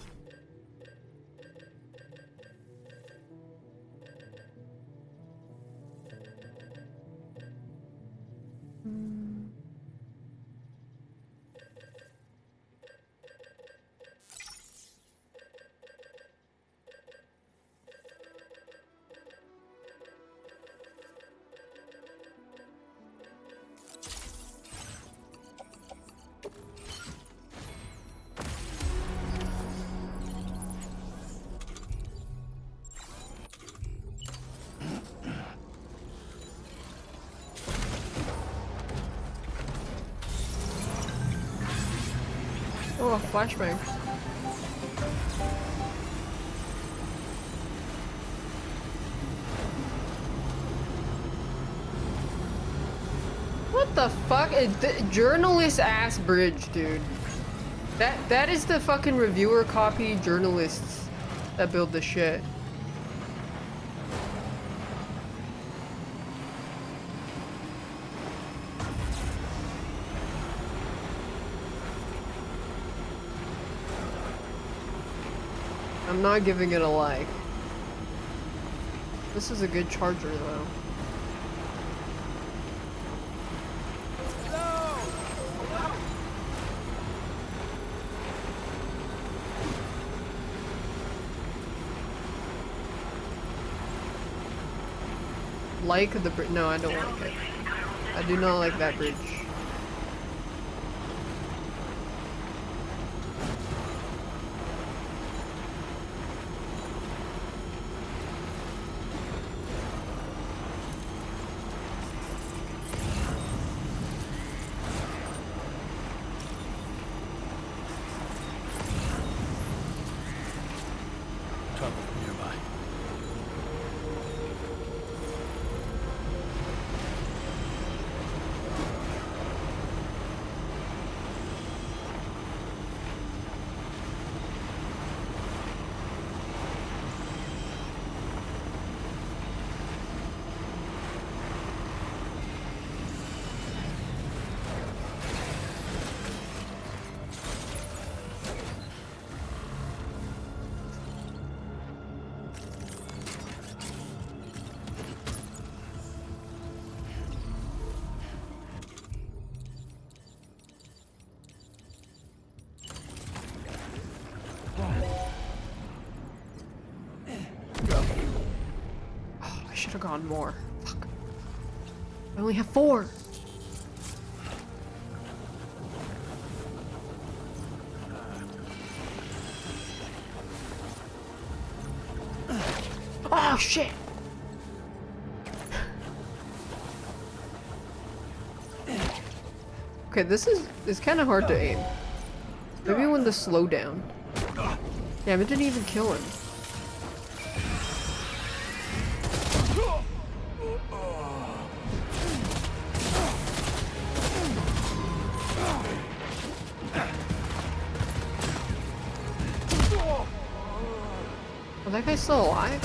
Oh, a flashbang. What the fuck? Journalist ass bridge, dude. That is the fucking reviewer copy journalists that build the shit. I'm not giving it a like. This is a good charger though. Like the bridge? No, I don't like it. I do not like that bridge. Trouble nearby. I should have gone more. Fuck. I only have 4. Oh shit. Okay, this is kind of hard to aim. Maybe when the slow down. Damn, it didn't even kill him. Oh, that guy's still alive?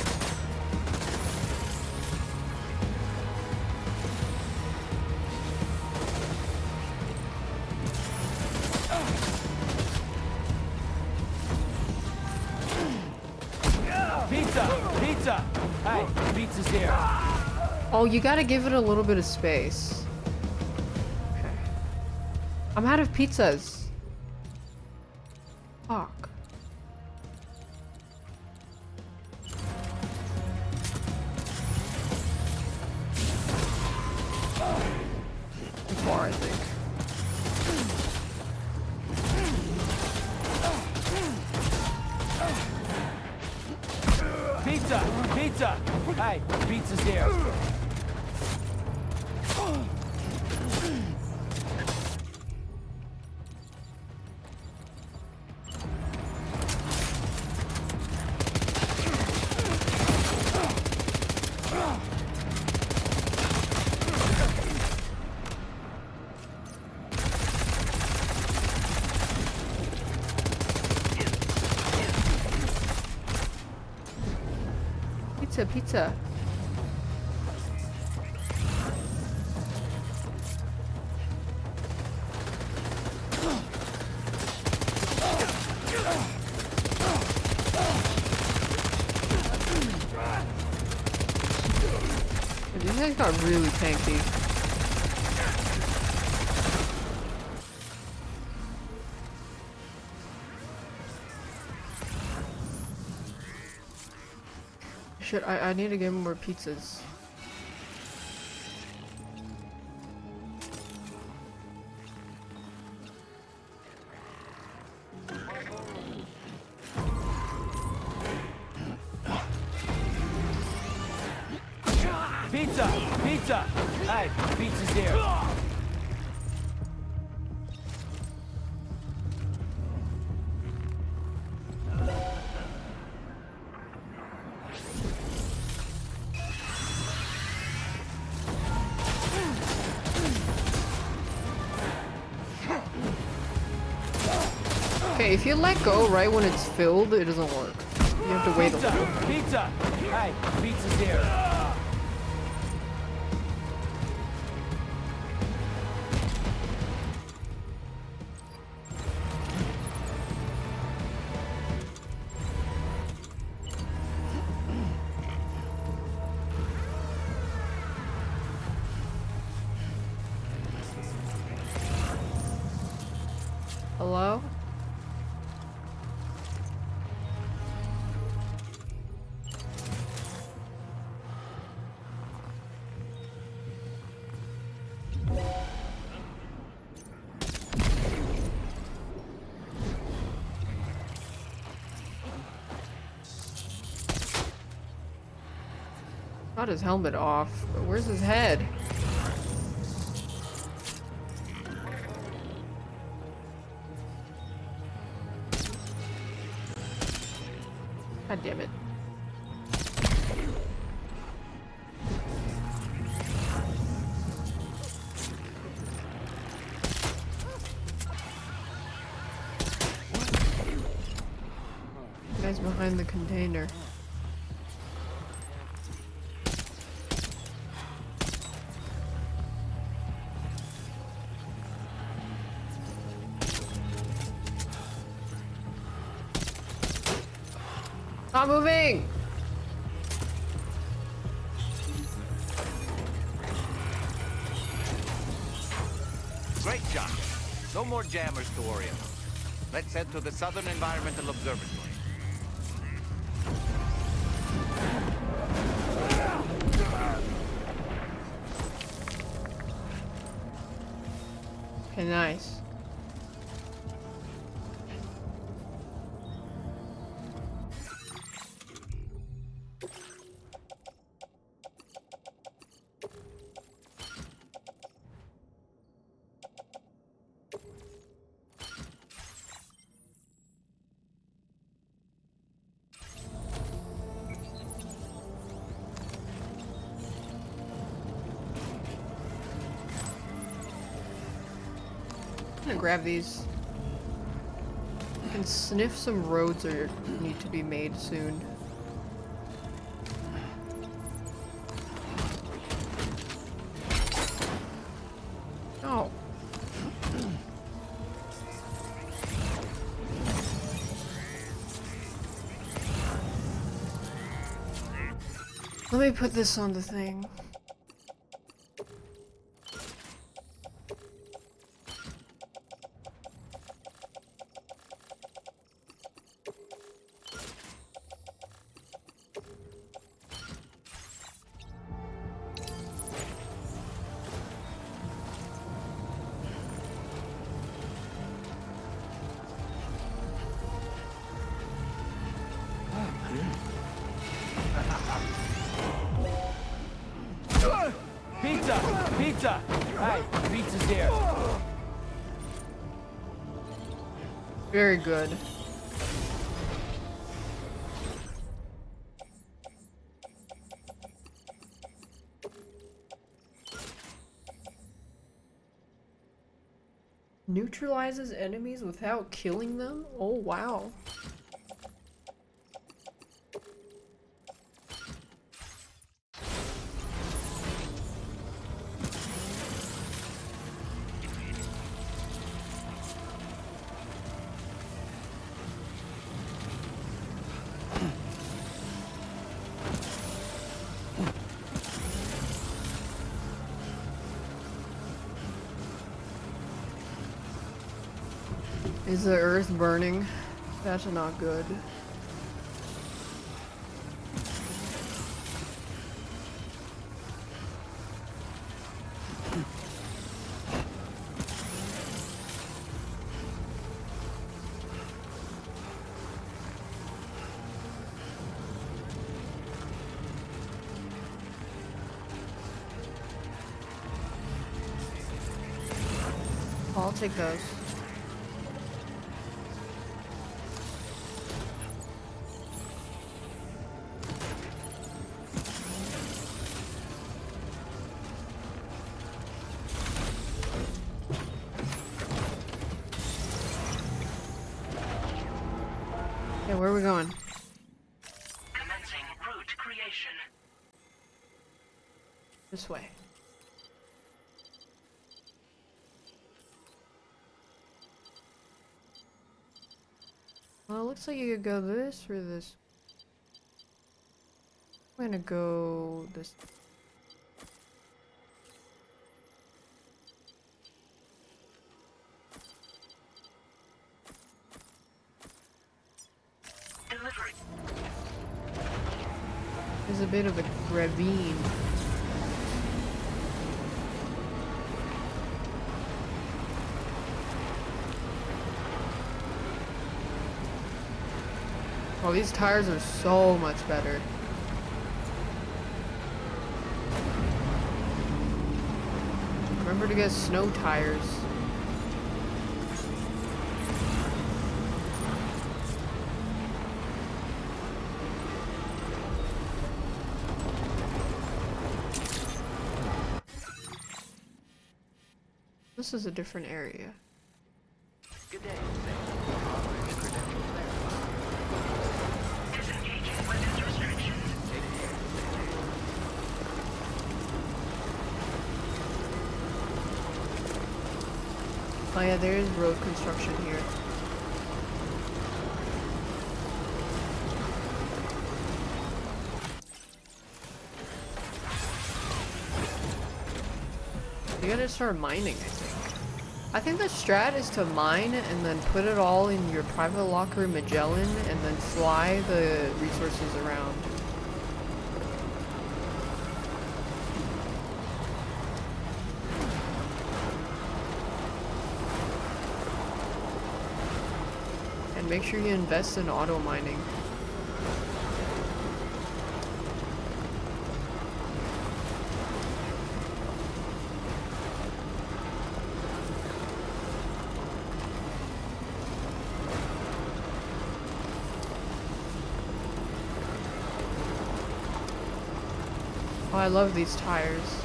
Pizza! Pizza! Hey, pizza's here. Oh, you gotta give it a little bit of space. Okay. I'm out of pizzas. Fuck. Too far, I think. Pizza! Pizza! Hey, pizza's here. Pizza, pizza. These guys got really tanky. Shit, I need to get more pizzas. Pizza! Pizza! Hey, pizza's here. Okay, if you let go right when it's filled, it doesn't work. You have to wait a little. Pizza! Hey, pizza's here. Hello? Got his helmet off, but where's his head? God damn it. Guy's behind the container. Stop moving! Great job. No more jammers to worry about. Let's head to the Southern Environmental Observatory. Okay, nice. I'm gonna grab these. I can sniff some roads that need to be made soon. Oh. Let me put this on the thing. Pizza! Pizza! Hey, pizza's here. Very good. Neutralizes enemies without killing them? Oh, wow. Is the earth burning? That's not good. I'll take those. Okay, where are we going? Commencing route creation. This way. Well, it looks like you could go this or this. I'm gonna go this. Delivery. There's a bit of a ravine. Oh, these tires are so much better. Remember to get snow tires. This is a different area. Good day. Disengaging weapons restrictions. Oh yeah, there is road construction here. You gotta start mining, I think. I think the strat is to mine and then put it all in your private locker in Magellan and then fly the resources around. And make sure you invest in auto mining. Oh, I love these tires.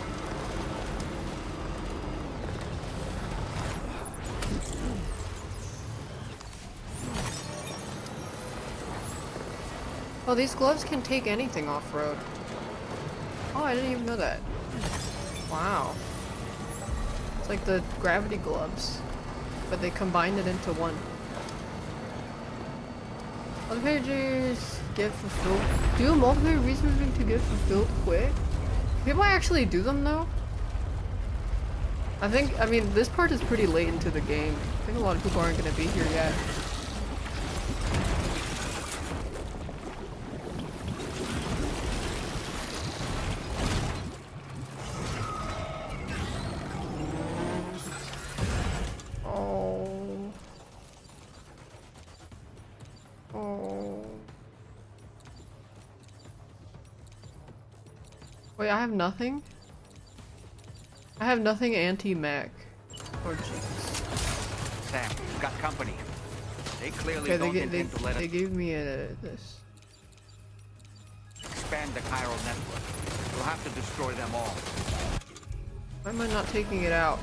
Oh, these gloves can take anything off-road. Oh, I didn't even know that. Wow. It's like the gravity gloves, but they combined it into one. Multiplayer get fulfilled. Do multiplayer researching to get fulfilled quick? People actually do them though? I mean, this part is pretty late into the game. I think a lot of people aren't gonna be here yet. Wait, I have nothing? I have nothing anti-mech. Oh jeez. Sam, you've got company. They clearly Okay, don't intend to let us they gave me this. expand the chiral network. We'll have to destroy them all. Why am I not taking it out?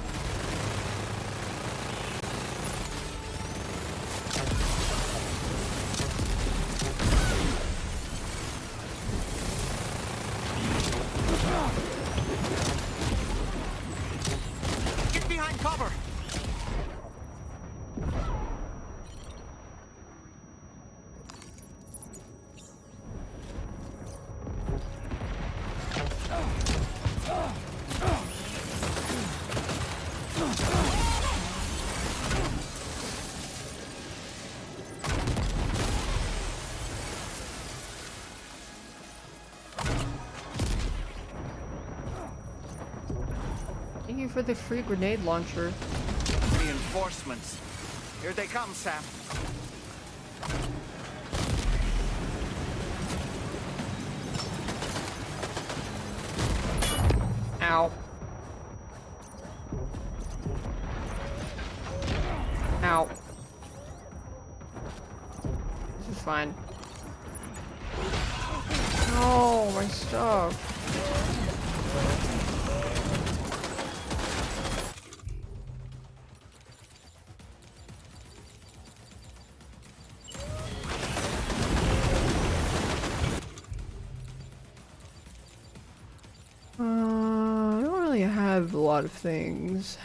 Get behind cover! Thank you for the free grenade launcher. Reinforcements. Here they come, Sam. Ow. Ow. This is fine. No, my stuff. a lot of things.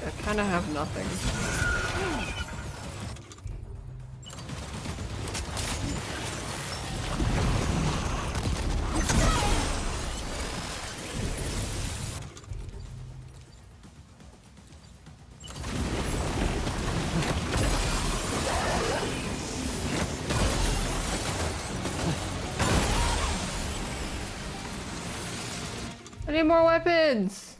I kind of have nothing. I need more weapons!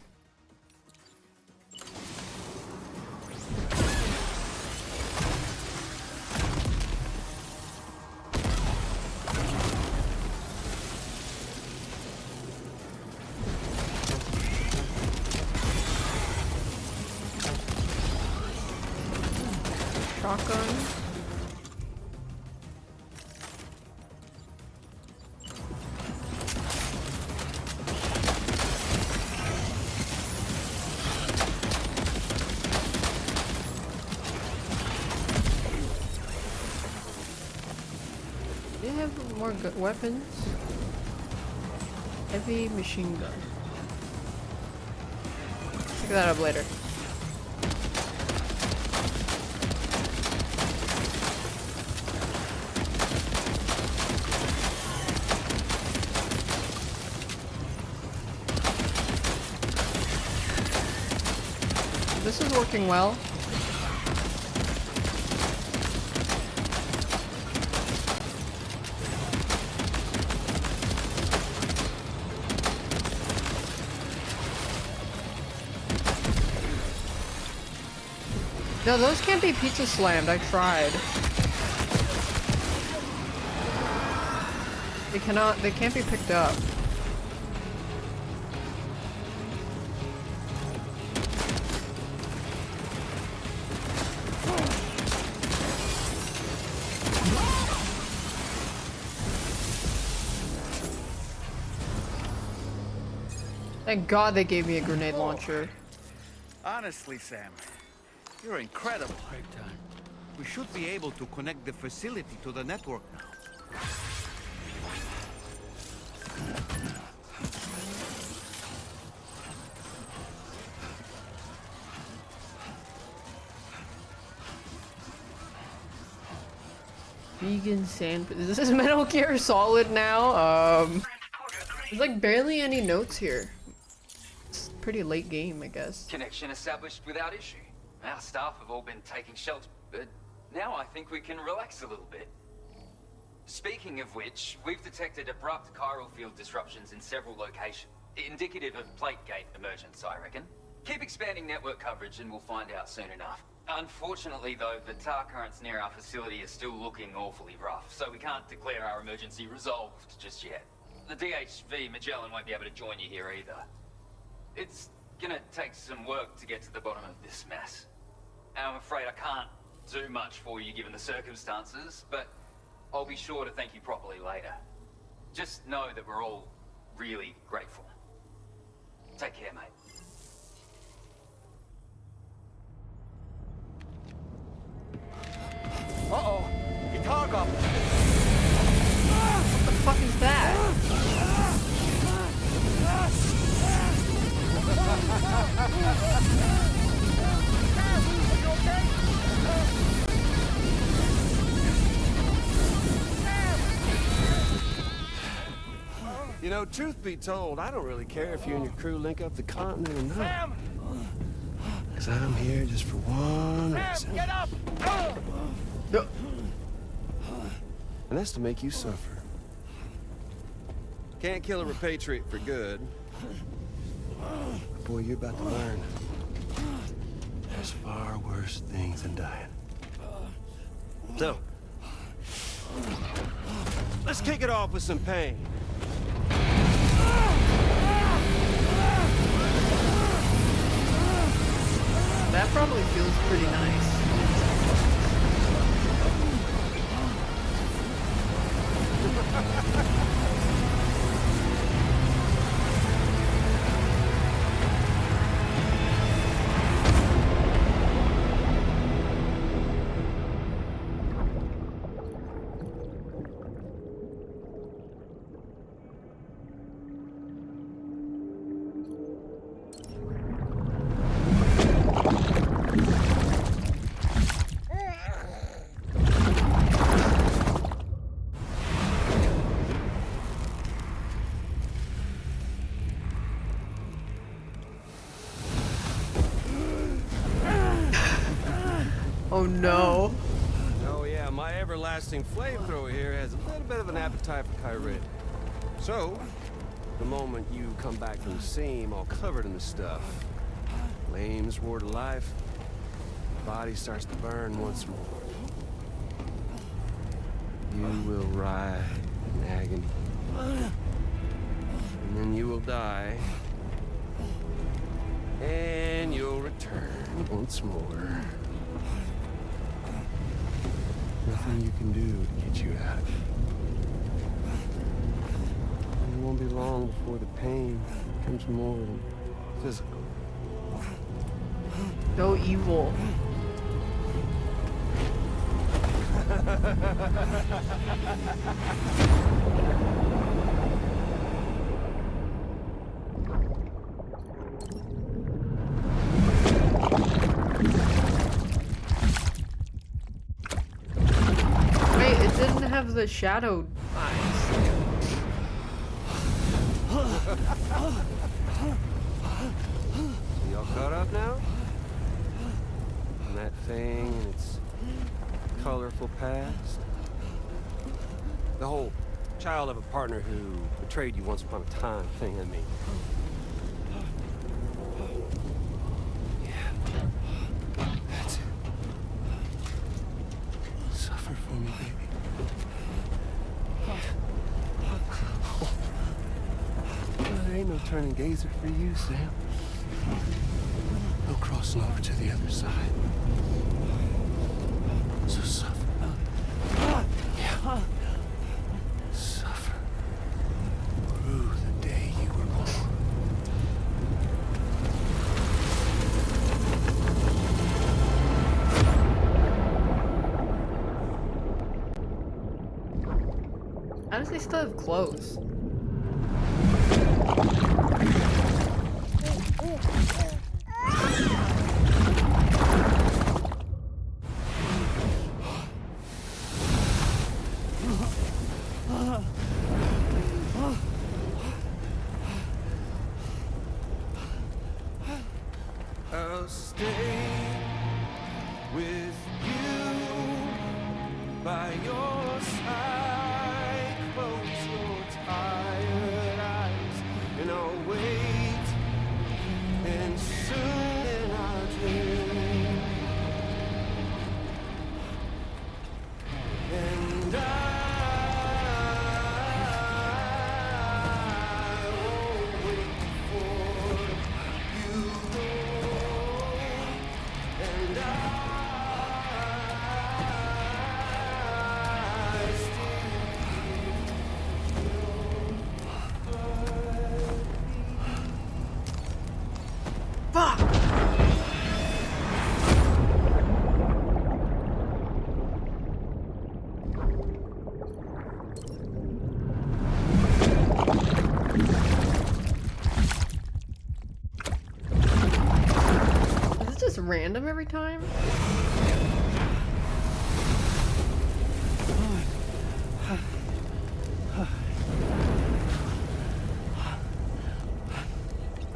Shotgun. Do you have more weapons? Heavy machine gun. Pick that up later. This is working well. No, those can't be pizza slammed. I tried. They can't be picked up. Thank God they gave me a grenade launcher. Honestly, Sam, you're incredible. We should be able to connect the facility to the network now. Vegan sand. This is Metal Gear Solid now. There's like barely any notes here. It's a pretty late game, I guess. Connection established without issue. Our staff have all been taking shelter, but now I think we can relax a little bit. Speaking of which, we've detected abrupt chiral field disruptions in several locations. Indicative of plate gate emergence, I reckon. Keep expanding network coverage and we'll find out soon enough. Unfortunately though, the tar currents near our facility are still looking awfully rough, so we can't declare our emergency resolved just yet. The DHV Magellan won't be able to join you here either. It's gonna take some work to get to the bottom of this mess. And I'm afraid I can't do much for you given the circumstances, but I'll be sure to thank you properly later. Just know that we're all really grateful. Take care, mate. Uh-oh! Guitar goblin! What the fuck is that? You know, truth be told, I don't really care if you and your crew link up the continent or not. Because I'm here just for one reason. Get up! And that's to make you suffer. Can't kill a repatriate for good. But boy, you're about to learn. There's far worse things than dying. So, let's kick it off with some pain. That probably feels pretty nice. Oh no. Oh yeah, my everlasting flamethrower here has a little bit of an appetite for Kyrit. So, the moment you come back from the scene all covered in the stuff, flames roar to life, the body starts to burn once more. You will writhe in agony. And then you will die. And you'll return once more. Nothing you can do to get you out. And it won't be long before the pain becomes more than physical. So evil. Wait, it didn't have the shadow eyes. So y'all caught up now? On that thing and its colorful past? The whole child of a partner who betrayed you once upon a time thing, I mean. Yeah. That's it. Suffer for me, baby. There ain't no turning gazer for you, Sam. No crossing over to the other side. So suffer. Yeah. Suffer. Through the day you were born. How does he still have clothes? I'll stay with you by your side. Close your tired eyes, and I'll wait. And soon in our dream, and I won't wait for you. And Fuck! Is it just random every time?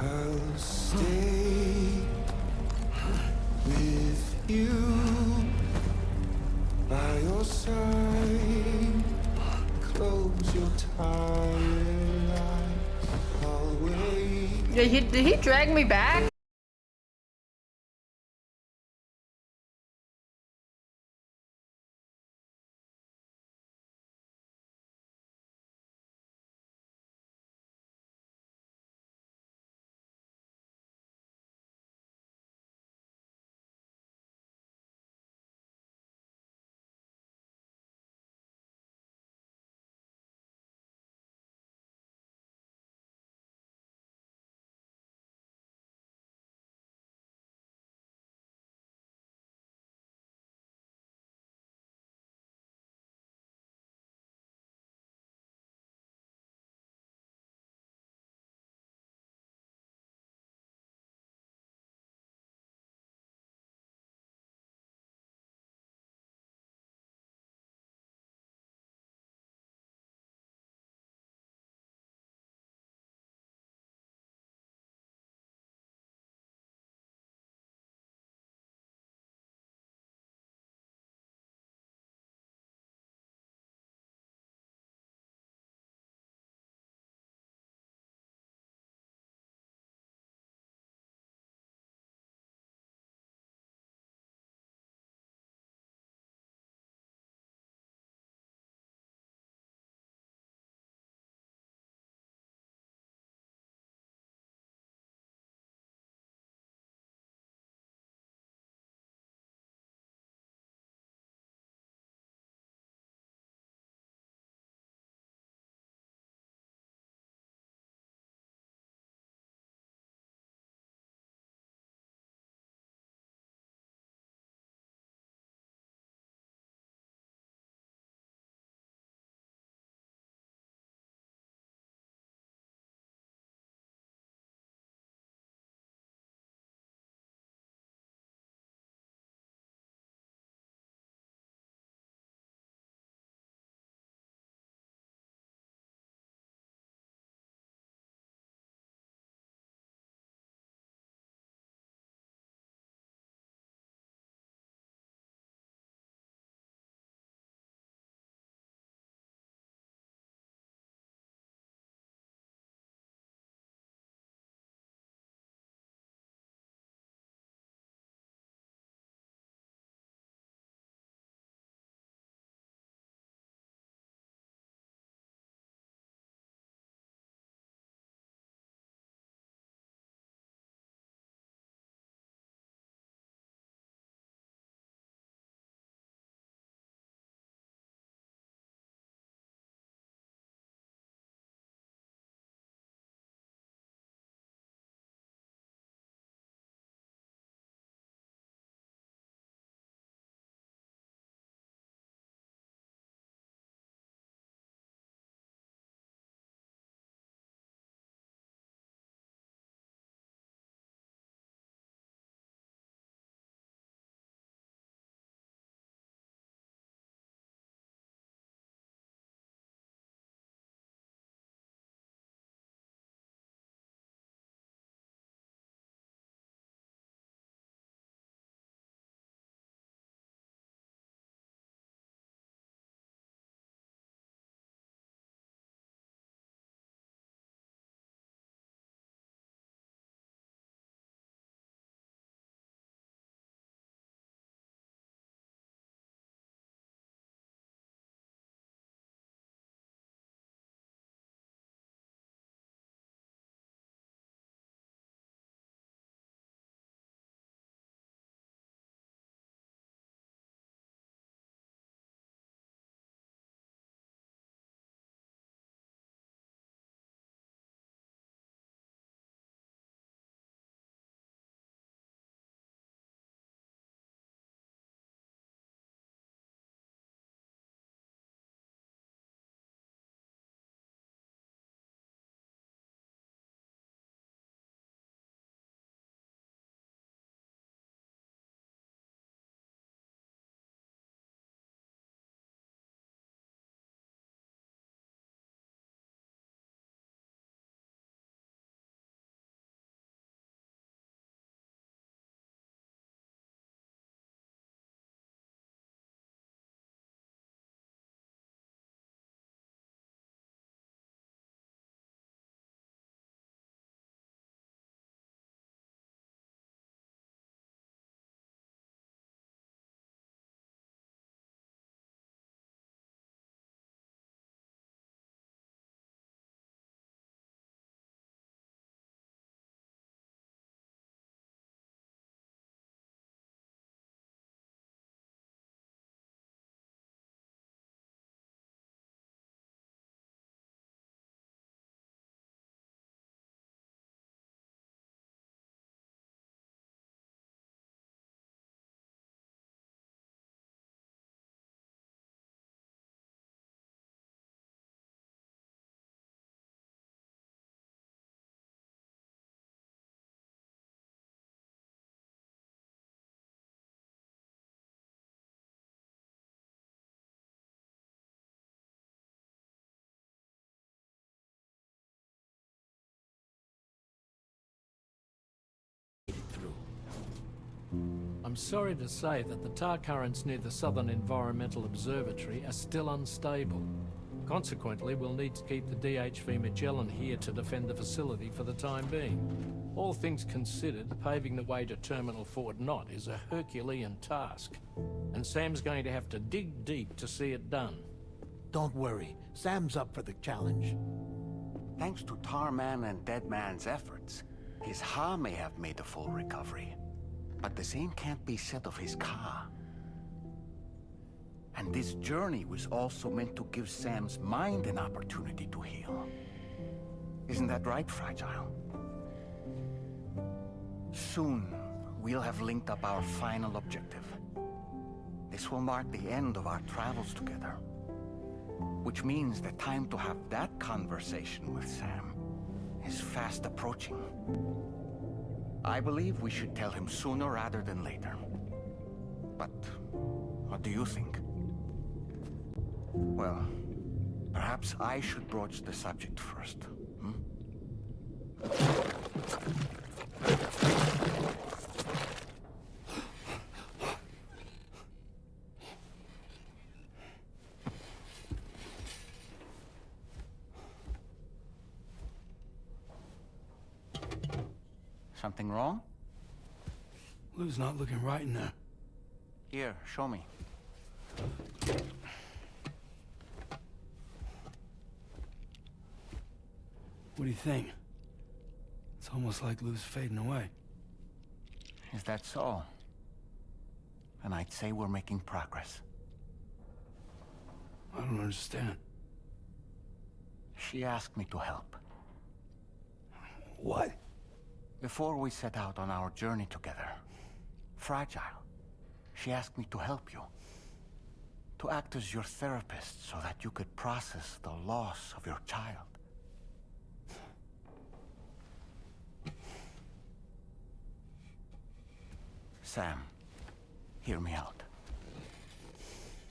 I'll stay with you by your side. Close your tired eyes. I'll wait. Yeah, did he drag me back? I'm sorry to say that the tar currents near the Southern Environmental Observatory are still unstable. Consequently, we'll need to keep the DHV Magellan here to defend the facility for the time being. All things considered, paving the way to Terminal Fort Knott is a Herculean task, and Sam's going to have to dig deep to see it done. Don't worry, Sam's up for the challenge. Thanks to Tarman and Deadman's efforts, his Ha may have made a full recovery. But the same can't be said of his Ka. And this journey was also meant to give Sam's mind an opportunity to heal. Isn't that right, Fragile? Soon, we'll have linked up our final objective. This will mark the end of our travels together. Which means the time to have that conversation with Sam is fast approaching. I believe we should tell him sooner rather than later. But what do you think? Well, perhaps I should broach the subject first. Something wrong? Lou's not looking right in there. Here, show me. What do you think? It's almost like Lou's fading away. Is that so? And I'd say we're making progress. I don't understand. She asked me to help. What? Before we set out on our journey together, Fragile, she asked me to help you. To act as your therapist so that you could process the loss of your child. Sam, hear me out.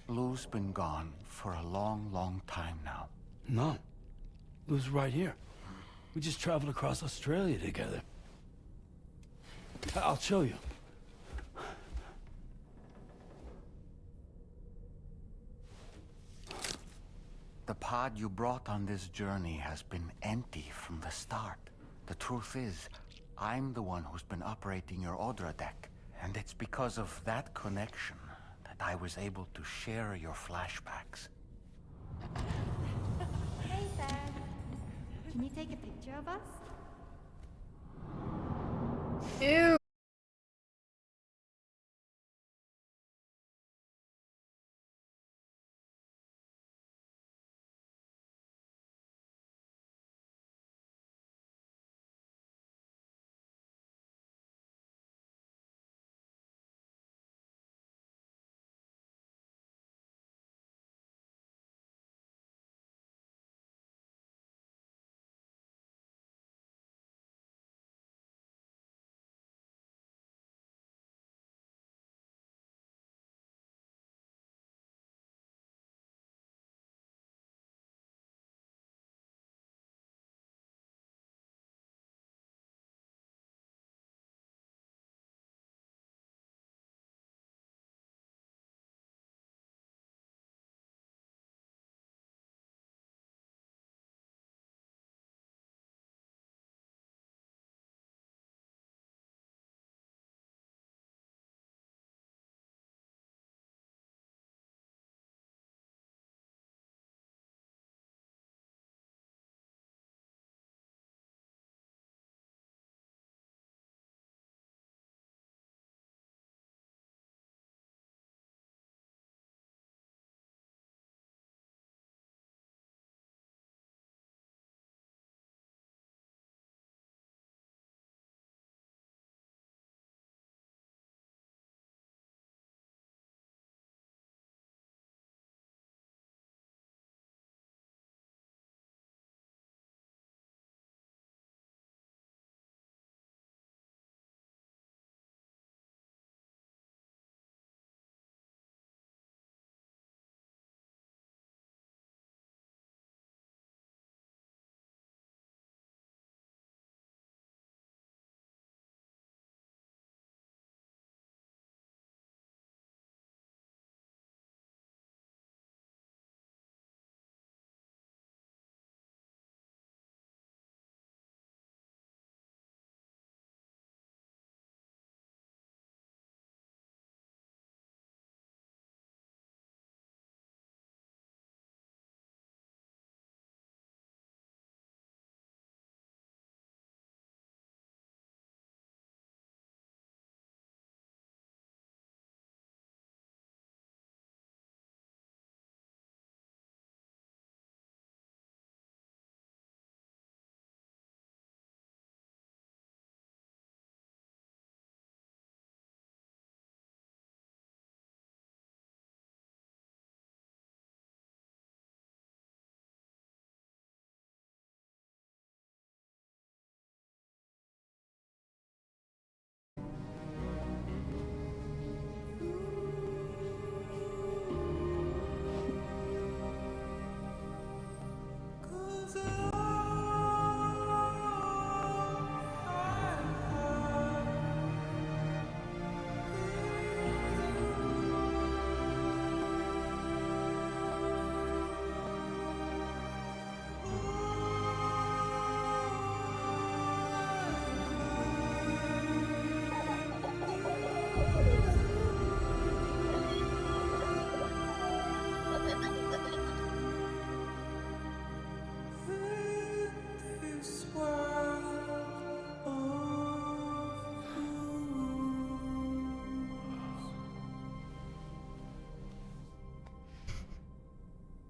Lou's been gone for a long, long time now. No. Lou's right here. We just traveled across Australia together. I'll show you. The pod you brought on this journey has been empty from the start. The truth is, I'm the one who's been operating your Odra deck. And it's because of that connection that I was able to share your flashbacks. Hey, Sam. Can you take a picture of us? Ew.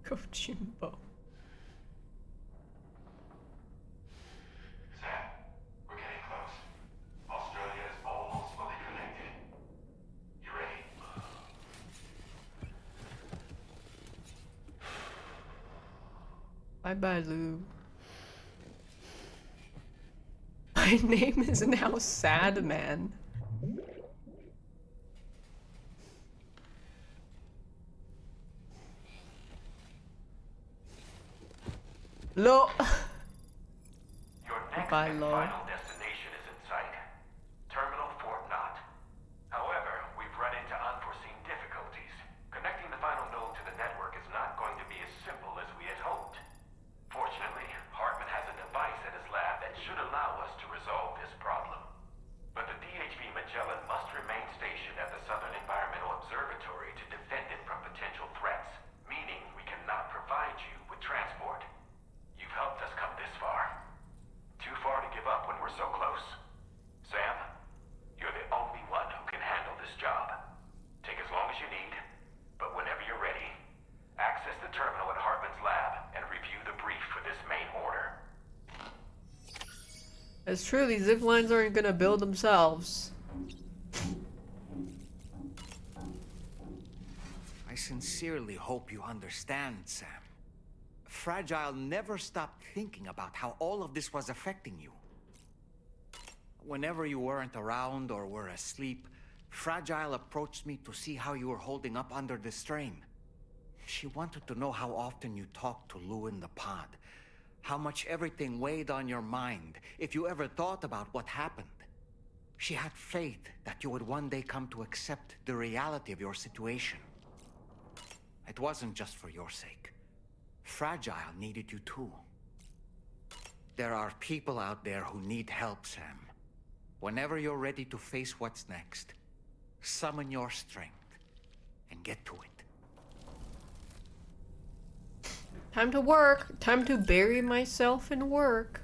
Go Jimbo. Sam, we're getting close. Australia is almost fully connected. You ready? Bye bye, Lou. My name is now Sad Man. Lo. Your next Bye, and Lo. final destination is in sight. Terminal Fort Knott. However, we've run into unforeseen difficulties. Connecting the final node to the network is not going to be as simple as we had hoped. Fortunately, Hartman has a device at his lab that should allow us to resolve this problem. But the DHV Magellan must remain stationed at the Southern Environmental Observatory to defend it from potential threats, meaning we cannot provide you with transport. You've helped us come this far. Too far to give up when we're so close. Sam, you're the only one who can handle this job. Take as long as you need, but whenever you're ready, access the terminal at Hartman's lab and review the brief for this main order. It's true, these zip lines aren't gonna build themselves. I sincerely hope you understand, Sam. Fragile never stopped thinking about how all of this was affecting you. Whenever you weren't around or were asleep, Fragile approached me to see how you were holding up under the strain. She wanted to know how often you talked to Lou in the pod, how much everything weighed on your mind, if you ever thought about what happened. She had faith that you would one day come to accept the reality of your situation. It wasn't just for your sake. Fragile needed you too. There are people out there who need help, Sam. Whenever you're ready to face what's next, summon your strength and get to it. Time to work. Time to bury myself in work.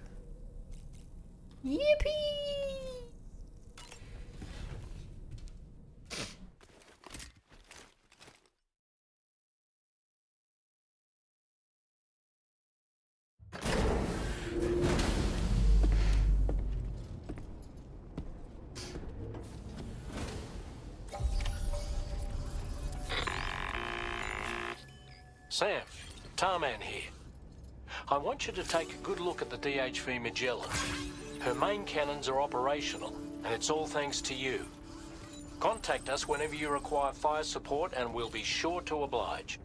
Yippee! Sam, Tarman here. I want you to take a good look at the DHV Magellan. Her main cannons are operational, and it's all thanks to you. Contact us whenever you require fire support, and we'll be sure to oblige.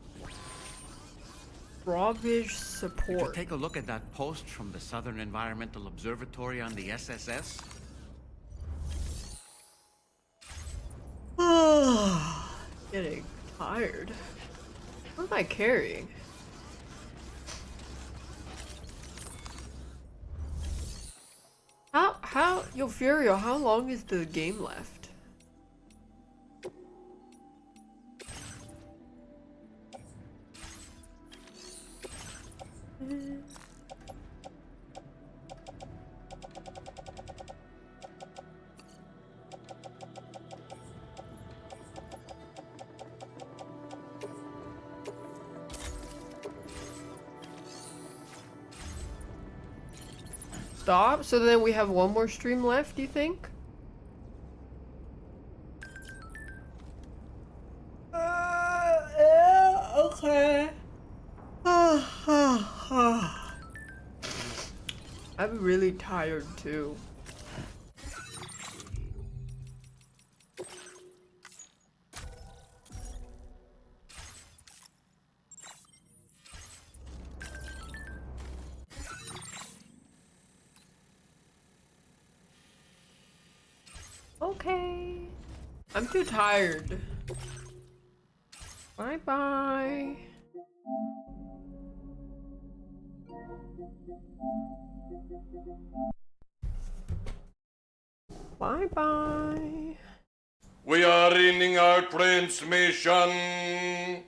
Drawbridge support. Did you take a look at that post from the Southern Environmental Observatory on the SSS? Getting tired. What am I carrying? Yo, Furio, how long is the game left? Stop. So then we have one more stream left, do you think? Yeah, okay. I'm really tired too. Okay. I'm too tired. Bye bye. Bye bye. We are ending our transmission.